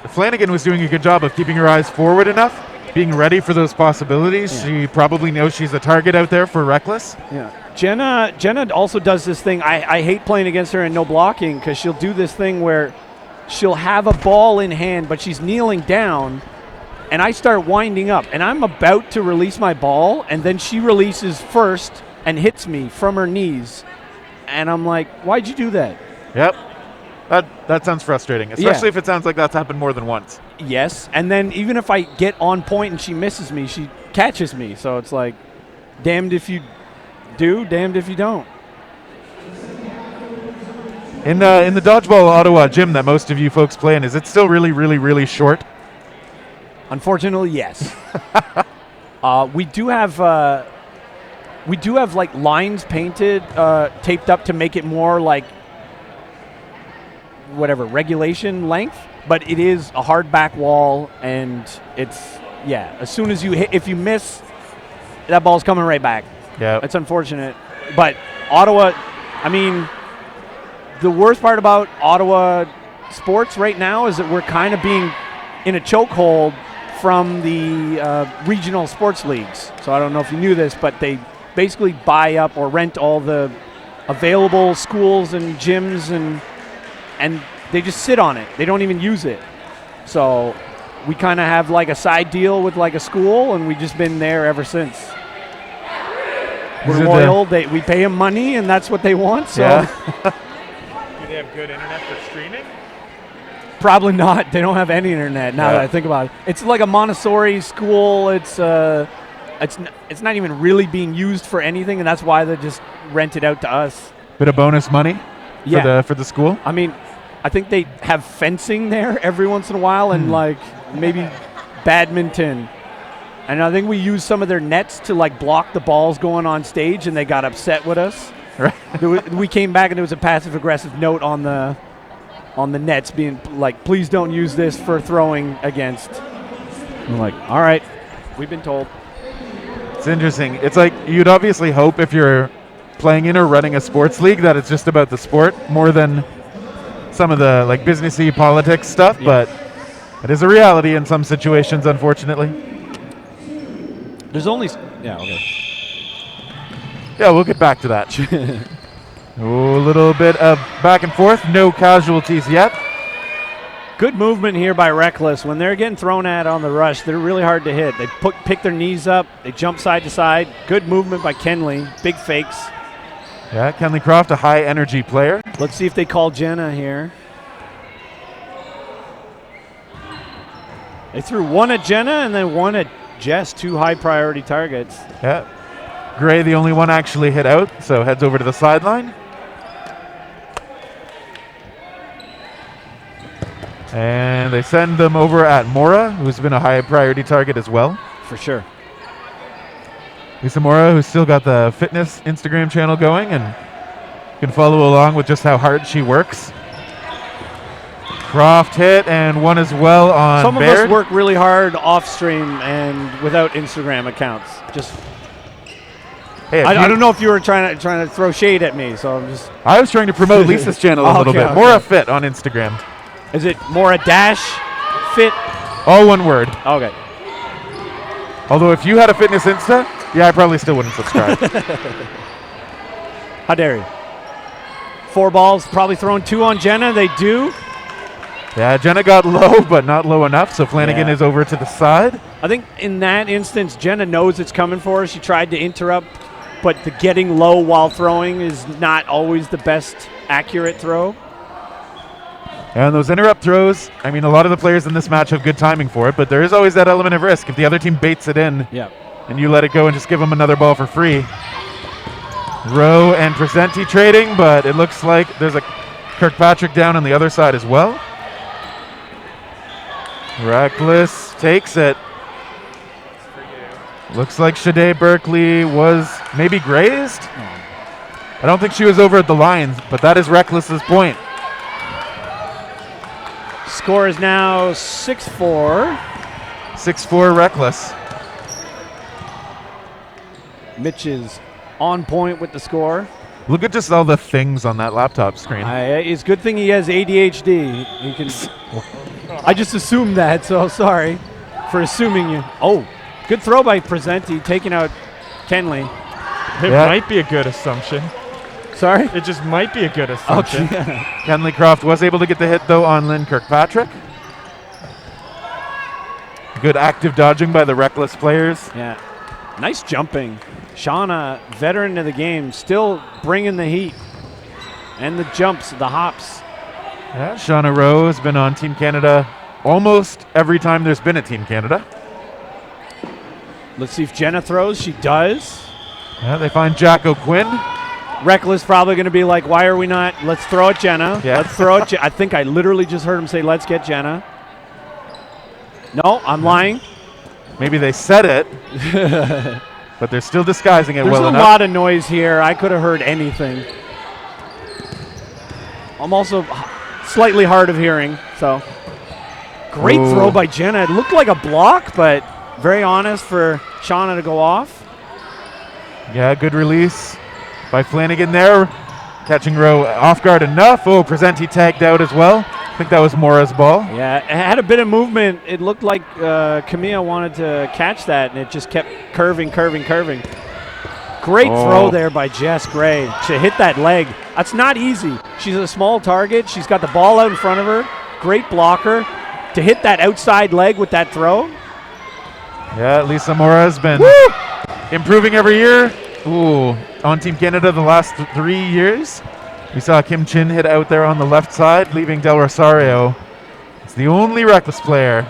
Flanagan was doing a good job of keeping her eyes forward enough, being ready for those possibilities. Yeah. She probably knows she's a target out there for Reckless. Yeah. Jenna also does this thing. I hate playing against her in no blocking, because she'll do this thing where she'll have a ball in hand, but she's kneeling down, and I start winding up, and I'm about to release my ball, and then she releases first and hits me from her knees. And I'm like, why'd you do that? Yep. That sounds frustrating, especially if it sounds like that's happened more than once. Yes, and then even if I get on point and she misses me, she catches me. So it's like, damned if you do, damned if you don't. In the Dodgeball Ottawa gym that most of you folks play in, is it still really, really, really short? Unfortunately, yes. We do have like lines painted, taped up to make it more like whatever regulation length, but it is a hard back wall, and it's as soon as you hit, if you miss, that ball's coming right back. Yeah, it's unfortunate, but Ottawa, I mean, the worst part about Ottawa sports right now is that we're kind of being in a chokehold from the regional sports leagues. So I don't know if you knew this, but they basically buy up or rent all the available schools and gyms, and they just sit on it. They don't even use it. So we kind of have like a side deal with like a school, and we've just been there ever since. We're loyal. We pay them money, and that's what they want. So Do they have good internet for streaming? probably not. They don't have any internet now that I think about it. It's like a Montessori school. It's not even really being used for anything, and that's why they just rent it out to us. Bit of bonus money for the school. I mean, I think they have fencing there every once in a while, and like maybe badminton. And I think we used some of their nets to like block the balls going on stage, and they got upset with us. Right. We came back, and there was a passive aggressive note on the nets being like, please don't use this for throwing against. I'm like, all right, we've been told. It's interesting. It's like you'd obviously hope if you're playing in or running a sports league that it's just about the sport more than some of the like businessy politics stuff, but it is a reality in some situations, unfortunately. There's only okay. Yeah, we'll get back to that. A little bit of back and forth, no casualties yet. Good movement here by Reckless. When they're getting thrown at on the rush, they're really hard to hit. They pick their knees up, they jump side to side. Good movement by Kenley. Big fakes. Yeah, Kenley Croft, a high energy player. Let's see if they call Jenna here. They threw one at Jenna and then one at Jess, 2 high priority targets. Yeah. Gray, the only one actually hit out, so heads over to the sideline. And they send them over at Mora, who's been a high priority target as well. For sure. Lisa Mora, who's still got the fitness Instagram channel going, and you can follow along with just how hard she works. Croft hit, and one as well on Some Baird. of us work really hard off stream and without Instagram accounts. Just Hey, I don't know if you were trying to throw shade at me, so I'm just. I was trying to promote Lisa's channel a little bit. Okay. Mora Fit on Instagram. Is it Mora Dash Fit? All one word. Okay. Although if you had a fitness Insta, yeah, I probably still wouldn't subscribe. How dare you? 4 balls, probably throwing 2 on Jenna. They do. Yeah, Jenna got low, but not low enough, so Flanagan is over to the side. I think in that instance, Jenna knows it's coming for her. She tried to interrupt, but the getting low while throwing is not always the best accurate throw. And those interrupt throws, I mean, a lot of the players in this match have good timing for it, but there is always that element of risk. If the other team baits it in and you let it go and just give them another ball for free. Rowe and Presenti trading, but it looks like there's a Kirkpatrick down on the other side as well. Reckless takes it. Looks like Shade Berkeley was maybe grazed. I don't think she was over at the lines, but that is Reckless's point. Score is now 6-4. 6-4 Reckless. Mitch is on point with the score. Look at just all the things on that laptop screen. It's a good thing he has ADHD. He can. I just assumed that, so sorry for assuming you. Oh, good throw by Presenti, taking out Kenley. It might be a good assumption. Sorry? It just might be a good assumption. Okay. Kenley Croft was able to get the hit, though, on Lynn Kirkpatrick. Good active dodging by the Reckless players. Yeah. Nice jumping. Shauna, veteran of the game, still bringing the heat. And the jumps, the hops. Yeah, Shauna Rowe has been on Team Canada almost every time there's been a Team Canada. Let's see if Jenna throws. She does. Yeah, they find Jack O'Quinn. Reckless probably going to be like, why are we not? Let's throw at Jenna. Yeah. Let's throw at I think I literally just heard him say, let's get Jenna. No, I'm lying. Maybe they said it, but they're still disguising it There's well a enough. lot of noise here. I could have heard anything. I'm also slightly hard of hearing, so. Great throw by Jenna. It looked like a block, but very honest for Shauna to go off. Yeah, good release by Flanagan there. Catching Rowe off guard enough. Oh, Presenti tagged out as well. think that was Mora's ball. Yeah, it had a bit of movement. It looked like Camilla wanted to catch that, and it just kept curving. Great throw there by Jess Gray to hit that leg. That's not easy. She's a small target. She's got the ball out in front of her. Great blocker. To hit that outside leg with that throw. Yeah, Lisa Mora has been improving every year. Ooh, on Team Canada the last 3 years. We saw Kim Chin hit out there on the left side, leaving Del Rosario. It's the only reckless player.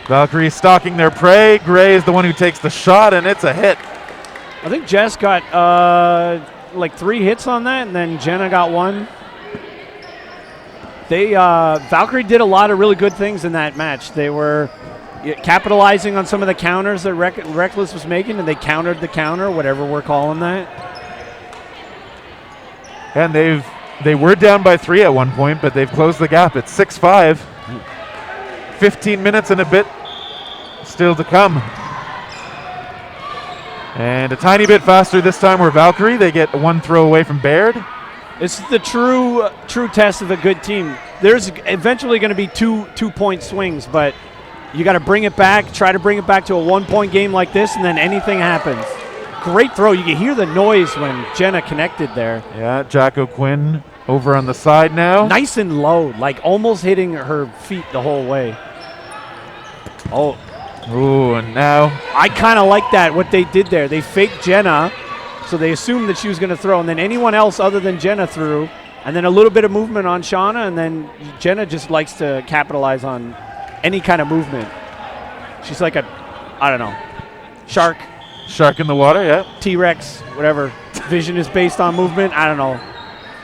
Valkyrie stalking their prey. Gray is the one who takes the shot, and it's a hit. I think Jess got like 3 hits on that, and then Jenna got 1. Valkyrie did a lot of really good things in that match. They were capitalizing on some of the counters that Reckless was making, and they countered the counter, whatever we're calling that. And they were down by 3 at one point, but they've closed the gap. It's 6-5. 15 minutes and a bit still to come. And a tiny bit faster this time where Valkyrie, they get 1 throw away from Baird. It's the true test of a good team. There's eventually going to be two-point swings, but you got to bring it back, try to bring it back to a 1-point game like this, and then anything happens. Great throw. You can hear the noise when Jenna connected there. Yeah, Jack O'Quinn over on the side now. Nice and low, like almost hitting her feet the whole way. Oh. Ooh, and now. I kind of like that, what they did there. They faked Jenna, so they assumed that she was going to throw, and then anyone else other than Jenna threw, and then a little bit of movement on Shauna, and then Jenna just likes to capitalize on any kind of movement. She's like a, I don't know, shark. Shark in the water, yeah. T-Rex, whatever. Vision is based on movement. I don't know.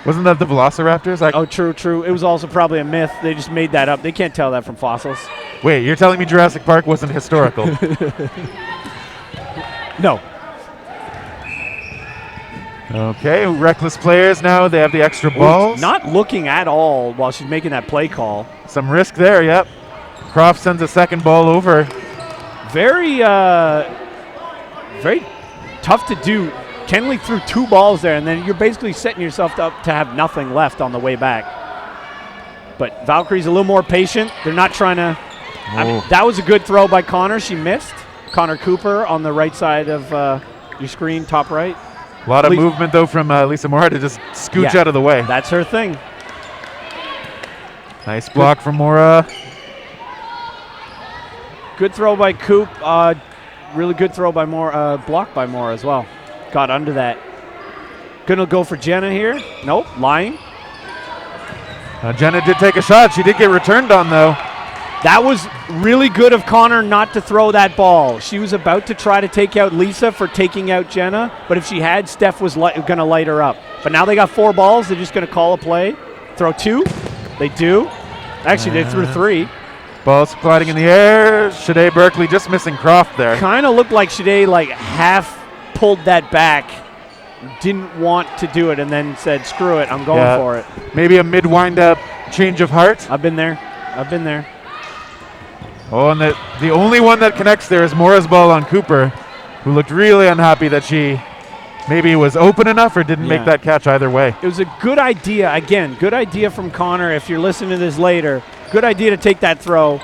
Wasn't that the Velociraptors? Oh, true. It was also probably a myth. They just made that up. They can't tell that from fossils. Wait, you're telling me Jurassic Park wasn't historical? No. Okay, reckless players now. They have the extra balls. Not looking at all while she's making that play call. Some risk there, yep. Croft sends a second ball over. Very tough to do. Kenley threw 2 balls there, and then you're basically setting yourself up to have nothing left on the way back. But Valkyrie's a little more patient. They're not trying to. I mean, that was a good throw by Connor. She missed. Connor Cooper on the right side of your screen, top right. A lot of movement, though, from Lisa Mora to just scooch out of the way. That's her thing. Nice block from Mora. Good throw by Coop. Really good throw by Mora. Blocked by Mora as well. Got under that. Gonna go for Jenna here. Nope, lying. Jenna did take a shot. She did get returned on, though. That was really good of Connor not to throw that ball. She was about to try to take out Lisa for taking out Jenna, but if she had, Steph was going to light her up. But now they got 4 balls. They're just going to call a play. Throw 2. They do. Actually, they threw 3. Balls gliding in the air. Shade Berkeley just missing Croft there. Kind of looked like Shade like half pulled that back, didn't want to do it, and then said, screw it, I'm going for it. Maybe a mid-wind-up change of heart. I've been there. Oh, and the only one that connects there is Mora's ball on Cooper, who looked really unhappy that she maybe was open enough or didn't make that catch either way. It was a good idea. Again, good idea from Connor. If you're listening to this later, good idea to take that throw.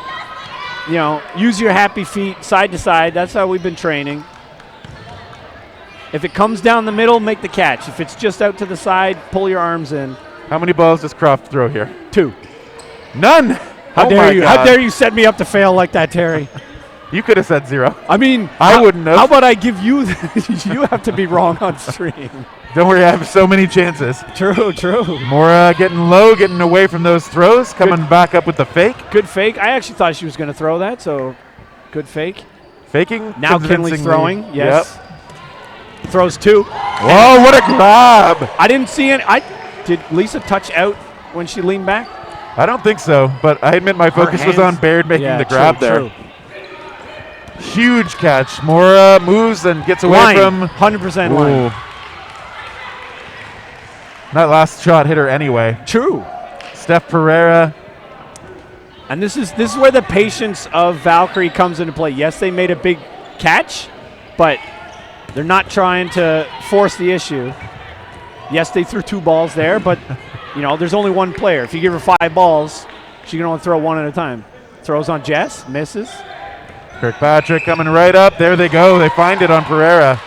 You know, use your happy feet side to side. That's how we've been training. If it comes down the middle, make the catch. If it's just out to the side, pull your arms in. How many balls does Croft throw here? 2. None. How dare you? How dare you set me up to fail like that, Terry? You could have said 0. I mean, I wouldn't have. How about I give you? You have to be wrong on stream. Don't worry, I have so many chances. True. Mora getting low, getting away from those throws, coming back up with the fake. Good fake. I actually thought she was going to throw that, so good fake. Faking. Now Kinley's throwing. Yes. Yep. Throws 2. Whoa, what a grab. I didn't see it. Did Lisa touch out when she leaned back? I don't think so, but I admit my focus was on Baird making the grab there. Huge catch. Mora moves and gets away from 100% line. That last shot hit her anyway. True. Steph Pereira. And this is where the patience of Valkyrie comes into play. Yes, they made a big catch, but they're not trying to force the issue. Yes, they threw 2 balls there, but You know, there's only one player. If you give her 5 balls, she can only throw one at a time. Throws on Jess, misses. Kirkpatrick coming right up. There they go. They find it on Pereira.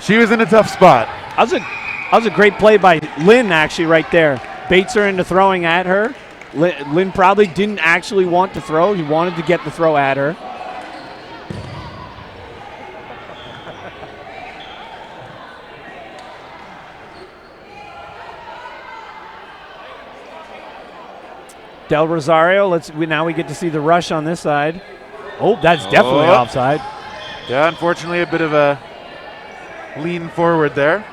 She was in a tough spot. That was a great play by Lynn, actually, right there. Baits her into throwing at her. Lynn probably didn't actually want to throw. He wanted to get the throw at her. Del Rosario, now we get to see the rush on this side. Oh, that's definitely offside. Yeah, unfortunately a bit of a lean forward there.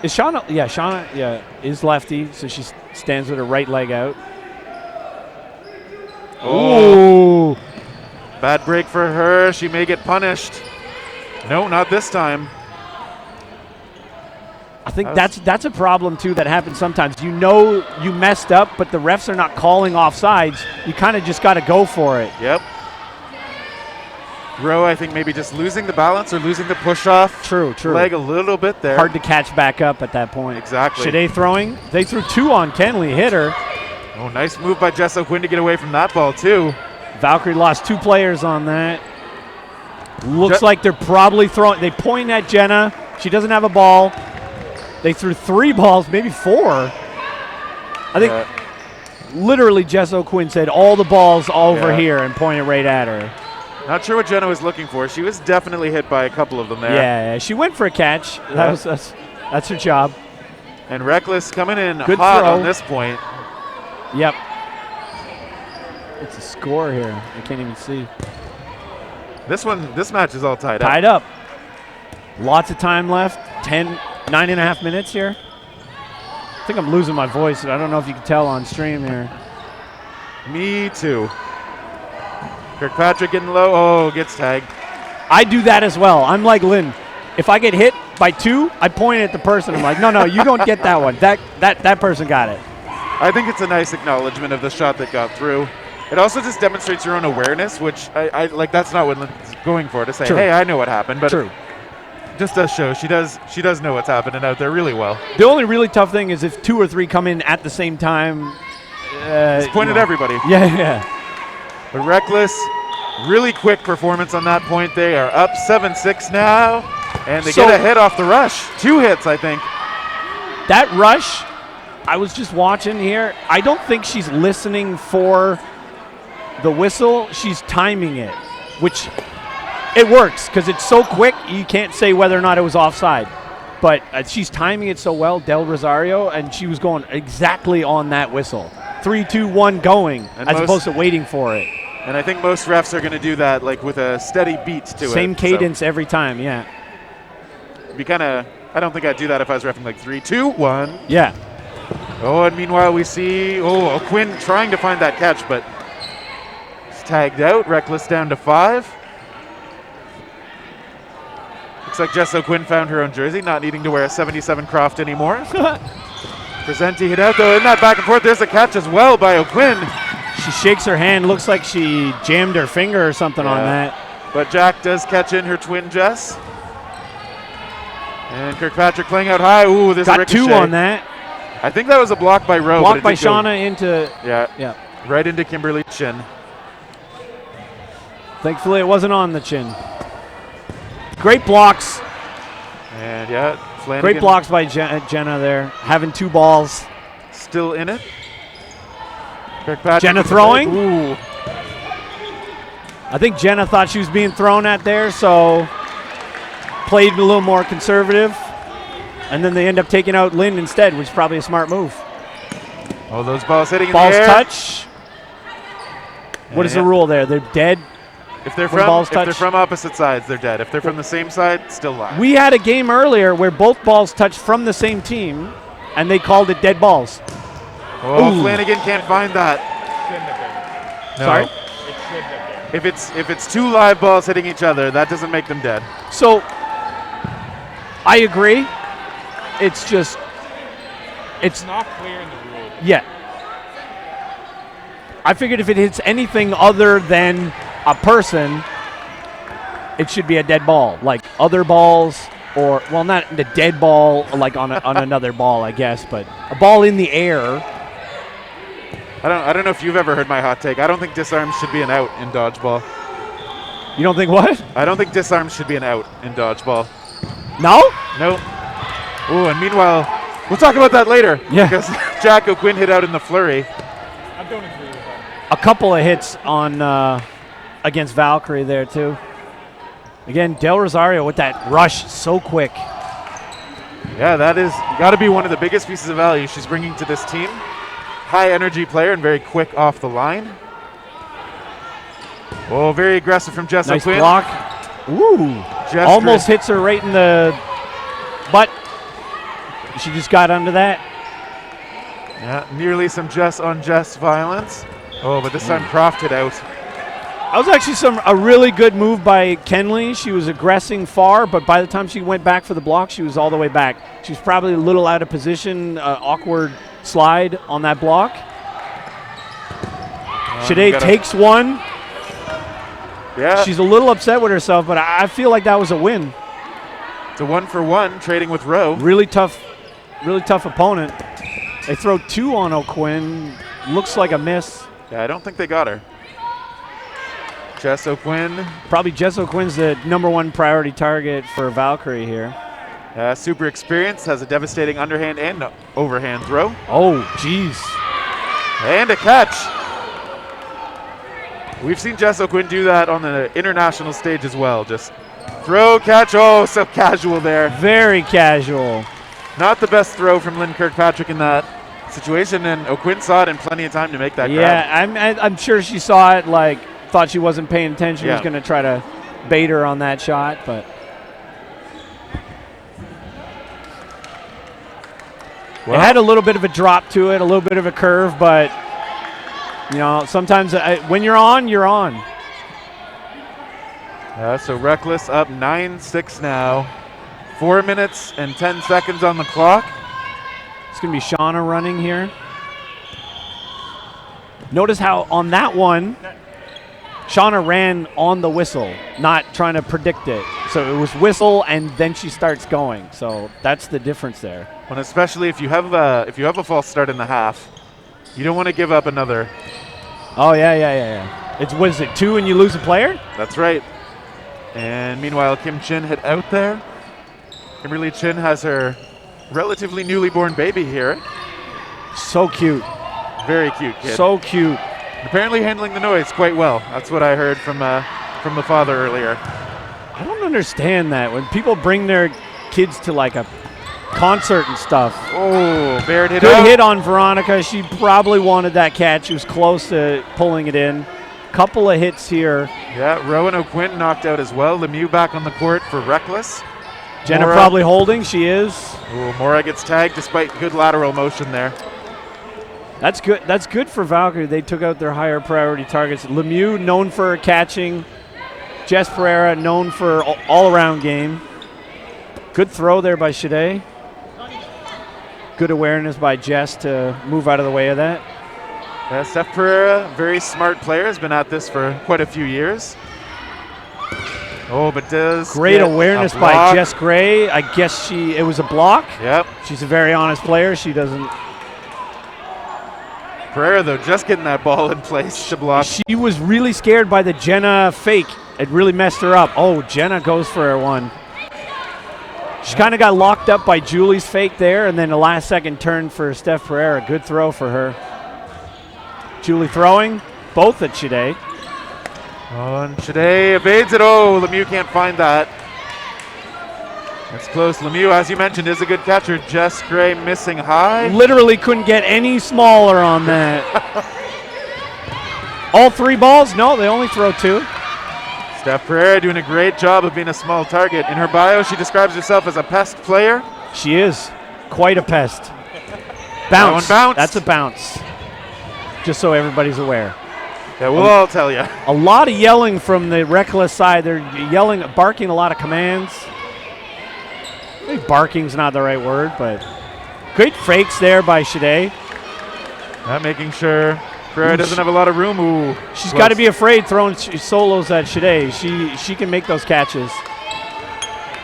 Is Shauna? Yeah, Shauna. Yeah, is lefty, so she stands with her right leg out. Oh, bad break for her. She may get punished. No, not this time. I think that's a problem too that happens sometimes. You know you messed up, but the refs are not calling offsides. You kind of just got to go for it. Yep. Rowe, I think maybe just losing the balance or losing the push off. True. Leg a little bit there. Hard to catch back up at that point. Exactly. Shade throwing. They threw 2 on Kenley, hit her. Oh, nice move by Jess O'Quinn to get away from that ball too. Valkyrie lost 2 players on that. Looks like they're probably throwing. They point at Jenna. She doesn't have a ball. They threw 3 balls, maybe 4. I think literally Jess O'Quinn said all the balls over here and pointed right at her. Not sure what Jenna was looking for. She was definitely hit by a couple of them there. Yeah, she went for a catch. That's her job. And Reckless coming in Good hot throw. on this point. Yep. It's a score here. I can't even see. This match is all tied up. Tied up. Lots of time left. 9.5 minutes here. I think I'm losing my voice. I don't know if you can tell on stream here. Me too. Kirkpatrick getting low. Oh, gets tagged. I do that as well. I'm like Lynn. If I get hit by 2, I point at the person. I'm like, no, you don't get that one. That person got it. I think it's a nice acknowledgement of the shot that got through. It also just demonstrates your own awareness, which I like. That's not what Lynn's going for, to say, hey, I know what happened. But just does show she does know what's happening out there really well. The only really tough thing is if 2 or 3 come in at the same time. Just point at everybody. Yeah. But Reckless, really quick performance on that point. They are up 7-6 now, and they get a hit off the rush. 2 hits, I think. That rush, I was just watching here. I don't think she's listening for the whistle. She's timing it, which it works because it's so quick you can't say whether or not it was offside. But she's timing it so well, Del Rosario, and she was going exactly on that whistle. 3, 2, 1 going, as opposed to waiting for it. And I think most refs are going to do that, like with a steady beat to it. Same cadence every time, yeah. I don't think I'd do that if I was reffing like 3, 2, 1. Yeah. Oh, and meanwhile we see, O'Quinn trying to find that catch, but it's tagged out. Reckless down to 5. Looks like Jess O'Quinn found her own jersey, not needing to wear a 77 Croft anymore. Presenti hit out though in that back and forth. There's a catch as well by O'Quinn. She shakes her hand. Looks like she jammed her finger or something on that. But Jack does catch in her twin Jess. And Kirkpatrick playing out high. Ooh, there's a ricochet. Got 2 on that. I think that was a block by Rowe. Blocked by Shauna into... Yeah. Right into Kimberly's chin. Thankfully, it wasn't on the chin. Great blocks. And Flanagan. Great blocks by Jenna there. Having 2 balls. Still in it. Kirkpatrick Jenna throwing. Ooh. I think Jenna thought she was being thrown at there, so played a little more conservative. And then they end up taking out Lynn instead, which is probably a smart move. Oh, those balls hitting in balls the air. Touch. What is the rule there? They're dead. If they're from opposite sides, they're dead. If they're from the same side, still live. We had a game earlier where both balls touched from the same team, and they called it dead balls. Oh, Flanagan can't find that. No. Sorry? It should have been. If it's 2 live balls hitting each other, that doesn't make them dead. So I agree. It's just It's not clear in the rule. Yeah. I figured if it hits anything other than a person, it should be a dead ball. Like other balls, or, well, not the dead ball like on another ball, I guess, but a ball in the air. I don't know if you've ever heard my hot take. I don't think disarms should be an out in dodgeball. You don't think what? I don't think disarms should be an out in dodgeball. No? Nope. Ooh, and meanwhile, we'll talk about that later. Yeah. Because Jack O'Quinn hit out in the flurry. I don't agree with that. A couple of hits on against Valkyrie there, too. Again, Del Rosario with that rush so quick. Yeah, that is got to be one of the biggest pieces of value she's bringing to this team. High energy player and very quick off the line. Oh, very aggressive from Jess Nice O'Quinn. block. Ooh. Jess Almost hits her right in the butt. She just got under that. Yeah, nearly some Jess on Jess violence. Oh, but this time Croft hit out. That was actually a really good move by Kenley. She was aggressing far, but by the time she went back for the block, she was all the way back. She was probably a little out of position, awkward slide on that block. Shade takes one. Yeah, She's a little upset with herself, but I feel like that was a win. it's a 1-for-1 trading with Rowe. Really tough opponent. They throw 2 on O'Quinn. Looks like a miss. Yeah, I don't think they got her. Jess O'Quinn. Probably Jess O'Quinn's the #1 priority target for Valkyrie here. Super experienced, has a devastating underhand and overhand throw. Oh, jeez. And a catch. We've seen Jess O'Quinn do that on the international stage as well. Just throw, catch. Oh, so casual there. Very casual. Not the best throw from Lynn Kirkpatrick in that situation, and O'Quinn saw it in plenty of time to make that grab. Yeah, I'm sure she saw it, like, thought she wasn't paying attention. Yeah. Was going to try to bait her on that shot, but. Well, it had a little bit of a drop to it, a little bit of a curve, but, you know, sometimes when you're on, you're on. So Reckless up 9-6 now. 4 minutes and 10 seconds on the clock. It's going to be Shauna running here. Notice how on that one, Shauna ran on the whistle, not trying to predict it. So it was whistle, and then she starts going. So that's the difference there. And especially if you have a false start in the half, you don't want to give up another. Oh, yeah. What is it, 2 and you lose a player? That's right. And meanwhile, Kim Chin hit out there. Kimberly Chin has her relatively newly born baby here. So cute. Very cute kid. So cute. Apparently handling the noise quite well. That's what I heard from the father earlier. I don't understand that. When people bring their kids to like a concert and stuff. Oh, Baird hit Good out. hit on Veronica. She probably wanted that catch. She was close to pulling it in. Couple of hits here. Yeah, Rowan O'Quinn knocked out as well. Lemieux back on the court for Reckless. Jenna Mora. probably holding. She is. Ooh, Mora gets tagged despite good lateral motion there. That's good. That's good for Valkyrie. They took out their higher priority targets. Lemieux, known for catching. Jess Pereira, known for all-around game. Good throw there by Shade. Good awareness by Jess to move out of the way of that. Steph Pereira, very smart player, has been at this for quite a few years. Oh, but does Great get awareness a by block. Jess Gray. I guess it was a block. Yep. She's a very honest player. She doesn't. Pereira, though, just getting that ball in place to block. She was really scared by the Jenna fake. It really messed her up. Oh, Jenna goes for her one. She kind of got locked up by Julie's fake there, and then the last second turn for Steph Pereira. Good throw for her. Julie throwing, both at Shade. Oh, and Shade evades it. Oh, Lemieux can't find that. That's close. Lemieux, as you mentioned, is a good catcher. Jess Gray missing high. Literally couldn't get any smaller on that. All 3 balls? No, they only throw 2. Steph Pereira doing a great job of being a small target. In her bio, she describes herself as a pest player. She is quite a pest. That Bounce. one bounced. That's a bounce. Just so everybody's aware. Yeah, we'll all tell you. A lot of yelling from the Reckless side. They're yelling, barking a lot of commands. Maybe barking's not the right word, but great fakes there by Shade. Not making sure Pereira doesn't have a lot of room. Ooh, She's got to be afraid throwing solos at Shade. She can make those catches.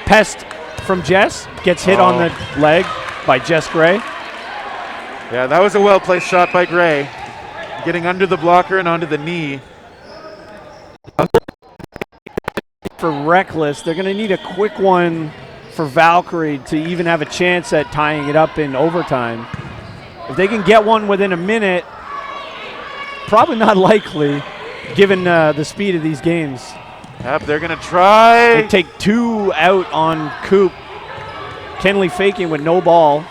Pest from Jess. Gets hit on the leg by Jess Gray. Yeah, that was a well-placed shot by Gray. Getting under the blocker and onto the knee. For Reckless, they're going to need a quick one for Valkyrie to even have a chance at tying it up in overtime. If they can get one within a minute, probably not likely, given the speed of these games. Yep, they're going to try. They take 2 out on Coop. Kenley faking with no ball.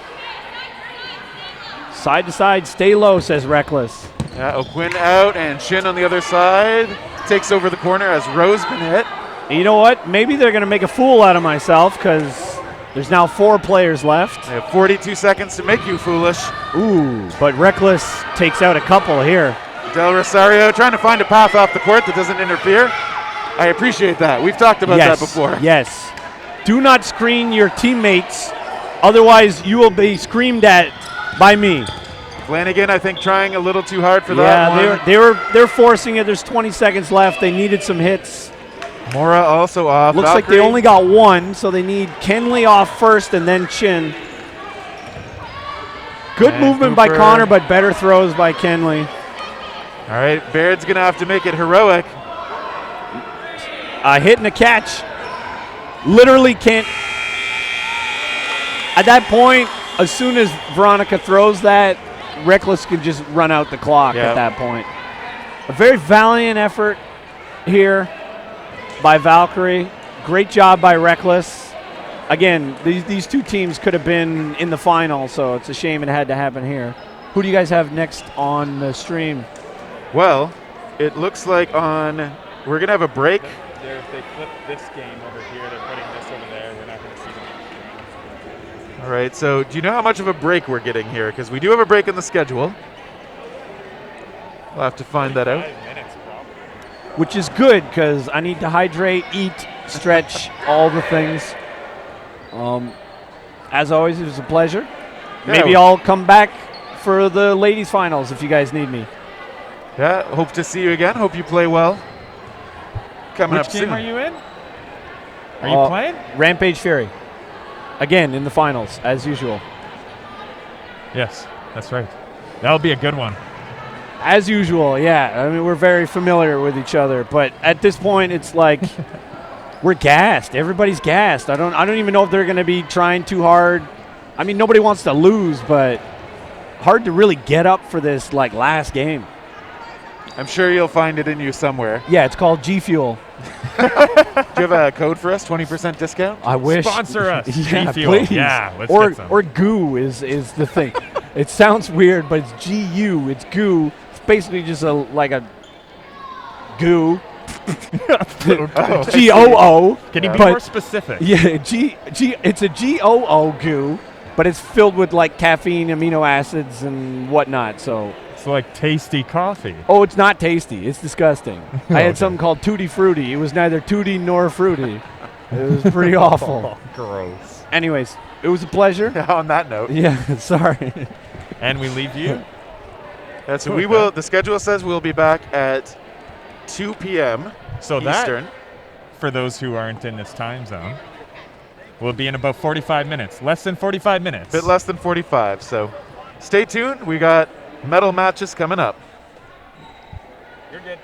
Side to side, stay low, says Reckless. Yeah, O'Quinn out and Shin on the other side. Takes over the corner as Rose been hit. And you know what? Maybe they're going to make a fool out of myself because there's now 4 players left. They have 42 seconds to make you foolish. Ooh, but Reckless takes out a couple here. Del Rosario trying to find a path off the court that doesn't interfere. I appreciate that. We've talked about that before. Yes. Do not screen your teammates, otherwise you will be screamed at by me. Flanagan, I think, trying a little too hard for that one. Yeah, they're forcing it. There's 20 seconds left. They needed some hits. Mora also off. Looks like they only got 1, so they need Kenley off first and then Chin. Good And movement by Cooper. Connor, but better throws by Kenley. All right, Baird's going to have to make it heroic. A hit and a catch. Literally can't. At that point, as soon as Veronica throws that, Reckless can just run out the clock at that point. A very valiant effort here by Valkyrie. Great job by Reckless. Again, these 2 teams could have been in the final, so it's a shame it had to happen here. Who do you guys have next on the stream? Well, it looks like we're going to have a break. If they flip this game over here, they're putting this over there. We're not going to see them. All right, so do you know how much of a break we're getting here? Because we do have a break in the schedule. We'll have to find that out. 5 minutes, probably. Which is good because I need to hydrate, eat, stretch, all the things. As always, it was a pleasure. Yeah. Maybe I'll come back for the ladies' finals if you guys need me. Yeah, hope to see you again. Hope you play well. Coming Which up game soon. are you in? Are you playing? Rampage Fury. Again, in the finals, as usual. Yes, that's right. That'll be a good one. As usual, yeah. I mean, we're very familiar with each other, but at this point, it's like we're gassed. Everybody's gassed. I don't even know if they're going to be trying too hard. I mean, nobody wants to lose, but hard to really get up for this like last game. I'm sure you'll find it in you somewhere. Yeah, it's called G Fuel. Do you have a code for us? 20% discount? I wish. Sponsor us. Yeah, G-Fuel. please. Yeah, let's or get some. or goo is the thing. It sounds weird, but it's GU. It's goo. It's basically just a goo. GOO. Can you be but- more specific? Yeah, it's a GOO goo, but it's filled with like caffeine, amino acids, and whatnot. So, It's like tasty coffee. oh, it's not tasty. It's disgusting. I Okay. had something called Tutti Frutti. It was neither tutti nor fruity. It was pretty awful. Gross. Anyways, it was a pleasure. On that note. Yeah, sorry. And we leave you? Yeah, so we will. The schedule says we'll be back at 2 p.m. So Eastern. that, for those who aren't in this time zone, will be in about 45 minutes. Less than 45 minutes. Bit less than 45. So stay tuned. We got medal matches coming up. You're good.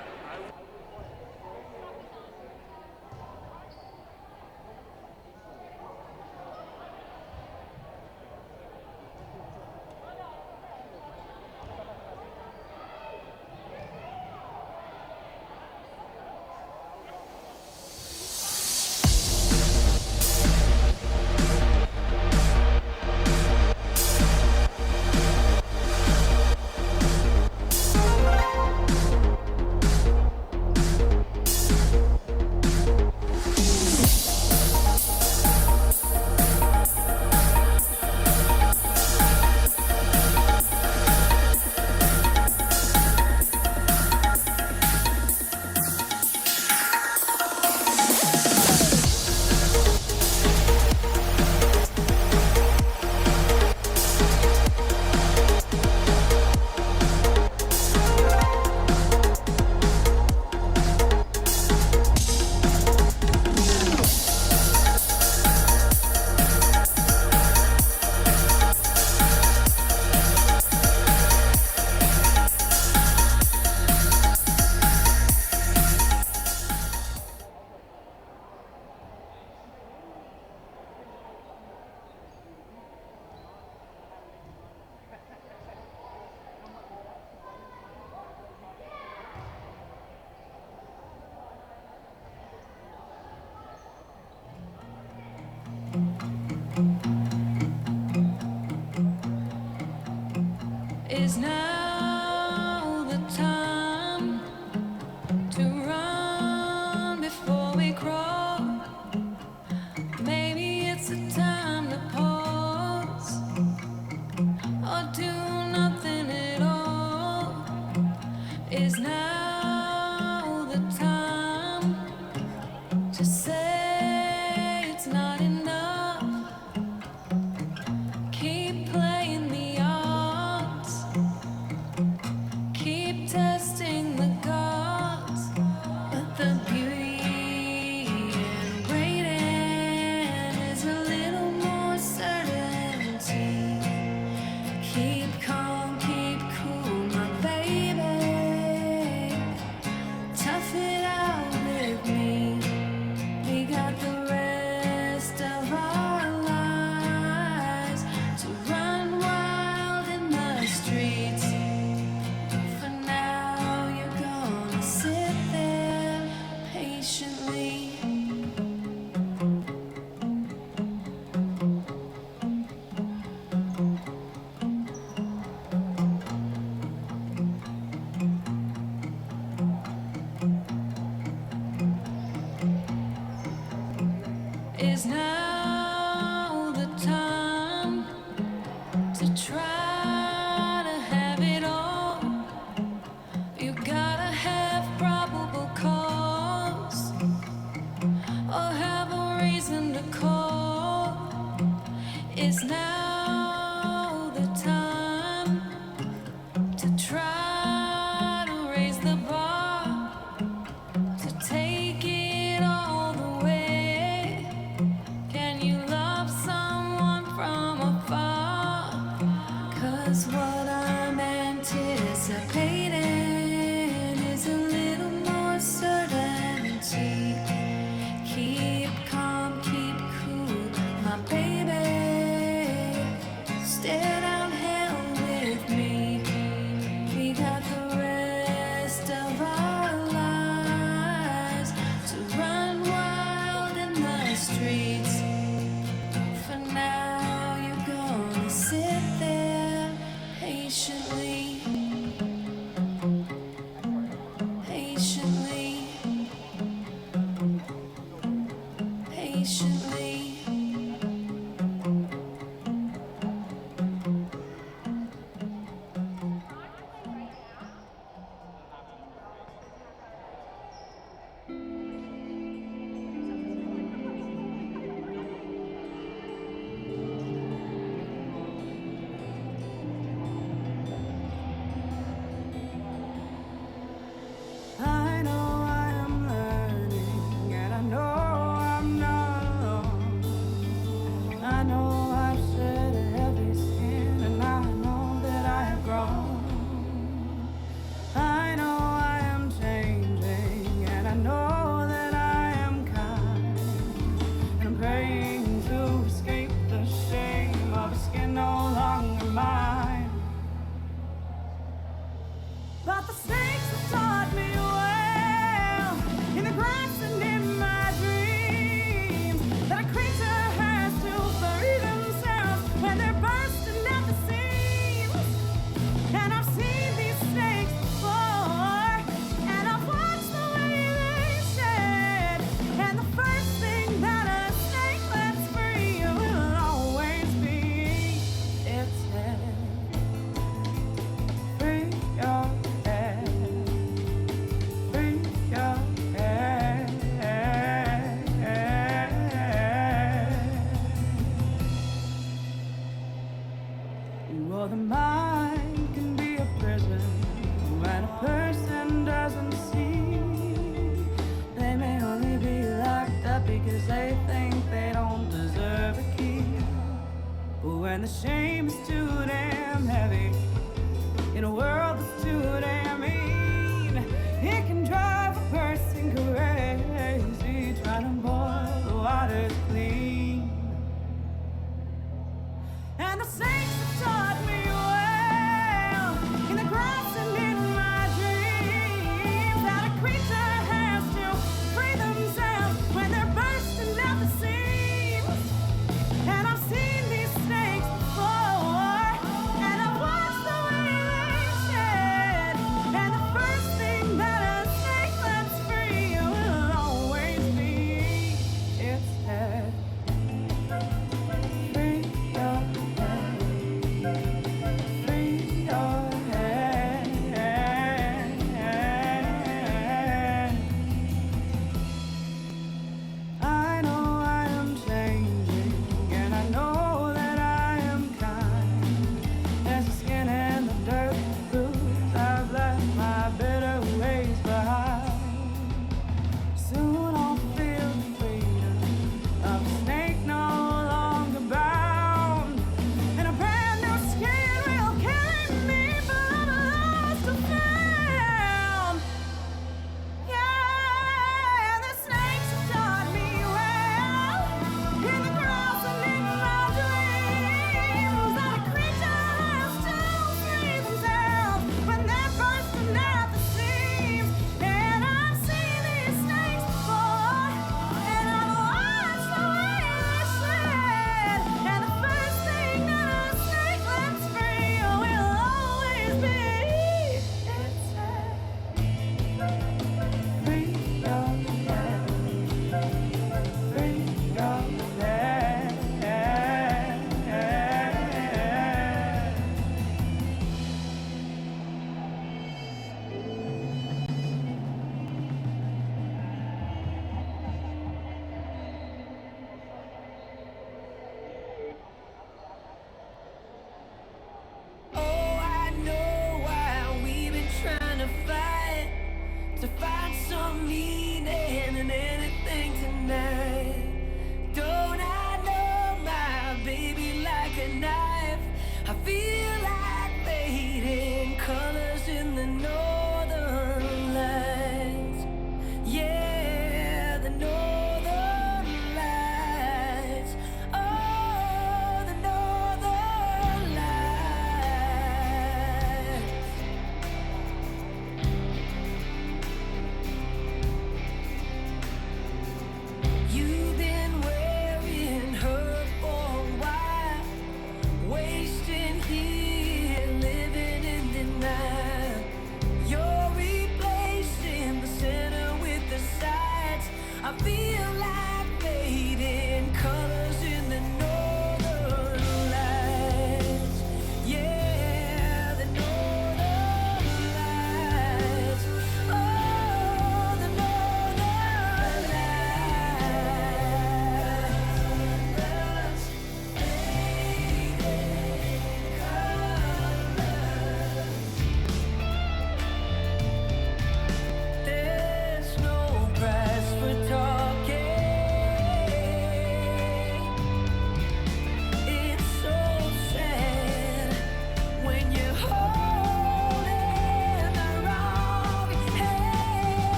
Is now the time to run before we crawl? Maybe it's a time to pause or do nothing at all. Is now the time to say it's not enough? Keep playing the odds, keep testing the gods, but the beauty in waiting is a little more certainty. Keep calm, keep cool, my baby. Tough it out with me. We got the rest of our lives to run wild in the streets. For now, you're gonna sit there patiently. Is now the time to try to have it all? You gotta have probable cause or have a reason to call. Is now the time to try to raise the bar, to take it all the way? Can you love someone from afar? 'Cause what I'm anticipating is a little more certainty. Keep calm, keep cool, my baby. Stare down hell with me. We got the rest of our lives to run wild in the streets. For now, you're gonna sit there patiently, patiently, patiently. I know I am learning, and I know I'm not alone. I know I've shed a heavy skin, and I know that I have grown. I know I am changing, and I know that I am kind. And I'm praying to escape the shame of a skin no longer mine. But the snakes have taught me well, in the grass and in my dreams, that a creature has to free themselves when they're bursting at the seams. And I've seen these snakes before, and I've watched the way they shed. And the first thing that a snake lets free will always be its head. Free your head. Free your head. Well, the mind can be a prison when a person doesn't see. They may only be locked up because they think they don't deserve a key. But when the shame is too damn heavy, in a world that's too damn mean, it can drive a person crazy, trying to boil the waters clean. And the snakes have taught me well, in the grass and in my dreams, that a creature has to free themselves when they're bursting at the seams. And I've seen these snakes before, and I've watched the way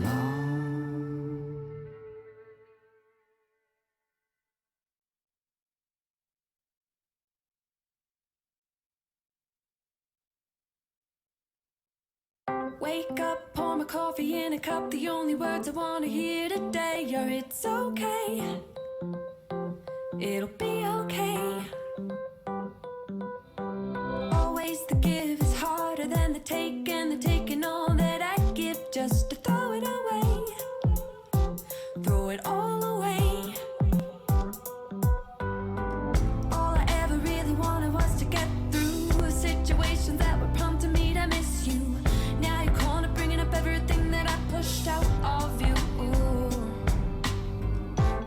along. Wake up, pour my coffee in a cup. The only words I wanna hear today are it's okay. It'll be okay. Always the give is harder than the take, and the taking all that I give just to throw it away. Throw it all away. All I ever really wanted was to get through situations that were prompting me to miss you. Now you're calling up, bringing up everything that I pushed out of you.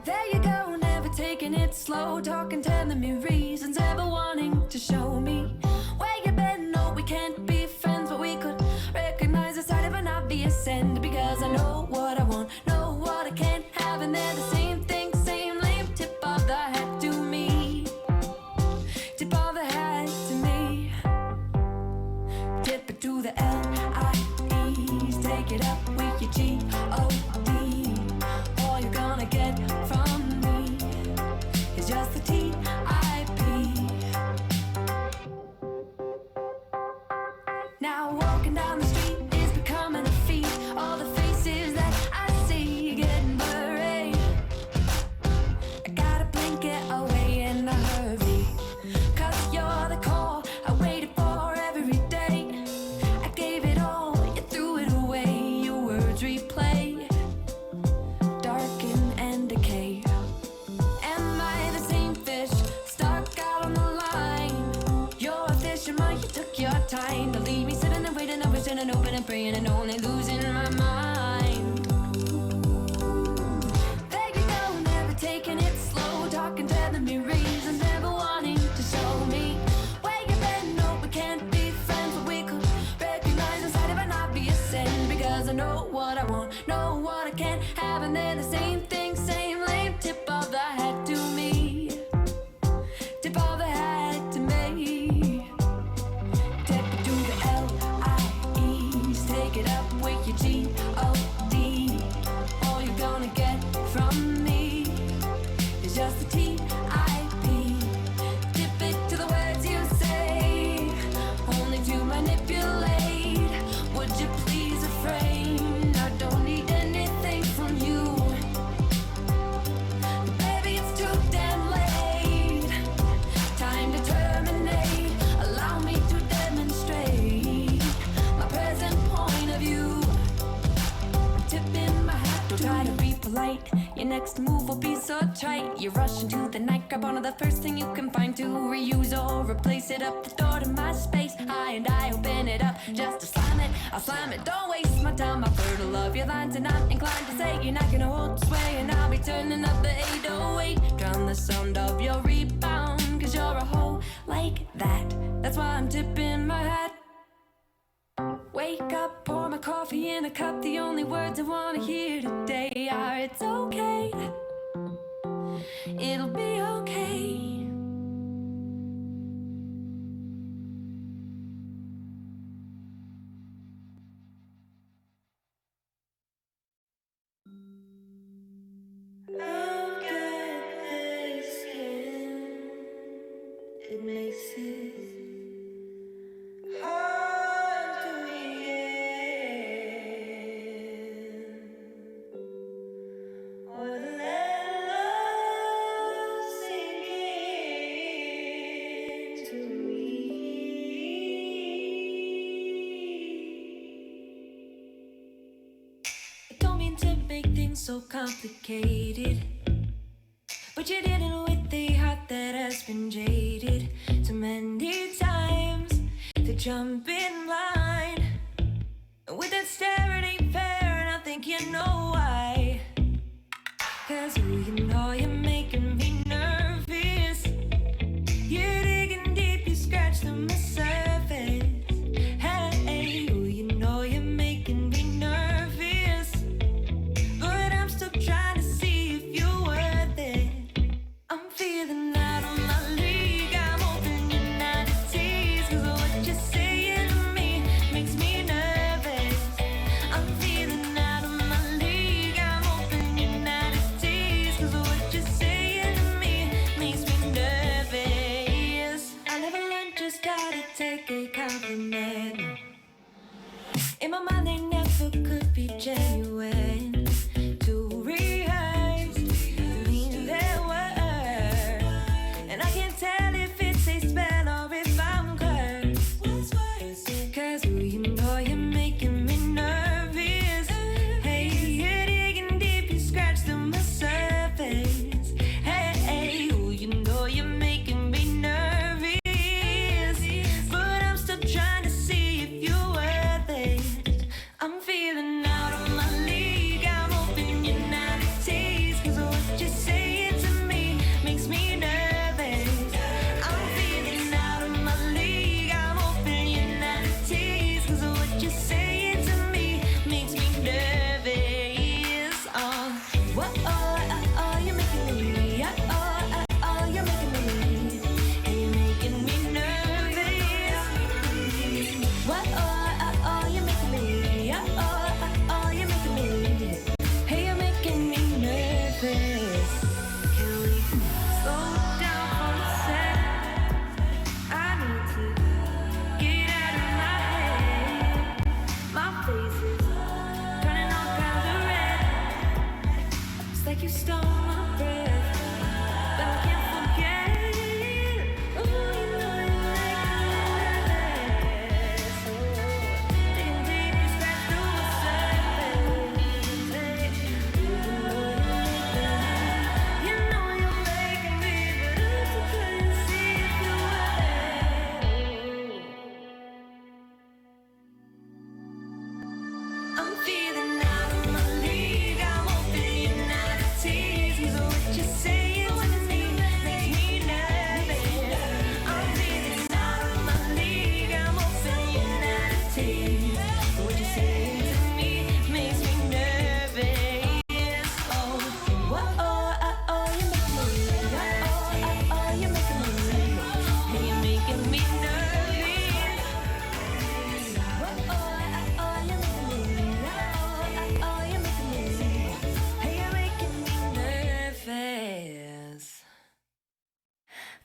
There you go, never taking it slow, talking, telling me reasons, ever wanting to show me where you been. No, we can't be friends, but we could recognize the side of an obvious end. Because I know what I want, know what I can't have, and they're the same thing, same lame. Tip of the hat to me. Tip of the hat to me. Tip it to the L-I-E's. Take it up with your G-O-D. All you're gonna get from me is just the T-I-P. Now walking down the street is becoming a feat. All the faces that I see getting blurry. I gotta blink it away in a hurry. Cause you're the call I waited for every day. I gave it all, you threw it away. Your words replay, darken and decay. Am I the same fish stuck out on the line? You're a fisherman, you took your time to leave me sitting and waiting, wishing and hoping and praying and only losing my mind. There you go, never taking it slow, talking, telling me reasons, never wanting to show me where you been. No, we can't be friends, but we could recognize the side of an obvious end. Because I know what I want, know what I can't have, and they're the same thing, same lame. Tip of the hat to me. Tip of the hat to me. Tip it to the L-I-E's. Take it up with your G-O-D. All you're gonna get from me is just the T-I-P. Tip it to the words you say, only to manipulate. Would you please refrain? I don't need anything from you. Baby, it's too damn late. Time to terminate. Allow me to demonstrate my present point of view. Tipping my hat, don't try to be polite. Your next move will be so trite. You rush into the night, grab onto the first thing you can find to reuse or replace it. Up the door to my space, I open it up just to slam it. I'll slam it, don't waste my time. I've heard all of your lines and I'm inclined to say you're not gonna hold sway. And I'll be turning up the 808, drown the sound of your rebound. Cause you're a hoe like that, that's why I'm tipping my hat. Wake up, pour my coffee in a cup. The only words I wanna hear today are it's okay. It'll be okay. I've got thick skin. It makes it hard to begin. Or the love sink into me. I don't mean to make things so complicated, but you did it with a heart that has been jaded too many times to jump in line. With that stare it ain't fair, and I think you know why. Cause you know you're making me nervous. You're digging deep, you scratch the surface. Hey, you know you're making me nervous, but I'm still trying to see if you're worth it. I'm feeling out of my league, I'm hoping you're not a tease. Cause what you're saying to me makes me nervous. I'm feeling out of my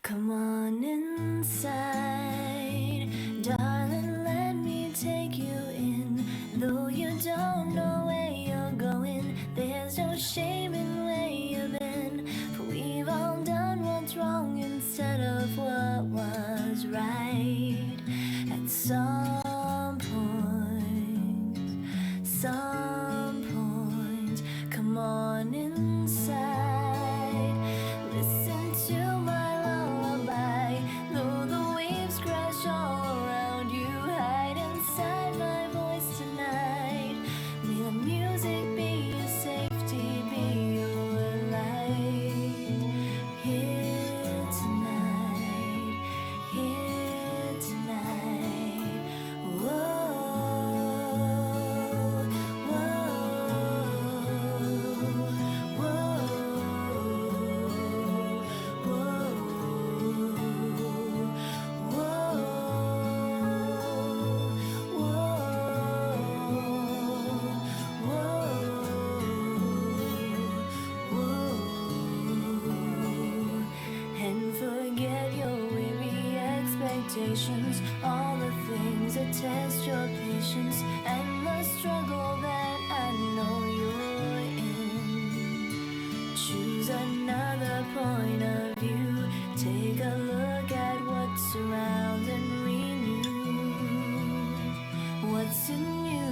Come on inside, darling, let me take you in. Though you don't know where you're going, there's no shame in where you've been. For we've all done what's wrong instead of what was right. At some point, come on inside. Listen to my lullaby. Though the waves crash all around you, hide inside my voice tonight. May the music be your safety, be your light. Here tonight, here tonight. Whoa, and forget your weary expectations, all the things that test your patience, and the struggle that I know you're in. Choose another point of view, take a look at what surrounds and renew what's in you.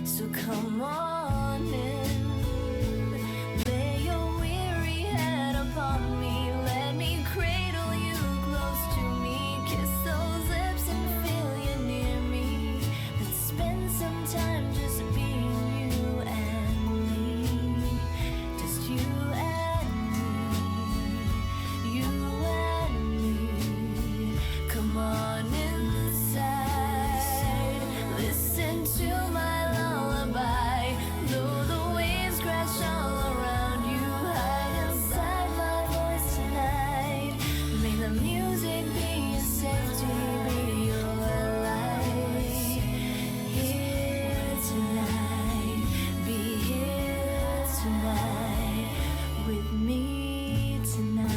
So come on in, lay your weary head upon me, let me cradle you close to me, kiss those lips and feel you near me. Let's spend some time just being you and me, just you and me, you and me. Come on inside, listen to my lullaby. Though the waves crash all around you, hide inside my voice tonight. May the music be your safety, be your light. Here tonight, be here tonight, with me tonight.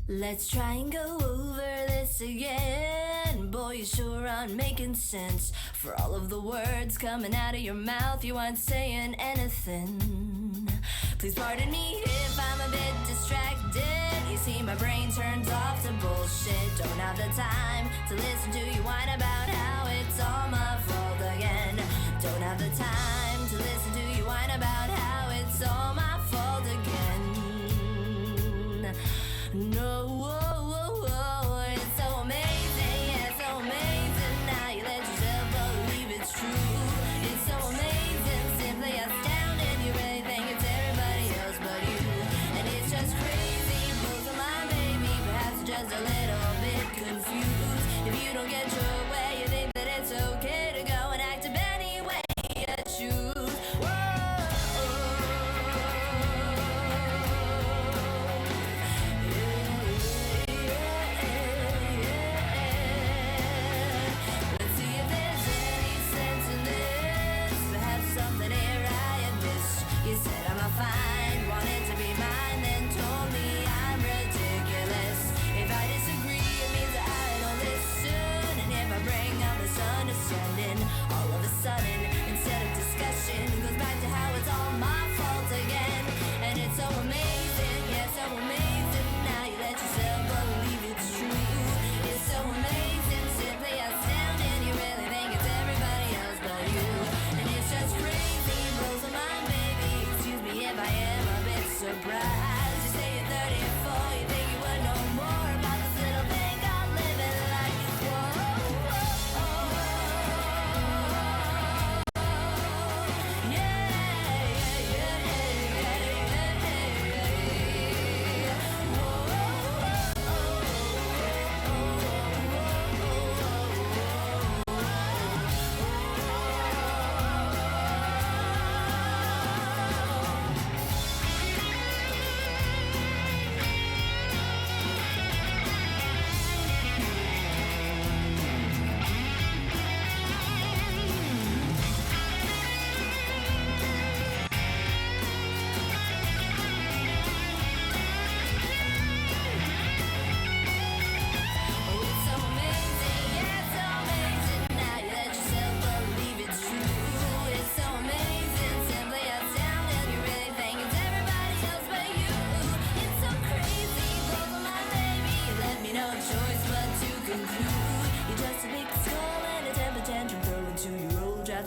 Let's try and go over this again. Boy, you sure aren't making sense. For all of the words coming out of your mouth, you aren't saying anything. Please pardon me if I'm a bit distracted. You see, my brain turns off to bullshit. Don't have the time to listen to you whine about how it's all my fault again. Don't have the time to listen to you whine about how it's all my fault again. No, it's so amazing, yeah, so amazing. Now you let yourself believe it's true. It's so amazing, simply astounding. You really think it's everybody else but you. And it's just crazy, both of my baby. Perhaps you're just a little bit confused. If you don't get your way, you think that it's okay to go and act up anyway you choose.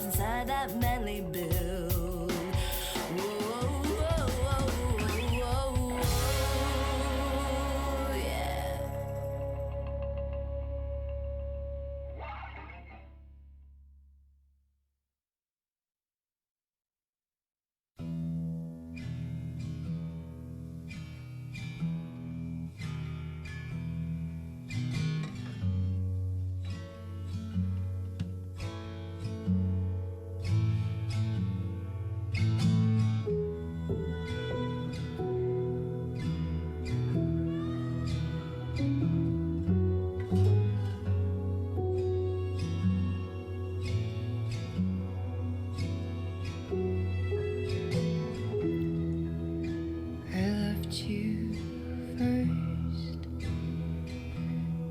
inside that manly build. Whoa, whoa, whoa, whoa, whoa, yeah.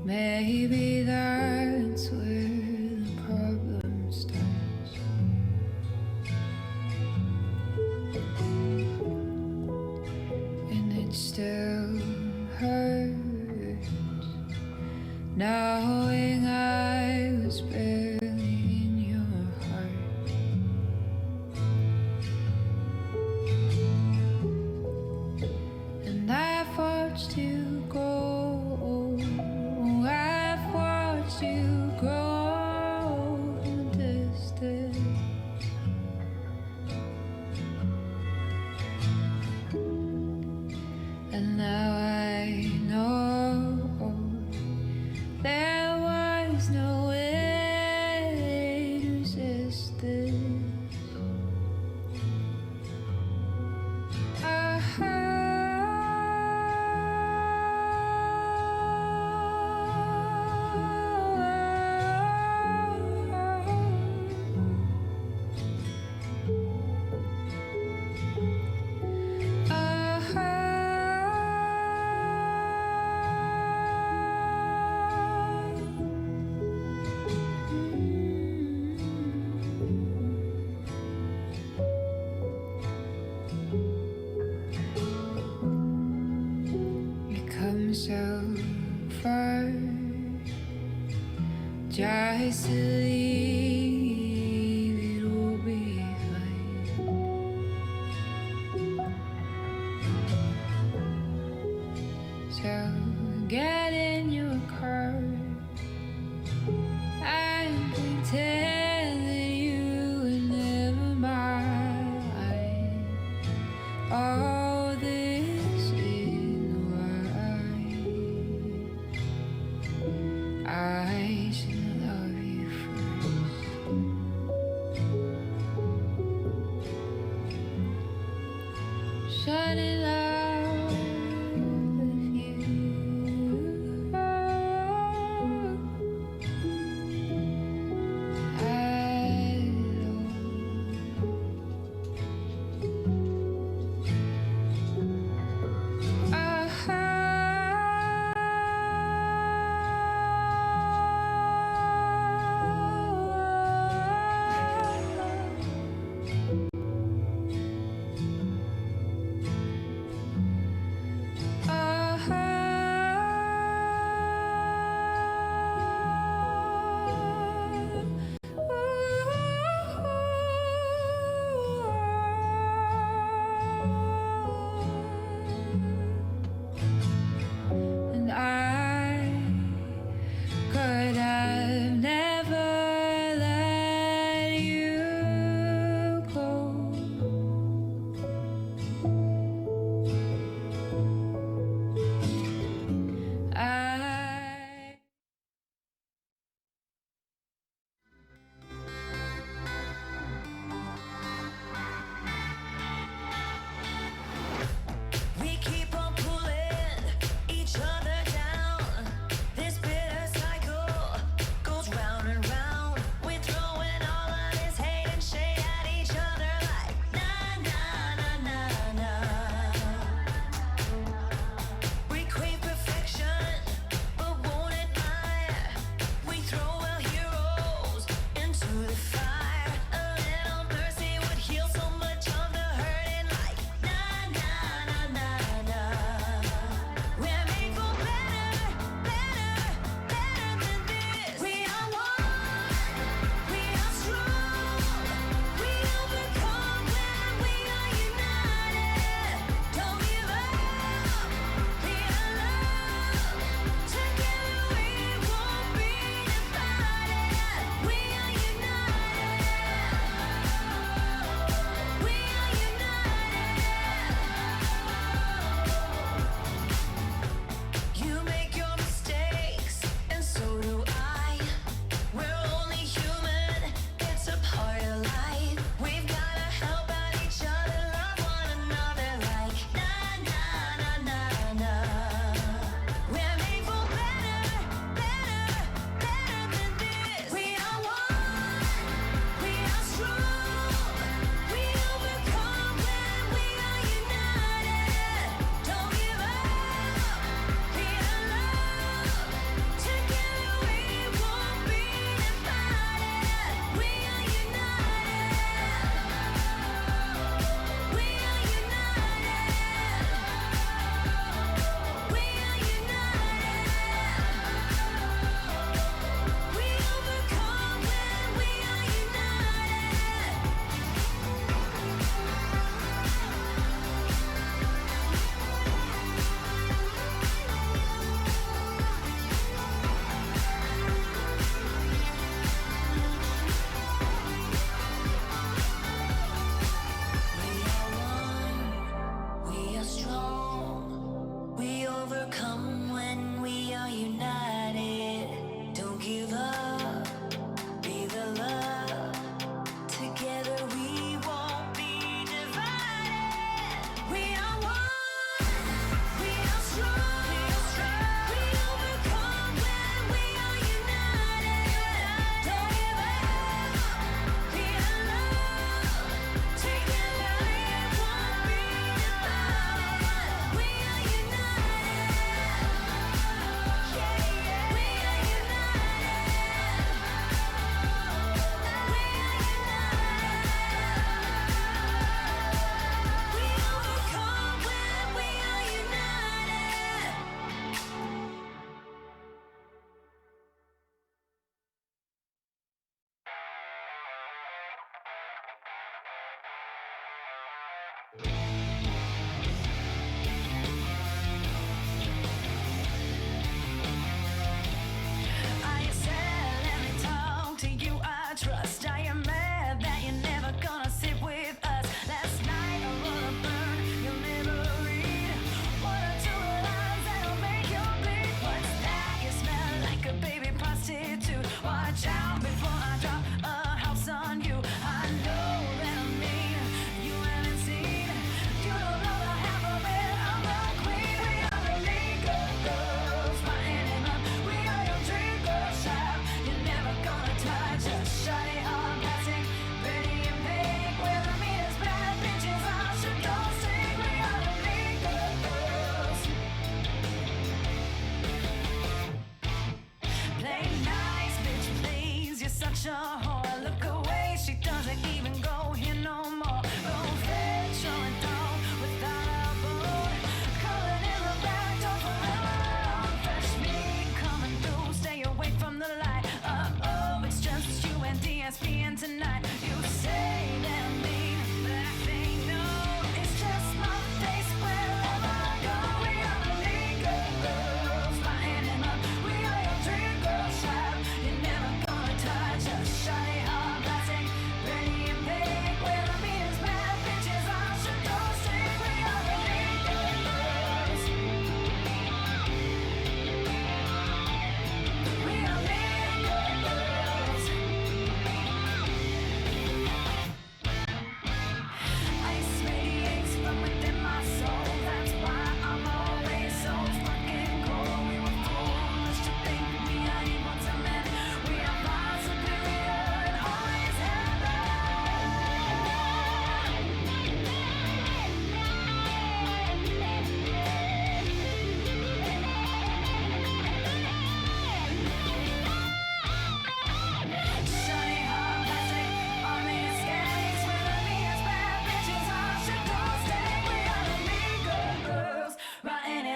Maybe that's where the problem starts. And it still hurts, knowing I was barely in your heart. And I've watched you go. I've watched you grow in the distance, and now I know there was no way to resist this. So far, just to leave it all behind. So get in your car and pretend that you were never mine. All this is why I should love you first. Shut it out with you. I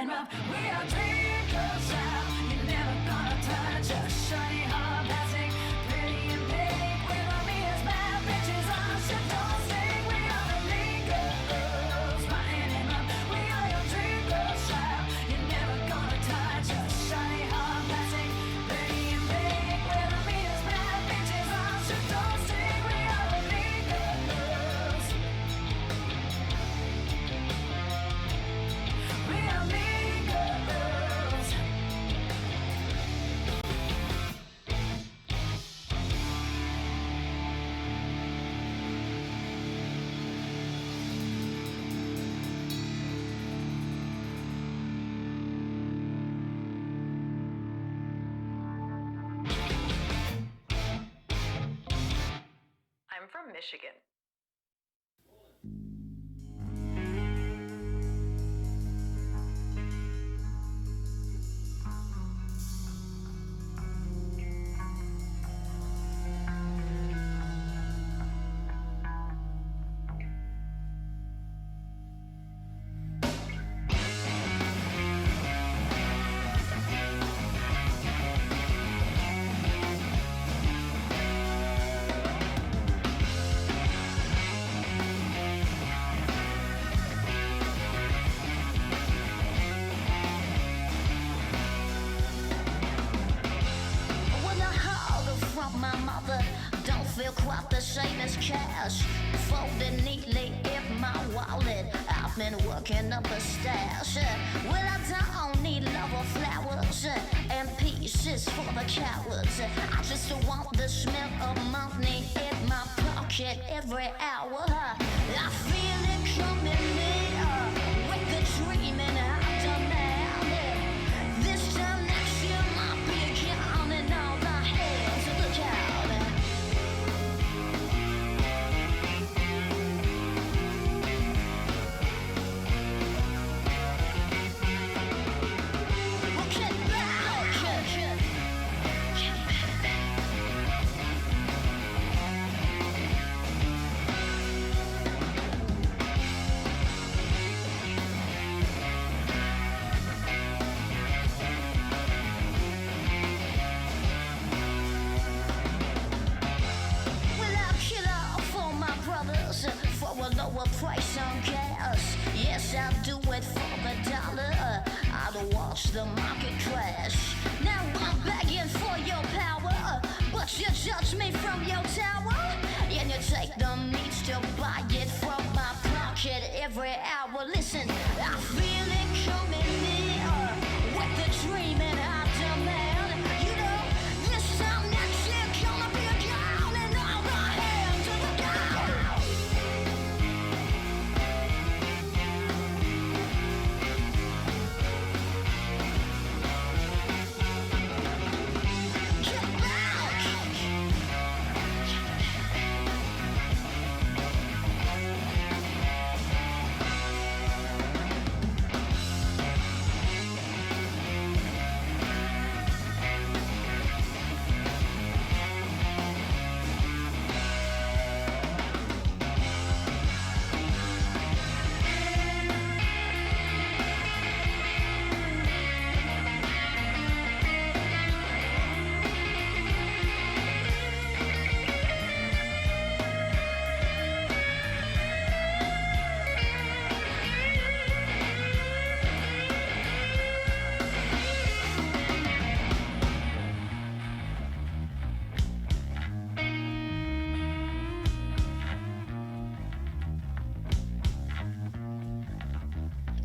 and rough. We are dream girls out. You're never gonna touch us. Shiny hard plastic, pretty and big. With our mirrors, bad bitches on. So don't sing. We are the mean girls. Fine and rough. We are your dream girls out. You're never gonna touch us. Shiny hard plastic, pretty and big. With our mirrors, bad bitches on. So don't sing. We are the mean girls. We are mean girls. I'm from Michigan. When I heard from my mother, don't feel quite the same as cash. Folded neatly in my wallet, I've been working up a stash. Well, I don't need love or flowers and pieces for the cowards. I just want the smell of money in my pocket every hour. I feel it coming near, wake a dream and I demand it. This time next year might be counting all the hands. Look out. Get Well, I'll kill all for my brothers for a lower price on gas. Yes, I'll do it for the dollar. I'll watch the market crash. Now I'm begging for your power, but you judge me from your tower, and you take the means to buy it from my pocket every hour. Listen, I feel it coming near, with the dream and I demand. You know, this time next year gonna be a gown and all the hands of the gown. Get back!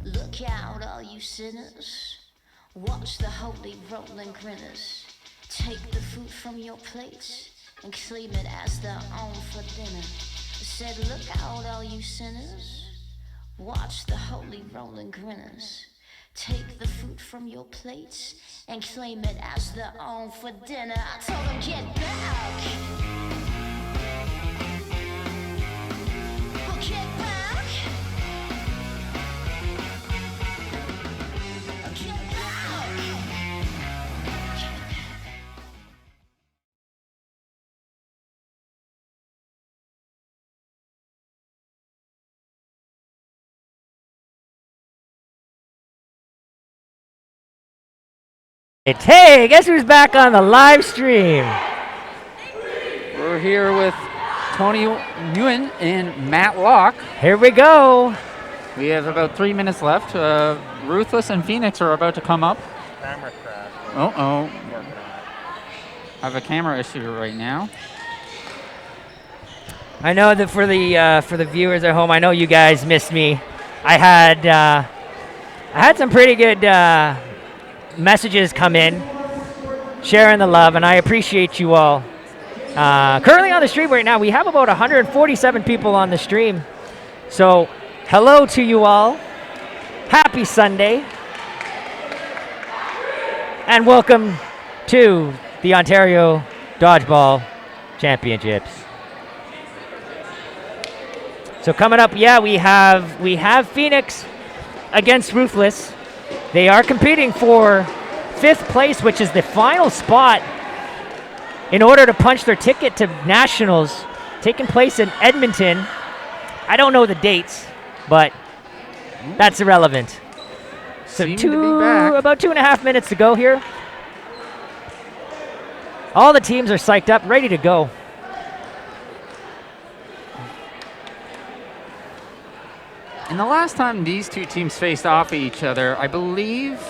Look out, all you sinners. Watch the holy rolling grinners. Take the food from your plates and claim it as their own for dinner. Said, look out, all you sinners. Watch the holy rolling grinners. Take the food from your plates and claim it as their own for dinner. I told them, get back. Hey, guess who's back on the live stream? We're here with Tony Nguyen and Matt Locke. Here we go. We have about 3 minutes left. Ruthless and Phoenix are about to come up. Camera crash. Oh. I have a camera issue right now. I know that for the viewers at home, I know you guys missed me. I had some pretty good messages come in, sharing the love, and I appreciate you all. Currently on the stream right now, we have about 147 people on the stream. So, hello to you all. Happy Sunday. And welcome to the Ontario Dodgeball Championships. So coming up, we have Phoenix against Ruthless. They are competing for 5th place, which is the final spot in order to punch their ticket to Nationals, taking place in Edmonton. I don't know the dates, but that's irrelevant. So about 2.5 minutes to go here. All the teams are psyched up, ready to go. And the last time these two teams faced off each other, I believe,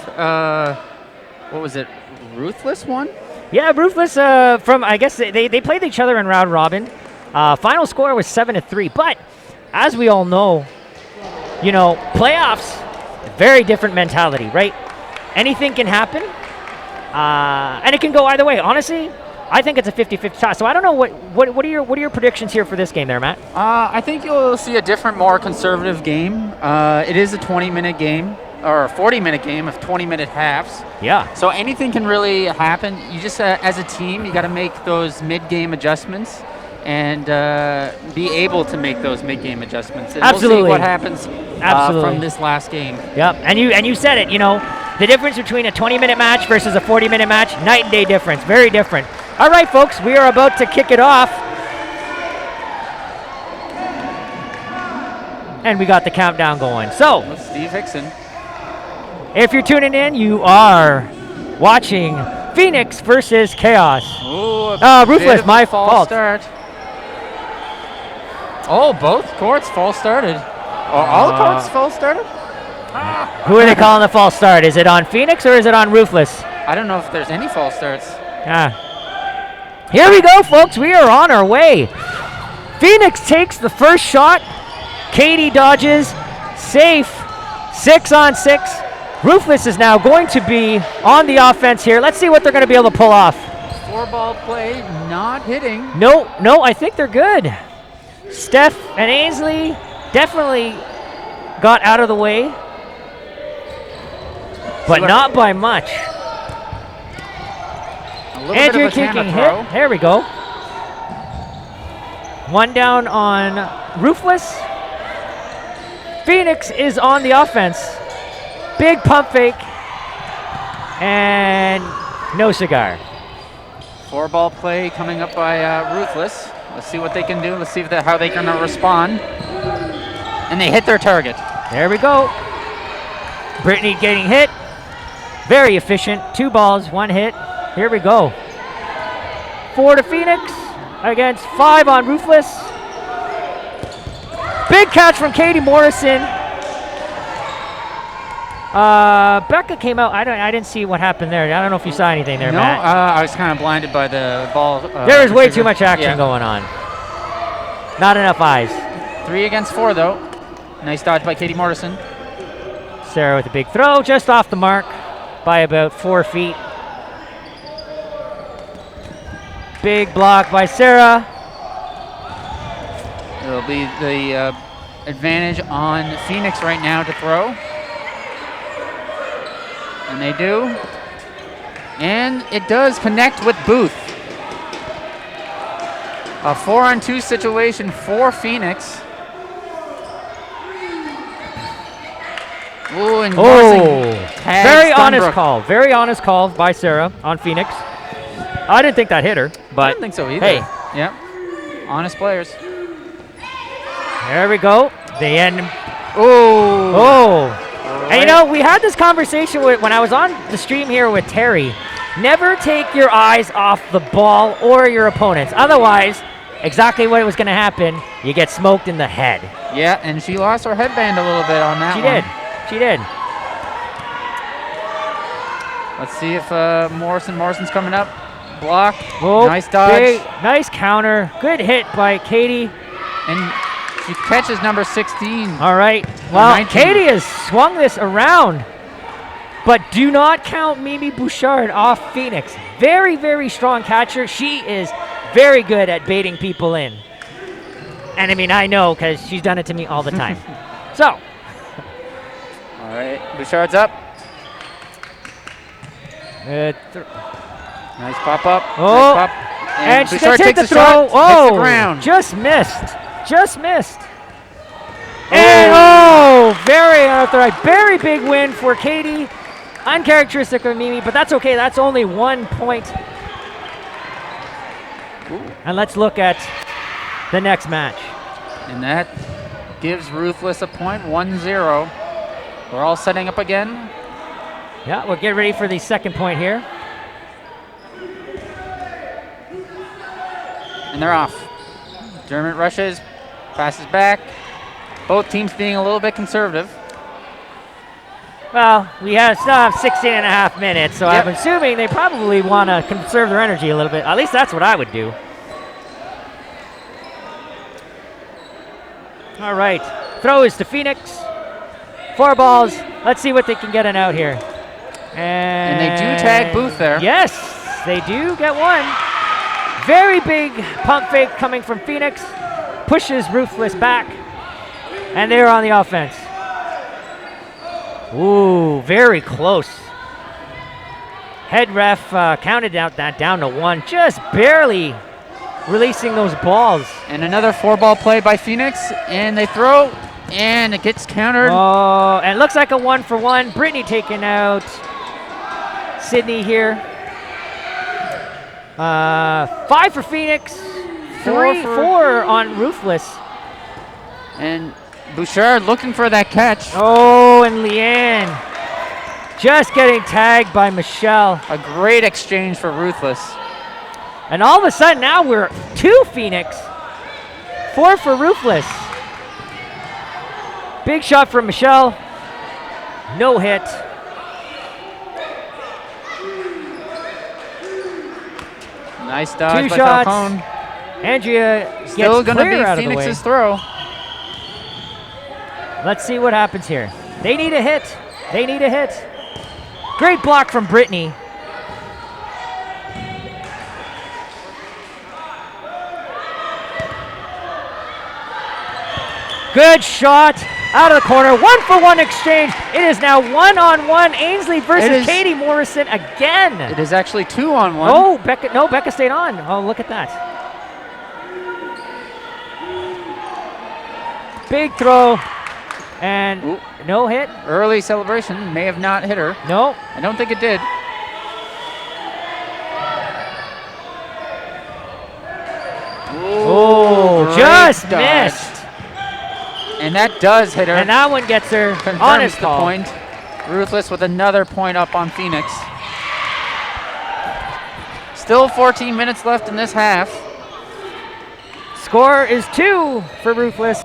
what was it, Ruthless won? Yeah, Ruthless, I guess they played each other in round robin. Final score was 7-3, but as we all know, playoffs, very different mentality, right? Anything can happen, and it can go either way. Honestly, I think it's a 50-50 shot. So I don't know what are your predictions here for this game there, Matt? I think you'll see a different, more conservative game. It is a 20-minute game, or a 40-minute game of 20-minute halves. Yeah. So anything can really happen. You just, as a team, you got to make those mid-game adjustments and be able to make those mid-game adjustments. And Absolutely. We'll see what happens from this last game. Yep. And you said it. The difference between a 20-minute match versus a 40-minute match, night and day difference. Very different. All right, folks, we are about to kick it off. And we got the countdown going. So, Steve Hickson. If you're tuning in, you are watching Phoenix versus Chaos. Ruthless, my fault. Start. Oh, both courts false started. All courts false started? Who are they calling the false start? Is it on Phoenix or is it on Ruthless? I don't know if there's any false starts. Here we go, folks. We are on our way. Phoenix takes the first shot. Katie dodges. Safe. 6-on-6. Ruthless is now going to be on the offense here. Let's see what they're going to be able to pull off. 4-ball play, not hitting. No, I think they're good. Steph and Ainsley definitely got out of the way, but not by much. Andrew kicking hit. There we go. One down on Ruthless. Phoenix is on the offense. Big pump fake. And no cigar. 4-ball play coming up by Ruthless. Let's see what they can do. Let's see how they're going to respond. And they hit their target. There we go. Brittany getting hit. Very efficient. 2 balls, 1 hit. Here we go. 4 to Phoenix against 5 on Ruthless. Big catch from Katie Morrison. Becca came out. I didn't see what happened there. I don't know if you saw anything there, Matt. No, I was kind of blinded by the ball. There was way too much action going on. Not enough eyes. 3 against 4, though. Nice dodge by Katie Morrison. Sarah with a big throw, just off the mark by about 4 feet. Big block by Sarah. It'll be the advantage on Phoenix right now to throw. And they do. And it does connect with Booth. A 4-on-2 situation for Phoenix. Ooh, and very honest call. Very honest call by Sarah on Phoenix. I didn't think that hit her, but I didn't think so either. Hey. Yep. Honest players. There we go. The end. Oh. And we had this conversation when I was on the stream here with Terry. Never take your eyes off the ball or your opponents. Otherwise, exactly what was going to happen, you get smoked in the head. Yeah, and she lost her headband a little bit on that She one. did. She did. Let's see if Morrison's coming up. Block. Oh, Nice dodge. big, nice counter. Good hit by Katie. And she catches number 16. All right. Well, 19. Katie has swung this around. But do not count Mimi Bouchard off Phoenix. Very, very strong catcher. She is very good at baiting people in. And I mean, I know because she's done it to me all the time. So. All right. Bouchard's up. Nice pop up. Oh, nice pop. and she Bouchard takes takes the the throw. shot. Hits the Oh, ground. just missed. Just missed. And oh, very unauthorized. Very big win for Katie. Uncharacteristic of Mimi, but that's okay. That's only 1 point. And let's look at the next match. And that gives Ruthless a point, 1-0. We're all setting up again. Yeah, we'll get ready for the second point here. And they're off. Dermot rushes, passes back. Both teams being a little bit conservative. Well, we still have 16 and a half minutes, so Yep. I'm assuming they probably want to conserve their energy a little bit. At least that's what I would do. All right. Throw is to Phoenix. 4 balls. Let's see what they can get in out here. And they do tag Booth there. Yes, they do get one. Very big pump fake coming from Phoenix. Pushes Ruthless back. And they're on the offense. Ooh, very close. Head ref counted out that down to 1. Just barely releasing those balls. And another 4-ball play by Phoenix. And they throw. And it gets countered. Oh, and it looks like a 1-for-1. Brittany taking out Sydney here. 5 for Phoenix. 4 on Ruthless. And Bouchard looking for that catch. Oh, and Leanne just getting tagged by Michelle. A great exchange for Ruthless. And all of a sudden now we're 2 Phoenix, 4 for Ruthless. Big shot from Michelle. No hit. Nice dodge 2 by shots. Falcone. Andrea Still gets going to clear out be of the way. Phoenix's throw. Let's see what happens here. They need a hit. They need a hit. Great block from Brittany. Good shot out of the corner. 1-for-1 exchange. It is now 1-on-1. Ainsley versus Katie Morrison again. It is actually 2-on-1. Oh, Becca stayed on. Oh, look at that. Big throw. And no hit. Early celebration may have not hit her. No. I don't think it did. Oh, great just dodge. missed. And that does hit her. And that one gets her Confirms honest the call. point. Ruthless with another point up on Phoenix. Still 14 minutes left in this half. Score is 2 for Ruthless.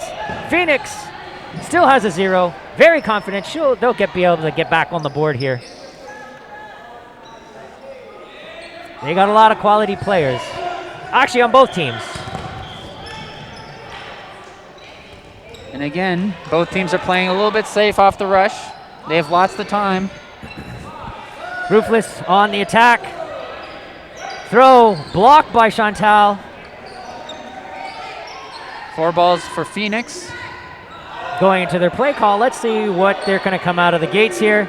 Phoenix still has a 0. Very confident. They'll be able to get back on the board here. They got a lot of quality players. Actually, on both teams. And again, both teams are playing a little bit safe off the rush. They have lots of time. Ruthless on the attack. Throw blocked by Chantal. 4 balls for Phoenix. Going into their play call. Let's see what they're going to come out of the gates here.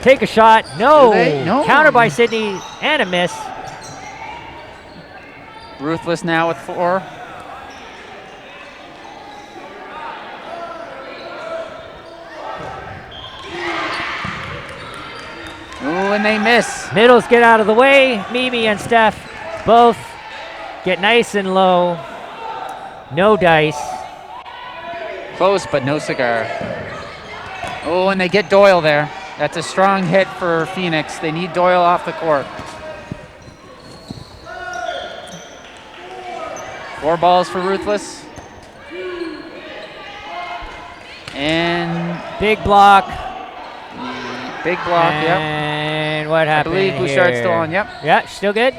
Take a shot. No. Do they? No. Counter by Sydney and a miss. Ruthless now with 4. Ooh, and they miss. Middles get out of the way. Mimi and Steph both get nice and low. No dice. Close, but no cigar. Oh, and they get Doyle there. That's a strong hit for Phoenix. They need Doyle off the court. 4 balls for Ruthless. And big block. Big block, yep. And what I happened believe Bouchard's here? still on, yep. Yeah, still good.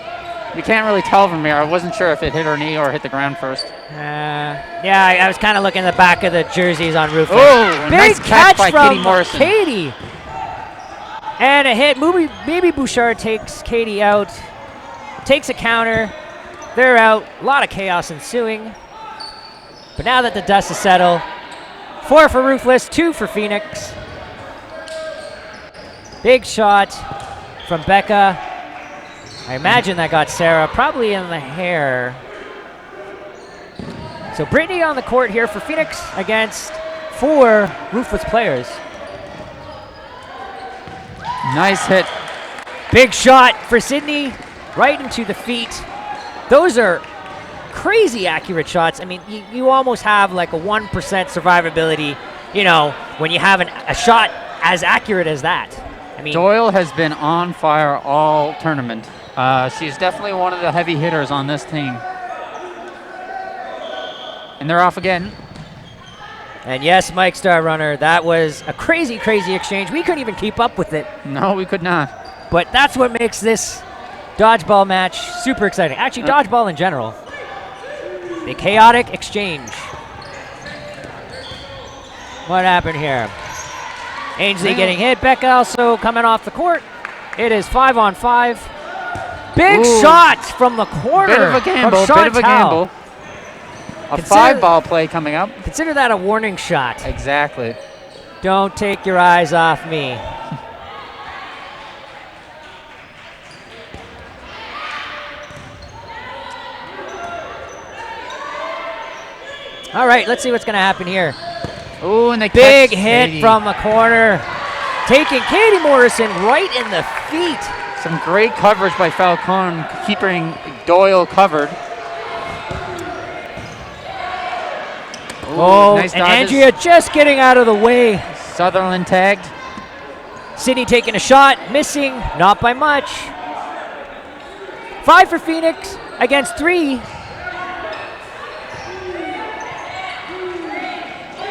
We can't really tell from here. I wasn't sure if it hit her knee or hit the ground first. Yeah, I was kind of looking at the back of the jerseys on Ruthless. Oh, big nice catch by from Katie Morrison. Katie. And a hit. Maybe Bouchard takes Katie out. Takes a counter. They're out. A lot of chaos ensuing. But now that the dust has settled, 4 for Ruthless, 2 for Phoenix. Big shot from Becca. I imagine that got Sarah probably in the hair. So Brittany on the court here for Phoenix against 4 Ruthless players. Nice hit. Big shot for Sydney, right into the feet. Those are crazy accurate shots. I mean, you almost have like a 1% survivability, you know, when you have a shot as accurate as that. I mean, Doyle has been on fire all tournament. She's definitely one of the heavy hitters on this team. And they're off again. And yes, Mike Star Runner, that was a crazy, crazy exchange. We couldn't even keep up with it. No, we could not. But that's what makes this dodgeball match super exciting. Actually, dodgeball in general. The chaotic exchange. What happened here? Ainsley getting hit. Becca also coming off the court. It is 5-on-5. Big shots from the corner. Bit of a gamble. From Bit of a gamble. A 5-ball play coming up. Consider that a warning shot. Exactly. Don't take your eyes off me. All right, let's see what's going to happen here. Ooh, and they big catch hit Katie. from the corner, taking Katie Morrison right in the feet. Some great coverage by Falcon, keeping Doyle covered. Ooh, Oh, nice and dodges. Andrea just getting out of the way. Sutherland tagged. Sydney taking a shot, missing, not by much. 5 for Phoenix against 3.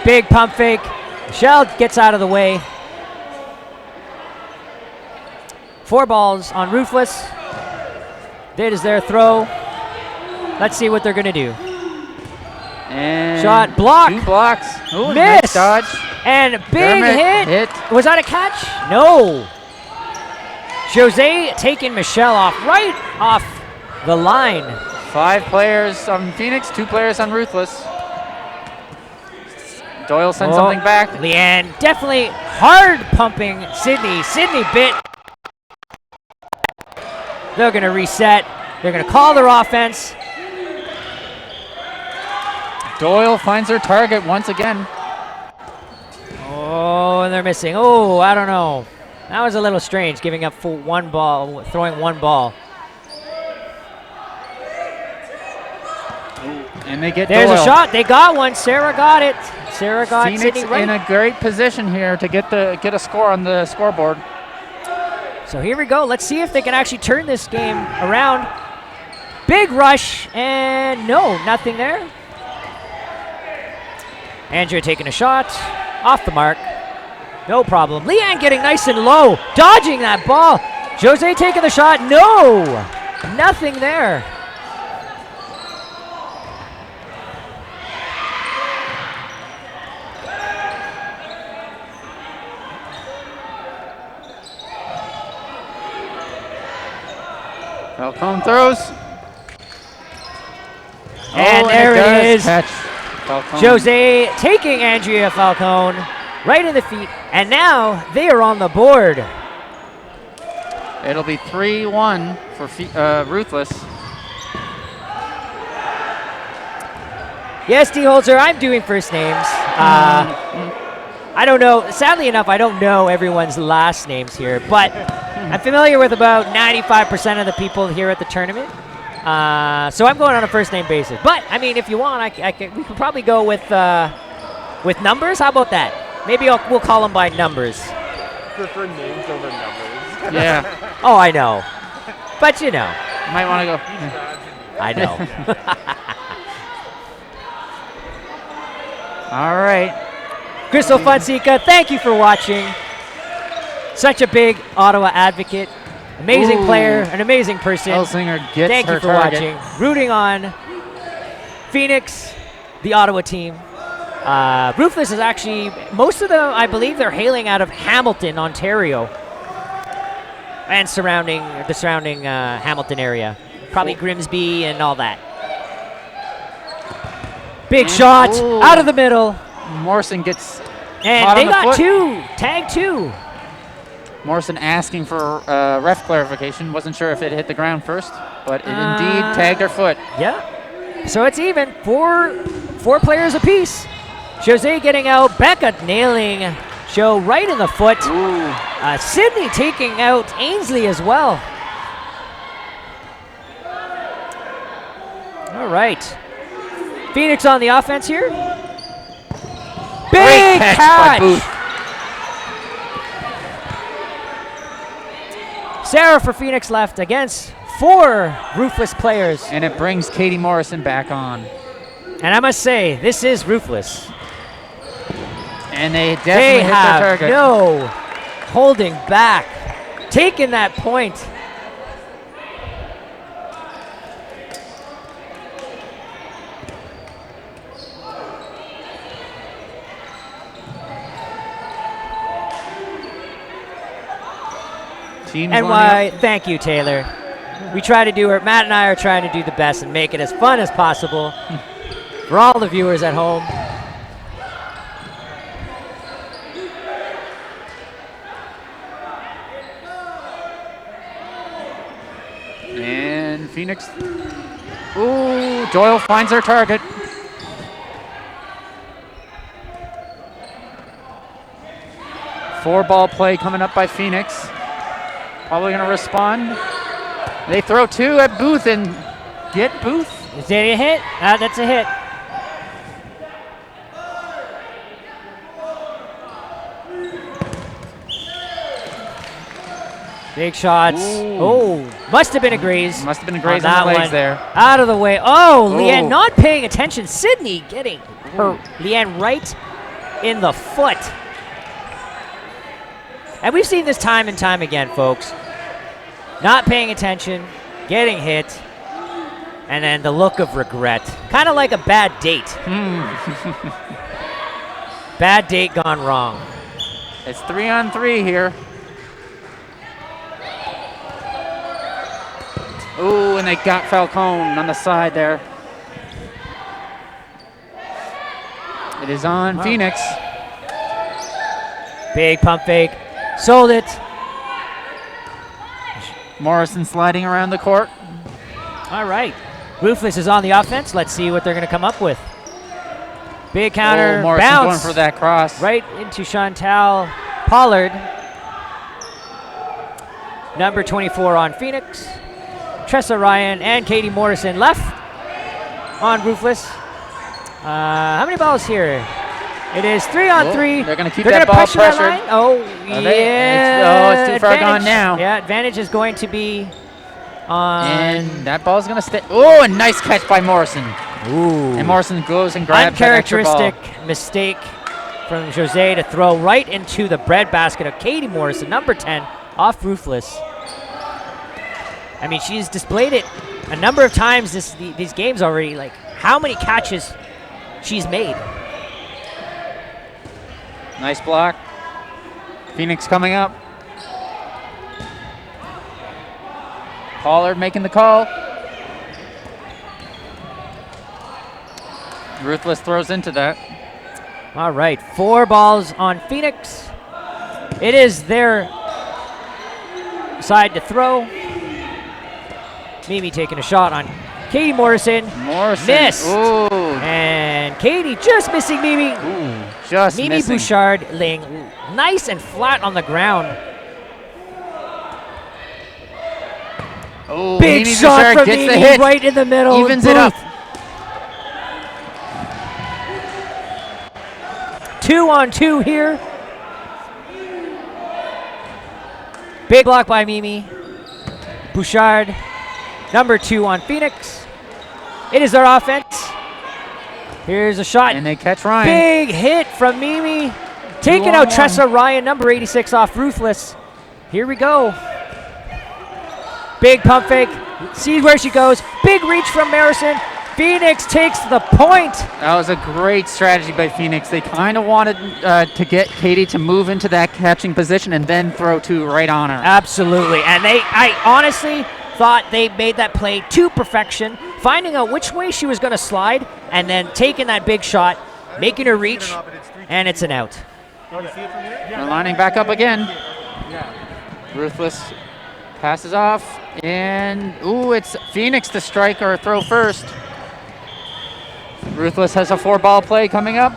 Big pump fake. Michelle gets out of the way. 4 balls on Ruthless. That is their throw. Let's see what they're going to do. And Shot block. 2 blocks. Ooh, Miss. nice dodge. And a big Dermot hit. hit. Was that a catch? No. Jose taking Michelle right off the line. 5 players on Phoenix, 2 players on Ruthless. Doyle sends something back. Leanne definitely hard pumping Sydney. Sydney bit. They're going to reset. They're going to call their offense. Doyle finds her target once again. Oh, and they're missing. Oh, I don't know. That was a little strange, giving up for 1 ball, throwing 1 ball. And they get There's Doyle. a shot. They got one. Sarah got it. Sarah got Phoenix Sydney right. in a great position here to get a score on the scoreboard. So here we go. Let's see if they can actually turn this game around. Big rush, and no, nothing there. Andrea taking a shot. Off the mark. No problem. Leanne getting nice and low. Dodging that ball. Jose taking the shot. No. Nothing there. Falcone throws. And there it is. Catch. Falcone. Jose taking Andrea Falcone right in the feet. And now they are on the board. It'll be 3-1 for Ruthless. Yes, D. Holzer, I'm doing first names. I don't know. Sadly enough, I don't know everyone's last names here, but I'm familiar with about 95% of the people here at the tournament. So I'm going on a first name basis. But I mean, if you want, we could probably go with numbers. How about that? Maybe we'll call them by numbers. prefer names over numbers. Yeah. Oh, I know. But you know. Might want to go. I know. All right. Crystal Fonseca, thank you for watching. Such a big Ottawa advocate. Amazing player, an amazing person. Elsinger gets Thank her you for target. watching. Rooting on Phoenix, the Ottawa team. Ruthless is actually, most of them, I believe, they're hailing out of Hamilton, Ontario, and the surrounding Hamilton area. Probably Grimsby and all that. Big shot out of the middle. Morrison gets And caught they on the got foot. two. Tag two. Morrison asking for ref clarification. Wasn't sure if it hit the ground first, but it indeed tagged her foot. Yeah. So it's even. Four players apiece. Jose getting out. Becca nailing Joe right in the foot. Sydney taking out Ainsley as well. All right. Phoenix on the offense here. Big catch catch. by Booth. Sarah for Phoenix left against 4 Ruthless players. And it brings Katie Morrison back on. And I must say, this is Ruthless. And they definitely They hit their have target. no holding back. Taking that point. Teams And lining why, thank you, Taylor. We try to do it, Matt and I are trying to do the best and make it as fun as possible for all the viewers at home. up. And Phoenix. Ooh, Doyle finds her target. Four-ball play coming up by Phoenix. Probably going to respond. They throw 2 at Booth and get Booth. Is that a hit? That's a hit. Big shots. Ooh. Oh, must have been a graze. Must have been a graze on on the that legs one. there. Out of the way. Oh, Oh. Leanne not paying attention. Sydney getting her Leanne right in the foot. And we've seen this time and time again, folks. Not paying attention, getting hit, and then the look of regret. Kind of like a bad date. Bad date gone wrong. It's 3-on-3 here. Ooh, and they got Falcone on the side there. It is on Phoenix. Big pump fake. Sold it. Morrison sliding around the court. All right. Ruthless is on the offense. Let's see what they're going to come up with. Big counter. Oh, Morrison bounce. going for that cross. Right into Chantal Pollard. Number 24 on Phoenix. Tressa Ryan and Katie Morrison left on Ruthless. How many balls here? It is 3-on-3. They're going to keep They're that gonna ball pressure that pressured. line. Oh, yeah. It's too far gone Advantage. now. Yeah, advantage is going to be on. And that ball's going to stay. Oh, a nice catch by Morrison. Ooh. And Morrison goes and grabs that extra ball. Uncharacteristic mistake from Jose to throw right into the breadbasket of Katie Morrison, number 10, off Ruthless. I mean, she's displayed it a number of times these games already, like how many catches she's made. Nice block. Phoenix coming up. Pollard making the call. Ruthless throws into that. All right, 4 balls on Phoenix. It is their side to throw. Mimi taking a shot on Katie Morrison. Missed. Ooh. And Katie just missing Mimi. Ooh, just Mimi missing. Bouchard laying nice and flat on the ground. Oh, Big Mimi shot Bouchard from gets the Mimi hit. right in the middle. Evens it up. 2-on-2 here. Big block by Mimi. Bouchard, number 2 on Phoenix. It is their offense. Here's a shot. And they catch Ryan. Big hit from Mimi. Taking out Tressa Ryan, number 86 off Ruthless. Here we go. Big pump fake. See where she goes. Big reach from Marison. Phoenix takes the point. That was a great strategy by Phoenix. They kind of wanted to get Katie to move into that catching position and then throw 2 right on her. Absolutely. And I honestly thought they made that play to perfection, finding out which way she was going to slide and then taking that big shot, making her reach, and it's an out. They're lining back up again. Ruthless passes off, and it's Phoenix to strike or throw first. Ruthless has a 4-ball play coming up.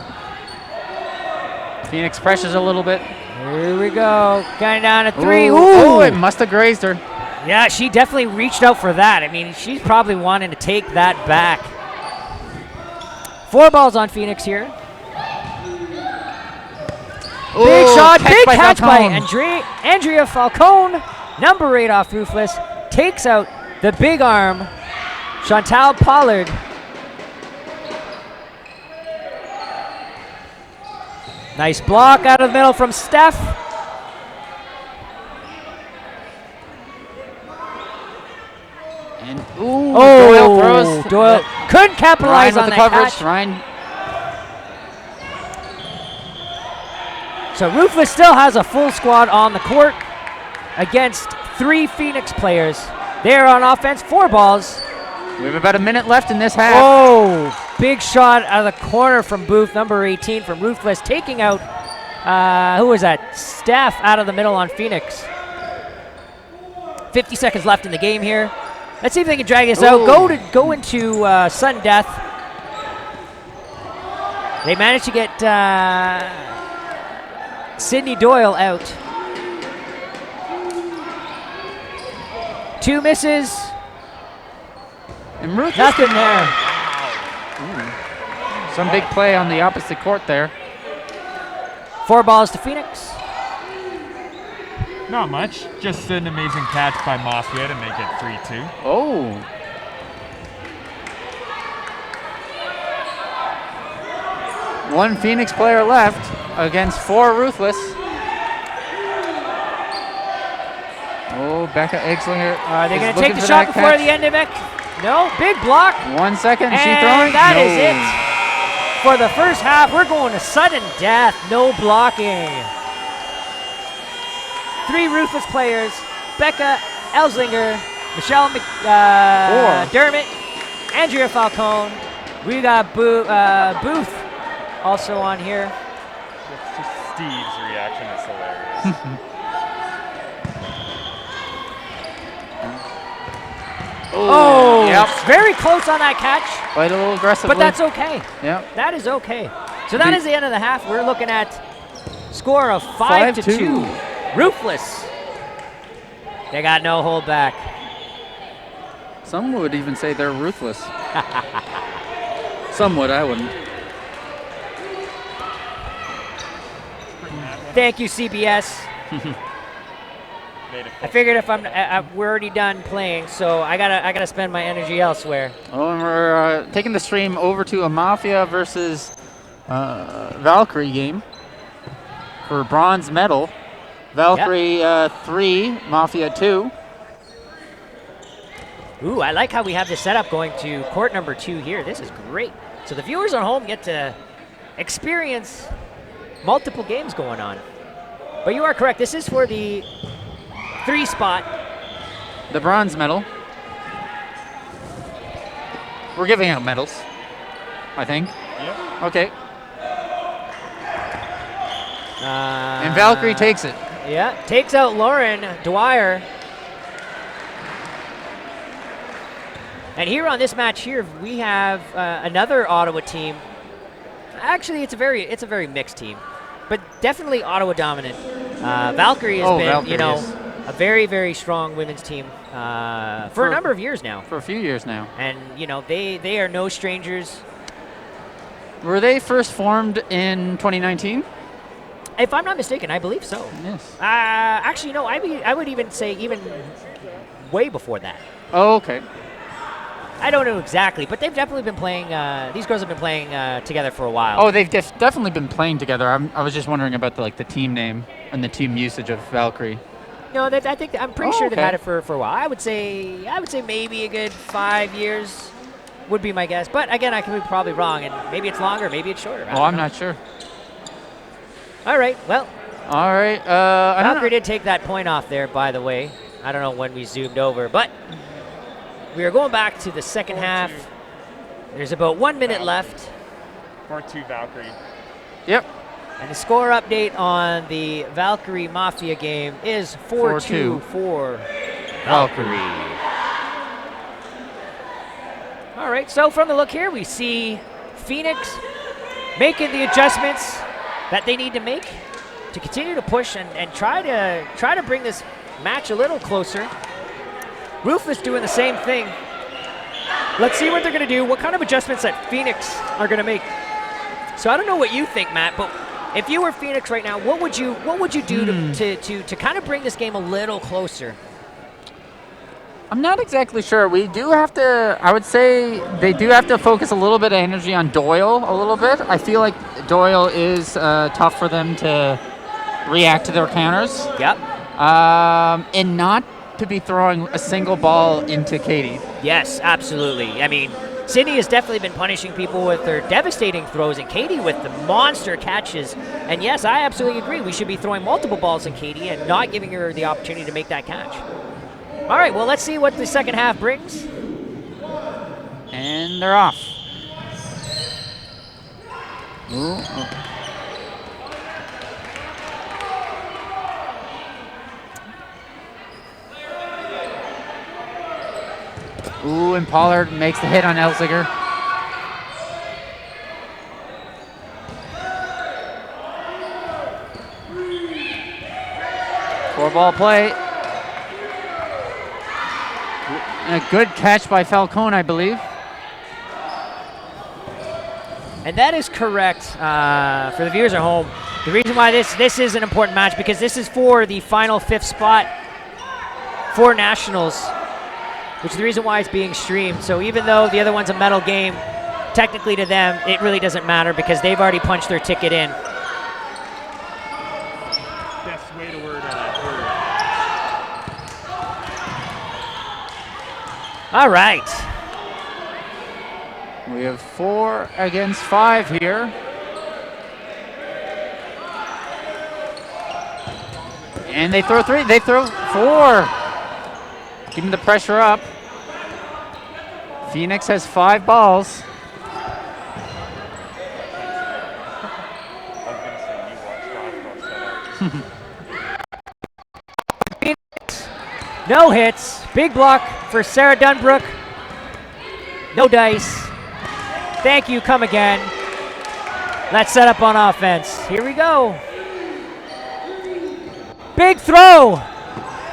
Phoenix pressures a little bit. Here we go. Counting down to 3. Ooh, it must have grazed her. Yeah, she definitely reached out for that. I mean, she's probably wanting to take that back. 4 balls on Phoenix here. Big shot, big catch by Andrea Falcone. Number 8 off Ruthless. Takes out the big arm, Chantal Pollard. Nice block out of the middle from Steph. And Doyle throws. Doyle couldn't capitalize Ryan on with that the coverage. catch. Ryan. So Ruthless still has a full squad on the court against 3 Phoenix players. They're on offense, 4 balls. We have about a minute left in this half. Oh, big shot out of the corner from Booth, number 18 from Ruthless, taking out, who was that? Steph out of the middle on Phoenix. 50 seconds left in the game here. Let's see if they can drag this out. Go into sudden death. They managed to get Sydney Doyle out. 2 misses. And Ruthless Nothing there. Some big play on the opposite court there. 4 balls to Phoenix. Not much. Just an amazing catch by Mafia to make it 3-2. Oh. One Phoenix player left against 4 Ruthless. Oh, Becca Exlinger. Are they going to take the shot before the end of it? No, big block. 1 second, is she And throwing? that No. is it. For the first half, we're going to sudden death, no blocking. 3 Ruthless players, Becca Elslinger, Michelle Dermott, Andrea Falcone. We got Booth also on here. Steve's reaction is hilarious. Oh, yep. Very close on that catch. Played a little aggressively. But that's okay. Yep. That is okay. So that is the end of the half. We're looking at score of 5-2. Ruthless. They got no hold back. Some would even say they're ruthless. Some would, I wouldn't. Thank you, CBS. I figured if we're already done playing, so I gotta spend my energy elsewhere. Oh, and we're taking the stream over to a Mafia versus Valkyrie game for bronze medal. Valkyrie 3, Mafia 2. Ooh, I like how we have this setup going to court number 2 here. This is great. So the viewers at home get to experience multiple games going on. But you are correct. This is for the 3 spot. The bronze medal. We're giving out medals, I think. Yep. Okay. And Valkyrie takes it. Yeah, takes out Lauren Dwyer. And here on this match here, we have another Ottawa team. Actually, it's a very mixed team, but definitely Ottawa dominant. Valkyrie has been, Valkyrie a very, very strong women's team for a number of years now. For a few years now. And they are no strangers. Were they first formed in 2019? If I'm not mistaken, I believe so. Yes. Actually, no. I would even say even way before that. Oh, okay. I don't know exactly, but they've definitely been playing. These girls have been playing together for a while. Oh, they've definitely been playing together. I was just wondering about the team name and the team usage of Valkyrie. No, I'm pretty sure they've had it for a while. I would say maybe a good 5 years would be my guess. But again, I could be probably wrong, and maybe it's longer, maybe it's shorter. I'm not sure. All right, well. All right. Valkyrie did take that point off there, by the way. I don't know when we zoomed over, but we are going back to the second half. There's about 1 minute left. 4-2 Valkyrie. Yep. And the score update on the Valkyrie Mafia game is 4-2 for Valkyrie. All right, so from the look here, we see Phoenix making the adjustments that they need to make to continue to push and try to bring this match a little closer. Ruthless doing the same thing. Let's see what they're going to do, what kind of adjustments that Phoenix are going to make. So I don't know what you think, Matt, but if you were Phoenix right now, what would you do to kind of bring this game a little closer? I'm not exactly sure. We do have to, I would say they do have to focus a little bit of energy on Doyle a little bit. I feel like Doyle is tough for them to react to their counters. Yep. And not to be throwing a single ball into Katie. Yes, absolutely. I mean, Sydney has definitely been punishing people with their devastating throws, and Katie with the monster catches. And yes, I absolutely agree. We should be throwing multiple balls at Katie and not giving her the opportunity to make that catch. All right, well, let's see what the second half brings. And they're off. Ooh. Ooh, and Pollard makes the hit on Elziger. Four-ball play. A good catch by Falcone, I believe. And that is correct for the viewers at home. The reason why this is an important match, because this is for the final 5th spot for Nationals, which is the reason why it's being streamed. So even though the other one's a medal game, technically to them, it really doesn't matter because they've already punched their ticket in. Best way to word that. All right. We have 4 against 5 here. And they throw 3. They throw 4. Keeping the pressure up. Phoenix has 5 balls. No hits. Big block for Sarah Dunbrook. No dice. Thank you. Come again. Let's set up on offense. Here we go. Big throw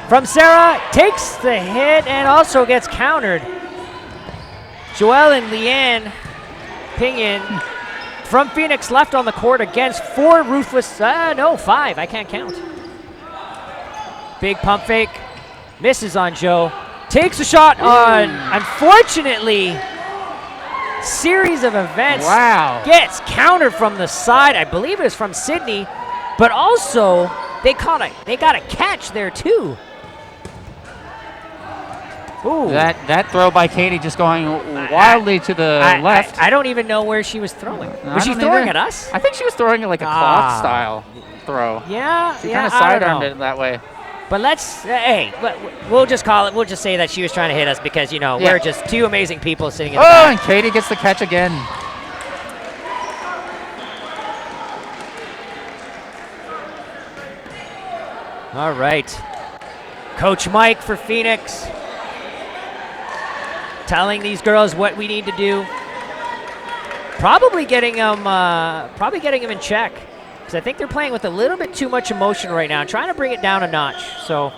from Sarah. Takes the hit and also gets countered. Joelle and Leanne Pinion from Phoenix left on the court against 4 Ruthless. No, 5. I can't count. Big pump fake. Misses on Joe. Takes a shot on, unfortunately, series of events. Wow. Gets countered from the side. I believe it was from Sydney, but also they got a catch there too. Ooh. That throw by Katie just going wildly to the left. I don't even know where she was throwing. Was she throwing at us? I think she was throwing it like a cloth style throw. Yeah, She kind of sidearmed it that way. But let's, we'll just call it, we'll just say that she was trying to hit us because, we're just 2 amazing people sitting in the back. And Katie gets the catch again. All right. Coach Mike for Phoenix telling these girls what we need to do. Probably getting them in check. I think they're playing with a little bit too much emotion right now, trying to bring it down a notch. So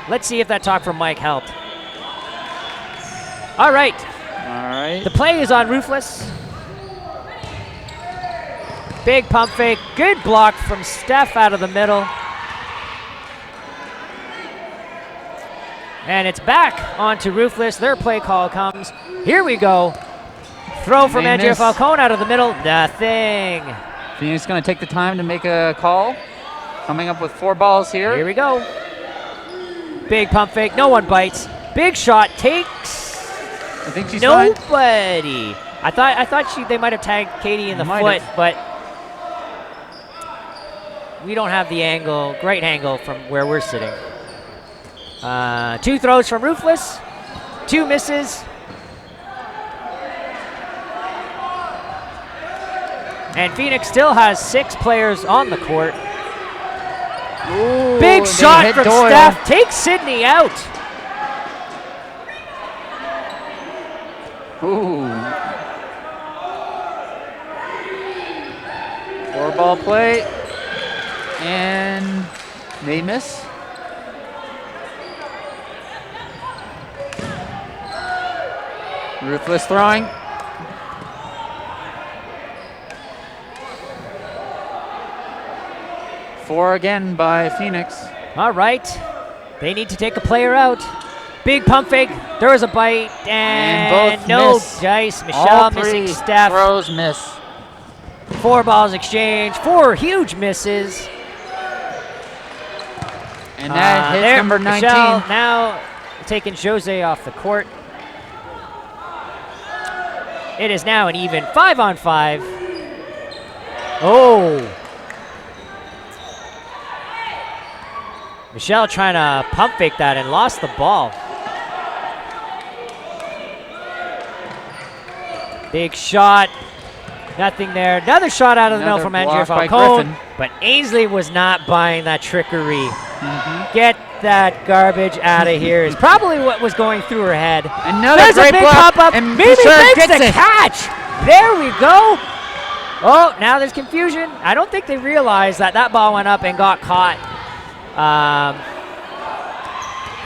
let's see if that talk from Mike helped. All right. All right. The play is on Ruthless. Big pump fake. Good block from Steph out of the middle. And it's back onto Ruthless. Their play call comes. Here we go. Throw from Andrea Falcone out of the middle. Nothing. Phoenix going to take the time to make a call. Coming up with 4 balls here. Here we go. Big pump fake. No one bites. Big shot. Takes. I think she's fine. Nobody. I thought they might have tagged Katie in the foot, but we don't have the angle, great angle from where we're sitting. 2 throws from Ruthless. 2 misses. And Phoenix still has 6 players on the court. Ooh, big shot from Doyle. Steph. Takes Sydney out. Ooh. 4-ball play. And they miss. Ruthless throwing. Four again by Phoenix. All right. They need to take a player out. Big pump fake. There was a bite. And both no miss. dice. Michelle All missing 3 Steph. throws miss. 4 balls exchange. 4 huge misses. And that hits number 19. Michelle now taking Jose off the court. It is now an even 5-on-5. Oh. Michelle trying to pump fake that and lost the ball. Big shot. Nothing there. Another shot out of the middle from Andrea Falcone. But Ainsley was not buying that trickery. Get that garbage out of here is probably what was going through her head. Another There's great a big block, pop up. and Mimi Bouchard makes gets the it. catch. There we go. Oh, now there's confusion. I don't think they realized that ball went up and got caught.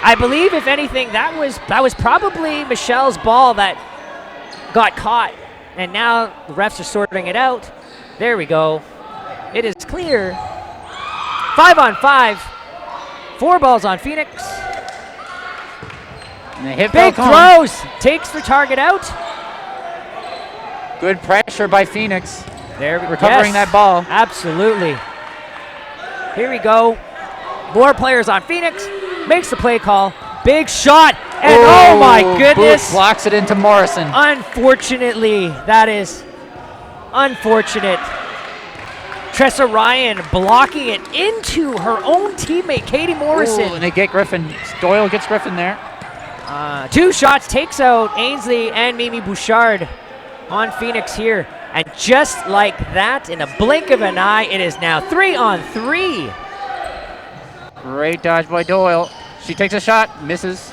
I believe, if anything, that was probably Michelle's ball that got caught. And now the refs are sorting it out. There we go. It is clear. 5-on-5. 4 balls on Phoenix. And they hit Big Falcone. throws. Takes the target out. Good pressure by Phoenix. There, recovering that ball. Absolutely. Here we go. More players on Phoenix. Makes the play call. Big shot. And oh my goodness. Booth blocks it into Morrison. Unfortunately, that is unfortunate. Tressa Ryan blocking it into her own teammate, Katie Morrison. Ooh, and they get Griffin. Doyle gets Griffin there. 2 shots, takes out Ainsley and Mimi Bouchard on Phoenix here. And just like that, in a blink of an eye, it is now 3-on-3. Great dodge by Doyle. She takes a shot, misses.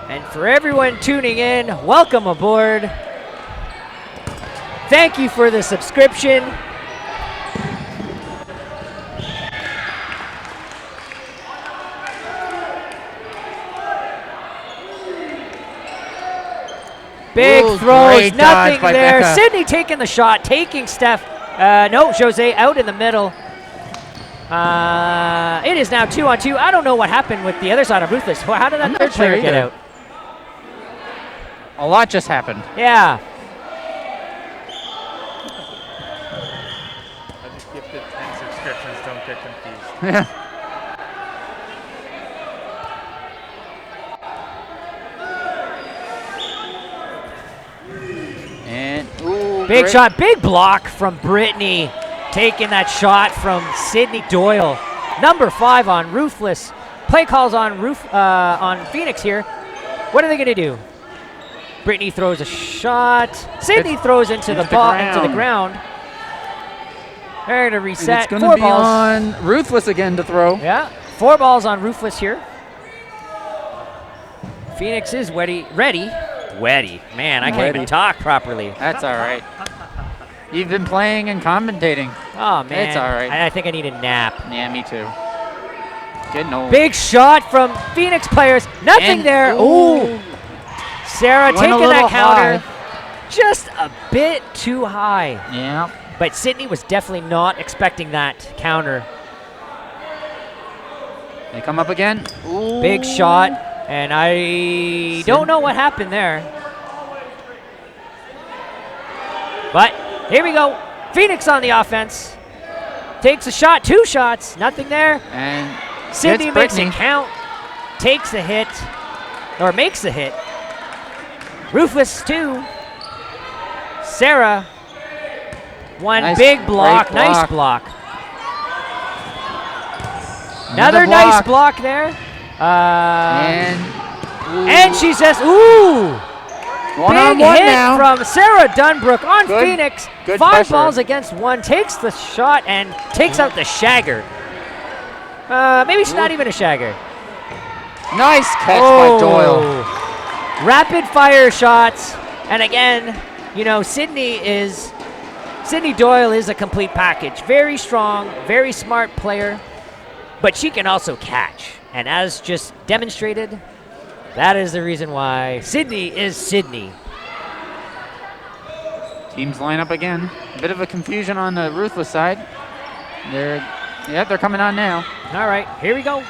And for everyone tuning in, welcome aboard. Thank you for the subscription. Big throws, nothing there. Becca. Sydney taking the shot, taking Steph. No, Jose out in the middle. It is now 2-on-2. I don't know what happened with the other side of Ruthless. How did that third player get out? A lot just happened. Yeah. I just gifted 10 subscriptions. Don't get confused. And ooh, Big great. shot, big block from Brittany. Taking that shot from Sydney Doyle. Number 5 on Ruthless. Play calls on Phoenix here. What are they going to do? Brittany throws a shot. Sydney throws into the ground. They're going to reset. It's going 4 to be balls on Ruthless again to throw. Yeah, 4 balls on Ruthless here. Phoenix is ready. Man, I can't even talk properly. That's all right. You've been playing and commentating. Oh, man. It's all right. I think I need a nap. Yeah, me too. Getting old. Big shot from Phoenix players. Nothing And- there. Ooh. Sarah Went a taking that little counter high. just a bit too high. Yeah. But Sydney was definitely not expecting that counter. They come up again. Ooh. Big shot, and I don't know what happened there. But here we go. Phoenix on the offense. Takes a shot, 2 shots, nothing there. And Sydney hits makes Brittany. it count, takes a hit, or makes a hit. Ruthless 2. Sarah, 1 Nice, big block, great nice block. block. Another nice block there. And she says, ooh. Big One-on-one hit now. from Sarah Dunbrook on Good- Phoenix. good 5 pressure. balls against 1. Takes the shot and takes out the shagger. Maybe she's not even a shagger. Nice catch by Doyle. Oh. Rapid fire shots. And again, you know, Sydney Doyle is a complete package. Very strong, very smart player, but she can also catch. And as just demonstrated, that is the reason why Sydney is Sydney. Teams line up again. A bit of a confusion on the Ruthless side. They're coming on now. All right, here we go.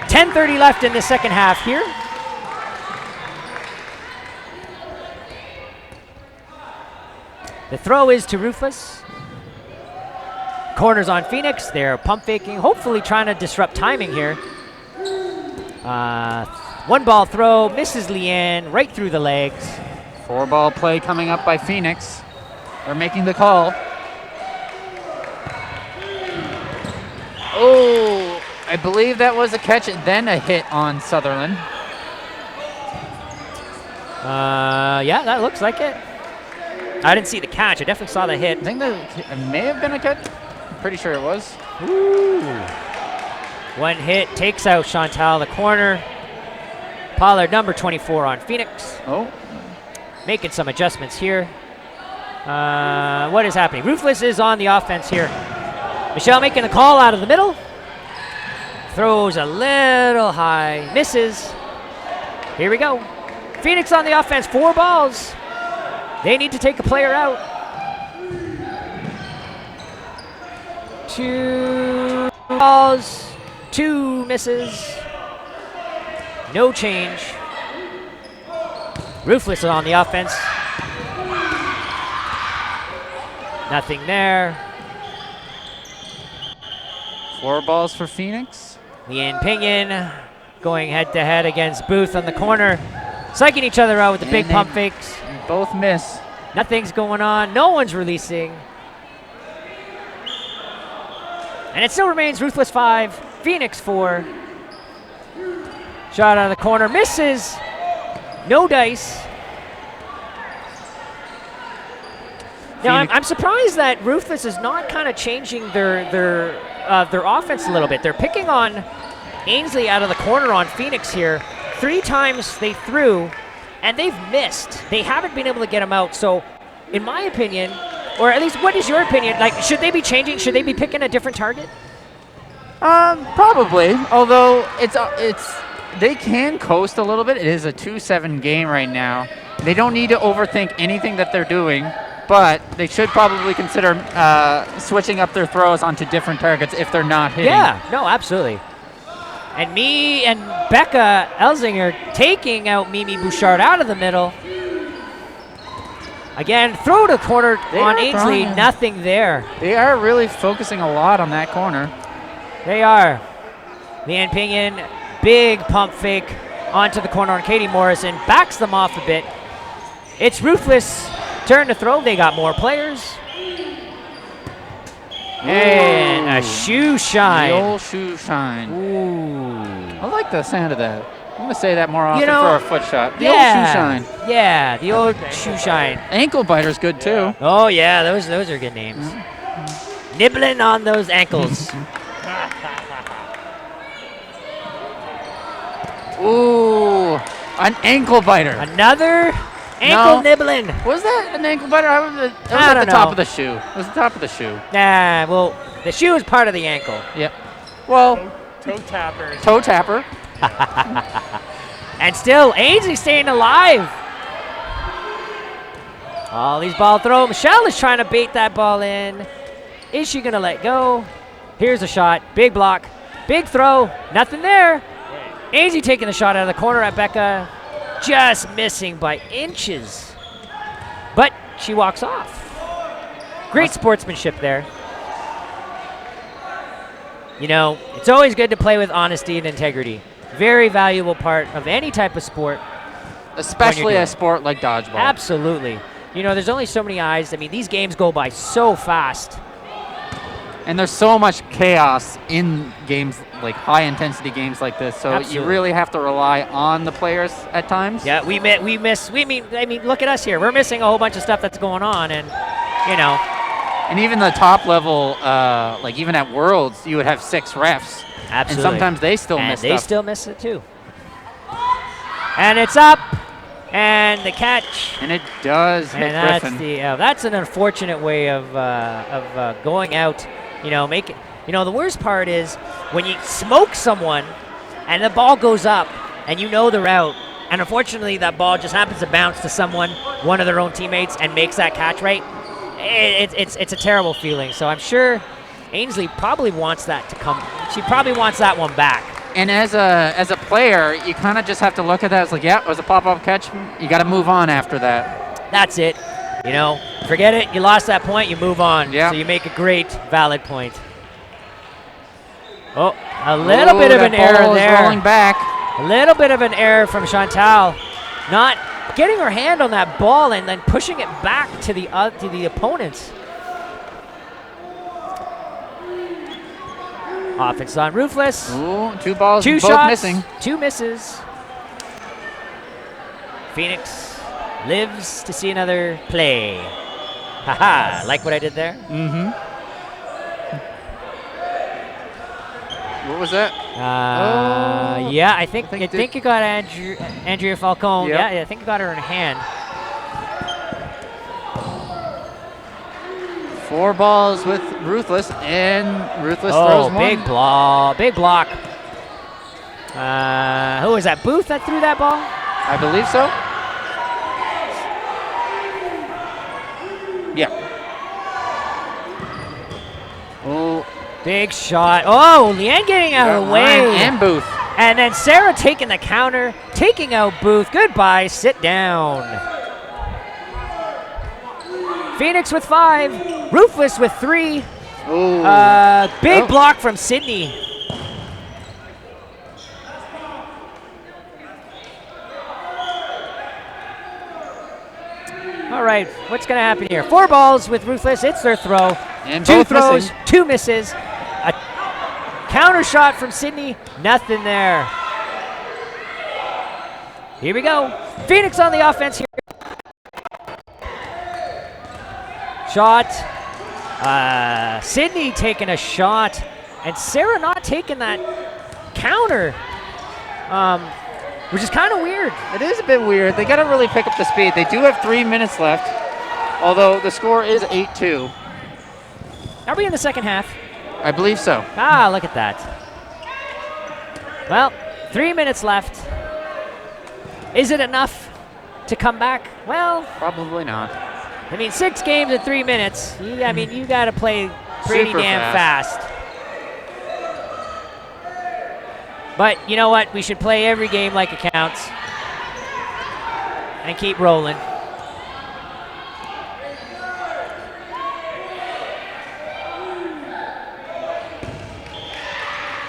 10:30 left in the second half here. The throw is to Ruthless. Corners on Phoenix. They're pump faking, hopefully trying to disrupt timing here. 1 ball throw, misses Leanne right through the legs. 4-ball play coming up by Phoenix. They're making the call. Oh, I believe that was a catch and then a hit on Sutherland. Yeah, that looks like it. I didn't see the catch. I definitely saw the hit. I think that it may have been a catch. I'm pretty sure it was. Ooh. 1 hit takes out Chantal the corner. Pollard number 24 on Phoenix. Oh. Making some adjustments here. What is happening? Ruthless is on the offense here. Michelle making a call out of the middle. Throws a little high. Misses. Here we go. Phoenix on the offense. 4 balls. They need to take a player out. 2 balls. 2 misses. No change. Ruthless on the offense. Nothing there. 4 balls for Phoenix. Leanne Pinion going head-to-head against Booth on the corner. Psyching each other out with the big pump fakes. Both miss. Nothing's going on. No one's releasing. And it still remains Ruthless 5, Phoenix 4. Shot out of the corner. Misses. No dice. Now, I'm surprised that Ruthless is not kind of changing their offense a little bit. They're picking on Ainsley out of the corner on Phoenix here. 3 times they threw, and they've missed. They haven't been able to get him out. So, in my opinion, or at least what is your opinion? Like, should they be changing? Should they be picking a different target? Probably. Although they can coast a little bit. It is a 2-7 game right now. They don't need to overthink anything that they're doing, but they should probably consider switching up their throws onto different targets if they're not hitting. Yeah, no, absolutely. And me and Becca Elzinger taking out Mimi Bouchard out of the middle. Again, throw to corner on Ainsley, nothing there. They are really focusing a lot on that corner. They are. Leanne Pinion, big pump fake onto the corner on Katie Morrison, backs them off a bit. It's Ruthless turn to throw. They got more players. And a shoe shine. The old shoe shine. Ooh. I like the sound of that. I'm going to say that more often You know, for a foot shot. The yeah, old shoe shine. Yeah, the old shoe shine. Ankle biter's good too. Oh yeah, those are good names. Nibbling on those ankles. Ooh, an ankle biter. Another ankle nibbling. Was that an ankle biter? It was I at don't the top know. of the shoe. It was the top of the shoe. Nah, well, the shoe is part of the ankle. Yep. Well, Toe tappers. toe tapper. And still, Ainsley staying alive. All these ball throw. Michelle is trying to bait that ball in. Is she going to let go? Here's a shot. Big block. Big throw. Nothing there. Ainsley taking the shot out of the corner at Becca. Just missing by inches. But she walks off. Great sportsmanship there. You know, it's always good to play with honesty and integrity. Very valuable part of any type of sport. Especially a sport like dodgeball. Absolutely. You know, there's only so many eyes. I mean, these games go by so fast. And there's so much chaos in games, like high-intensity games like this. So Absolutely. you really have to rely on the players at times. Yeah, we mean, look at us here. We're missing a whole bunch of stuff that's going on, and you know. And even the top level, like even at Worlds, you would have 6 refs. Absolutely. And sometimes they still miss they stuff. still miss it too. And it's up, and the catch. And it does hit And Griffin. that's an unfortunate way of going out. You know, the worst part is when you smoke someone, and the ball goes up, and you know they're out, and unfortunately that ball just happens to bounce to someone, one of their own teammates, and makes that catch right. It's a terrible feeling. So I'm sure Ainsley probably wants that to come. She probably wants that one back. And as a player, you kind of just have to look at that as like, yeah, it was a pop-up catch. You got to move on after that. That's it. You know, forget it. You lost that point. You move on. Yeah. So you make a great, valid point. Oh, a little bit of an error there. Rolling back. A little bit of an error from Chantal, not getting her hand on that ball and then pushing it back to the opponents. Offense on Ruthless. Ooh, 2 balls, 2 both shots, missing. 2 misses. Phoenix lives to see another play. Haha, like what I did there? Mm-hmm. What was that? Yeah, I think you got Andrea Falcone. Yep. Yeah, I think you got her in hand. 4 balls with Ruthless, and Ruthless throws one. Big block. Who was that? Booth that threw that ball? I believe so. Yeah. Oh, big shot. Oh, Leanne getting out of the way. And Booth. And then Sarah taking the counter, taking out Booth. Goodbye, sit down. Phoenix with 5. Ruthless with 3. Ooh. Big block from Sydney. All right, what's going to happen here? 4 balls with Ruthless. It's their throw. And 2 both throws, missing. 2 misses. A counter shot from Sydney. Nothing there. Here we go. Phoenix on the offense here. Shot. Sydney taking a shot. And Sarah not taking that counter. Which is kind of weird. It is a bit weird. They got to really pick up the speed. They do have 3 minutes left, although the score is 8-2. Are we in the second half? I believe so. Ah, look at that. Well, 3 minutes left. Is it enough to come back? Well, probably not. I mean, 6 games in 3 minutes. You got to play pretty Super damn fast. But you know what? We should play every game like it counts and keep rolling.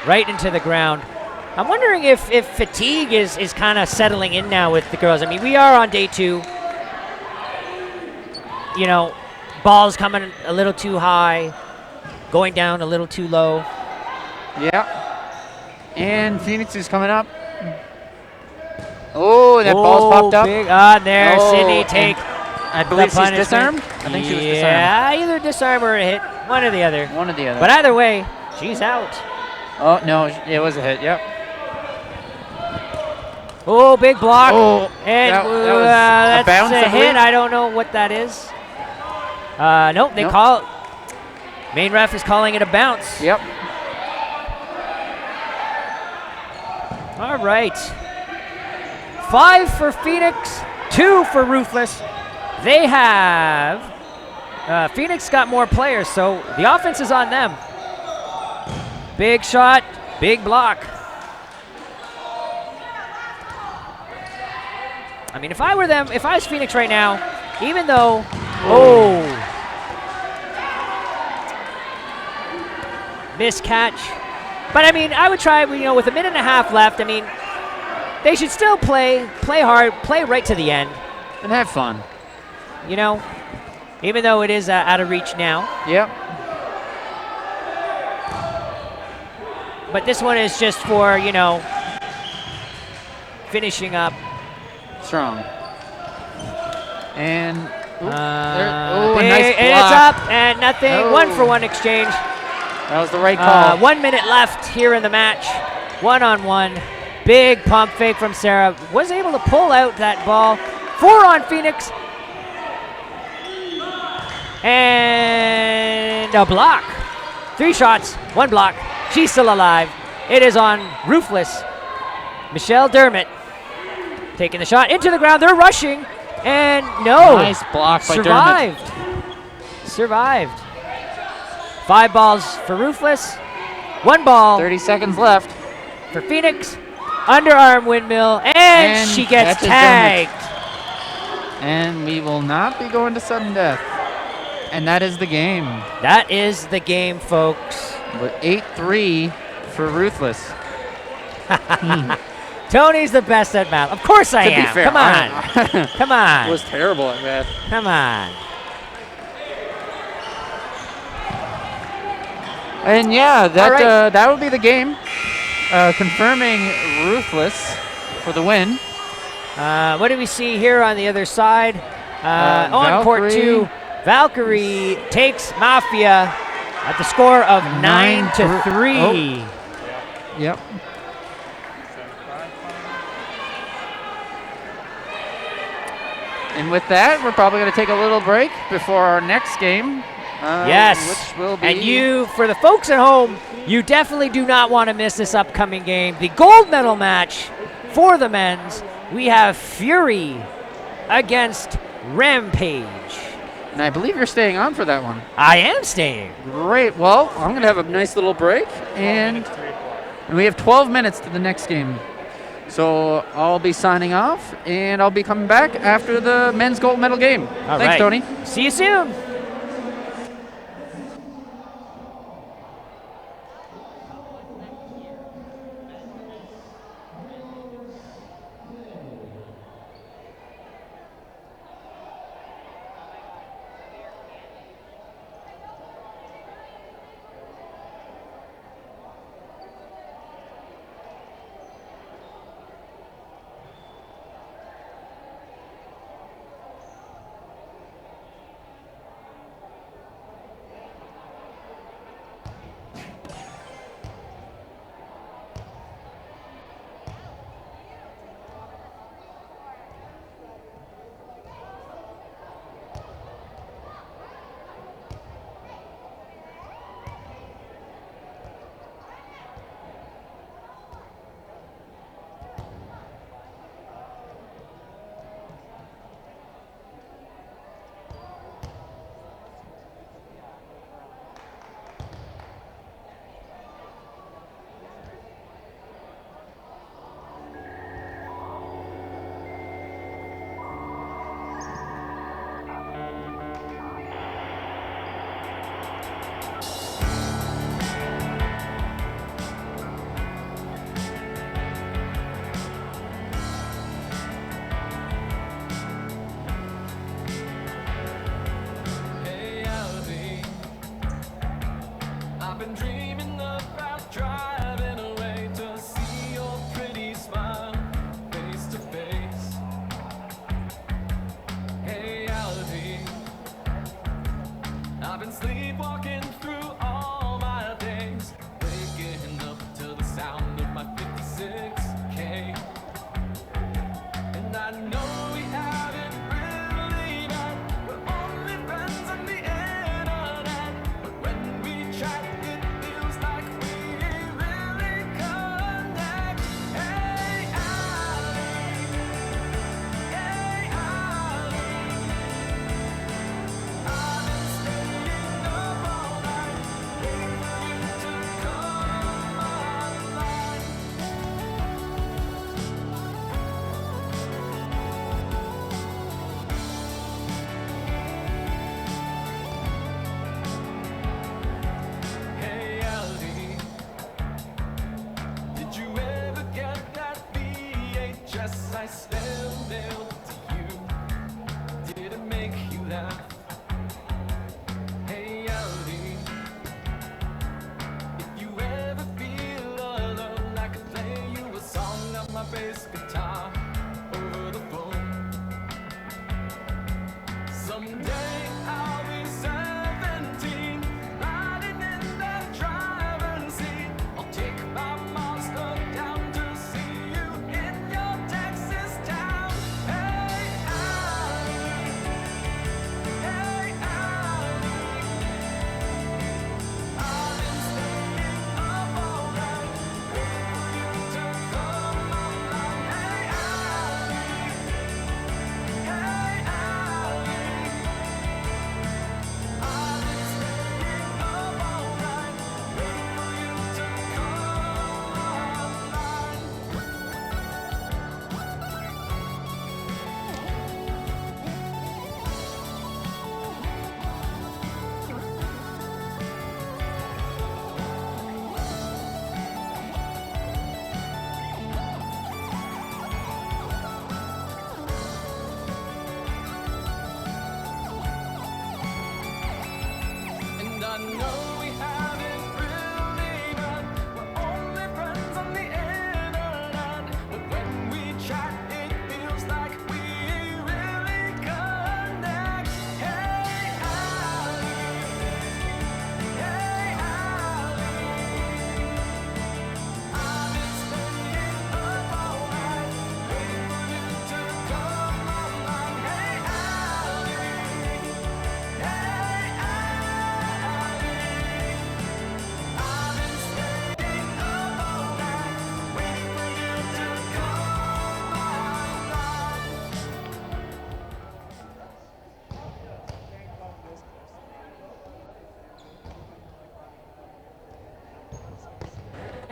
Right into the ground. I'm wondering if fatigue is kind of settling in now with the girls. I mean, we are on day 2. You know, balls coming a little too high, going down a little too low. Yeah. And Phoenix is coming up. Oh, that ball's popped up. Big, there, Sydney take. I believe she's disarmed. I think she was disarmed. Yeah, either disarm or a hit. One or the other. One or the other. But either way, she's out. Oh, no, it was a hit, yep. Oh, big block. Oh, and that was that's a bounce, I a hit. believe. I don't know what that is. Nope, they call it. Main ref is calling it a bounce. Yep. All right. 5 for Phoenix, 2 for Ruthless. They have Phoenix got more players, so the offense is on them. Big shot, big block. I mean, if I was Phoenix right now, even though, missed catch. But I mean, I would try, with a minute and a half left, I mean, they should still play hard, play right to the end. And have fun. Even though it is out of reach now. Yep. But this one is just for, finishing up. Strong. And a nice block. And it's up and nothing. 1-for-1 exchange. That was the right call. 1 minute left here in the match. 1-on-1. Big pump fake from Sarah. Was able to pull out that ball. 4 on Phoenix. And a block. 3 shots, 1 block. She's still alive. It is on Ruthless. Michelle Dermott taking the shot into the ground. They're rushing. And no. Nice block by Dermott. Survived. 5 balls for Ruthless. 1 ball. 30 seconds left. For Phoenix. Underarm windmill. And she gets tagged. And we will not be going to sudden death. And that is the game. That is the game, folks. With 8-3 for Ruthless. Tony's the best at math. Of course I am. To be fair, Come on. Come on. I was terrible at math. Come on. And yeah, that right. That would be the game. Confirming Ruthless for the win. What do we see here on the other side? On court 2, Valkyrie takes Mafia at the score of 9-3. Oh. Yep. And with that, we're probably going to take a little break before our next game. Yes. Which will be. And for the folks at home, you definitely do not want to miss this upcoming game. The gold medal match for the men's. We have Fury against Rampage. And I believe you're staying on for that one. I am staying. Great. Well, I'm going to have a nice little break. And we have 12 minutes to the next game. So I'll be signing off, and I'll be coming back after the men's gold medal game. All Thanks, right. Tony. See you soon.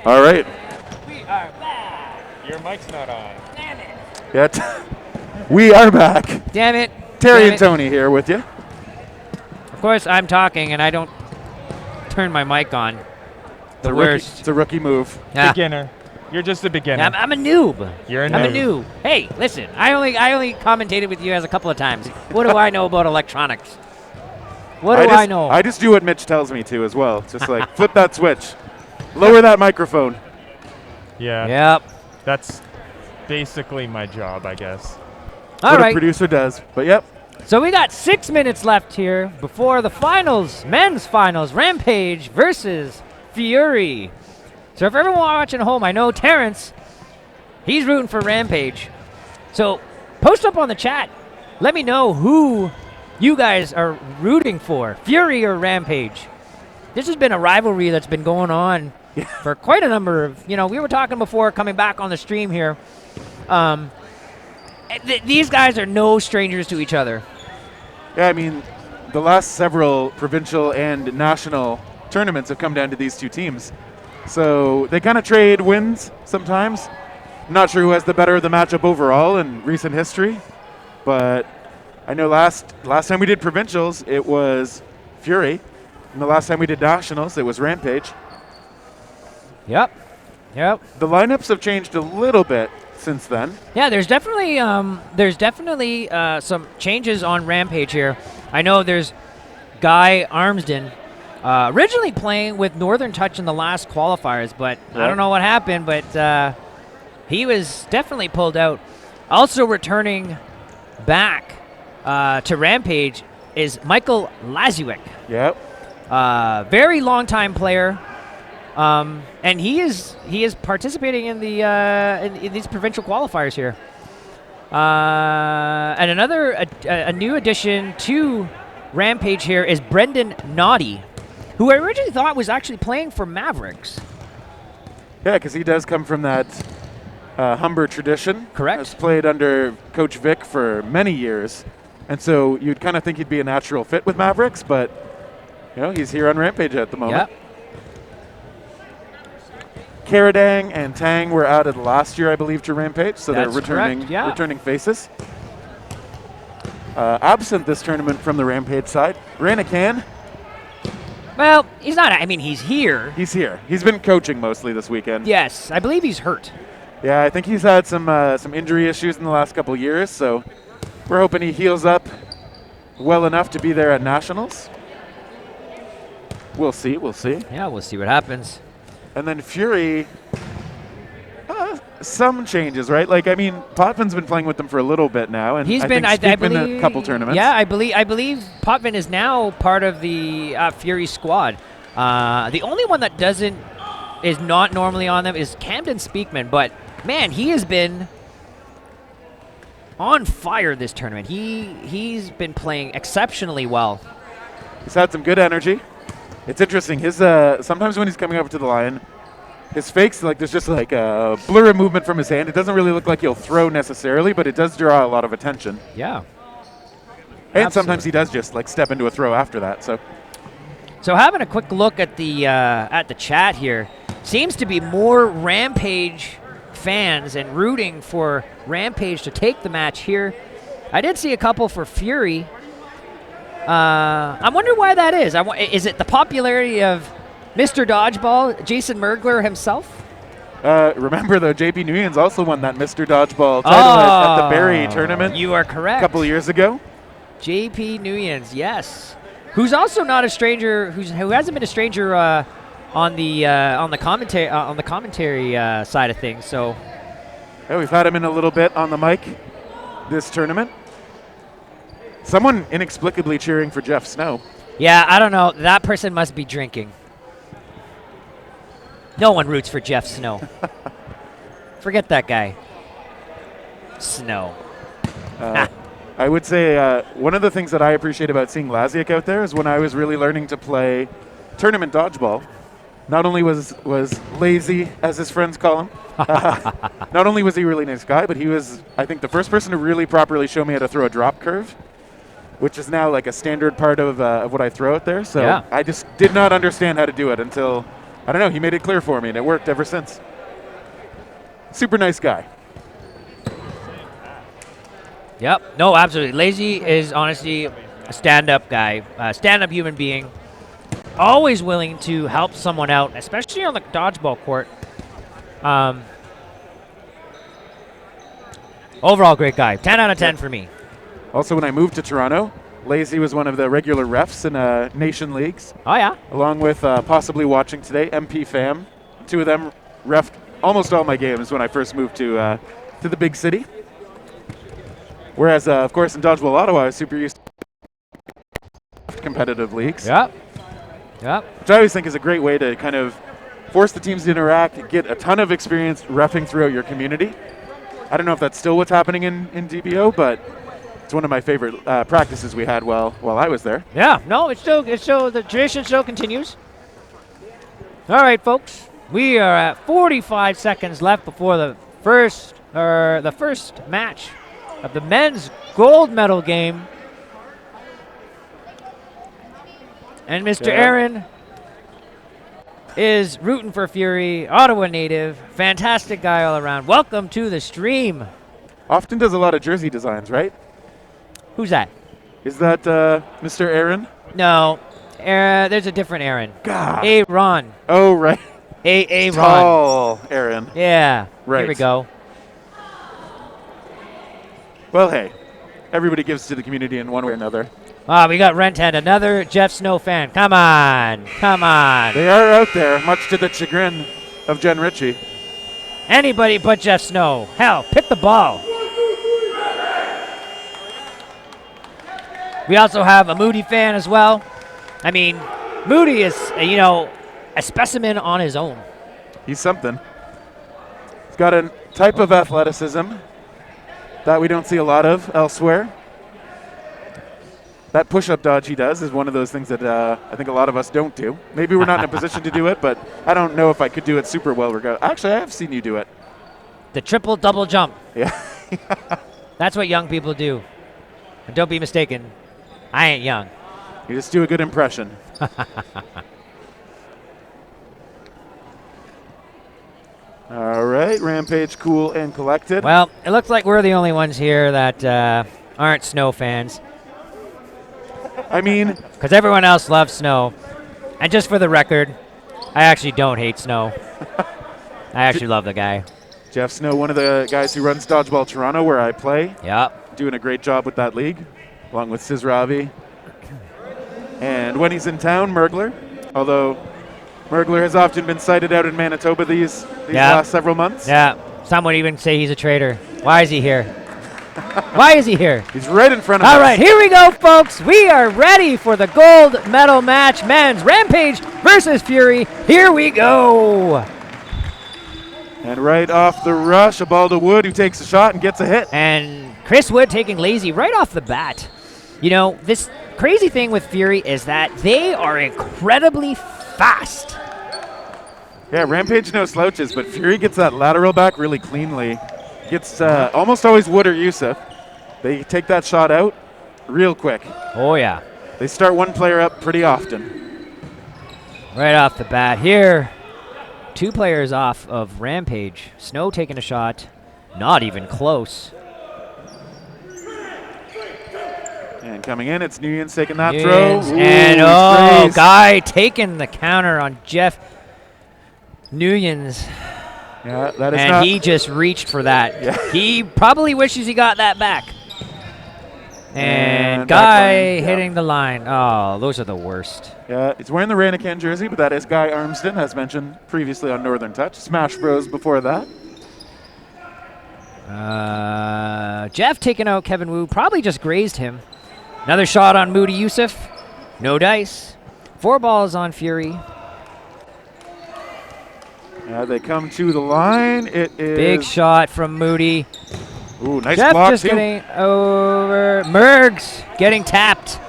All right. We are back. Your mic's not on. Damn it. Yet we are back. Damn it. Terry Damn and it. Tony here with you. Of course, I'm talking and I don't turn my mic on. The worst. It's a rookie move. Yeah. Beginner. You're just a beginner. I'm a noob. You're a I'm noob. a noob. Hey, listen. I only commentated with you guys a couple of times. What do I know about electronics? What do I know? I just do what Mitch tells me to as well. Just like flip that switch, lower that microphone. Yeah. Yep. That's basically my job, I guess. All what right. a producer does. But yep. So we got 6 minutes left here before the finals, men's finals, Rampage versus Fury. So for everyone watching at home, I know Terrence, he's rooting for Rampage. So post up on the chat. Let me know who you guys are rooting for, Fury or Rampage. This has been a rivalry that's been going on for quite a number of, we were talking before coming back on the stream here. These guys are no strangers to each other. Yeah, I mean, the last several provincial and national tournaments have come down to these two teams. So they kind of trade wins sometimes. I'm not sure who has the better of the matchup overall in recent history, but I know last time we did provincials, it was Fury, and the last time we did nationals, it was Rampage. Yep. The lineups have changed a little bit since then. Yeah, there's definitely some changes on Rampage here. I know there's Guy Armsden originally playing with Northern Touch in the last qualifiers, but I don't know what happened, but he was definitely pulled out. Also returning back to Rampage is Michael Lazuik. Yep. Very long time player. And he is participating in the in these provincial qualifiers here. And a new addition to Rampage here is Brendan Naughty, who I originally thought was actually playing for Mavericks. Yeah, because he does come from that Humber tradition. Correct. Has played under Coach Vic for many years, and so you'd kind of think he'd be a natural fit with Mavericks, but he's here on Rampage at the moment. Yep. Karadang and Tang were added last year, I believe, to Rampage, so That's they're returning correct, yeah. returning faces. Absent this tournament from the Rampage side, Ranakan. Well, he's not. I mean, he's here. He's here. He's been coaching mostly this weekend. Yes, I believe he's hurt. Yeah, I think he's had some injury issues in the last couple years, so we're hoping he heals up well enough to be there at Nationals. We'll see. Yeah, we'll see what happens. And then Fury, some changes, right? Like, I mean, Potvin's been playing with them for a little bit now, and He's I been, think I Speakman believe, in a couple tournaments. Yeah, I believe Potvin is now part of the Fury squad. The only one that is not normally on them is Camden Speakman, but man, he has been on fire this tournament. He's been playing exceptionally well. He's had some good energy. It's interesting. His sometimes when he's coming over to the line, his fakes, like, there's just like a blur of movement from his hand. It doesn't really look like he'll throw necessarily, but it does draw a lot of attention. Yeah. And sometimes he does just like step into a throw after that. So having a quick look at the chat here, seems to be more Rampage fans and rooting for Rampage to take the match here. I did see a couple for Fury. I wonder why that is. Is it the popularity of Mr. Dodgeball, Jason Mergler himself? Remember, though, JP Nguyen's also won that Mr. Dodgeball title at the Barrie tournament. You are correct. A couple of years ago. JP Nguyen's, yes. Who's also not a stranger, who hasn't been a stranger on the commentary side of things. So, yeah, we've had him in a little bit on the mic this tournament. Someone inexplicably cheering for Jeff Snow. Yeah, I don't know. That person must be drinking. No one roots for Jeff Snow. Forget that guy. Snow. I would say one of the things that I appreciate about seeing Laziak out there is when I was really learning to play tournament dodgeball. Not only was lazy, as his friends call him, not only was he a really nice guy, but he was, I think, the first person to really properly show me how to throw a drop curve, which is now like a standard part of what I throw out there. So yeah. I just did not understand how to do it until I don't know. He made it clear for me, and it worked ever since. Super nice guy. Yep. No, absolutely. Lazy is honestly a stand-up guy, a stand-up human being. Always willing to help someone out, especially on the dodgeball court. Overall, great guy. 10 out of 10 for me. Also, when I moved to Toronto, Lazy was one of the regular refs in nation leagues. Oh, yeah? Along with possibly watching today, MP Fam. Two of them refed almost all my games when I first moved to the big city. Whereas, of course, in Dodgeball Ottawa, I was super used to competitive leagues. Yep. Yep. Which I always think is a great way to kind of force the teams to interact, get a ton of experience reffing throughout your community. I don't know if that's still what's happening in DBO, but it's one of my favorite practices we had while I was there. Yeah, no, it's still the tradition still continues. All right, folks, we are at 45 seconds left before the first match of the men's gold medal game. And Mr. Aaron is rooting for Fury, Ottawa native, fantastic guy all around. Welcome to the stream. Often does a lot of jersey designs, right? Who's that? Is that Mr. Aaron? No, there's a different Aaron. God. Aaron. Oh, right. Aaron. Tall Aaron. Yeah. Right. Here we go. Well, hey, everybody gives to the community in one way or another. We got Renthand, another Jeff Snow fan. Come on. Come on. They are out there, much to the chagrin of Jen Ritchie. Anybody but Jeff Snow. Hell, pick the ball. We also have a Moody fan as well. I mean, Moody is, a specimen on his own. He's something. He's got a type of athleticism that we don't see a lot of elsewhere. That push-up dodge he does is one of those things that I think a lot of us don't do. Maybe we're not in a position to do it, but I don't know if I could do it super well. Actually, I have seen you do it. The triple double jump. Yeah. That's what young people do. And don't be mistaken, I ain't young. You just do a good impression. All right, Rampage, cool and collected. Well, it looks like we're the only ones here that aren't Snow fans. I mean, because everyone else loves Snow. And just for the record, I actually don't hate Snow. I actually love the guy. Jeff Snow, one of the guys who runs Dodgeball Toronto, where I play. Yep. Doing a great job with that league, along with Sizravi. And when he's in town, Mergler. Although Mergler has often been cited out in Manitoba these last several months. Yeah. Some would even say he's a traitor. Why is he here? Why is he here? He's right in front of us. All right, here we go, folks. We are ready for the gold medal match. Men's Rampage versus Fury. Here we go. And right off the rush, a ball to Wood, who takes a shot and gets a hit. And Chris Wood taking Lazy right off the bat. This crazy thing with Fury is that they are incredibly fast. Yeah, Rampage no slouches, but Fury gets that lateral back really cleanly. Gets almost always Wood or Yusuf. They take that shot out real quick. Oh, yeah. They start one player up pretty often. Right off the bat here. 2 players off of Rampage. Snow taking a shot. Not even close. And coming in, it's Nguyen's taking that Nguyen's throw. Ooh, and Guy taking the counter on Jeff Nguyen's. Yeah, that is and he just reached for that. Yeah. He probably wishes he got that back. And Guy hitting the line. Oh, those are the worst. Yeah, he's wearing the Ranican jersey, but that is Guy Armston, as mentioned previously on Northern Touch. Smash Bros before that. Jeff taking out Kevin Wu. Probably just grazed him. Another shot on Moody Yusuf. No dice. 4 balls on Fury. They come to the line. It is big shot from Moody. Ooh, nice Jeff block just too. getting over. Mergs getting tapped.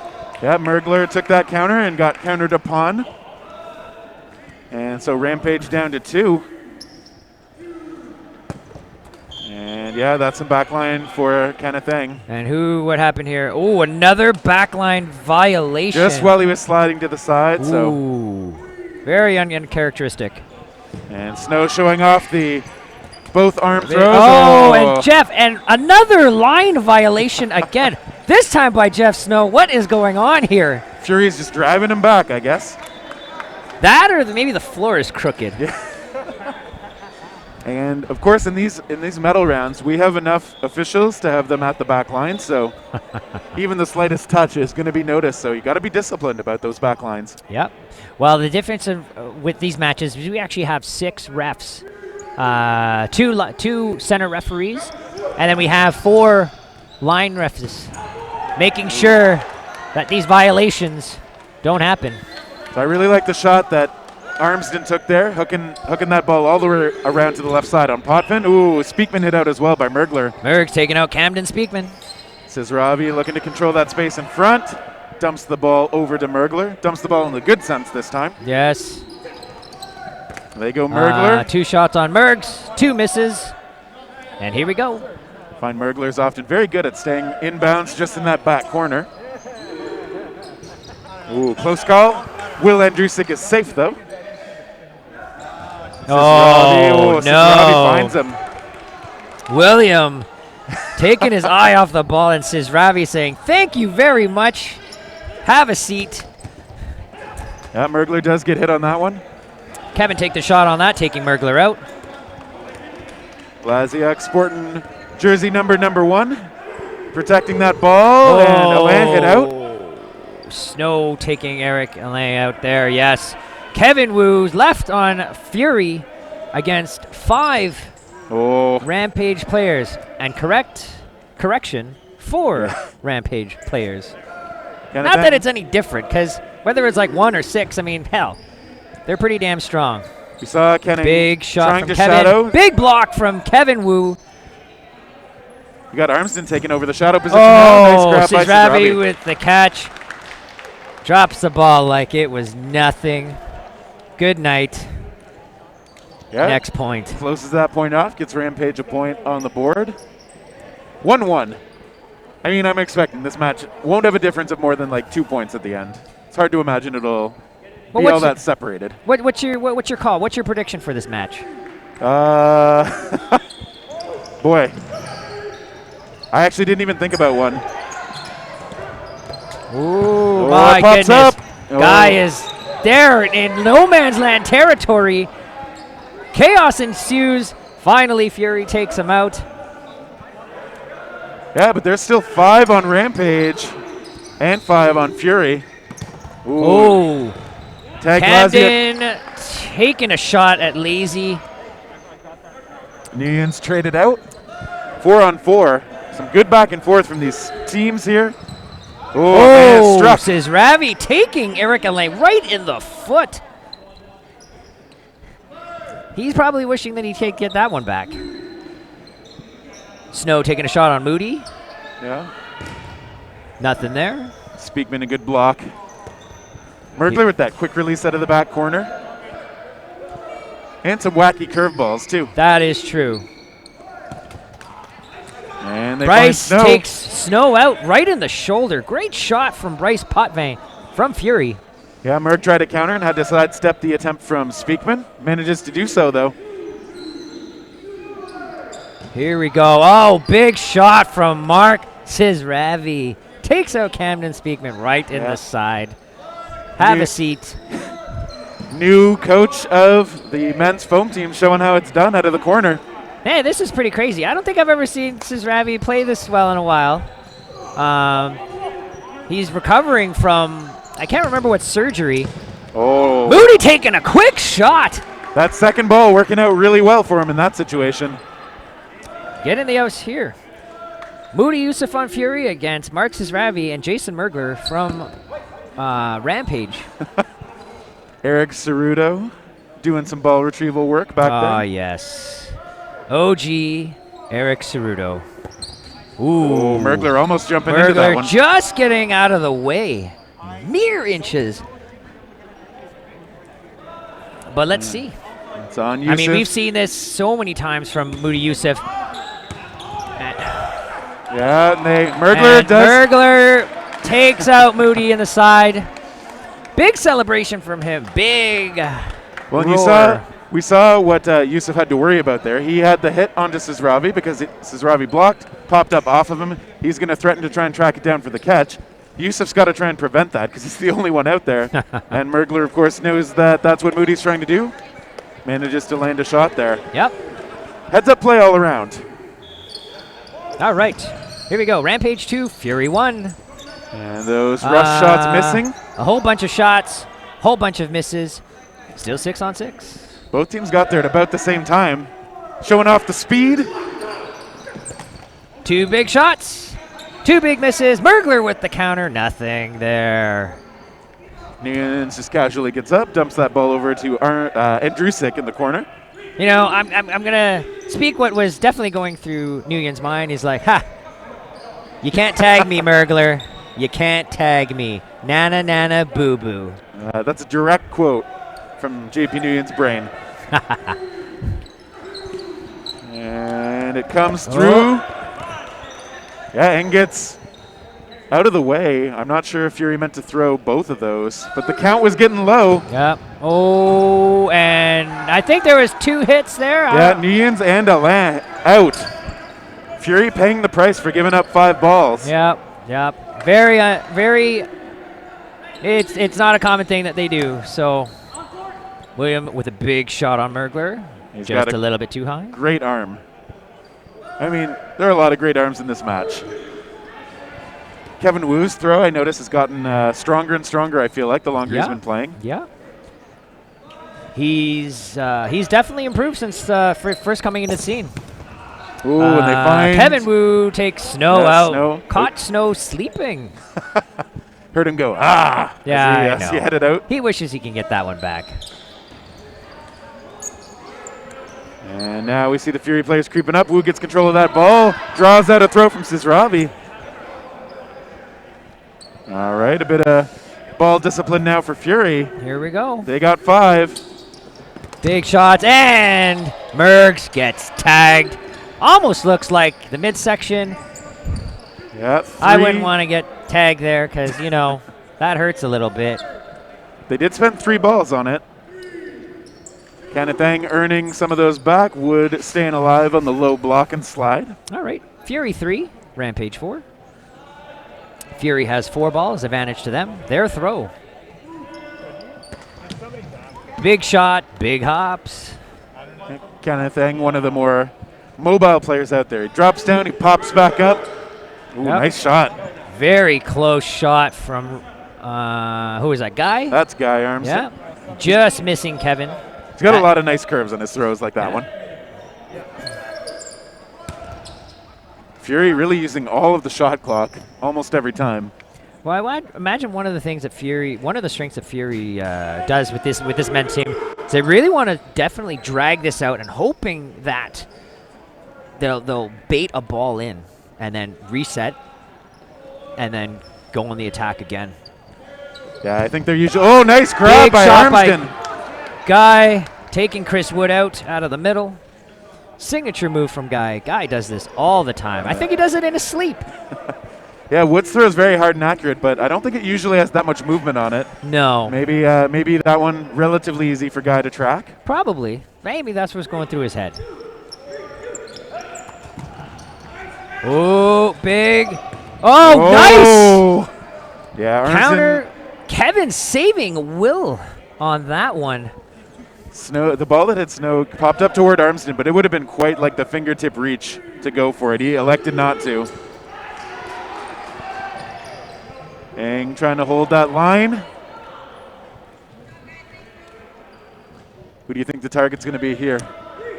Yeah, Mergler took that counter and got countered upon. And so Rampage down to 2. And yeah, that's some backline for Kenneth Eng. And what happened here? Oh, another backline violation. Just while he was sliding to the side. Ooh. So Very uncharacteristic. And Snow showing off the both arm throws. Oh, and Jeff, and another line violation again. This time by Jeff Snow. What is going on here? Fury's just driving him back, I guess. That or maybe the floor is crooked. Yeah. And of course, in these medal rounds, we have enough officials to have them at the back line. So even the slightest touch is going to be noticed. So you got to be disciplined about those back lines. Yep. Well, the difference with these matches is we actually have 6 refs, two center referees, and then we have 4 line refs, making sure that these violations don't happen. So I really like the shot that Armsden took there, hooking that ball all the way around to the left side on Potvin. Ooh, Speakman hit out as well by Mergler. Merg's taking out Camden Speakman. Sizravi looking to control that space in front. Dumps the ball over to Mergler. Dumps the ball in the good sense this time. Yes. They go Mergler. 2 shots on Mergs, 2 misses. And here we go. Find Mergler's often very good at staying inbounds just in that back corner. Ooh, close call. Will Andrusik is safe though. Oh, Sizravi finds him. William taking his eye off the ball, and Sizravi saying, "Thank you very much. Have a seat." Yeah, Mergler does get hit on that one. Kevin take the shot on that, taking Mergler out. Blasiak sporting jersey number 1, protecting that ball, and Alain hit out. Snow taking Eric Alain out there, yes. Kevin Woo's left on Fury against 5 Rampage players, and correction, 4 Rampage players. Not that it's any different, because whether it's like 1 or 6, I mean, hell, they're pretty damn strong. We saw Kenning big shot trying from to Kevin. shadow. Big block from Kevin Woo. You got Armsden taking over the shadow position now. Nice grab by Sizravi with the catch. Drops the ball like it was nothing. Good night. Yeah. Next point. Closes that point off. Gets Rampage a point on the board. 1-1. I mean, I'm expecting this match won't have a difference of more than like 2 points at the end. It's hard to imagine it'll be all that separated. What's your call? What's your prediction for this match? Boy. I actually didn't even think about one. Ooh, my goodness. Up. Guy is there in no man's land territory. Chaos ensues. Finally, Fury takes him out. Yeah, but there's still 5 on Rampage and 5 on Fury. Ooh. Tag Camden taking a shot at Lazy. Nguyen's traded out. 4 on 4. Some good back and forth from these teams here. Man, struck. Sizravi taking Eric Alain right in the foot. He's probably wishing that he could get that one back. Snow taking a shot on Moody. Yeah. Nothing there. Speakman a good block. Mergler with that quick release out of the back corner. And some wacky curveballs too. That is true. And they Bryce find Snow. takes Snow out right in the shoulder. Great shot from Bryce Potvin from Fury. Yeah, Merg tried to counter and had to sidestep the attempt from Speakman. Manages to do so though. Here we go. Oh, big shot from Mark Sizravi. Takes out Camden Speakman right in the side. Have a seat. New coach of the men's foam team showing how it's done out of the corner. Hey, this is pretty crazy. I don't think I've ever seen Sizravi play this well in a while. He's recovering from, I can't remember what surgery. Oh. Moody taking a quick shot. That second ball working out really well for him in that situation. Get in the house here. Moody Yusuf on Fury against Mark Sizravi and Jason Mergler from Rampage. Eric Cerudo doing some ball retrieval work back there. Ah, yes. OG Eric Cerudo. Ooh. Mergler almost jumping into that one. Just getting out of the way. Mere inches. But let's see. It's on Yusuf. I mean, we've seen this so many times from Moody Yusuf. Yeah, and Mergler does. Mergler takes out Moody in the side. Big celebration from him. Big Well, and roar. we saw what Yusuf had to worry about there. He had the hit onto Sizravi because Sizravi blocked, popped up off of him. He's going to threaten to try and track it down for the catch. Yusuf's got to try and prevent that because he's the only one out there. And Mergler, of course, knows that that's what Moody's trying to do. Manages to land a shot there. Yep. Heads up play all around. All right. Here we go. Rampage 2, Fury 1. And those rush shots missing. A whole bunch of shots, whole bunch of misses. Still 6 on 6. Both teams got there at about the same time. Showing off the speed. 2 big shots, 2 big misses. Mergler with the counter. Nothing there. Nguyen just casually gets up, dumps that ball over to Andrusik in the corner. You know, I'm going to speak what was definitely going through Nguyen's mind. He's like, ha, you can't tag me, Mergler. You can't tag me. Nana, nana, boo-boo. That's a direct quote from JP Nguyen's brain. And it comes through. Yeah, and gets out of the way. I'm not sure if Fury meant to throw both of those, but the count was getting low. Yep. Oh, and I think there was 2 hits there. Yeah, Nguyen's and Alain out. Fury paying the price for giving up 5 balls. Yep. Very. It's not a common thing that they do. So William with a big shot on Mergler. He's just got a little bit too high. Great arm. I mean, there are a lot of great arms in this match. Kevin Wu's throw, I notice, has gotten stronger and stronger, I feel like, the longer he's been playing. Yeah. He's definitely improved since first coming into the scene. Ooh, and they find Kevin Wu takes Snow out. Snow. Caught Snow sleeping. Heard him go, Yeah, as he headed out. He wishes he can get that one back. And now we see the Fury players creeping up. Wu gets control of that ball, draws out a throw from Sizravi. All right, a bit of ball discipline now for Fury. Here we go. They got 5. Big shots, and Mergs gets tagged. Almost looks like the midsection. Yeah, I wouldn't want to get tagged there because, you know, that hurts a little bit. They did spend 3 balls on it. Kenneth Ang earning some of those back. Wood staying alive on the low block and slide. All right, Fury 3, Rampage 4. Fury has 4 balls, advantage to them. Their throw. Big shot, big hops. Kenneth Ang, one of the more mobile players out there. He drops down, he pops back up. Ooh, nice shot. Very close shot from, who is that, Guy? That's Guy Arms. Yeah, just missing Kevin. He's got a lot of nice curves on his throws like that one. Fury really using all of the shot clock almost every time. Well, I would imagine one of the things that one of the strengths that Fury does with this men's team is they really want to definitely drag this out and hoping that they'll bait a ball in and then reset and then go on the attack again. Yeah, I think they're usually. Oh, nice grab Big by shot Armston. Guy taking Chris Wood out of the middle. Signature move from Guy. Guy does this all the time. I think he does it in his sleep. Yeah, Wood's throw is very hard and accurate, but I don't think it usually has that much movement on it. No. Maybe that one relatively easy for Guy to track. Probably. Maybe that's what's going through his head. Oh, big. Oh, nice. Yeah, Armston. Counter. Kevin saving Will on that one. Snow, the ball that hit Snow popped up toward Armston, but it would have been quite like the fingertip reach to go for it. He elected not to. Ang trying to hold that line. Who do you think the target's going to be here?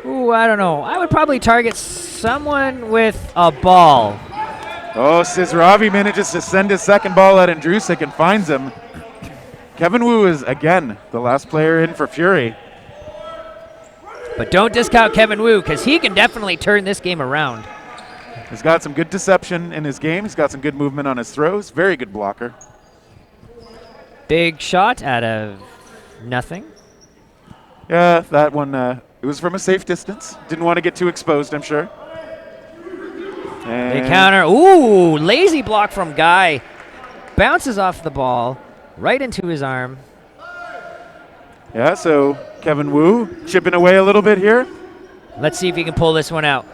Ooh, I don't know. I would probably target someone with a ball. Oh, Sizravi manages to send his second ball at Andrusik and finds him. Kevin Wu is, again, the last player in for Fury. But don't discount Kevin Wu because he can definitely turn this game around. He's got some good deception in his game. He's got some good movement on his throws. Very good blocker. Big shot out of nothing. Yeah, that one, it was from a safe distance. Didn't want to get too exposed, I'm sure. Big counter. Ooh, lazy block from Guy. Bounces off the ball right into his arm. Yeah, so Kevin Wu chipping away a little bit here. Let's see if he can pull this one out.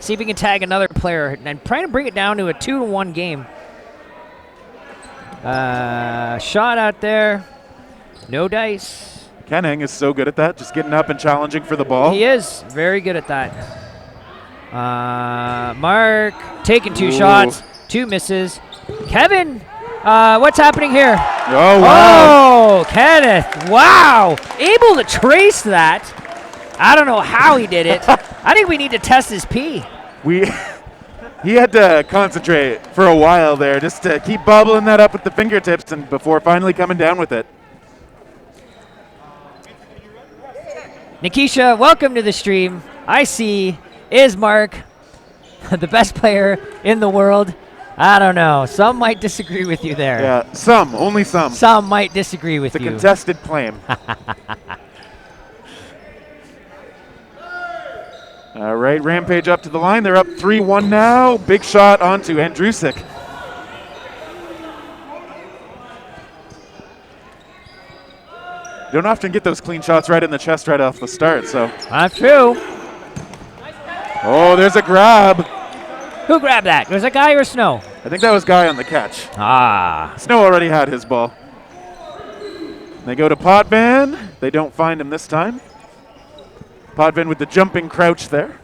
See if he can tag another player and trying to bring it down to a 2-1 game. Shot out there. No dice. Kenning is so good at that, just getting up and challenging for the ball. He is very good at that. Mark taking 2 shots, 2 misses. Kevin, what's happening here? Oh, wow. Oh, Kenneth, wow. Able to trace that. I don't know how he did it. I think we need to test his P. He had to concentrate for a while there just to keep bubbling that up with the fingertips and before finally coming down with it. Nikisha, welcome to the stream. I see, is Mark the best player in the world? I don't know. Some might disagree with you there. Yeah, some, only some. Some might disagree with it's you. a contested claim. All right, Rampage up to the line. They're up 3-1 now. Big shot onto Andrusik. Don't often get those clean shots right in the chest right off the start, so. That's true. Oh, there's a grab. Who grabbed that? Was it Guy or Snow? I think that was Guy on the catch. Ah. Snow already had his ball. They go to Potvin. They don't find him this time. Potvin with the jumping crouch there.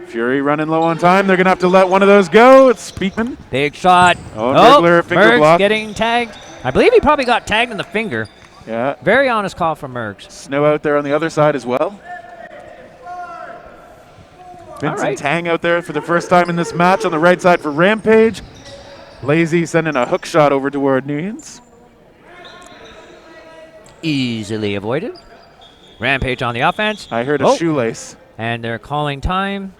Fury running low on time. They're going to have to let one of those go. It's Speakman. Big shot. Oh, Mergler, finger Mergs block. getting tagged. I believe he probably got tagged in the finger. Yeah. Very honest call from Mergs. Snow out there on the other side as well. Vincent Tang out there for the first time in this match on the right side for Rampage. Lazy sending a hook shot over toward Nuyens. Easily avoided. Rampage on the offense. I heard a shoelace. And they're calling time.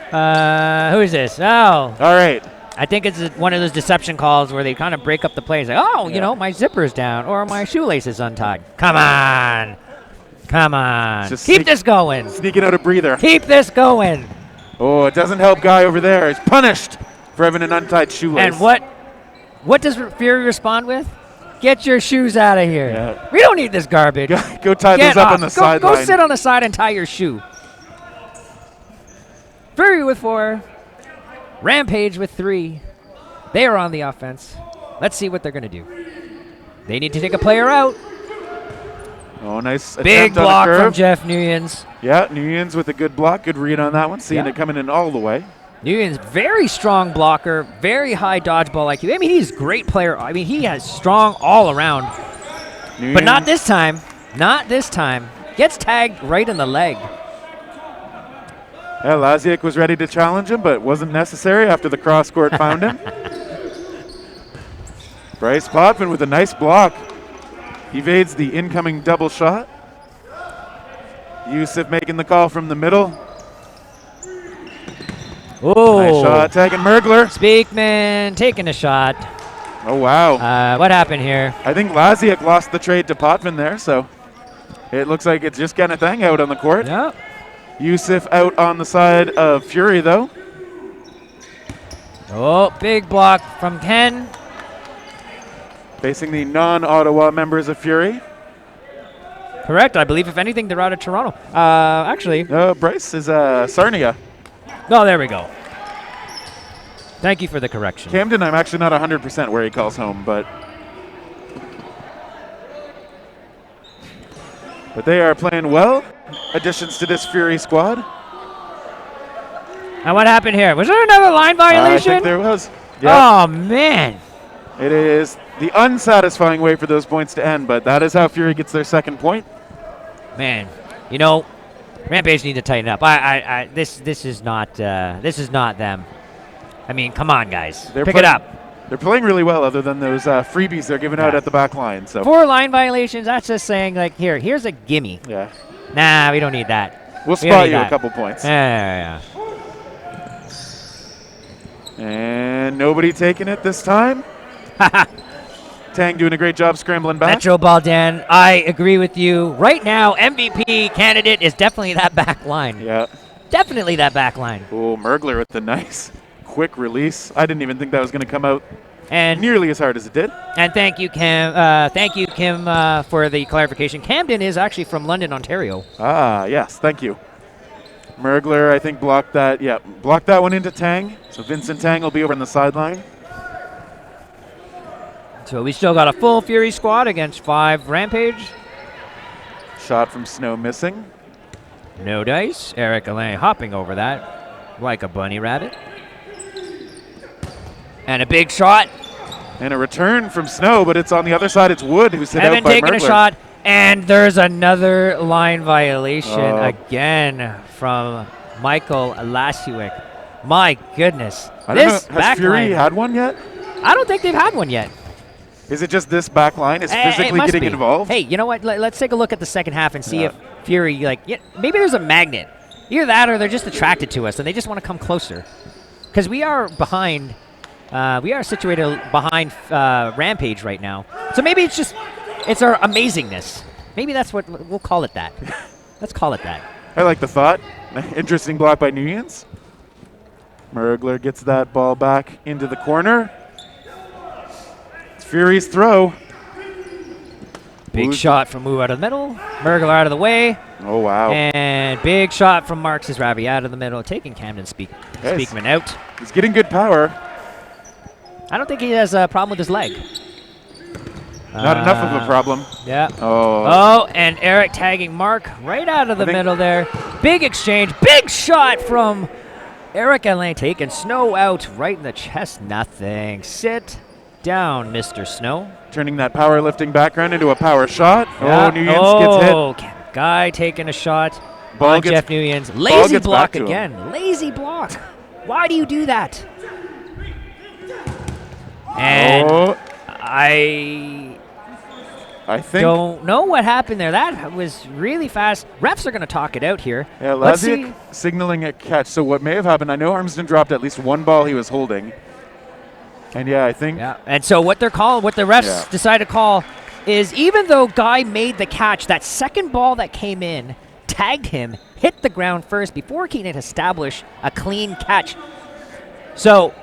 Who is this? Oh. All right. I think it's one of those deception calls where they kind of break up the plays. Like, oh, you know, my zipper's down or my shoelace is untied. Come on. Come on. Just Keep this going. Sneaking out a breather. Keep this going. Oh, it doesn't help Guy over there. He's punished for having an untied shoelace. And what does Fury respond with? Get your shoes out of here. Yeah. We don't need this garbage. Go tie those up on the sideline. Go sit on the side and tie your shoe. Fury with 4. Rampage with 3. They are on the offense. Let's see what they're going to do. They need to take a player out. Oh, nice Big attempt on a block curve. from Jeff Nuyens. Yeah, Nuyens with a good block. Good read on that one. Seeing it coming in all the way. Nuyens, very strong blocker, very high dodgeball IQ. I mean, he's a great player. I mean, he has strong all around. Nuyens. But not this time. Not this time. Gets tagged right in the leg. Yeah, Laziak was ready to challenge him, but wasn't necessary after the cross court found him. Bryce Potvin with a nice block. Evades the incoming double shot. Yusuf making the call from the middle. Oh. Nice shot, tagging Mergler. Speakman taking a shot. Oh, wow. What happened here? I think Laziak lost the trade to Potvin there, so it looks like it's just Kenneth Eng out on the court. Yep. Yusuf out on the side of Fury, though. Oh, big block from Ken. Facing the non-Ottawa members of Fury. Correct. I believe, if anything, they're out of Toronto. Actually. Bryce is Sarnia. Oh, there we go. Thank you for the correction. Camden, I'm actually not 100% where he calls home, but they are playing well. Additions to this Fury squad. And what happened here? Was there another line violation? I think there was. Yeah. Oh, man. It is the unsatisfying way for those points to end, but that is how Fury gets their second point. Man, you know, Rampage need to tighten up. This is not them. I mean, come on, guys. Pick it up. They're playing really well, other than those freebies they're giving out at the back line. So 4 line violations. That's just saying, like, here's a gimme. Yeah. Nah, we don't need that. We'll spot you a couple points. Yeah. And nobody taking it this time. Tang doing a great job scrambling back. Metro Baldan, I agree with you. Right now, MVP candidate is definitely that back line. Yeah. Definitely that back line. Oh, Mergler with the nice quick release. I didn't even think that was going to come out And nearly as hard as it did. And thank you, Kim. For the clarification. Camden is actually from London, Ontario. Ah, yes, thank you. Mergler, I think, blocked that. Yeah, blocked that one into Tang. So Vincent Tang will be over on the sideline. So we still got a full Fury squad against 5 Rampage. Shot from Snow missing. No dice. Eric Alain hopping over that like a bunny rabbit. And a big shot. And a return from Snow, but it's on the other side. It's Wood who's hit Evan out by taking Mergler. a shot. And there's another line violation again from Michael Lasiuk. My goodness. I don't This know. Has back Fury line, had one yet? I don't think they've had one yet. Is it just this back line is It physically must getting be. involved? Hey, you know what? Let's take a look at the second half and see if Fury, maybe there's a magnet. Either that or they're just attracted to us and they just want to come closer. Because we are behind, we are situated behind Rampage right now. So maybe it's our amazingness. Maybe that's what, we'll call it that. Let's call it that. I like the thought. Interesting block by Nuyens. Mergler gets that ball back into the corner. It's Fury's throw. Big shot from Wu out of the middle. Mergler out of the way. Oh, wow. And big shot from Marks' Ravi out of the middle, taking Camden Speakman out. He's getting good power. I don't think he has a problem with his leg. Not enough of a problem. Yeah. Oh, and Eric tagging Mark right out of the middle there. Big exchange. Big shot from Eric Alain taking Snow out right in the chest. Nothing. Sit down, Mr. Snow. Turning that powerlifting background into a power shot. Yeah. Oh, Nuyens gets hit. Guy taking a shot Ball on gets, Jeff Nuyens. Lazy block again. Him. Lazy block. Why do you do that? And I think don't know what happened there. That was really fast. Refs are going to talk it out here. Yeah, Lasiuk signaling a catch. So what may have happened, I know Armstrong dropped at least one ball he was holding. And yeah, I think. Yeah, and so what the refs decide to call is even though Guy made the catch, that second ball that came in, tagged him, hit the ground first before he can establish a clean catch. So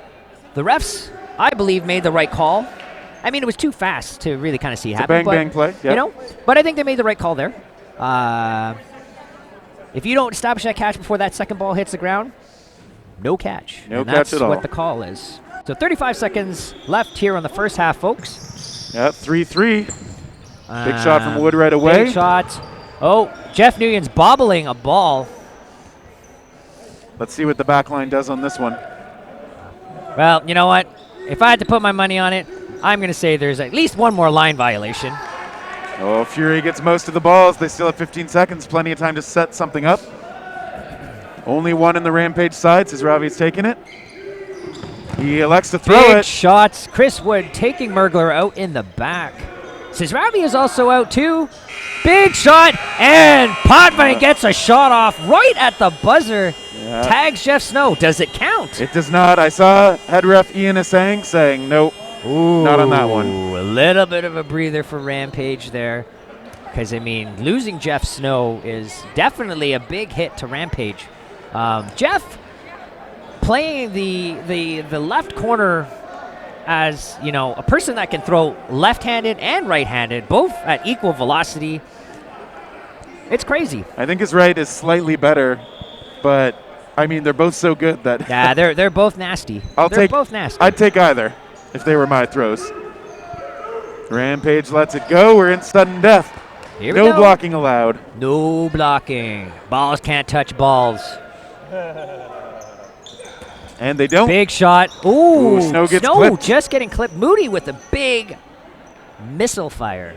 the refs, I believe, made the right call. I mean, it was too fast to really kind of see it happen. Bang play. Yep. You know, but I think they made the right call there. If you don't establish that catch before that second ball hits the ground, no catch. No and catch that's at all. what the call is. So 35 seconds left here on the first half, folks. Yep, 3-3. Big shot from Wood right away. Big shot. Oh, Jeff Nuyens bobbling a ball. Let's see what the back line does on this one. Well, you know what? If I had to put my money on it, I'm going to say there's at least one more line violation. Oh, Fury gets most of the balls. They still have 15 seconds. Plenty of time to set something up. Only one in the Rampage side. Ravi's taking it. He elects to throw Big it. shots. Chris Wood taking Mergler out in the back. Ravi is also out too. Big shot. And Potvin gets a shot off right at the buzzer. Yeah. Tags Jeff Snow. Does it count? It does not. I saw head ref Ian Asang saying nope. Ooh, not on that one. A little bit of a breather for Rampage there. Because, I mean, losing Jeff Snow is definitely a big hit to Rampage. Jeff playing the left corner as, you know, a person that can throw left-handed and right-handed, both at equal velocity. It's crazy. I think his right is slightly better, but, I mean, they're both so good that... Yeah, they're both nasty. They're both nasty. I'd take either if they were my throws. Rampage lets it go. We're in sudden death. Here we go. No blocking allowed. No blocking. Balls can't touch balls. And they don't. Big shot. Ooh, Snow gets clipped. Just getting clipped. Moody with a big missile fire.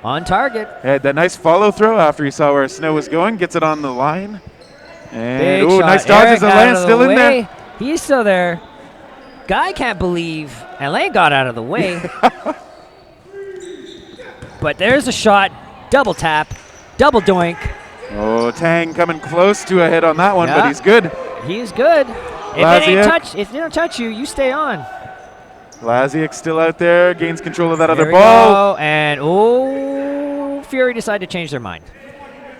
On target. Had that nice follow throw after he saw where Snow was going. Gets it on the line. And big shot. nice dodges. Alain still in there. He's still there. Guy can't believe Alain got out of the way. But there's a shot. Double tap. Double doink. Oh, Tang coming close to a hit on that one, but he's good. He's good. If it don't touch you, you stay on. Lasiuk still out there, gains control of that There other we ball. Go. And Fury decided to change their mind.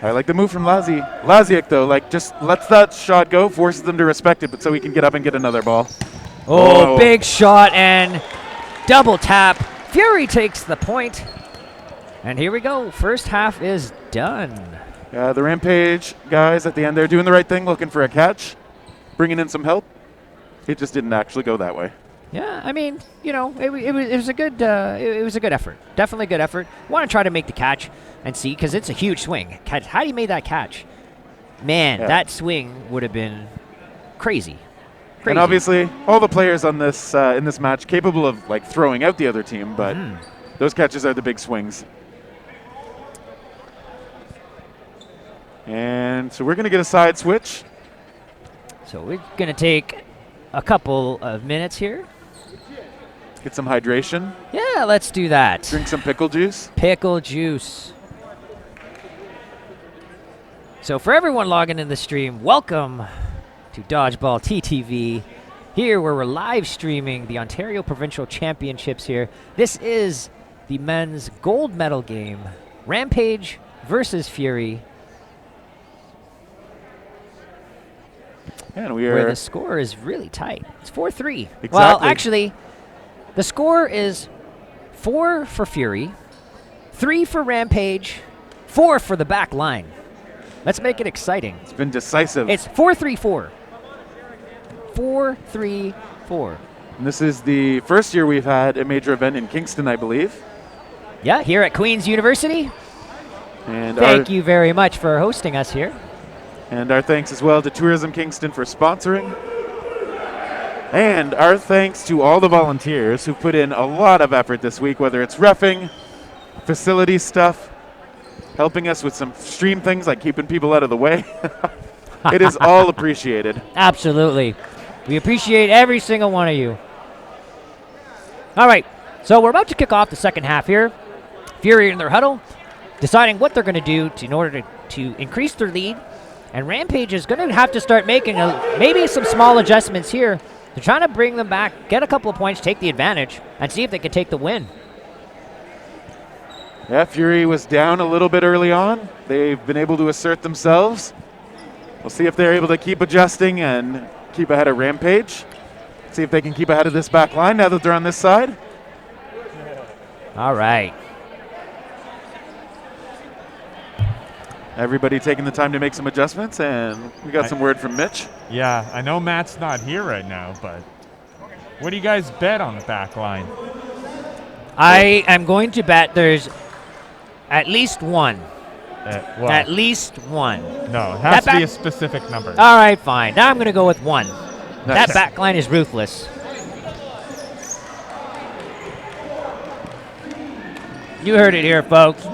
I like the move from Lasiuk, though, like just lets that shot go, forces them to respect it, but so he can get up and get another ball. Oh, big shot, and Double tap. Fury takes the point. And here we go. First half is done. Yeah, the Rampage guys at the end there doing the right thing, looking for a catch, bringing in some help. It just didn't actually go that way. Yeah, I mean, you know, it was a good it was a good effort. Definitely a good effort. Want to try to make the catch and see, because it's a huge swing. How do you make that catch? Man, that swing would have been crazy. And obviously, all the players on this in this match capable of like throwing out the other team, but those catches are the big swings. And so we're going to get a side switch. So we're going to take a couple of minutes here. Get some hydration. Yeah, let's do that. Drink some pickle juice. Pickle juice. So for everyone logging in the stream, welcome to Dodgeball TTV. Here where we're live streaming the Ontario Provincial Championships here. This is the men's gold medal game. Rampage versus Fury. And where the score is really tight. It's 4-3. Exactly. Well, actually, the score is 4 for Fury, 3 for Rampage, 4 for the back line. Let's make it exciting. It's been decisive. It's 4-3-4. 4-3-4. And this is the first year we've had a major event in Kingston, I believe. Yeah, here at Queen's University. And thank you very much for hosting us here. And our thanks as well to Tourism Kingston for sponsoring. And our thanks to all the volunteers who put in a lot of effort this week, whether it's reffing, facility stuff, helping us with some stream things like keeping people out of the way. It is all appreciated. Absolutely. We appreciate every single one of you. All right, so we're about to kick off the second half here. Fury in their huddle, deciding what they're going to do in order to increase their lead. And Rampage is going to have to start making maybe some small adjustments here. They're trying to bring them back, get a couple of points, take the advantage, and see if they can take the win. Yeah, Fury was down a little bit early on. They've been able to assert themselves. We'll see if they're able to keep adjusting and keep ahead of Rampage. See if they can keep ahead of this back line now that they're on this side. All right. Everybody taking the time to make some adjustments, and we got some word from Mitch. Yeah, I know Matt's not here right now, but what do you guys bet on the back line? I am going to bet there's at least one. Well, at least one. No, it has to be a specific number. All right, fine. Now I'm going to go with 1. Nice. That back line is ruthless. You heard it here, folks.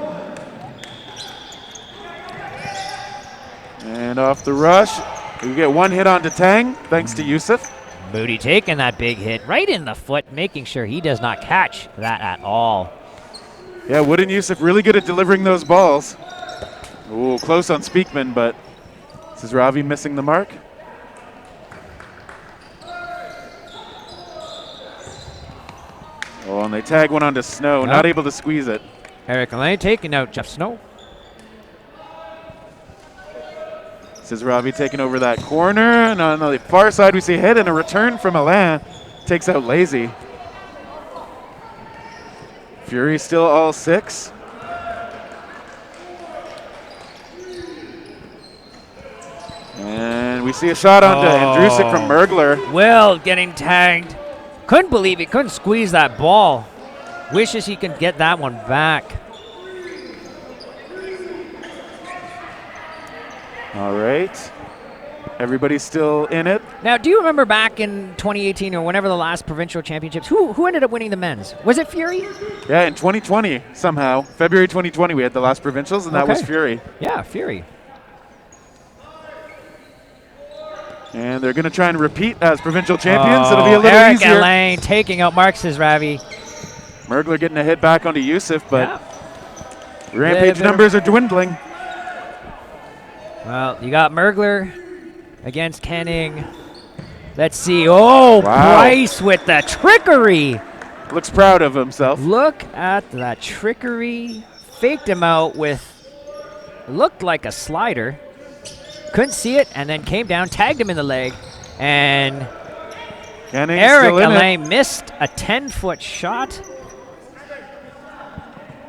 And off the rush, we get one hit onto Tang, thanks to Yusuf. Moody taking that big hit right in the foot, making sure he does not catch that at all. Yeah, Wood and Yusuf really good at delivering those balls. Ooh, close on Speakman, but this is Ravi missing the mark. Oh, and they tag one onto Snow, not able to squeeze it. Eric Lane taking out Jeff Snow. This is Ravi taking over that corner, and on the far side we see a hit and a return from Alain. Takes out Lazy. Fury still all 6. And we see a shot onto Andrusik from Mergler. Will getting tagged. Couldn't believe he couldn't squeeze that ball. Wishes he could get that one back. All right. Everybody's still in it. Now, do you remember back in 2018 or whenever the last provincial championships, who ended up winning the men's? Was it Fury? Yeah, in 2020 somehow. February 2020 we had the last provincials, and that was Fury. Yeah, Fury. And they're going to try and repeat as provincial champions. It'll be a little Eric easier. Alain taking out Marx's Ravi. Mergler getting a hit back onto Yusuf, but Rampage numbers are dwindling. Well, you got Mergler against Canning. Let's see. Oh, wow. Price with the trickery. Looks proud of himself. Look at that trickery. Faked him out with, looked like a slider. Couldn't see it, and then came down, tagged him in the leg, and Kenning Eric still in it. Alain missed a 10-foot shot.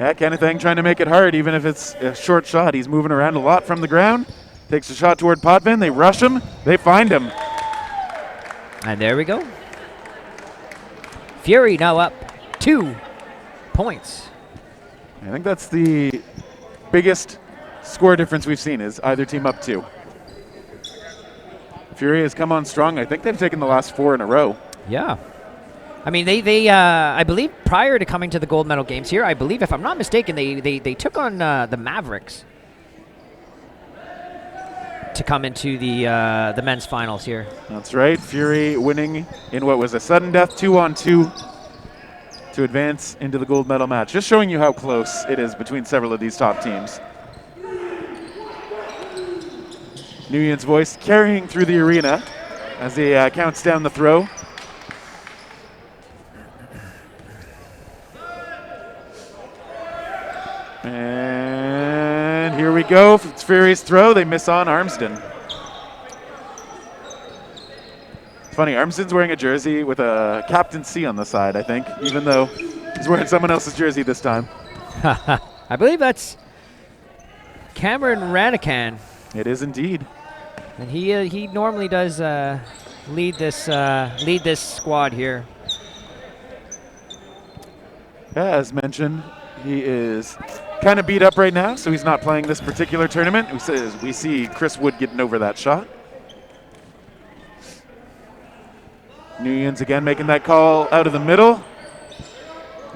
Yeah, Kenneth Eng trying to make it hard, even if it's a short shot. He's moving around a lot from the ground. Takes a shot toward Potvin. They rush him. They find him. And there we go. Fury now up 2 points. I think that's the biggest score difference we've seen, is either team up 2. Fury has come on strong. I think they've taken the last 4 in a row. Yeah. I mean, they I believe prior to coming to the gold medal games here, I believe, if I'm not mistaken, they took on the Mavericks to come into the men's finals here. That's right. Fury winning in what was a sudden death 2-on-2 to advance into the gold medal match. Just showing you how close it is between several of these top teams. Nguyen's voice carrying through the arena as he counts down the throw. And here we go. It's Fury's throw. They miss on Armsden. It's funny, Armsden's wearing a jersey with a Captain C on the side, I think, even though he's wearing someone else's jersey this time. I believe that's Cameron Ranakan. It is indeed. And he normally does lead this squad here. Yeah, as mentioned, he is kind of beat up right now, so he's not playing this particular tournament. We see Chris Wood getting over that shot. Nguyen's again making that call out of the middle.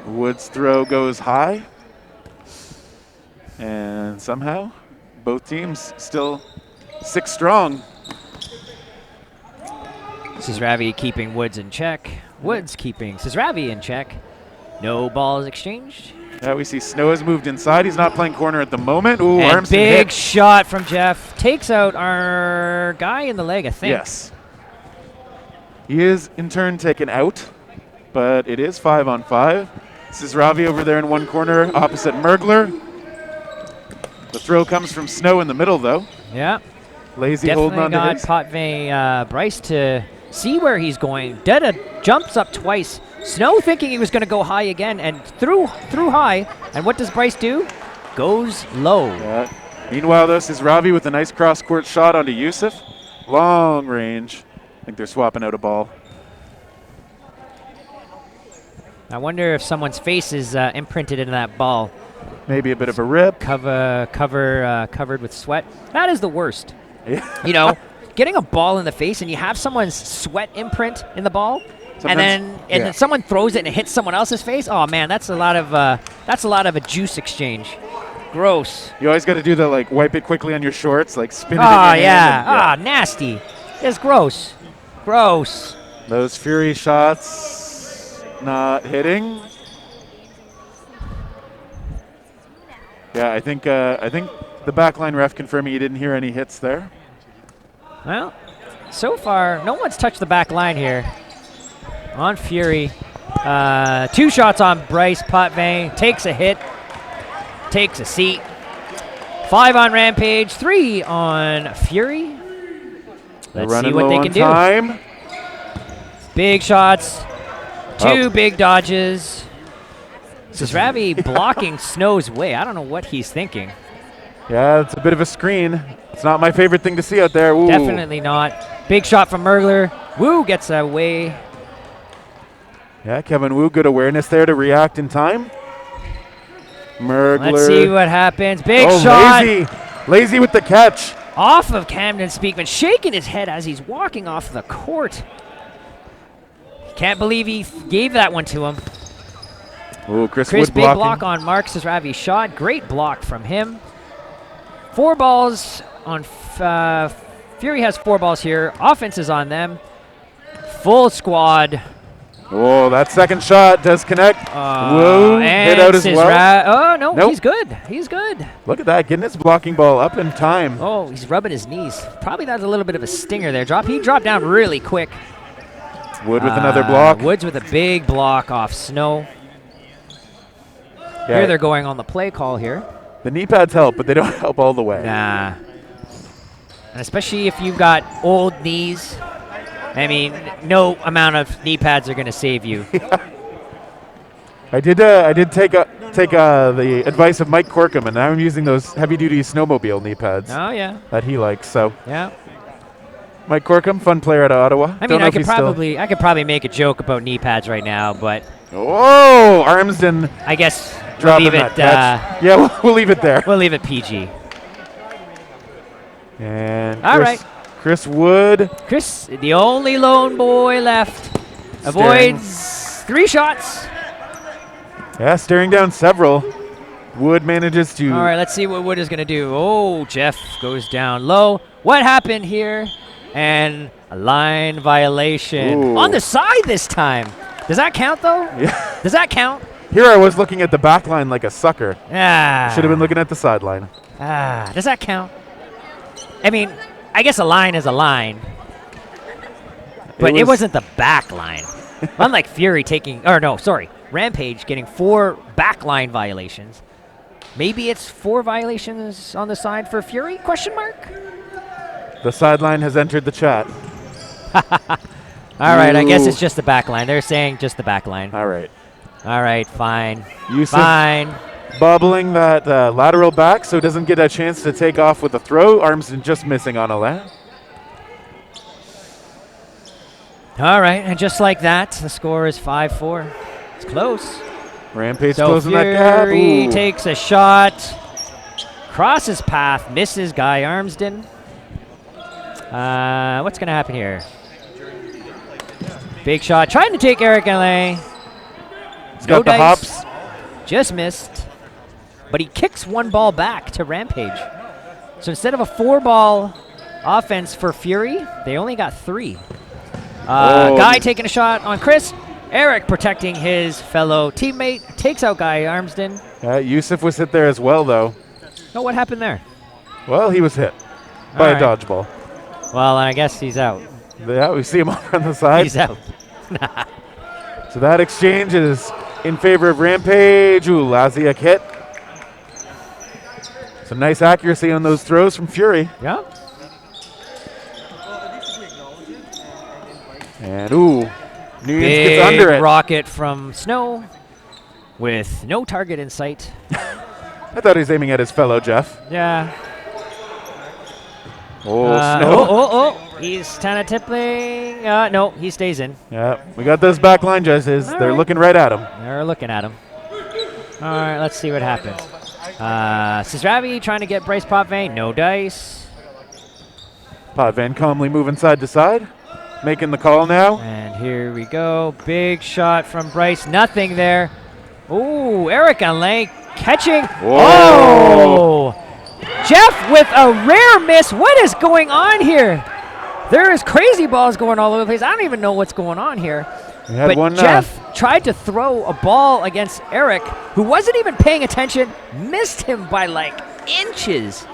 Wood's throw goes high. And somehow, both teams still 6 strong. Sisravi keeping Woods in check. Woods keeping Sisravi in check. No balls exchanged. Yeah, we see Snow has moved inside. He's not playing corner at the moment. Ooh, and Armsden big hit. shot from Jeff. Takes out our guy in the leg, I think. Yes. He is in turn taken out, but it is 5-on-5. This is Ravi over there in one corner opposite Mergler. The throw comes from Snow in the middle, though. Yeah. Lazy holding on to Definitely his. got Potvin Bryce to see where he's going. Deda jumps up twice. Snow thinking he was going to go high again and threw high. And what does Bryce do? Goes low. Yeah. Meanwhile, this is Ravi with a nice cross-court shot onto Yusuf. Long range. I think they're swapping out a ball. I wonder if someone's face is imprinted into that ball. Maybe a bit of a rip. Covered with sweat. That is the worst. Yeah. You know, getting a ball in the face and you have someone's sweat imprint in the ball, and then someone throws it and it hits someone else's face. Oh man, that's a lot of a juice exchange. Gross. You always got to do the wipe it quickly on your shorts, spin it in your Oh hand. yeah. Nasty. It's gross. Gross. Those Fury shots not hitting. Yeah, I think the backline ref confirming he didn't hear any hits there. Well, so far no one's touched the back line here. On Fury, 2 shots on Bryce. Potvin takes a hit, takes a seat. 5 on Rampage, 3 on Fury. Let's see what they can do. Time. Big shots, 2 big dodges. Sisravi blocking Snow's way. I don't know what he's thinking. Yeah, it's a bit of a screen. It's not my favorite thing to see out there. Ooh. Definitely not. Big shot from Mergler. Wu gets away. Yeah, Kevin Wu, good awareness there to react in time. Mergler. Let's see what happens. Big shot. Lazy with the catch. Off of Camden Speakman, shaking his head as he's walking off the court. Can't believe he gave that one to him. Ooh, Chris Chris, Wood big blocking. block on Mark Sisravi's shot. Great block from him. 4 balls on Fury has 4 balls here. Offense is on them. Full squad. Oh, that second shot does connect. Whoa, hit out as well. Oh, no, Nope. he's good. He's good. Look at that, getting his blocking ball up in time. Oh, he's rubbing his knees. Probably that's a little bit of a stinger there. He dropped down really quick. Wood with another block. Woods with a big block off Snow. Yeah, Here they're going on the play call here. the knee pads help, but they don't help all the way. Nah. And especially if you've got old knees I mean, no amount of knee pads are going to save you. I did take the advice of Mike Corkum, and now I'm using those heavy-duty snowmobile knee pads Oh, yeah. that he likes. So, Yeah. Mike Corkum, fun player out of Ottawa. I Don't mean, know I if could he's still- probably make a joke about knee pads right now, but Oh, Armsden I guess we'll dropping leave that it. catch. Yeah, we'll leave it there. We'll leave it PG. And All right. Chris Wood. Chris, the only lone boy left, avoids 3 shots. Yeah, staring down several. Wood manages to. All right, let's see what Wood is going to do. Oh, Jeff goes down low. What happened here? And a line violation. Ooh. On the side this time. Does that count, though? Yeah. Does that count? Here I was looking at the back line like a sucker. Ah. Should have been looking at the sideline. Does that count? I mean, I guess a line is a line. But it wasn't the back line. Unlike Fury Rampage getting 4 back line violations. Maybe it's 4 violations on the side for Fury? Question mark? The sideline has entered the chat. All right, I guess Ooh. it's just the back line. They're saying just the back line. All right. All right, fine. Yusuf Fine. bobbling that lateral back so it doesn't get a chance to take off with a throw. Armsden just missing on a land. All right, and just like that, the score is 5-4. It's close. Rampage So closing that gap. Fury Ooh. takes a shot, crosses path, misses Guy Armsden. What's going to happen here? Big shot, trying to take Eric Alain. He's got the hops. Just missed. But he kicks 1 ball back to Rampage. So instead of a 4-ball offense for Fury, they only got 3. Guy taking a shot on Chris. Eric protecting his fellow teammate. Takes out Guy Armsden. Yusuf was hit there as well, though. Oh, what happened there? Well, he was hit by a right. dodgeball. Well, I guess he's out. Yeah, we see him over on the side. He's out. So that exchange is in favor of Rampage. Ooh, Laziak hit. Some nice accuracy on those throws from Fury. Yeah. And ooh, Nugent Big gets under it. rocket from Snow with no target in sight. I thought he was aiming at his fellow Jeff. Yeah. Oh, Snow. He's kind of tippling. No, he stays in. Yeah, we got those backline judges. They're looking right at him. They're looking at him. All right, let's see what happens. Sisravi trying to get Bryce Potvin. No dice. Potvin calmly moving side to side. Making the call now. And here we go. Big shot from Bryce. Nothing there. Ooh, Eric Alain catching. Whoa. Oh! Jeff with a rare miss. What is going on here? There is crazy balls going all over the place. I don't even know what's going on here. But Jeff tried to throw a ball against Eric, who wasn't even paying attention, missed him by like inches.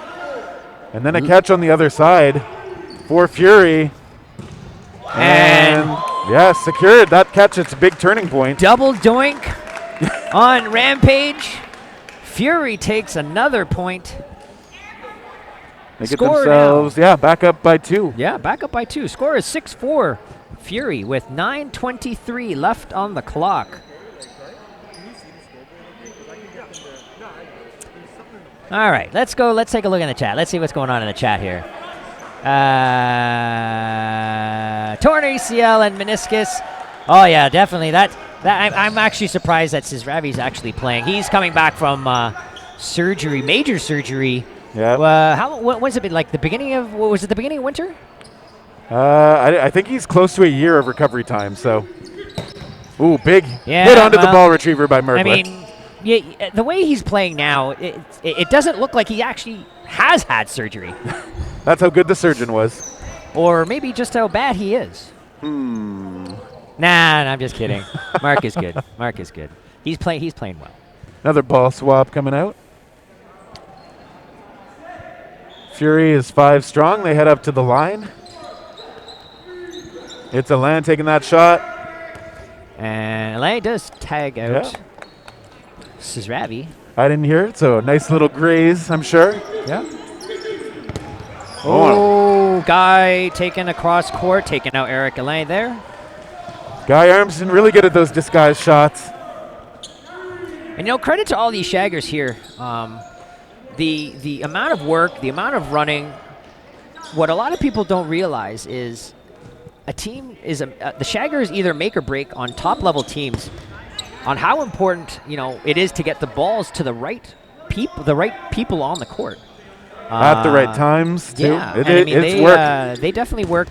And then a catch on the other side for Fury. And yeah, secured. That catch, it's a big turning point. Double doink on Rampage. Fury takes another point. They get themselves, back up by 2. Yeah, back up by 2. Score is 6-4. Fury with 9:23 left on the clock. All right, let's go. Let's take a look in the chat. Let's see what's going on in the chat here. Torn ACL and meniscus. Oh yeah, definitely. I'm actually surprised that Sisravi's actually playing. He's coming back from surgery, major surgery. Yeah. What was it been like? The beginning of winter? I think he's close to a year of recovery time. So, ooh, big hit onto the ball retriever by Merkle. I mean, the way he's playing now, it doesn't look like he actually has had surgery. That's how good the surgeon was. Or maybe just how bad he is. Nah, I'm just kidding. Mark is good. Mark is good. He's playing well. Another ball swap coming out. Fury is 5 strong. They head up to the line. It's Alain taking that shot. And Alain does tag out Sisravi. I didn't hear it, so a nice little graze, I'm sure. Yeah. Oh, Guy taken across court, taking out Eric Elaine there. Guy Armstrong really good at those disguise shots. And credit to all these shaggers here. The amount of work, the amount of running. What a lot of people don't realize is a team is the shaggers either make or break on top level teams on how important it is to get the balls to the right people on the court at the right times too. Yeah, It's work. They definitely work.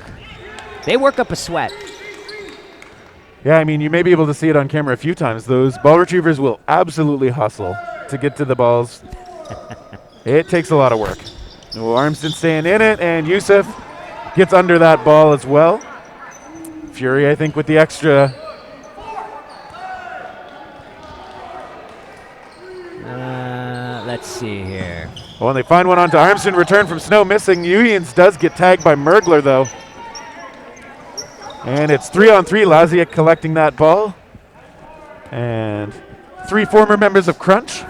They work up a sweat. Yeah, I mean, you may be able to see it on camera a few times. Those ball retrievers will absolutely hustle to get to the balls. It takes a lot of work. Oh, Armston staying in it, and Yusuf gets under that ball as well. Fury, I think, with the extra. Let's see here. Oh, and they find one onto Armston. Return from Snow missing. Unions does get tagged by Mergler, though. And it's 3-on-3. Laziak collecting that ball. And 3 former members of Crunch.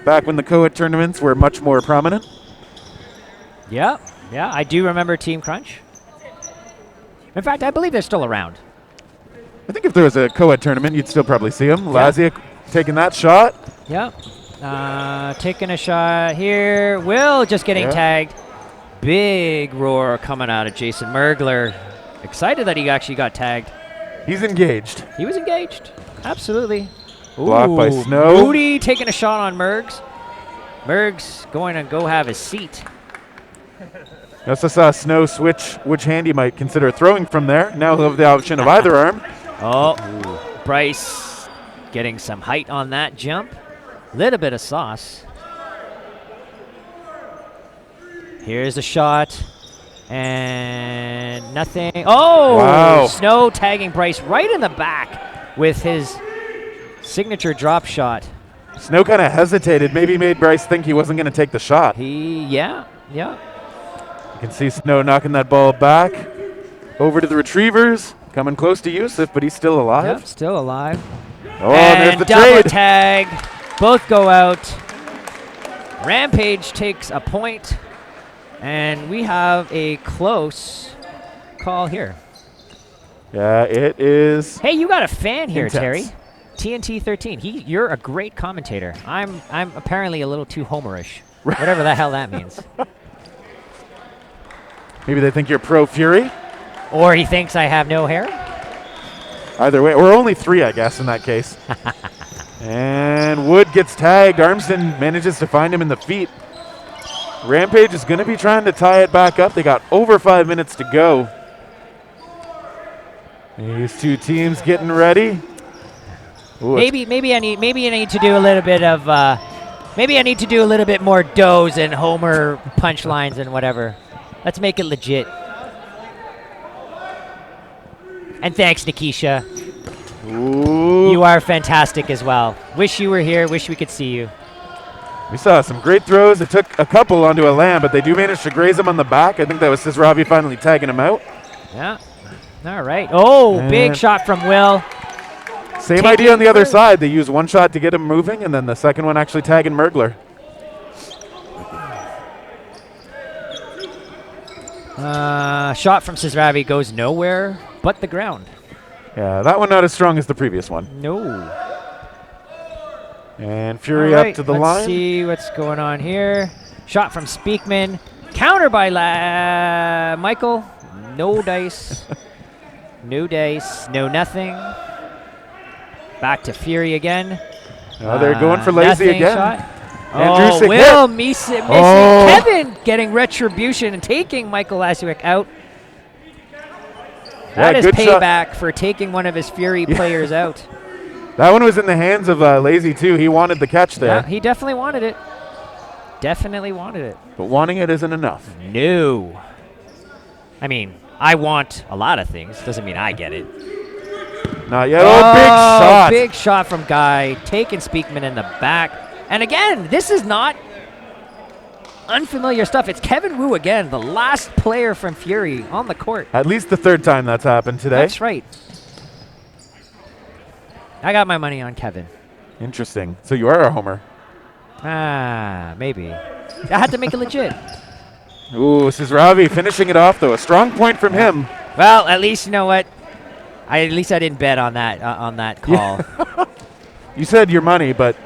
Back when the co-ed tournaments were much more prominent. Yeah, I do remember Team Crunch. In fact, I believe they're still around. I think if there was a co-ed tournament, you'd still probably see them. Laziak taking that shot. Yeah. Taking a shot here. Will just getting tagged. Big roar coming out of Jason Mergler. Excited that he actually got tagged. He's engaged. He was engaged. Absolutely. Blocked by Snow. Moody taking a shot on Mergs. Mergs going to go have his seat. I also saw Snow switch which hand he might consider throwing from there. Now he'll have the option of either arm. Oh, Bryce getting some height on that jump. Little bit of sauce. Here's a shot. And nothing. Oh, wow. Snow tagging Bryce right in the back with his signature drop shot. Snow kind of hesitated. Maybe made Bryce think he wasn't going to take the shot. Yeah. You can see Snow knocking that ball back. Over to the retrievers. Coming close to Yusuf, but he's still alive. Yep, still alive. Oh, and there's the double trade. tag. Both go out. Rampage takes a point. And we have a close call here. Yeah, it is. Hey, you got a fan here, intense. Terry. TNT 13. You're a great commentator. I'm apparently a little too homerish. Whatever the hell that means. Maybe they think you're pro Fury. Or he thinks I have no hair. Either way, we're only 3, I guess, in that case. And Wood gets tagged. Armston manages to find him in the feet. Rampage is going to be trying to tie it back up. They got over 5 minutes to go. These two teams getting ready. Ooh, Maybe I need to do a little bit of maybe I need to do a little bit more does and Homer punchlines and whatever. Let's make it legit. And thanks, Nikisha. Ooh. You are fantastic as well. Wish you were here. Wish we could see you. We saw some great throws. It took a couple onto a lamb, but they do manage to graze him on the back. I think that was Cisravi finally tagging him out. Yeah. All right. Oh, big shot from Will. Same idea on the other side. They use one shot to get him moving, and then the second one actually tagging Mergler. Shot from Cisravi goes nowhere but the ground. Yeah, that one not as strong as the previous one. No. And Fury All right, up to the let's line. see what's going on here. Shot from Speakman. Counter by Michael. No dice. No dice. No nothing. Back to Fury again. Oh, they're going for lazy nothing again. Shot. Andrew Will missing. Oh. Kevin getting retribution and taking Michael Lasiuk out. That is good shot. payback for taking one of his Fury players out. That one was in the hands of Lazy, too. He wanted the catch there. Yeah, he definitely wanted it. Definitely wanted it. But wanting it isn't enough. No. I mean, I want a lot of things. Doesn't mean I get it. Not yet. Oh, big shot. Big shot from Guy. Taking Speakman in the back. And again, this is not unfamiliar stuff. It's Kevin Wu again, the last player from Fury on the court. At least the third time that's happened today. That's right. I got my money on Kevin. Interesting. So you are a homer. Maybe. I had to make it legit. Ooh, Ravi finishing it off, though. A strong point from him. Well, at least you know what. At least I didn't bet on that call. You said your money, but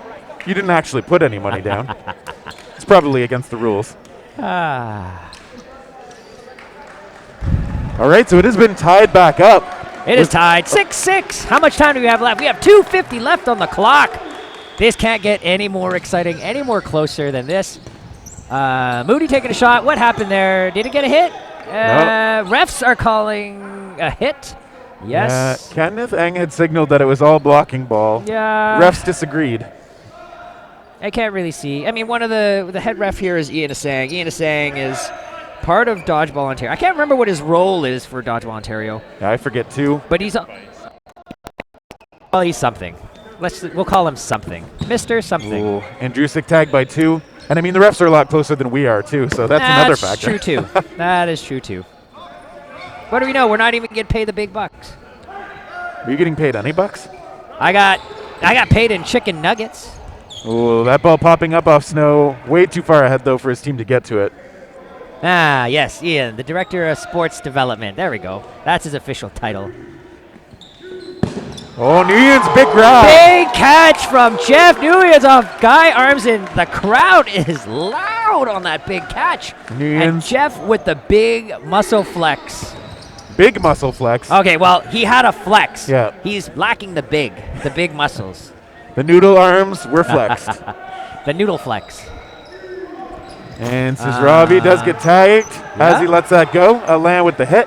you didn't actually put any money down. It's probably against the rules. Ah. All right, so it has been tied back up. It is tied 6-6. How much time do we have left? We have 2:50 left on the clock. This can't get any more exciting, any more closer than this. Moody taking a shot. What happened there? Did it get a hit? No. Refs are calling a hit. Yes. Kenneth Eng had signaled that it was all blocking ball. Yeah. Refs disagreed. I can't really see. I mean, one of the head ref here is Ian Asang. Ian Asang is part of Dodgeball Ontario. I can't remember what his role is for Dodgeball Ontario. Yeah, I forget too. But he's something. We'll call him something. Mr. Something. Ooh, Andrusic tagged by 2. And I mean, the refs are a lot closer than we are too, so that's another factor. That's true too. That is true too. What do we know? We're not even getting paid the big bucks. Are you getting paid any bucks? I got paid in chicken nuggets. Ooh, that ball popping up off Snow. Way too far ahead, though, for his team to get to it. Ah, yes, Ian, the Director of Sports Development. There we go. That's his official title. Oh, Nguyen's big grab. Big catch from Jeff Nguyen's off Guy Armson. The crowd is loud on that big catch. And Jeff with the big muscle flex. Big muscle flex. Okay, well, he had a flex. Yeah. He's lacking the big muscles. The noodle arms were flexed. The noodle flex. And Ravi does get tagged as he lets that go. Alain with the hit.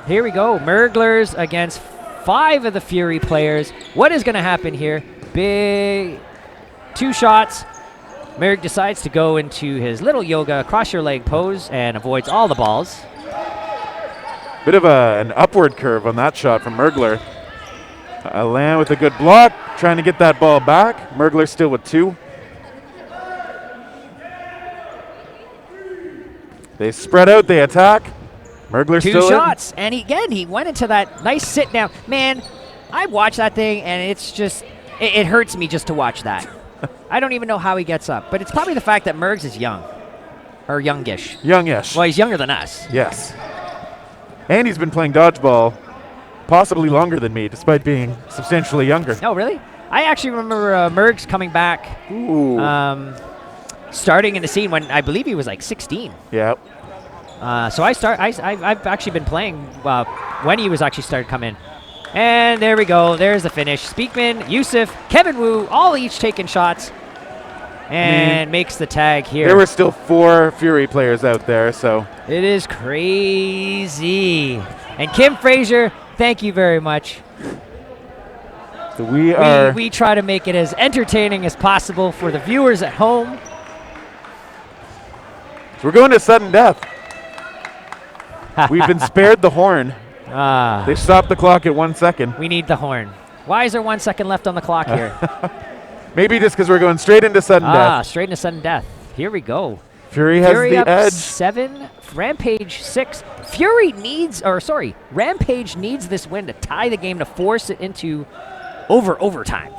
Here we go. Merglers against 5 of the Fury players. What is going to happen here? Big 2 shots. Merg decides to go into his little yoga cross your leg pose and avoids all the balls. Bit of an upward curve on that shot from Mergler. Alain with a good block, trying to get that ball back. Mergler still with 2. They spread out, they attack. Mergler 2 still shots, and he went into that nice sit down. Man, I watch that thing, and it's just, it hurts me just to watch that. I don't even know how he gets up, but it's probably the fact that Mergs is young, or youngish. Youngish. Well, he's younger than us. Yes. And he's been playing dodgeball possibly longer than me, despite being substantially younger. Oh, really? I actually remember Mergs coming back, starting in the scene when I believe he was like 16. Yeah. So I've actually been playing when he was actually started coming. And there we go. There's the finish. Speakman, Yusuf, Kevin Wu, all each taking shots. And makes the tag here. There were still 4 Fury players out there, so. It is crazy. And Kim Frazier, thank you very much. So we try to make it as entertaining as possible for the viewers at home. So we're going to sudden death. We've been spared the horn. They stopped the clock at 1 second. We need the horn. Why is there 1 second left on the clock here? Maybe just because we're going straight into sudden death. Straight into sudden death. Here we go. Fury has the up edge. 7, Rampage 6. Rampage needs this win to tie the game to force it into overtime.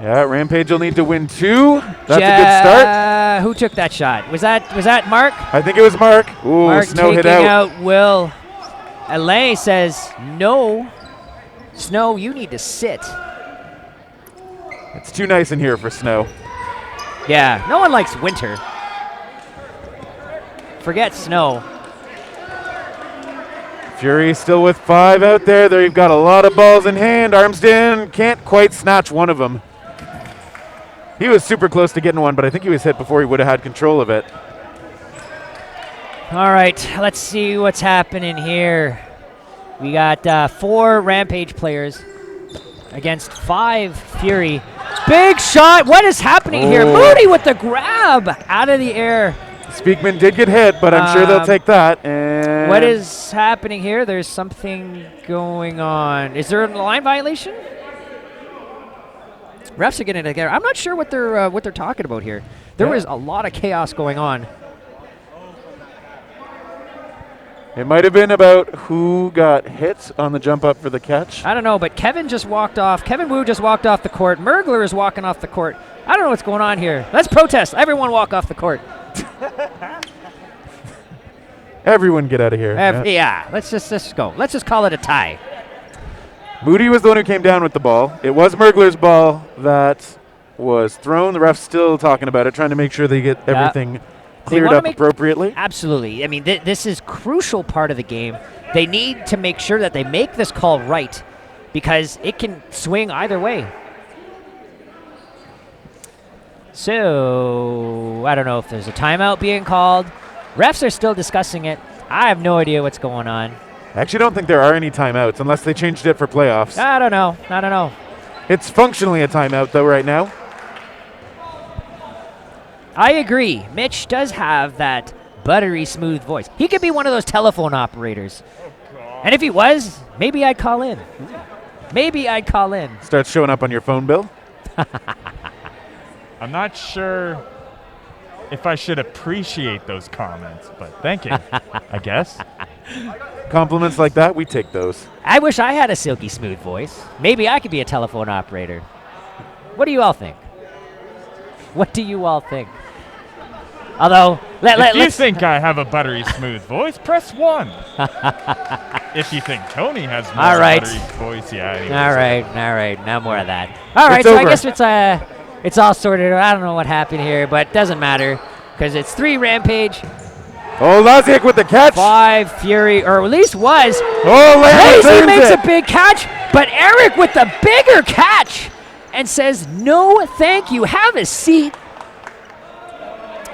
Yeah, Rampage will need to win 2. That's a good start. Who took that shot? Was that Mark? I think it was Mark. Ooh, Mark Snow hit taking out. out Will. Alain says, no. Snow, you need to sit. It's too nice in here for Snow. Yeah, no one likes winter. Forget snow. Fury still with 5 out there. They've got a lot of balls in hand. Armsden can't quite snatch one of them. He was super close to getting one, but I think he was hit before he would have had control of it. All right, let's see what's happening here. We got 4 Rampage players against 5 Fury. Big shot. What is happening here? Moody with the grab out of the air. Speakman did get hit, but I'm sure they'll take that. And what is happening here? There's something going on. Is there a line violation? Refs are getting together. I'm not sure what they're talking about here. There was a lot of chaos going on. It might have been about who got hit on the jump up for the catch. I don't know, but Kevin just walked off. Kevin Wu just walked off the court. Mergler is walking off the court. I don't know what's going on here. Let's protest. Everyone walk off the court. Everyone get out of here. Yeah, let's just go. Let's just call it a tie. Moody was the one who came down with the ball. It was Mergler's ball that was thrown. The ref's still talking about it, trying to make sure they get everything cleared up appropriately. Absolutely. I mean, this is crucial part of the game. They need to make sure that they make this call right because it can swing either way. So, I don't know if there's a timeout being called. Refs are still discussing it. I have no idea what's going on. I actually don't think there are any timeouts unless they changed it for playoffs. I don't know. It's functionally a timeout, though, right now. I agree. Mitch does have that buttery smooth voice. He could be one of those telephone operators. And if he was, maybe I'd call in. Starts showing up on your phone bill. I'm not sure if I should appreciate those comments, but thank you, I guess. Compliments like that, we take those. I wish I had a silky smooth voice. Maybe I could be a telephone operator. What do you all think? Although, if you think I have a buttery smooth voice, press 1. If you think Tony has more buttery voice, yeah. Anyways, all right. Now more of that. All right, so I guess it's all sorted. I don't know what happened here, but it doesn't matter because it's 3 Rampage. Oh, Laziak with the catch. 5 Fury, or at least was. Oh, Lazy makes a big catch, but Eric with the bigger catch and says, no, thank you. Have a seat.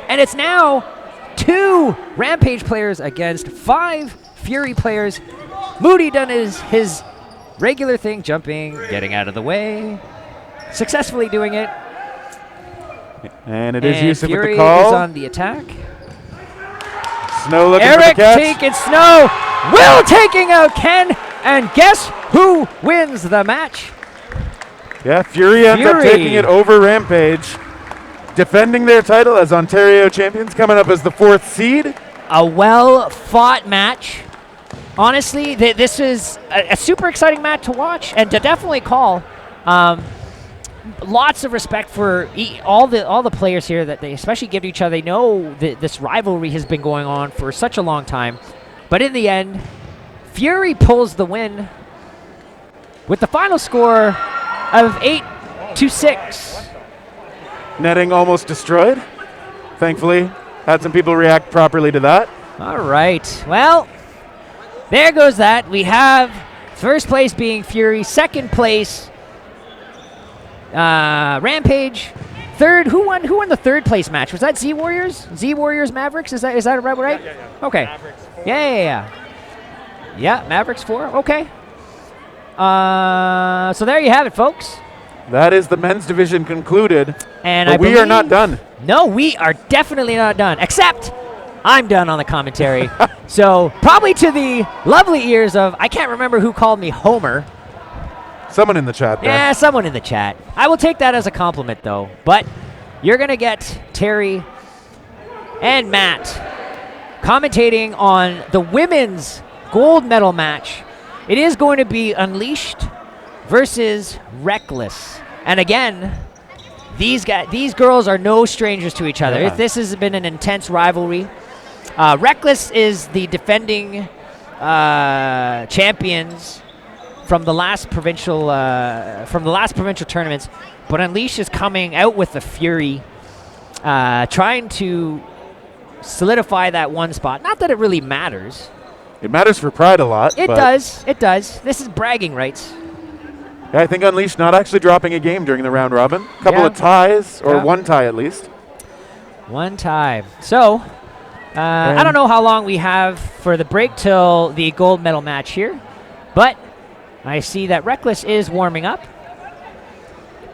And it's now 2 Rampage players against 5 Fury players. Moody done his regular thing, jumping, getting out of the way, successfully doing it. And it is Yusuf Fury with the call. is on the attack. Snow looking Eric for the catch. taking Snow. Will taking out Ken. And guess who wins the match? Yeah, Fury ends up taking it over Rampage. Defending their title as Ontario champions, coming up as the 4th seed. A well-fought match. Honestly, this is a super exciting match to watch and to definitely call. Lots of respect for all the players here that they especially give to each other. They know that this rivalry has been going on for such a long time. But in the end, Fury pulls the win with the final score of 8-6. Netting almost destroyed. Thankfully, had some people react properly to that. All right. Well, there goes that. We have first place being Fury, second place Rampage, third. Who won the third place match? Was that Z Warriors? Z Warriors Mavericks? Is that right? Yeah. Okay. Mavericks 4. Yeah, Mavericks 4. Okay. So there you have it, folks. That is the men's division concluded. And we are not done. No, we are definitely not done. Except I'm done on the commentary. So probably to the lovely ears of, I can't remember who called me Homer. Someone in the chat there. Yeah, someone in the chat. I will take that as a compliment, though. But you're going to get Terry and Matt commentating on the women's gold medal match. It is going to be Unleashed versus Reckless. And again, these girls are no strangers to each other. Yeah. This has been an intense rivalry. Reckless is the defending champions from the last provincial tournaments, but Unleashed is coming out with the Fury, trying to solidify that one spot. Not that it really matters. It matters for pride a lot. It does. This is bragging rights. Yeah, I think Unleashed not actually dropping a game during the round robin. A couple of ties, or one tie at least. One tie. So, I don't know how long we have for the break till the gold medal match here, but I see that Reckless is warming up.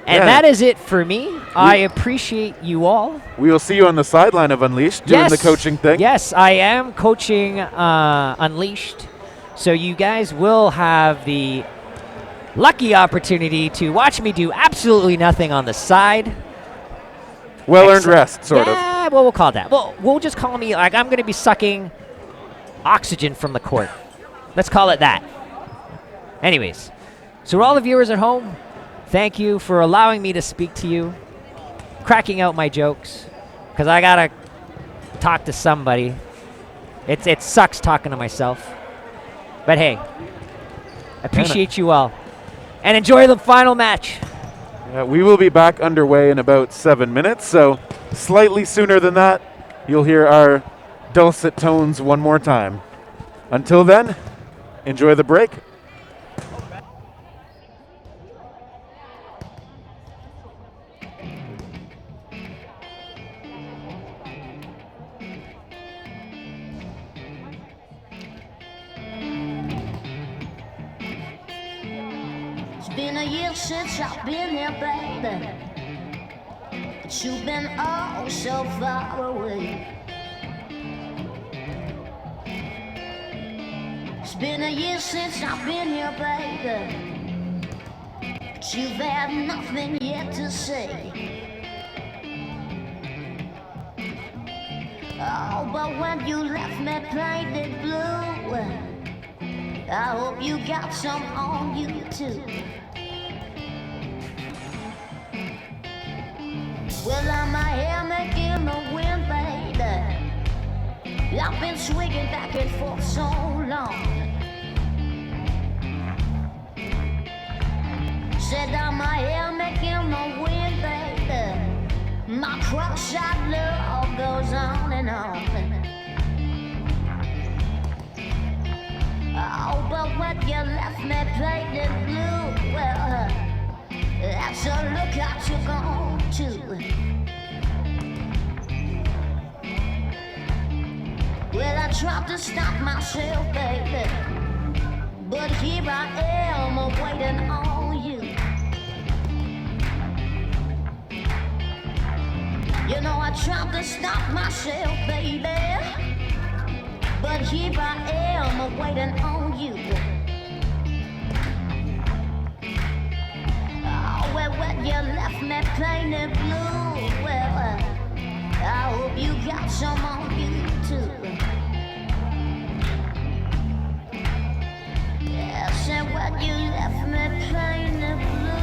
And that is it for me. I appreciate you all. We will see you on the sideline of Unleashed doing the coaching thing. Yes, I am coaching Unleashed. So you guys will have the lucky opportunity to watch me do absolutely nothing on the side. Well-earned rest, sort of. Yeah, well, we'll call it that. Well, we'll just call me, like, I'm going to be sucking oxygen from the court. Let's call it that. Anyways, so for all the viewers at home, thank you for allowing me to speak to you, cracking out my jokes, because I got to talk to somebody. It sucks talking to myself. But hey, appreciate you all. And enjoy the final match. We will be back underway in about 7 minutes, so slightly sooner than that, you'll hear our dulcet tones one more time. Until then, enjoy the break. It's been a year since I've been here, baby, but you've been oh so far away. It's been a year since I've been here, baby, but you've had nothing yet to say. Oh, but when you left me painted blue, I hope you got some on you too. Well, I'm my hair making the wind, baby. I've been swinging back and forth so long. Said I'm my hair making the wind, baby. My cross-eyed love goes on and on. Oh, but when you left me painted blue, well, that's a lookout you're gone to. Well, I tried to stop myself, baby, but here I am waiting on you. You know I tried to stop myself, baby, but here I am waiting on you. Oh, well, when you left me painted blue, well, I hope you got some on you too. Yes, and when you left me painted blue.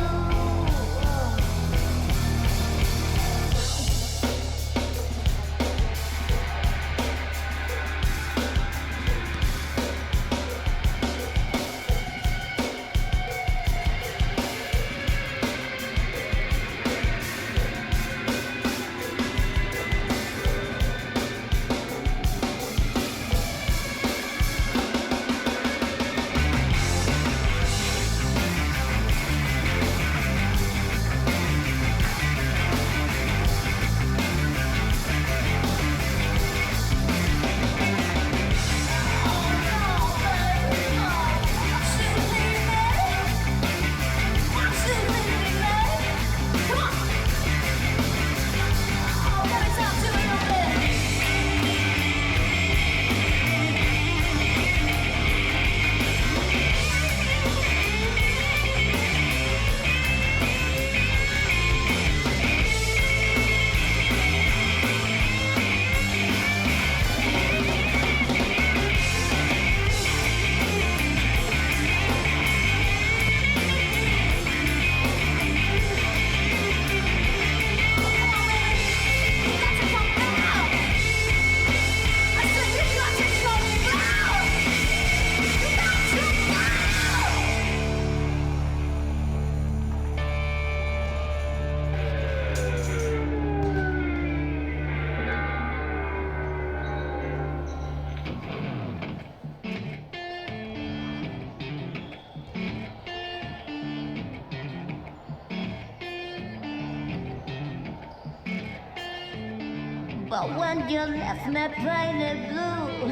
But when you left me painted blue,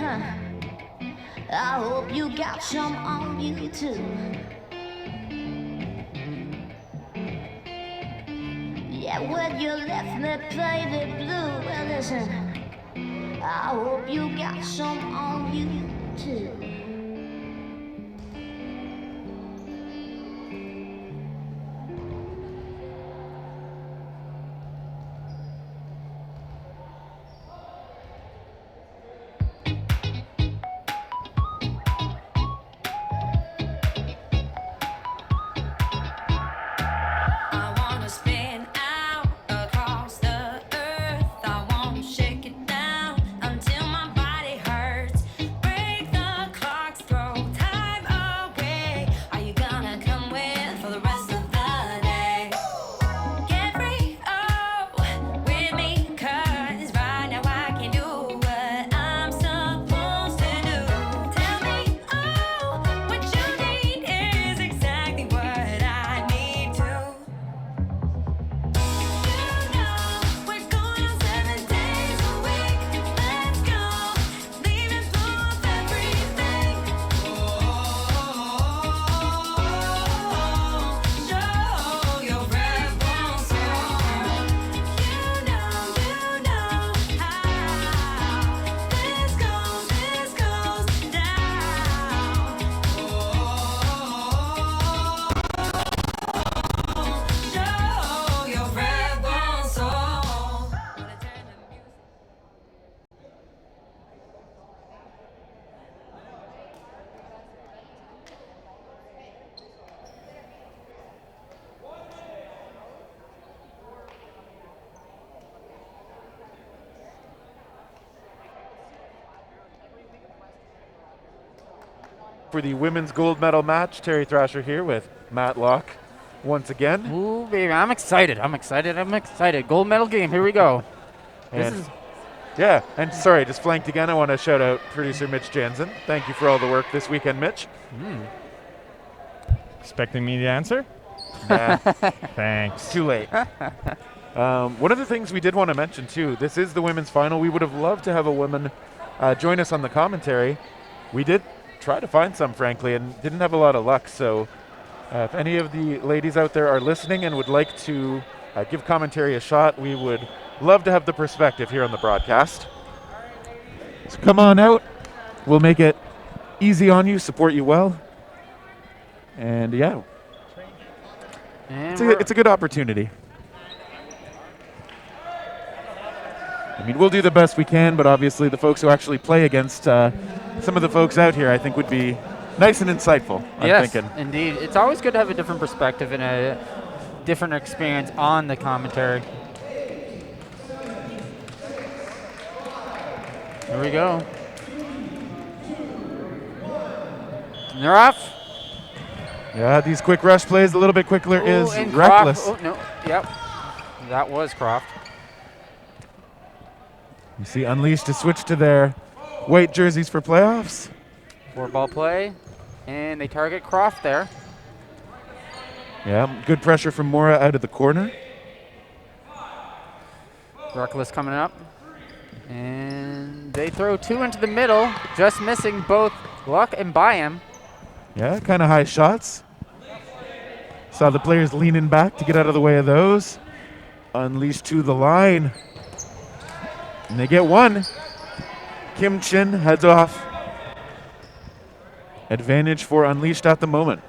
I hope you got some on you too. Yeah, when you left me painted blue, well listen, I hope you got some on you too. Until my body hurts. for the women's gold medal match. Terry Thrasher here with Matt Locke once again. Ooh, baby, I'm excited. Gold medal game. Here we go. Yeah, and sorry, just flanked again. I want to shout out producer Mitch Jansen. Thank you for all the work this weekend, Mitch. Expecting me to answer? Yeah. Thanks. Too late. One of the things we did want to mention, too, this is the women's final. We would have loved to have a woman join us on the commentary. We did try to find some, frankly, and didn't have a lot of luck. So if any of the ladies out there are listening and would like to give commentary a shot, we would love to have the perspective here on the broadcast. So come on out. We'll make it easy on you, support you well. And yeah, it's a good opportunity. I mean, we'll do the best we can, but obviously the folks who actually play against some of the folks out here, I think, would be nice and insightful. I'm thinking. Indeed. It's always good to have a different perspective and a different experience on the commentary. Here we go. And they're off. Yeah, these quick rush plays, a little bit quicker is and reckless. Croft. Oh, no. Yep. That was Croft. You see Unleashed to switch to their white jerseys for playoffs. 4-ball play. And they target Croft there. Yeah, good pressure from Mora out of the corner. Reckless coming up. And they throw 2 into the middle, just missing both Luck and Byam. Yeah, kind of high shots. Saw the players leaning back to get out of the way of those. Unleashed to the line. And they get one. Kim Chin heads off. Advantage for Unleashed at the moment.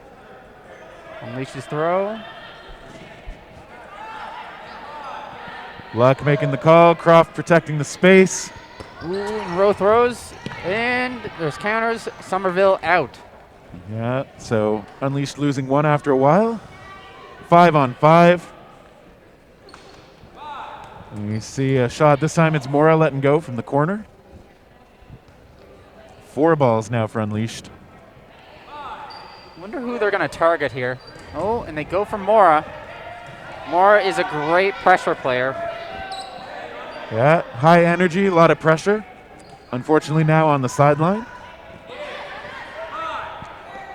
Unleashed's throw. Luck making the call. Croft protecting the space. Ooh, and Rowe throws. And there's counters. Somerville out. Yeah, so Unleashed losing one after a while. 5-on-5. And we see a shot. This time it's Mora letting go from the corner. 4 balls now for Unleashed. Wonder who they're going to target here. Oh, and they go for Mora. Mora is a great pressure player. Yeah, high energy, a lot of pressure. Unfortunately now on the sideline.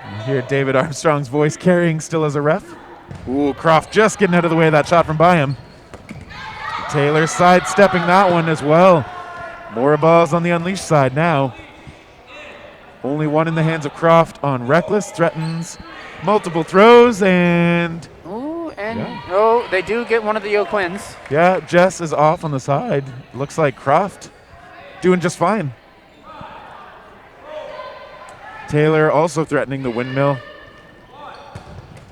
And here David Armstrong's voice carrying still as a ref. Ooh, Croft just getting out of the way of that shot from Byam. Taylor sidestepping that one as well. More balls on the Unleashed side now. Only one in the hands of Croft on Reckless. Threatens multiple throws and... Ooh, and oh, they do get one of the O'Quins. Yeah, Jess is off on the side. Looks like Croft doing just fine. Taylor also threatening the windmill.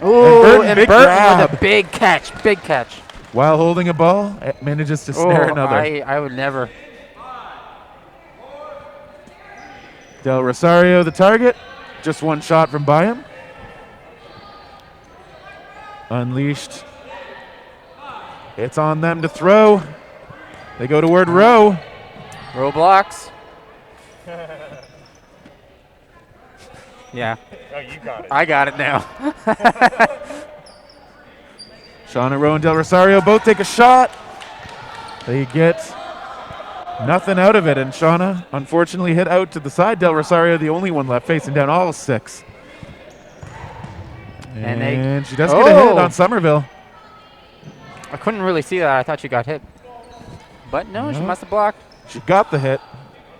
Ooh, and big Burton grab. with a big catch. While holding a ball, it manages to snare another. I would never. Del Rosario the target. Just one shot from Byam. Unleashed. It's on them to throw. They go toward Rowe. Rowe blocks. Yeah. Oh, you got it. I got it now. Shauna Rowe and Del Rosario both take a shot. They get nothing out of it, and Shauna unfortunately hit out to the side. Del Rosario, the only one left, facing down all 6. And she does get a hit on Somerville. I couldn't really see that. I thought she got hit. But no, she must have blocked. She got the hit.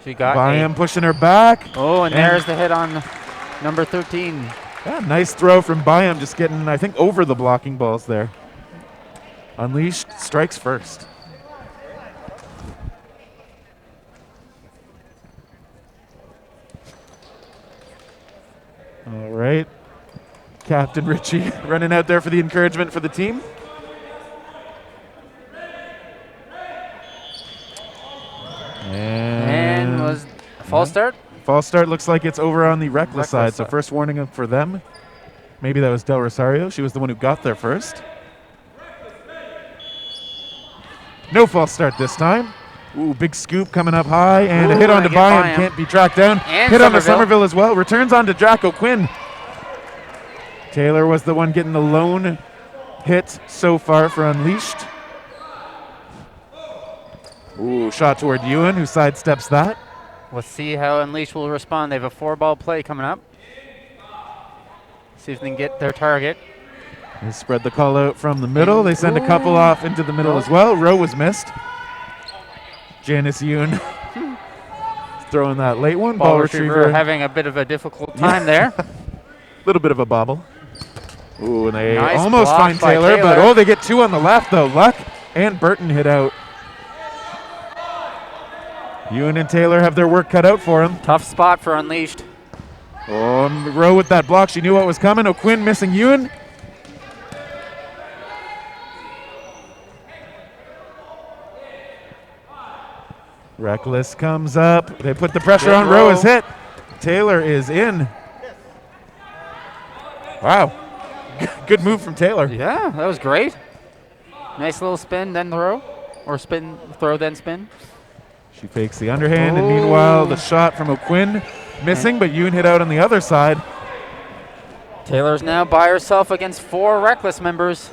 She got Byam pushing her back. Oh, and there's the hit on number 13. Yeah, nice throw from Byam, just getting, I think, over the blocking balls there. Unleashed strikes first. All right. Captain Richie running out there for the encouragement for the team. And was a false start? False start looks like it's over on the Reckless side, so first warning for them. Maybe that was Del Rosario. She was the one who got there first. No false start this time. Ooh, big scoop coming up high, and a hit Ooh, onto and a Byam. Byam. Can't be tracked down. And Hit onto Somerville. Somerville as well. Returns onto Jack O'Quinn. Taylor was the one getting the lone hit so far for Unleashed. Ooh, shot toward Ewan, who sidesteps that. We'll see how Unleashed will respond. They have a 4-ball play coming up. See if they can get their target. They spread the call out from the middle. They send a couple off into the middle as well. Rowe was missed. Janice Ewan throwing that late one. Ball retriever having a bit of a difficult time there. Little bit of a bobble. Ooh, and they Nice almost block find by Taylor, but Taylor. they get 2 on the left though. Luck and Burton hit out. Ewan and Taylor have their work cut out for him. Tough spot for Unleashed. Oh, Rowe with that block. She knew what was coming. O'Quinn missing Ewan. Reckless comes up. They put the pressure Good on. Rowe is row. hit. Taylor is in. Wow. Good move from Taylor. Yeah, that was great. Nice little spin, then throw. Or spin, throw, then spin. She fakes the underhand, and meanwhile, the shot from O'Quinn missing, but Ewan hit out on the other side. Taylor's now by herself against 4 Reckless members.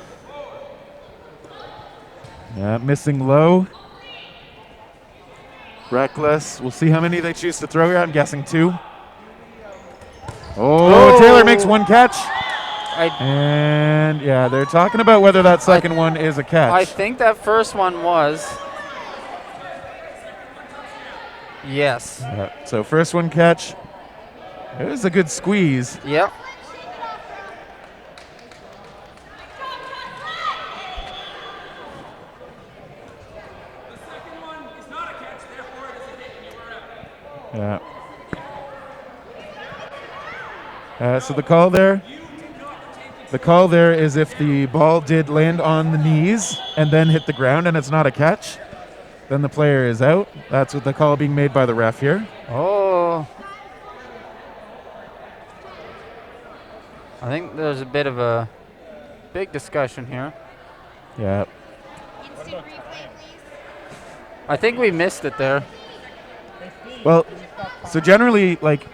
Yeah, missing low. Reckless. We'll see how many they choose to throw here. I'm guessing 2. Oh, Taylor makes 1 catch. And yeah, they're talking about whether that second one is a catch. I think that first one was. Yes. Yeah, so first one catch. It was a good squeeze. Yep. Yeah. So the call there is if the ball did land on the knees and then hit the ground and it's not a catch, then the player is out. That's what the call being made by the ref here. Oh. I think there's a bit of a big discussion here. Yeah. I think we missed it there. Well, so generally, like,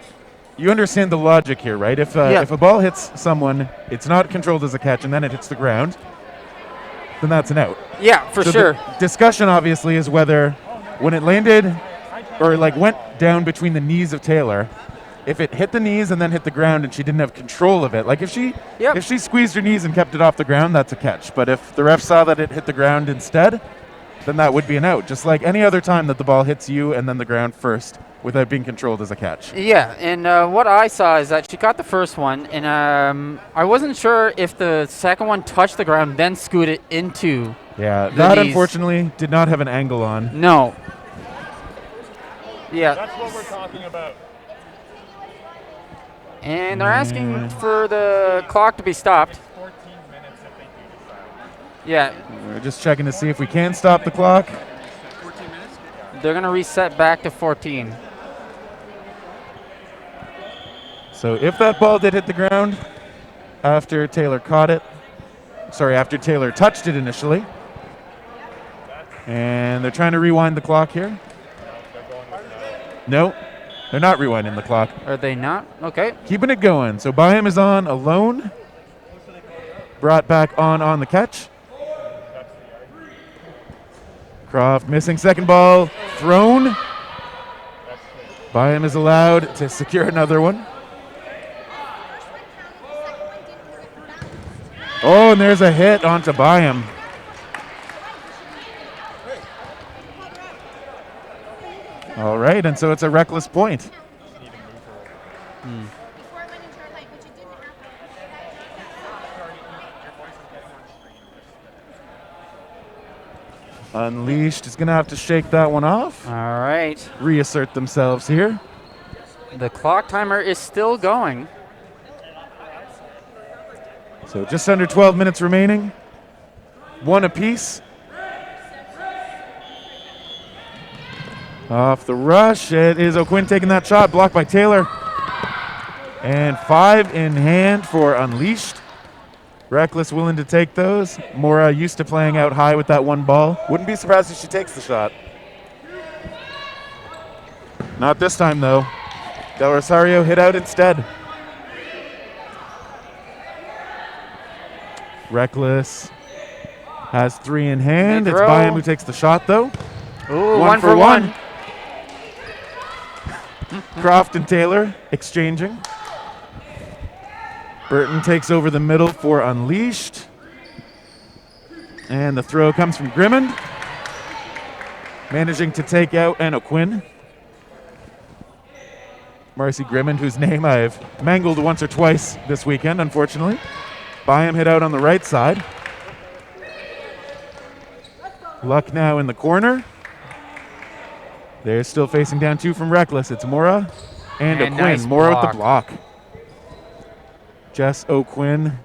you understand the logic here, right? If a ball hits someone, it's not controlled as a catch, and then it hits the ground, then that's an out. Yeah, for So sure. The discussion obviously is whether when it landed or like went down between the knees of Taylor, if it hit the knees and then hit the ground and she didn't have control of it, like if she squeezed her knees and kept it off the ground, that's a catch. But if the ref saw that it hit the ground instead, then that would be an out, just like any other time that the ball hits you and then the ground first without being controlled as a catch. Yeah, and what I saw is that she caught the first one, and I wasn't sure if the second one touched the ground, then scooted into Yeah, the that knees. unfortunately did not have an angle on. No. Yeah. That's what we're talking about. And they're asking for the clock to be stopped. Yeah, We're just checking to see if we can stop the clock. they're going to reset back to 14. So if that ball did hit the ground after Taylor caught it, after Taylor touched it initially, and they're trying to rewind the clock here. No, they're not rewinding the clock. Are they not? Okay. Keeping it going. So Byam is on alone. Brought back on the catch. Croft missing second ball. Thrown. Byam is allowed to secure another one. Oh, and there's a hit onto Byam. All right, and so it's a reckless point. Unleashed is going to have to shake that one off. All right. Reassert themselves here. The clock timer is still going. So just under 12 minutes remaining. One apiece. Off the rush, it is O'Quinn taking that shot, blocked by Taylor. And 5 in hand for Unleashed. Reckless willing to take those. Mora used to playing out high with that one ball. Wouldn't be surprised if she takes the shot. Not this time, though. Del Rosario hit out instead. Reckless has 3 in hand. It's Byam who takes the shot, though. Ooh, one for one. Croft and Taylor exchanging. Burton takes over the middle for Unleashed. And the throw comes from Grimmond. Managing to take out Anna Quinn. Marcy Grimmond, whose name I've mangled once or twice this weekend, unfortunately. Byam hit out on the right side. Luck now in the corner. They're still facing down 2 from Reckless. It's Mora and O'Quinn. Nice Mora block. with the block. Jess O'Quinn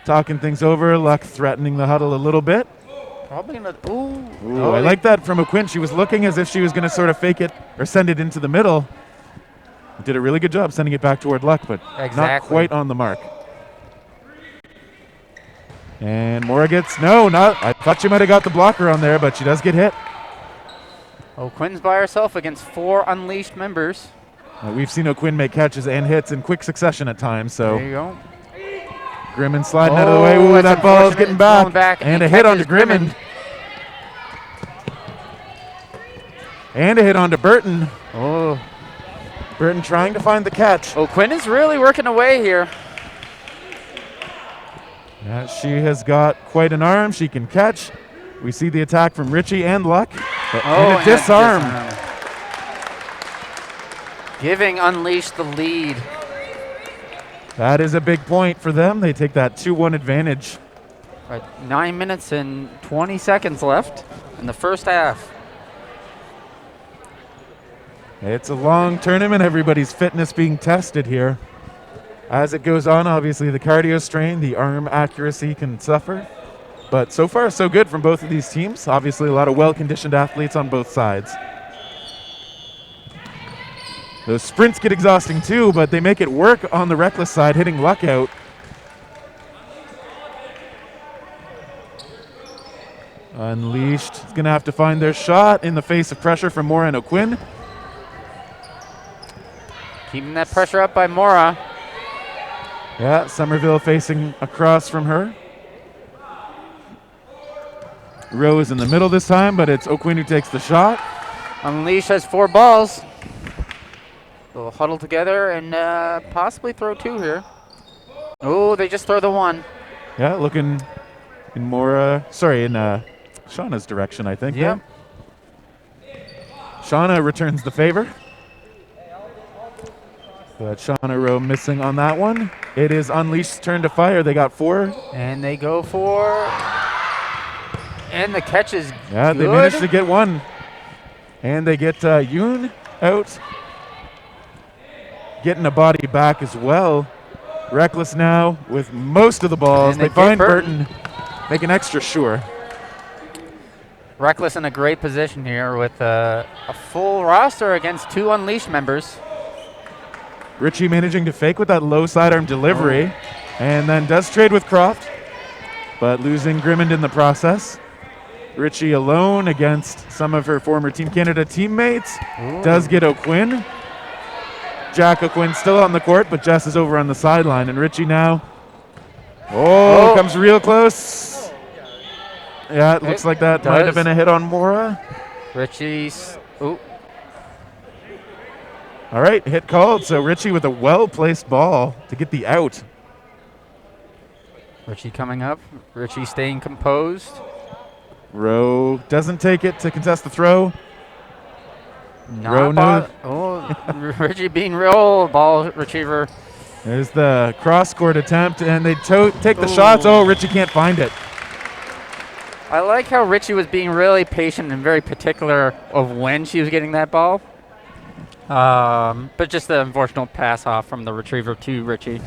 talking things over. Luck threatening the huddle a little bit. Probably gonna. Ooh, I like that from O'Quinn. She was looking as if she was going to sort of fake it or send it into the middle. Did a really good job sending it back toward Luck, but not quite on the mark. And Mora gets, I thought she might have got the blocker on there, but she does get hit. O'Quinn's by herself against 4 Unleashed members. We've seen O'Quinn make catches and hits in quick succession at times, so. There you go. Grimmond sliding out of the way. Ooh, that ball is getting back. And a hit onto Grimmond. And a hit onto Burton. Oh. Burton trying to find the catch. O'Quinn is really working away here. Yeah, she has got quite an arm. She can catch. We see the attack from Richie and Luck. And a disarm. Giving Unleashed the lead. That is a big point for them. They take that 2-1 advantage. 9 minutes and 20 seconds left in the first half. It's a long tournament. Everybody's fitness being tested here. As it goes on, obviously the cardio strain, the arm accuracy can suffer. But so far, so good from both of these teams. Obviously, a lot of well-conditioned athletes on both sides. Those sprints get exhausting too, but they make it work on the Reckless side, hitting Luck out. Unleashed is going to have to find their shot in the face of pressure from Mora and O'Quinn. Keeping that pressure up by Mora. Yeah, Somerville facing across from her. Rowe is in the middle this time, but it's O'Quinn who takes the shot. Unleash has 4 balls. They'll huddle together and possibly throw 2 here. Oh, they just throw the 1. Yeah, looking in Mora, in Shauna's direction, I think. Yeah. Shauna returns the favor. But Shauna Rowe missing on that one. It is Unleashed's turn to fire. They got 4. And they go for... And the catch is good. They managed to get 1. And they get Yoon out. Getting a body back as well. Reckless now with most of the balls. They find Burton. Make an extra sure. Reckless in a great position here with a full roster against 2 Unleashed members. Richie managing to fake with that low sidearm delivery. And then does trade with Croft, but losing Grimmond in the process. Richie alone against some of her former Team Canada teammates. Does get O'Quinn. Jack O'Quinn still on the court, but Jess is over on the sideline. And Richie now, comes real close. Yeah, it looks like that might have been a hit on Mora. Richie's, All right, hit called. So Richie with a well-placed ball to get the out. Richie coming up. Richie staying composed. Rowe doesn't take it to contest the throw. Richie being real ball retriever. There's the cross-court attempt, and they take the shots. Oh, Richie can't find it. I like how Richie was being really patient and very particular of when she was getting that ball. But just the unfortunate pass off from the retriever to Richie,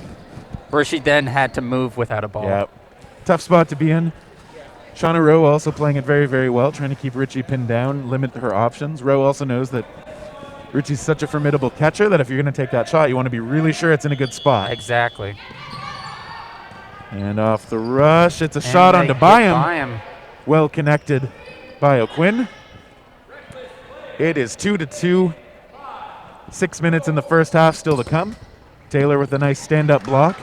where she then had to move without a ball. Yeah, tough spot to be in. Shauna Rowe also playing it very, very well, trying to keep Richie pinned down, limit her options. Rowe also knows that Richie's such a formidable catcher that if you're going to take that shot, you want to be really sure it's in a good spot. Exactly. And off the rush, it's a shot onto Byam. Well connected by O'Quinn. It is 2-2. 6 minutes in the first half still to come. Taylor with a nice stand-up block.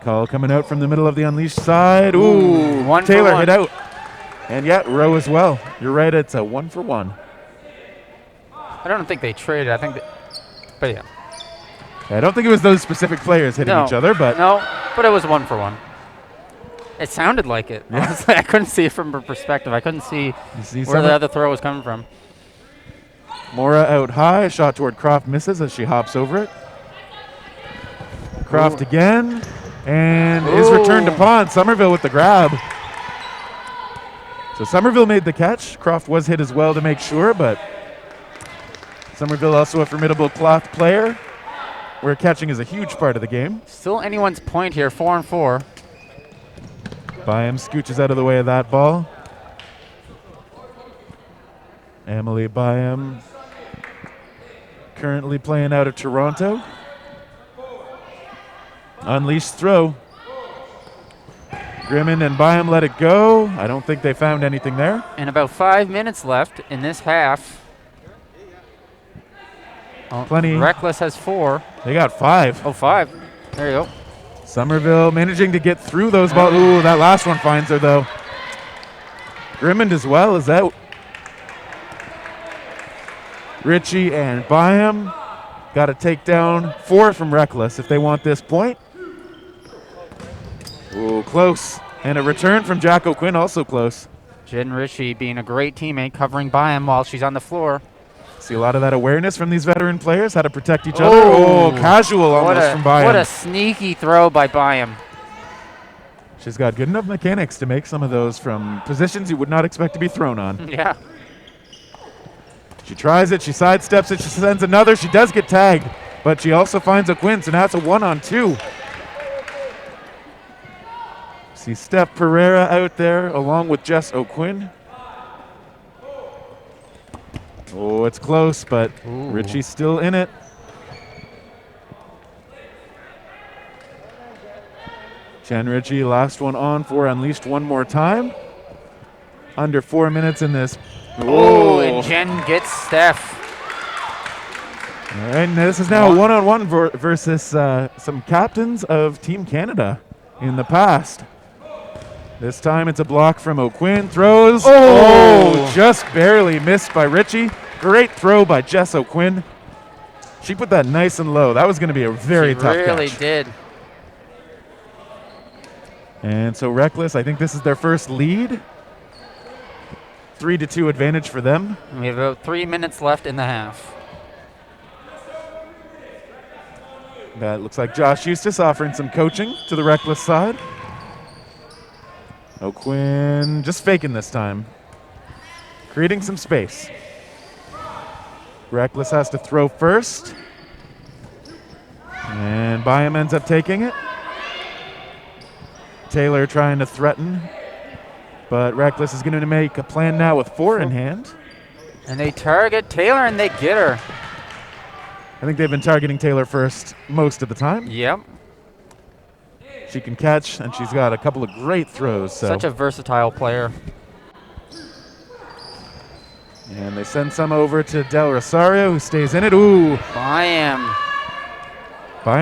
Call coming out from the middle of the unleashed side. Ooh, one for Taylor one. hit out. And yeah, Rowe as well. You're right, it's a 1-for-1. I don't think they traded. I think but yeah. I don't think it was those specific players hitting No. each other, but No, but it was 1-for-1. It sounded like it. Yeah. Honestly, I couldn't see it from her perspective. I couldn't see you see where the other throw was coming from. Mora out high, shot toward Croft misses as she hops over it. Croft again, and is returned to pawn. Somerville with the grab. So Somerville made the catch. Croft was hit as well to make sure, but Somerville also a formidable cloth player, where catching is a huge part of the game. Still anyone's point here, 4-4. Byam scooches out of the way of that ball. Emily Byam currently playing out of Toronto. Unleashed throw. Grimmin and Byam let it go. I don't think they found anything there. And about 5 minutes left in this half. Oh, Plenty. Reckless has 4. They got 5. Oh, 5. There you go. Somerville managing to get through those balls. Ooh, that last one finds her though. Grimmond as well is out. Ritchie and Byam got to take down 4 from Reckless if they want this point. Ooh, close. And a return from Jack O'Quinn, also close. Jen Ritchie being a great teammate, covering Byam while she's on the floor. See a lot of that awareness from these veteran players, how to protect each other. Oh, casual almost from Byam. What a sneaky throw by Byam. She's got good enough mechanics to make some of those from positions you would not expect to be thrown on. Yeah. She tries it, she sidesteps it, she sends another, she does get tagged, but she also finds O'Quinn, so now it's a 1-on-2. See Steph Pereira out there along with Jess O'Quinn. Oh, it's close, but Ritchie's still in it. Jen Ritchie, last one on for Unleashed one more time. Under 4 minutes in this. Oh, and Jen gets Steph. All right, and this is now a one-on-one versus some captains of Team Canada in the past. This time it's a block from O'Quinn. Throws. Oh, just barely missed by Ritchie. Great throw by Jess O'Quinn. She put that nice and low. That was going to be a very tough catch. She really did. And so Reckless, I think this is their first lead. 3-2 advantage for them. And we have about 3 minutes left in the half. That looks like Josh Eustace offering some coaching to the Reckless side. O'Quinn just faking this time. Creating some space. Reckless has to throw first. And Byam ends up taking it. Taylor trying to threaten. But Reckless is going to make a plan now with 4 in hand. And they target Taylor and they get her. I think they've been targeting Taylor first most of the time. Yep. She can catch, and she's got a couple of great throws. So. Such a versatile player. And they send some over to Del Rosario, who stays in it. Ooh. Byam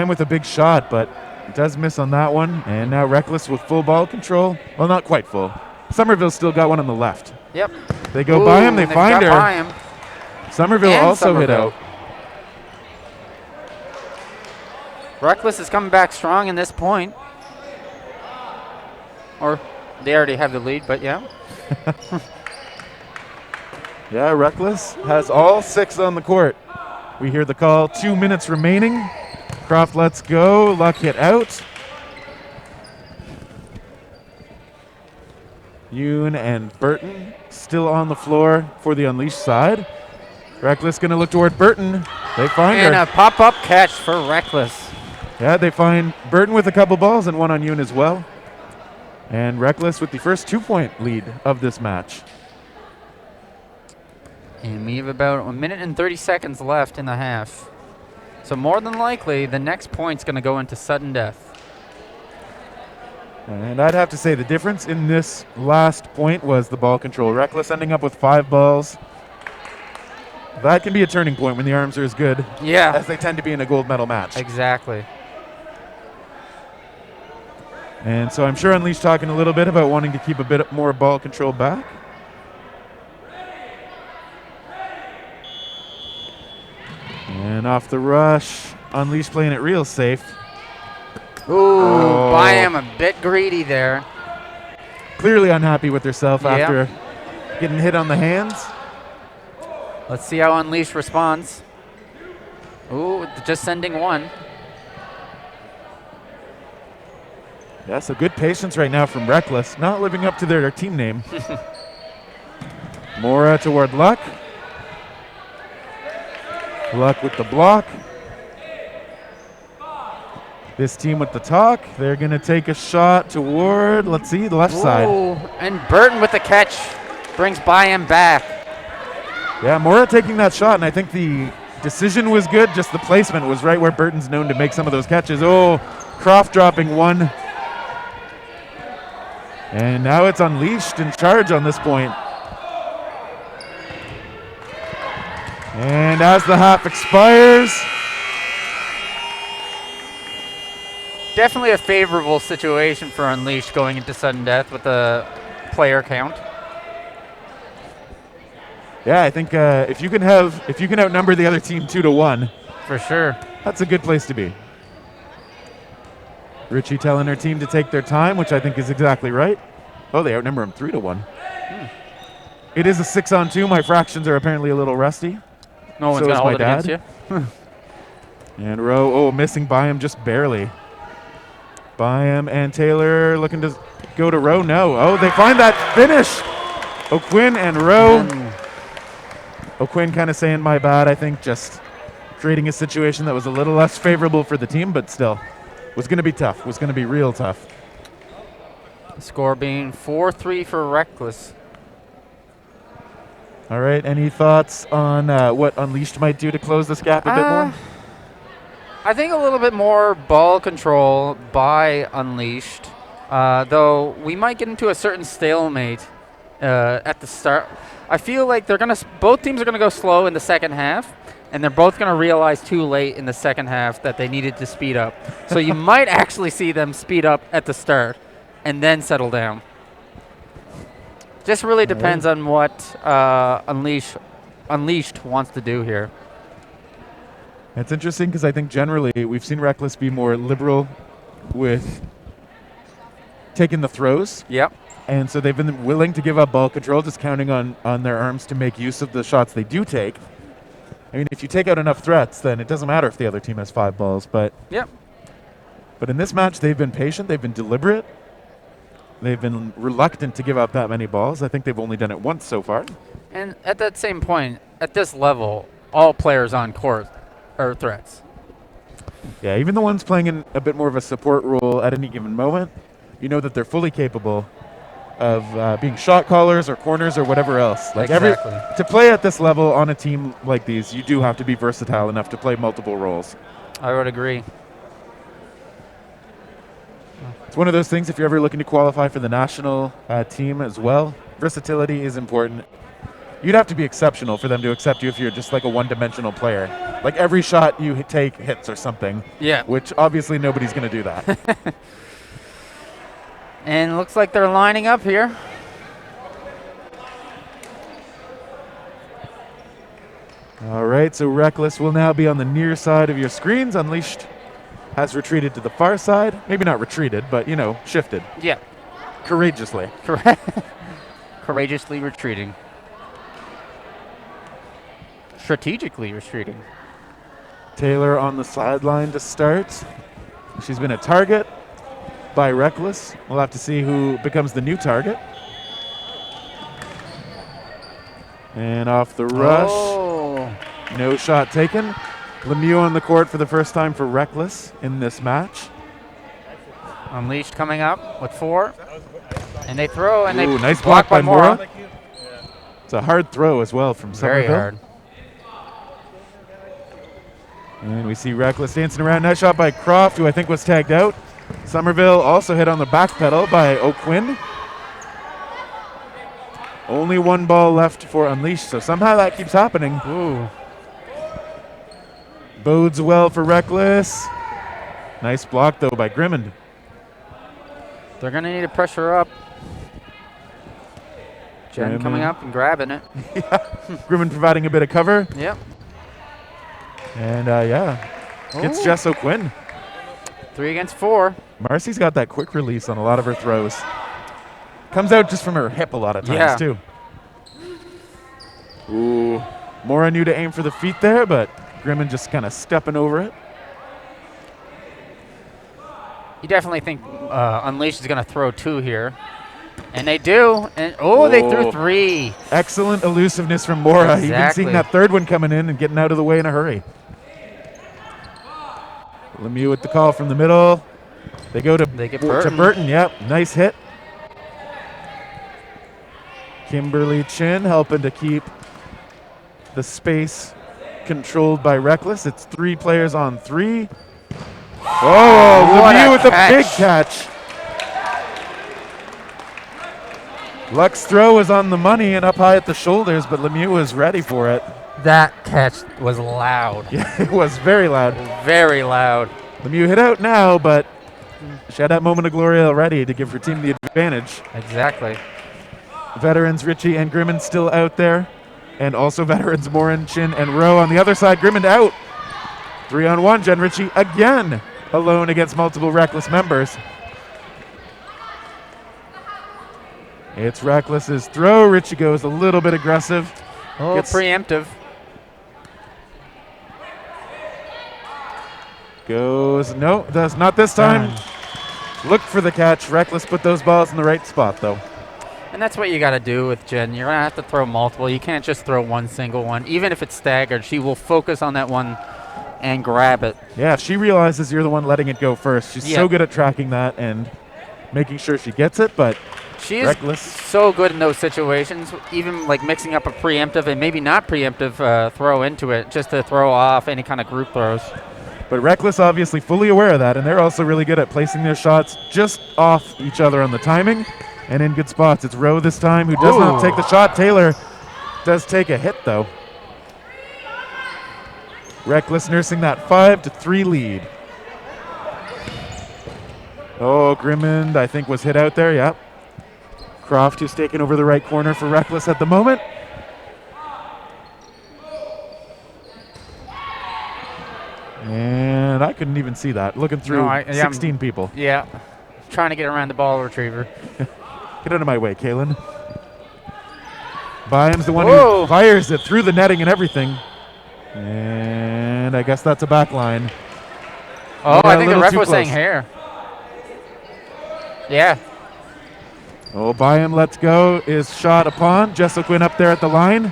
with a big shot, but does miss on that one. And now Reckless with full ball control. Well, not quite full. Somerville still got one on the left. Yep. They go Byam, they find her. Byam. Somerville And also hit Somerville. out. Reckless is coming back strong in this point. Or they already have the lead, but yeah. Yeah, Reckless has all 6 on the court. We hear the call, 2 minutes remaining. Croft lets go, Luck hit out. Yoon and Burton still on the floor for the Unleashed side. Reckless going to look toward Burton. They find And her. a pop-up catch for Reckless. Yeah, they find Burton with a couple balls and one on Yoon as well. And Reckless with the first 2-point lead of this match. And we have about 1 minute and 30 seconds left in the half. So more than likely, the next point's going to go into sudden death. And I'd have to say the difference in this last point was the ball control. Reckless ending up with 5 balls. That can be a turning point when the arms are as good as they tend to be in a gold medal match. Exactly. And so I'm sure Unleashed talking a little bit about wanting to keep a bit more ball control back. And off the rush, Unleashed playing it real safe. Ooh, Byam a bit greedy there. Clearly unhappy with herself after getting hit on the hands. Let's see how Unleashed responds. Ooh, just sending 1. Yeah, so good patience right now from Reckless, not living up to their team name. Mora toward Luck. Luck with the block. This team with the talk, they're going to take a shot toward, let's see, the left side. And Burton with the catch brings Byam back. Yeah, Mora taking that shot, and I think the decision was good, just the placement was right where Burton's known to make some of those catches. Oh, Croft dropping 1. And now it's Unleashed in charge on this point. And as the half expires, definitely a favorable situation for Unleashed going into sudden death with the player count. Yeah, I think if you can outnumber the other team 2-1, for sure, that's a good place to be. Richie telling her team to take their time, which I think is exactly right. Oh, they outnumber him 3-1. It is a 6-on-2. My fractions are apparently a little rusty. No one's gonna hold it against you. And Rowe, missing Byam just barely. Byam and Taylor looking to go to Rowe. No. Oh, they find that finish. O'Quinn and Rowe. O'Quinn kind of saying my bad, I think, just creating a situation that was a little less favorable for the team, but still was going to be tough, was going to be real tough. The score being 4-3 for Reckless. All right, any thoughts on what Unleashed might do to close this gap a bit more? I think a little bit more ball control by Unleashed, though we might get into a certain stalemate at the start. I feel like both teams are gonna go slow in the second half, and they're both gonna realize too late in the second half that they needed to speed up. So you might actually see them speed up at the start and then settle down. Just really depends on what Unleashed wants to do here. It's interesting because I think generally we've seen Reckless be more liberal with taking the throws. Yep. And so they've been willing to give up ball control, just counting on their arms to make use of the shots they do take. I mean, if you take out enough threats, then it doesn't matter if the other team has 5 balls. But in this match, they've been patient. They've been deliberate. They've been reluctant to give up that many balls. I think they've only done it once so far. And at that same point, at this level, all players on court are threats. Yeah, even the ones playing in a bit more of a support role at any given moment, you know that they're fully capable of being shot callers or corners or whatever else. Like to play at this level on a team like these, you do have to be versatile enough to play multiple roles. I would agree. It's one of those things, if you're ever looking to qualify for the national team as well, versatility is important. You'd have to be exceptional for them to accept you if you're just like a one-dimensional player. Like every shot you take hits or something. Yeah. Which obviously nobody's going to do that. And looks like they're lining up here. All right, so Reckless will now be on the near side of your screens. Unleashed has retreated to the far side. Maybe not retreated, but, shifted. Yeah. Courageously. Courageously retreating. Strategically retreating. Taylor on the sideline to start. She's been a target by Reckless. We'll have to see who becomes the new target. And off the rush. No shot taken. Lemieux on the court for the first time for Reckless in this match. Unleashed coming up with 4. And they throw, and they nice block by Mora. It's a hard throw as well from Somerville. Very hard. And we see Reckless dancing around. Nice shot by Croft, who I think was tagged out. Somerville also hit on the back pedal by O'Quinn. Only one ball left for Unleashed, so somehow that keeps happening. Ooh. Bodes well for Reckless. Nice block, though, by Grimmond. They're going to need to pressure up. Jen coming up and grabbing it. Grimmond providing a bit of cover. Yep. And, gets Jess O'Quinn. 3 against 4. Marcy's got that quick release on a lot of her throws. Comes out just from her hip a lot of times, too. Ooh. Mora knew to aim for the feet there, but Grimmond just kind of stepping over it. You definitely think Unleashed is going to throw 2 here. And they do. And they threw 3. Excellent elusiveness from Mora. Exactly. Even seeing that third one coming in and getting out of the way in a hurry. Lemieux with the call from the middle. They go to Burton. Yep, nice hit. Kimberly Chin helping to keep the space controlled by Reckless. It's 3 players on 3. Oh, Lemieux with a big catch. Luck's throw was on the money and up high at the shoulders, but Lemieux was ready for it. That catch was loud. Yeah, it was very loud. Very loud. Lemieux hit out now, but she had that moment of glory already to give her team the advantage. Exactly. Veterans Ritchie and Grimmond still out there. And also veterans Morin, Chin, and Rowe on the other side. Grimmond out. 3-on-1. Jen Ritchie again alone against multiple Reckless members. It's Reckless's throw. Ritchie goes a little bit aggressive. Gets preemptive. Goes, no, does not this time. Look for the catch. Reckless put those balls in the right spot, though. And that's what you got to do with Jen. You're going to have to throw multiple. You can't just throw one single one. Even if it's staggered, she will focus on that one and grab it. Yeah, she realizes you're the one letting it go first. She's so good at tracking that and making sure she gets it, but she is Reckless. So good in those situations, even like mixing up a preemptive and maybe not preemptive throw into it just to throw off any kind of group throws. But Reckless obviously fully aware of that, and they're also really good at placing their shots just off each other on the timing and in good spots. It's Rowe this time who does not take the shot. Taylor does take a hit, though. Reckless nursing that 5-3 lead. Oh, Grimmond, I think, was hit out there. Yep. Croft, who's taking over the right corner for Reckless at the moment. And I couldn't even see that. Looking through 16 people. Yeah. Trying to get around the ball retriever. Get out of my way, Kaylin. Byam's the one who fires it through the netting and everything. And I guess that's a back line. Oh, I think the ref was saying hair. Yeah. Oh, Byam lets go. Is shot upon. Jess O'Quinn up there at the line.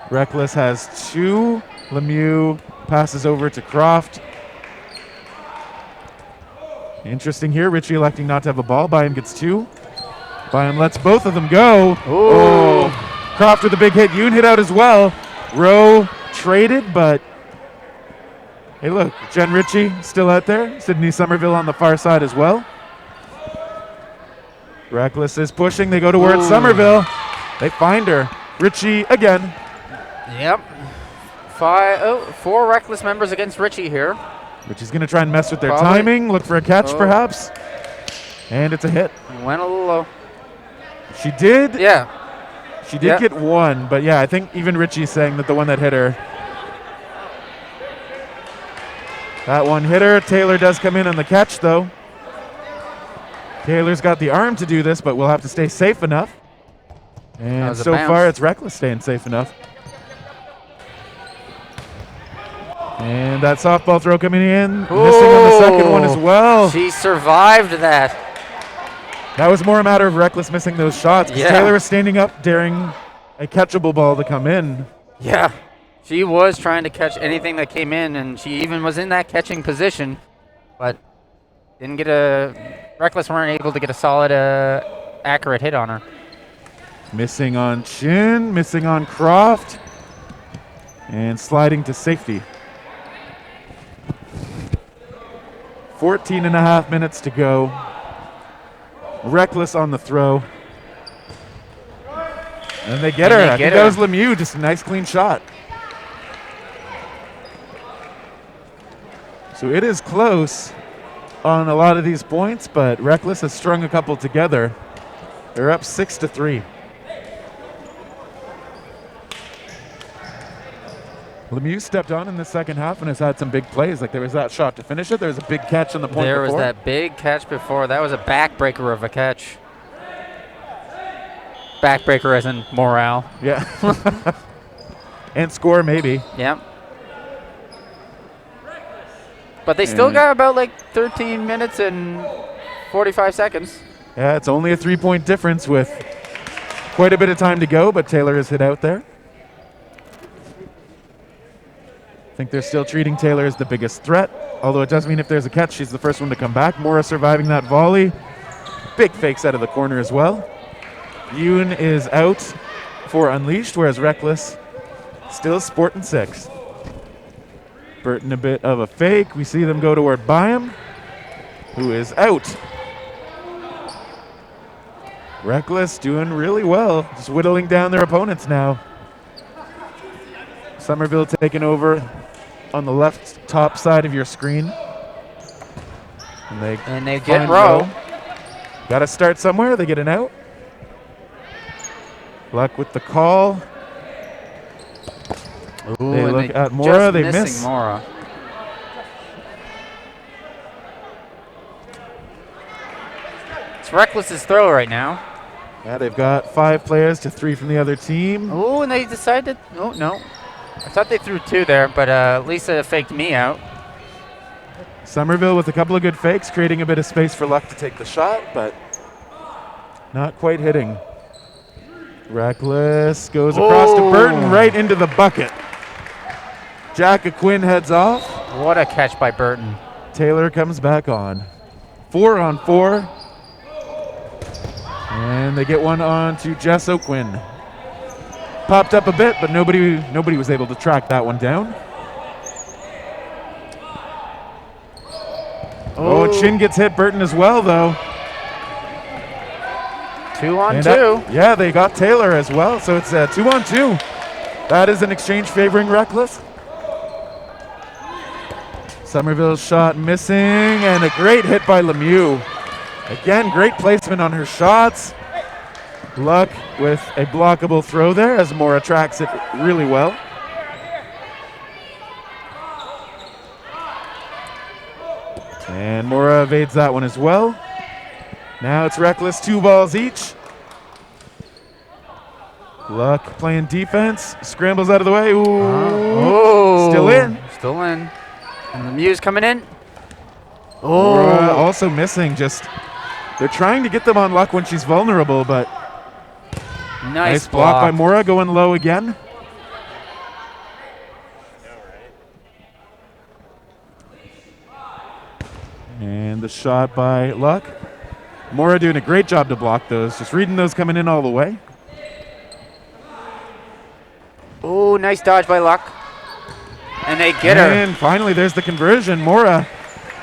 Reckless has 2. Lemieux passes over to Croft. Interesting here. Ritchie electing not to have a ball. Byam gets 2. Byam lets both of them go. Oh, Croft with a big hit. Yoon hit out as well. Rowe traded, but hey, look. Jen Ritchie still out there. Sydney Somerville on the far side as well. Reckless is pushing. They go towards Somerville. They find her. Ritchie again. Yep. 4 Reckless members against Ritchie here. Ritchie's going to try and mess with their timing. Look for a catch, perhaps. And it's a hit. Went a little low. She did. Yeah. She did get 1, but yeah, I think even Ritchie's saying that the one that hit her. That one hit her. Taylor does come in on the catch, though. Taylor's got the arm to do this, but we'll have to stay safe enough. And so far, it's Reckless staying safe enough. And that softball throw coming in. Missing on the second one as well. She survived that. That was more a matter of Reckless missing those shots. Yeah. Taylor was standing up, daring a catchable ball to come in. Yeah. She was trying to catch anything that came in, and she even was in that catching position, but didn't get Reckless weren't able to get a solid, accurate hit on her. Missing on Chin, missing on Croft, and sliding to safety. 14 and a half minutes to go. Reckless on the throw. And they get her. I think that was Lemieux, just a nice clean shot. So it is close on a lot of these points, but Reckless has strung a couple together. They're up 6-3. Lemieux stepped on in the second half and has had some big plays. Like there was that shot to finish it. There was a big catch on the point There before. was that big catch before. That was a backbreaker of a catch. Backbreaker as in morale. Yeah. And score maybe. Yep. But they still got about like 13 minutes and 45 seconds. Yeah, it's only a 3-point difference with quite a bit of time to go, but Taylor has hit out there. I think they're still treating Taylor as the biggest threat, although it does mean if there's a catch, she's the first one to come back. Mora surviving that volley. Big fakes out of the corner as well. Yoon is out for Unleashed, whereas Reckless still sporting 6. Burton a bit of a fake. We see them go toward Byam, who is out. Reckless doing really well, just whittling down their opponents now. Somerville taking over on the left top side of your screen. And they get Rowe. Got to start somewhere. They get an out. Luck with the call. Ooh, they look at Mora. They miss. Mora. It's Reckless's throw right now. Yeah, they've got 5 players to 3 from the other team. Oh, and they decided. Oh no, I thought they threw 2 there, but Lisa faked me out. Somerville with a couple of good fakes, creating a bit of space for Luck to take the shot, but not quite hitting. Reckless goes across to Burton, right into the bucket. Jacka Quinn heads off. What a catch by Burton. Taylor comes back on. 4 on 4. And they get one on to Jess O'Quinn. Popped up a bit, but nobody was able to track that one down. Oh, Chin gets hit. Burton as well, though. 2 on 2. Yeah, they got Taylor as well, so it's 2 on 2. That is an exchange favoring Reckless. Somerville's shot missing, and a great hit by Lemieux. Again, great placement on her shots. Luck with a blockable throw there as Mora tracks it really well. And Mora evades that one as well. Now it's Reckless, 2 balls each. Luck playing defense, scrambles out of the way. Ooh. Still in. Still in. And Lemieux's coming in. Mora also missing, they're trying to get them on Luck when she's vulnerable, but nice block by Mora, going low again. And the shot by Luck. Mora doing a great job to block those, just reading those coming in all the way. Oh, nice dodge by Luck. And they get her. And finally, there's the conversion. Mora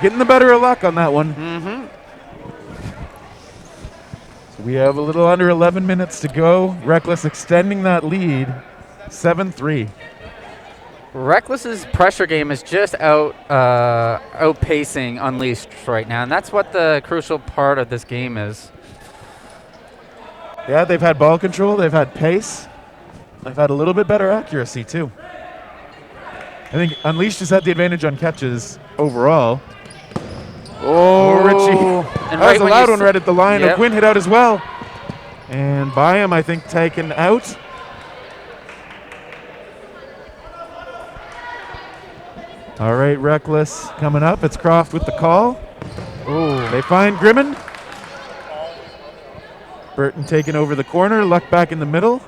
getting the better of Luck on that one. Mm-hmm. So we have a little under 11 minutes to go. Reckless extending that lead, 7-3. Reckless's pressure game is just outpacing Unleashed right now, and that's what the crucial part of this game is. Yeah, they've had ball control, they've had pace, they've had a little bit better accuracy too. I think Unleashed has had the advantage on catches overall. Oh, Richie. And That was a loud one right at the line. Yep. O'Quinn hit out as well. And Byam, I think, taken out. All right, Reckless coming up. It's Croft with the call. Oh, they find Grimond. Burton taking over the corner. Luck back in the middle.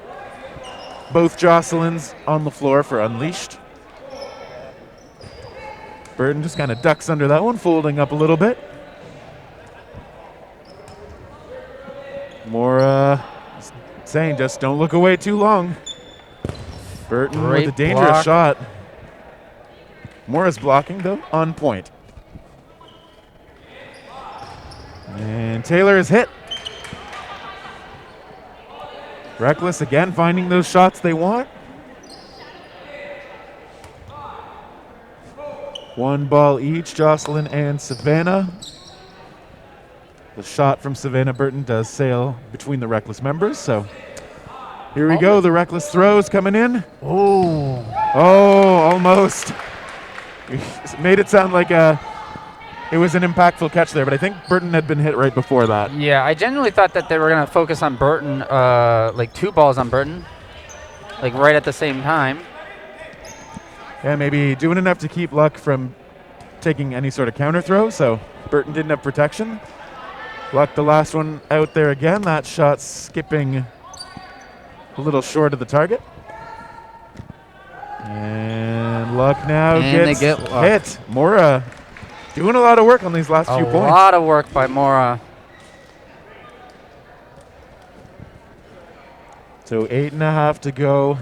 Both Jocelyn's on the floor for Unleashed. Burton just kind of ducks under that one, folding up a little bit. Mora saying just don't look away too long. Burton Great with a dangerous block. shot. Mora's blocking, though, on point. Taylor is hit. Reckless again finding those shots they want. 1 ball each, Jocelyn and Savannah. The shot from Savannah Burton does sail between the Reckless members, so here we go. The Reckless throws coming in. Oh, Almost. Made it sound like it was an impactful catch there, but I think Burton had been hit right before that. yeah. I genuinely thought that they were going to focus on Burton, like 2 balls on Burton, like right at the same time. Yeah, maybe doing enough to keep Luck from taking any sort of counter throw, so Burton didn't have protection. Luck the last one out there again. That shot skipping a little short of the target. And Luck now gets hit. Mora doing a lot of work on these last few points. A lot of work by Mora. So 8.5 to go.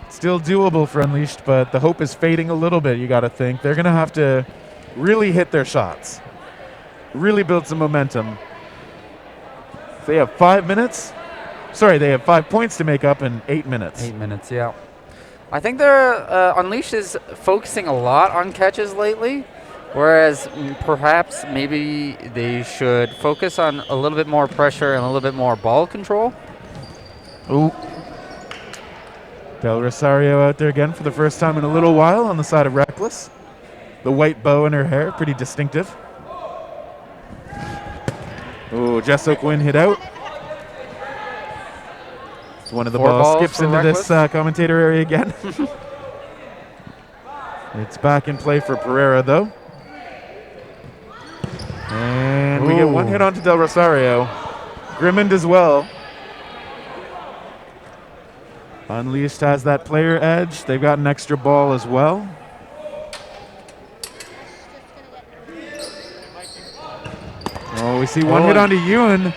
Still doable for Unleashed, but the hope is fading a little bit, you got to think. They're going to have to really hit their shots, really build some momentum. They have 5 minutes. Sorry, they have 5 points to make up in 8 minutes. 8 minutes, yeah. I think they're Unleashed is focusing a lot on catches lately, whereas perhaps maybe they should focus on a little bit more pressure and a little bit more ball control. Ooh. Del Rosario out there again for the first time in a little while on the side of Reckless. The white bow in her hair, pretty distinctive. Oh, Jess O'Quinn hit out. One of the balls skips into Reckless. this commentator area again. It's back in play for Pereira, though. And we get one hit onto Del Rosario. Grimmond as well. Unleashed has that player edge. They've got an extra ball as well. Oh, we see one hit onto Ewan.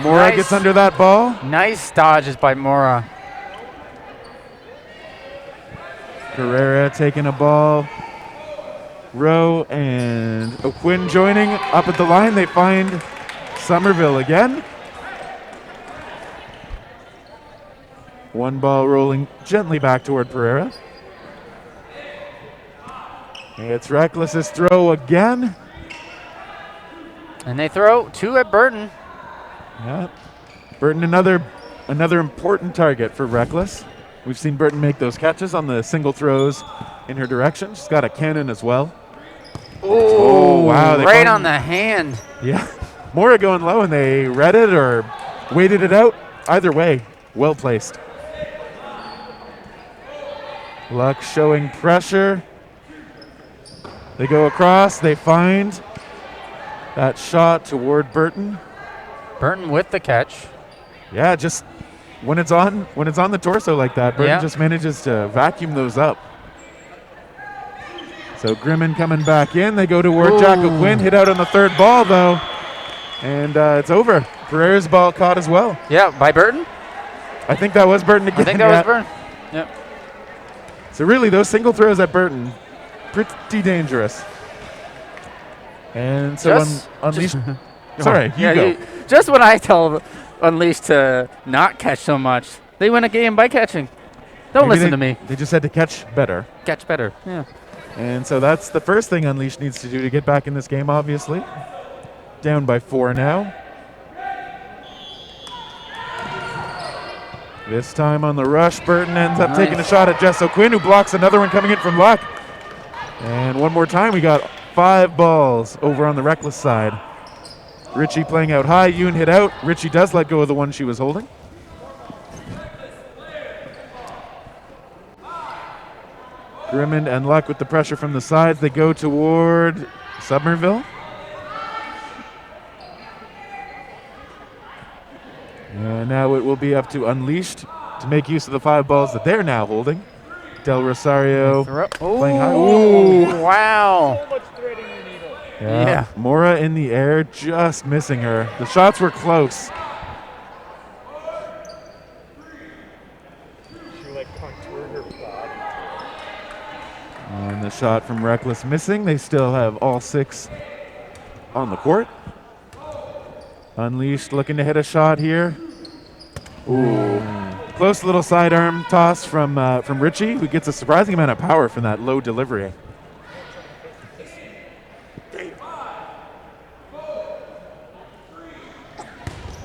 Mora gets under that ball. Nice dodges by Mora. Pereira taking a ball. Rowe and O'Quinn joining up at the line. They find Somerville again. One ball rolling gently back toward Pereira. It's Reckless's throw again. And they throw 2 at Burton. Yeah. Burton, another important target for Reckless. We've seen Burton make those catches on the single throws in her direction. She's got a cannon as well. Oh, wow. Right on the hand. Yeah. Mora going low, and they read it or waited it out. Either way, well placed. Luck showing pressure. They go across. They find that shot toward Burton. Burton with the catch. Yeah, just when it's on the torso like that, Burton just manages to vacuum those up. So Grimmin coming back in. They go toward Jack O'Quinn. Hit out on the third ball though, and it's over. Pereira's ball caught as well. Yeah, by Burton. I think that was Burton again. I think that was Burton. Yep. So really, those single throws at Burton, pretty dangerous. And so Unleashed. Sorry, you go. Just when I tell Unleashed to not catch so much, they win a game by catching. Don't listen to me. They just had to catch better. Catch better, yeah. And so that's the first thing Unleashed needs to do to get back in this game, obviously. Down by 4 now. This time on the rush, Burton ends up taking a shot at Jess O'Quinn, who blocks another one coming in from Luck. And one more time, we got 5 balls over on the Reckless side. Richie playing out high, Yoon hit out. Richie does let go of the one she was holding. Grimmond and Luck with the pressure from the sides. They go toward Somerville. And now it will be up to Unleashed to make use of the 5 balls that they're now holding. Del Rosario playing high. Ooh, wow. Yeah. Mora in the air, just missing her. The shots were close. And the shot from Reckless missing. They still have all 6 on the court. Unleashed looking to hit a shot here. Ooh. Close little sidearm toss from Richie, who gets a surprising amount of power from that low delivery.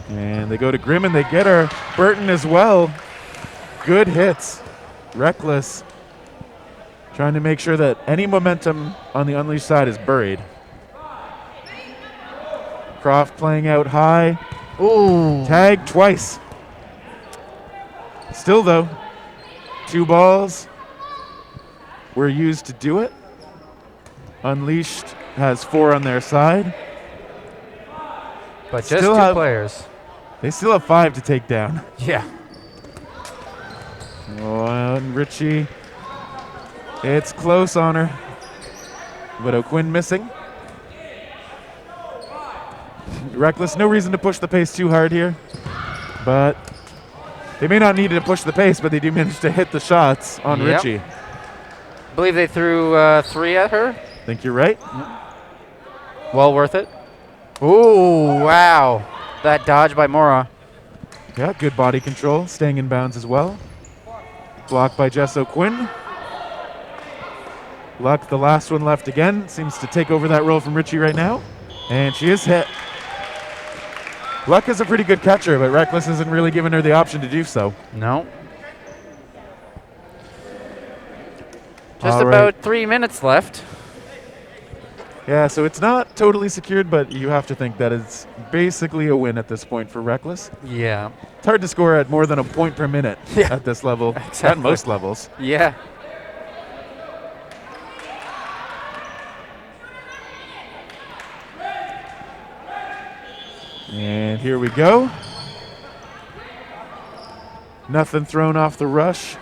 And they go to Grimm and they get her. Burton as well. Good hits. Reckless. Trying to make sure that any momentum on the Unleashed side is buried. Croft playing out high. Ooh. Tag twice. Still though, 2 balls were used to do it. Unleashed has 4 on their side. But just 2 players. They still have 5 to take down. Yeah. Oh, and Richie. It's close on her. But O'Quinn missing. Reckless, no reason to push the pace too hard here. But they may not need to push the pace, but they do manage to hit the shots on Richie. I believe they threw 3 at her. Think you're right. Well worth it. Ooh, wow. That dodge by Mora. Yeah, good body control, staying in bounds as well. Blocked by Jess O'Quinn. Luck, the last one left again, seems to take over that role from Richie right now. And she is hit. Luck is a pretty good catcher, but Reckless isn't really giving her the option to do so. No. Just about 3 minutes left. Yeah, so it's not totally secured, but you have to think that it's basically a win at this point for Reckless. Yeah. It's hard to score at more than a point per minute at this level, Exactly. at most levels. Yeah. And here we go. Nothing thrown off the rush.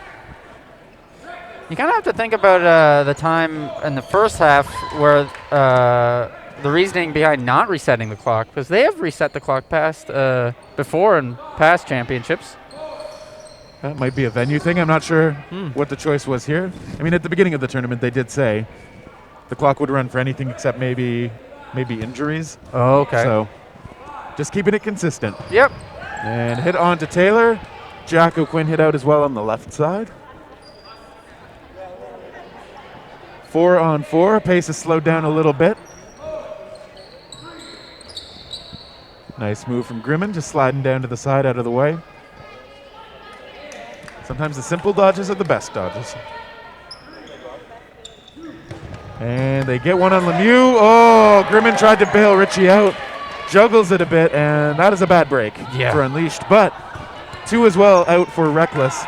You kind of have to think about the time in the first half where the reasoning behind not resetting the clock, because they have reset the clock past before in past championships. That might be a venue thing. I'm not sure what the choice was here. I mean, at the beginning of the tournament, they did say the clock would run for anything except maybe injuries. Oh, okay. So just keeping it consistent. Yep. And hit on to Taylor. Jack O'Quinn hit out as well on the left side. 4 on 4. Pace is slowed down a little bit. Nice move from Grimmin, just sliding down to the side out of the way. Sometimes the simple dodges are the best dodges. And they get one on Lemieux. Oh, Grimmin tried to bail Richie out. Juggles it a bit, and that is a bad break for Unleashed. But 2 as well out for Reckless.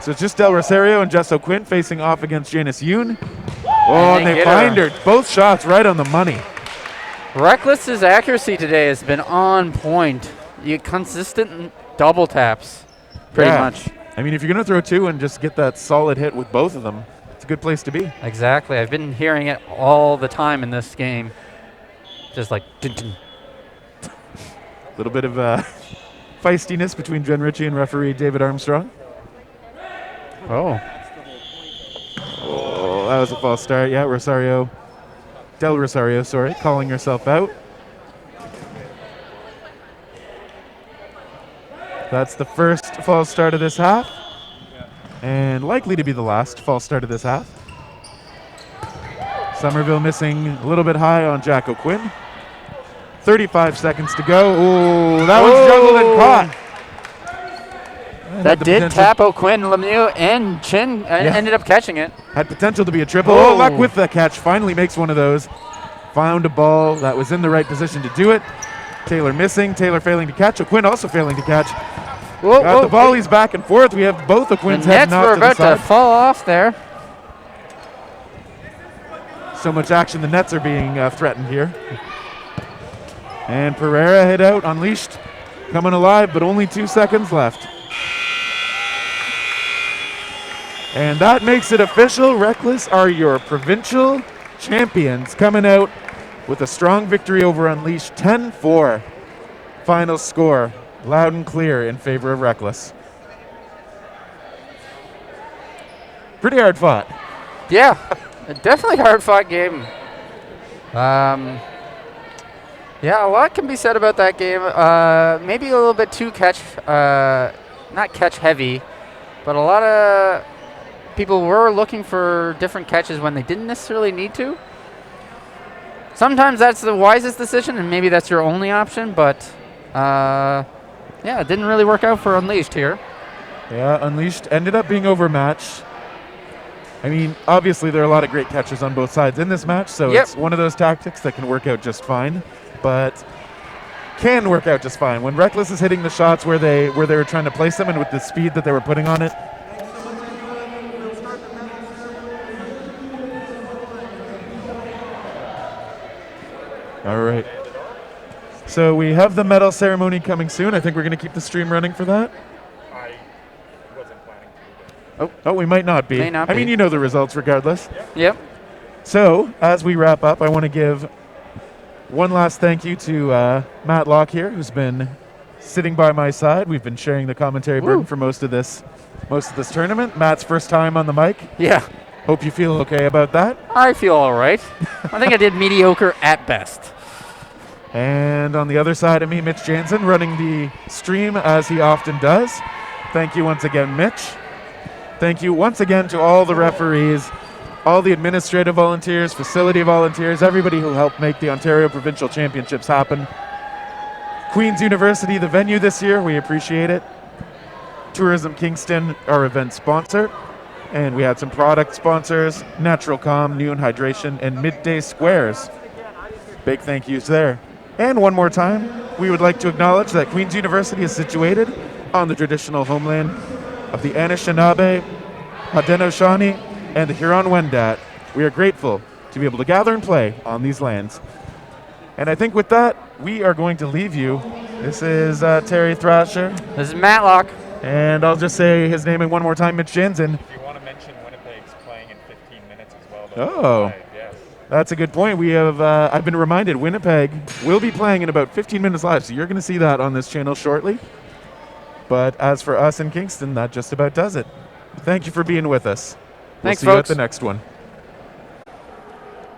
So it's just Del Rosario and Jess O'Quinn facing off against Janice Yoon. Oh, and they find her. Both shots right on the money. Reckless's accuracy today has been on point. You consistent double taps, pretty much. I mean, if you're going to throw 2 and just get that solid hit with both of them, it's a good place to be. Exactly. I've been hearing it all the time in this game. Just like dun-dun. A little bit of feistiness between Jen Ritchie and referee David Armstrong. Oh, that was a false start. Yeah, Del Rosario, calling herself out. That's the first false start of this half, and likely to be the last false start of this half. Somerville missing a little bit high on Jack O'Quinn. 35 seconds to go. Oh, that was juggled and caught. That did tap O'Quinn, Lemieux, and Chin ended up catching it. Had potential to be a triple. Oh, Luck with the catch. Finally makes one of those. Found a ball that was in the right position to do it. Taylor missing. Taylor failing to catch. O'Quinn also failing to catch. Got the volleys back and forth. We have both O'Quinn's heading off to the side. The nets were about to fall off there. So much action. The nets are being threatened here. And Pereira hit out. Unleashed. Coming alive, but only 2 seconds left. And that makes it official. Reckless are your provincial champions, coming out with a strong victory over Unleashed. 10-4 final score. Loud and clear in favor of Reckless. Pretty hard fought. Yeah, a definitely hard fought game. Yeah, a lot can be said about that game. Maybe a little bit too not catch heavy, but a lot of people were looking for different catches when they didn't necessarily need to. Sometimes that's the wisest decision, and maybe that's your only option, but yeah, it didn't really work out for Unleashed here. Yeah, Unleashed ended up being overmatched. I mean, obviously there are a lot of great catches on both sides in this match, so it's one of those tactics that can work out just fine, but can work out just fine. When Reckless is hitting the shots where they were trying to place them and with the speed that they were putting on it. All right. So we have the medal ceremony coming soon. I think we're going to keep the stream running for that. I wasn't planning to. Oh, we might not be. May not I mean, be. you know the results regardless. Yep. So, as we wrap up, I want to give one last thank you to Matt Locke here, who's been sitting by my side. We've been sharing the commentary burden for most of this tournament. Matt's first time on the mic. Yeah. Hope you feel okay about that. I feel all right. I think I did mediocre at best. And on the other side of me, Mitch Jansen, running the stream as he often does. Thank you once again, Mitch. Thank you once again to all the referees, all the administrative volunteers, facility volunteers, everybody who helped make the Ontario Provincial Championships happen. Queen's University, the venue this year, we appreciate it. Tourism Kingston, our event sponsor. And we had some product sponsors, Natural Calm, Noon Hydration, and Midday Squares. Big thank yous there. And one more time, we would like to acknowledge that Queen's University is situated on the traditional homeland of the Anishinaabe, Haudenosaunee, and the Huron-Wendat. We are grateful to be able to gather and play on these lands. And I think with that, we are going to leave you. This is Terry Thrasher. This is Matlock. And I'll just say his name one more time, Mitch Jansen. If you want to mention Winnipeg's playing in 15 minutes as well. Oh, yes. That's a good point. We have. I've been reminded Winnipeg will be playing in about 15 minutes live, so you're going to see that on this channel shortly. But as for us in Kingston, that just about does it. Thank you for being with us. Thanks, we'll see folks. you at the next one.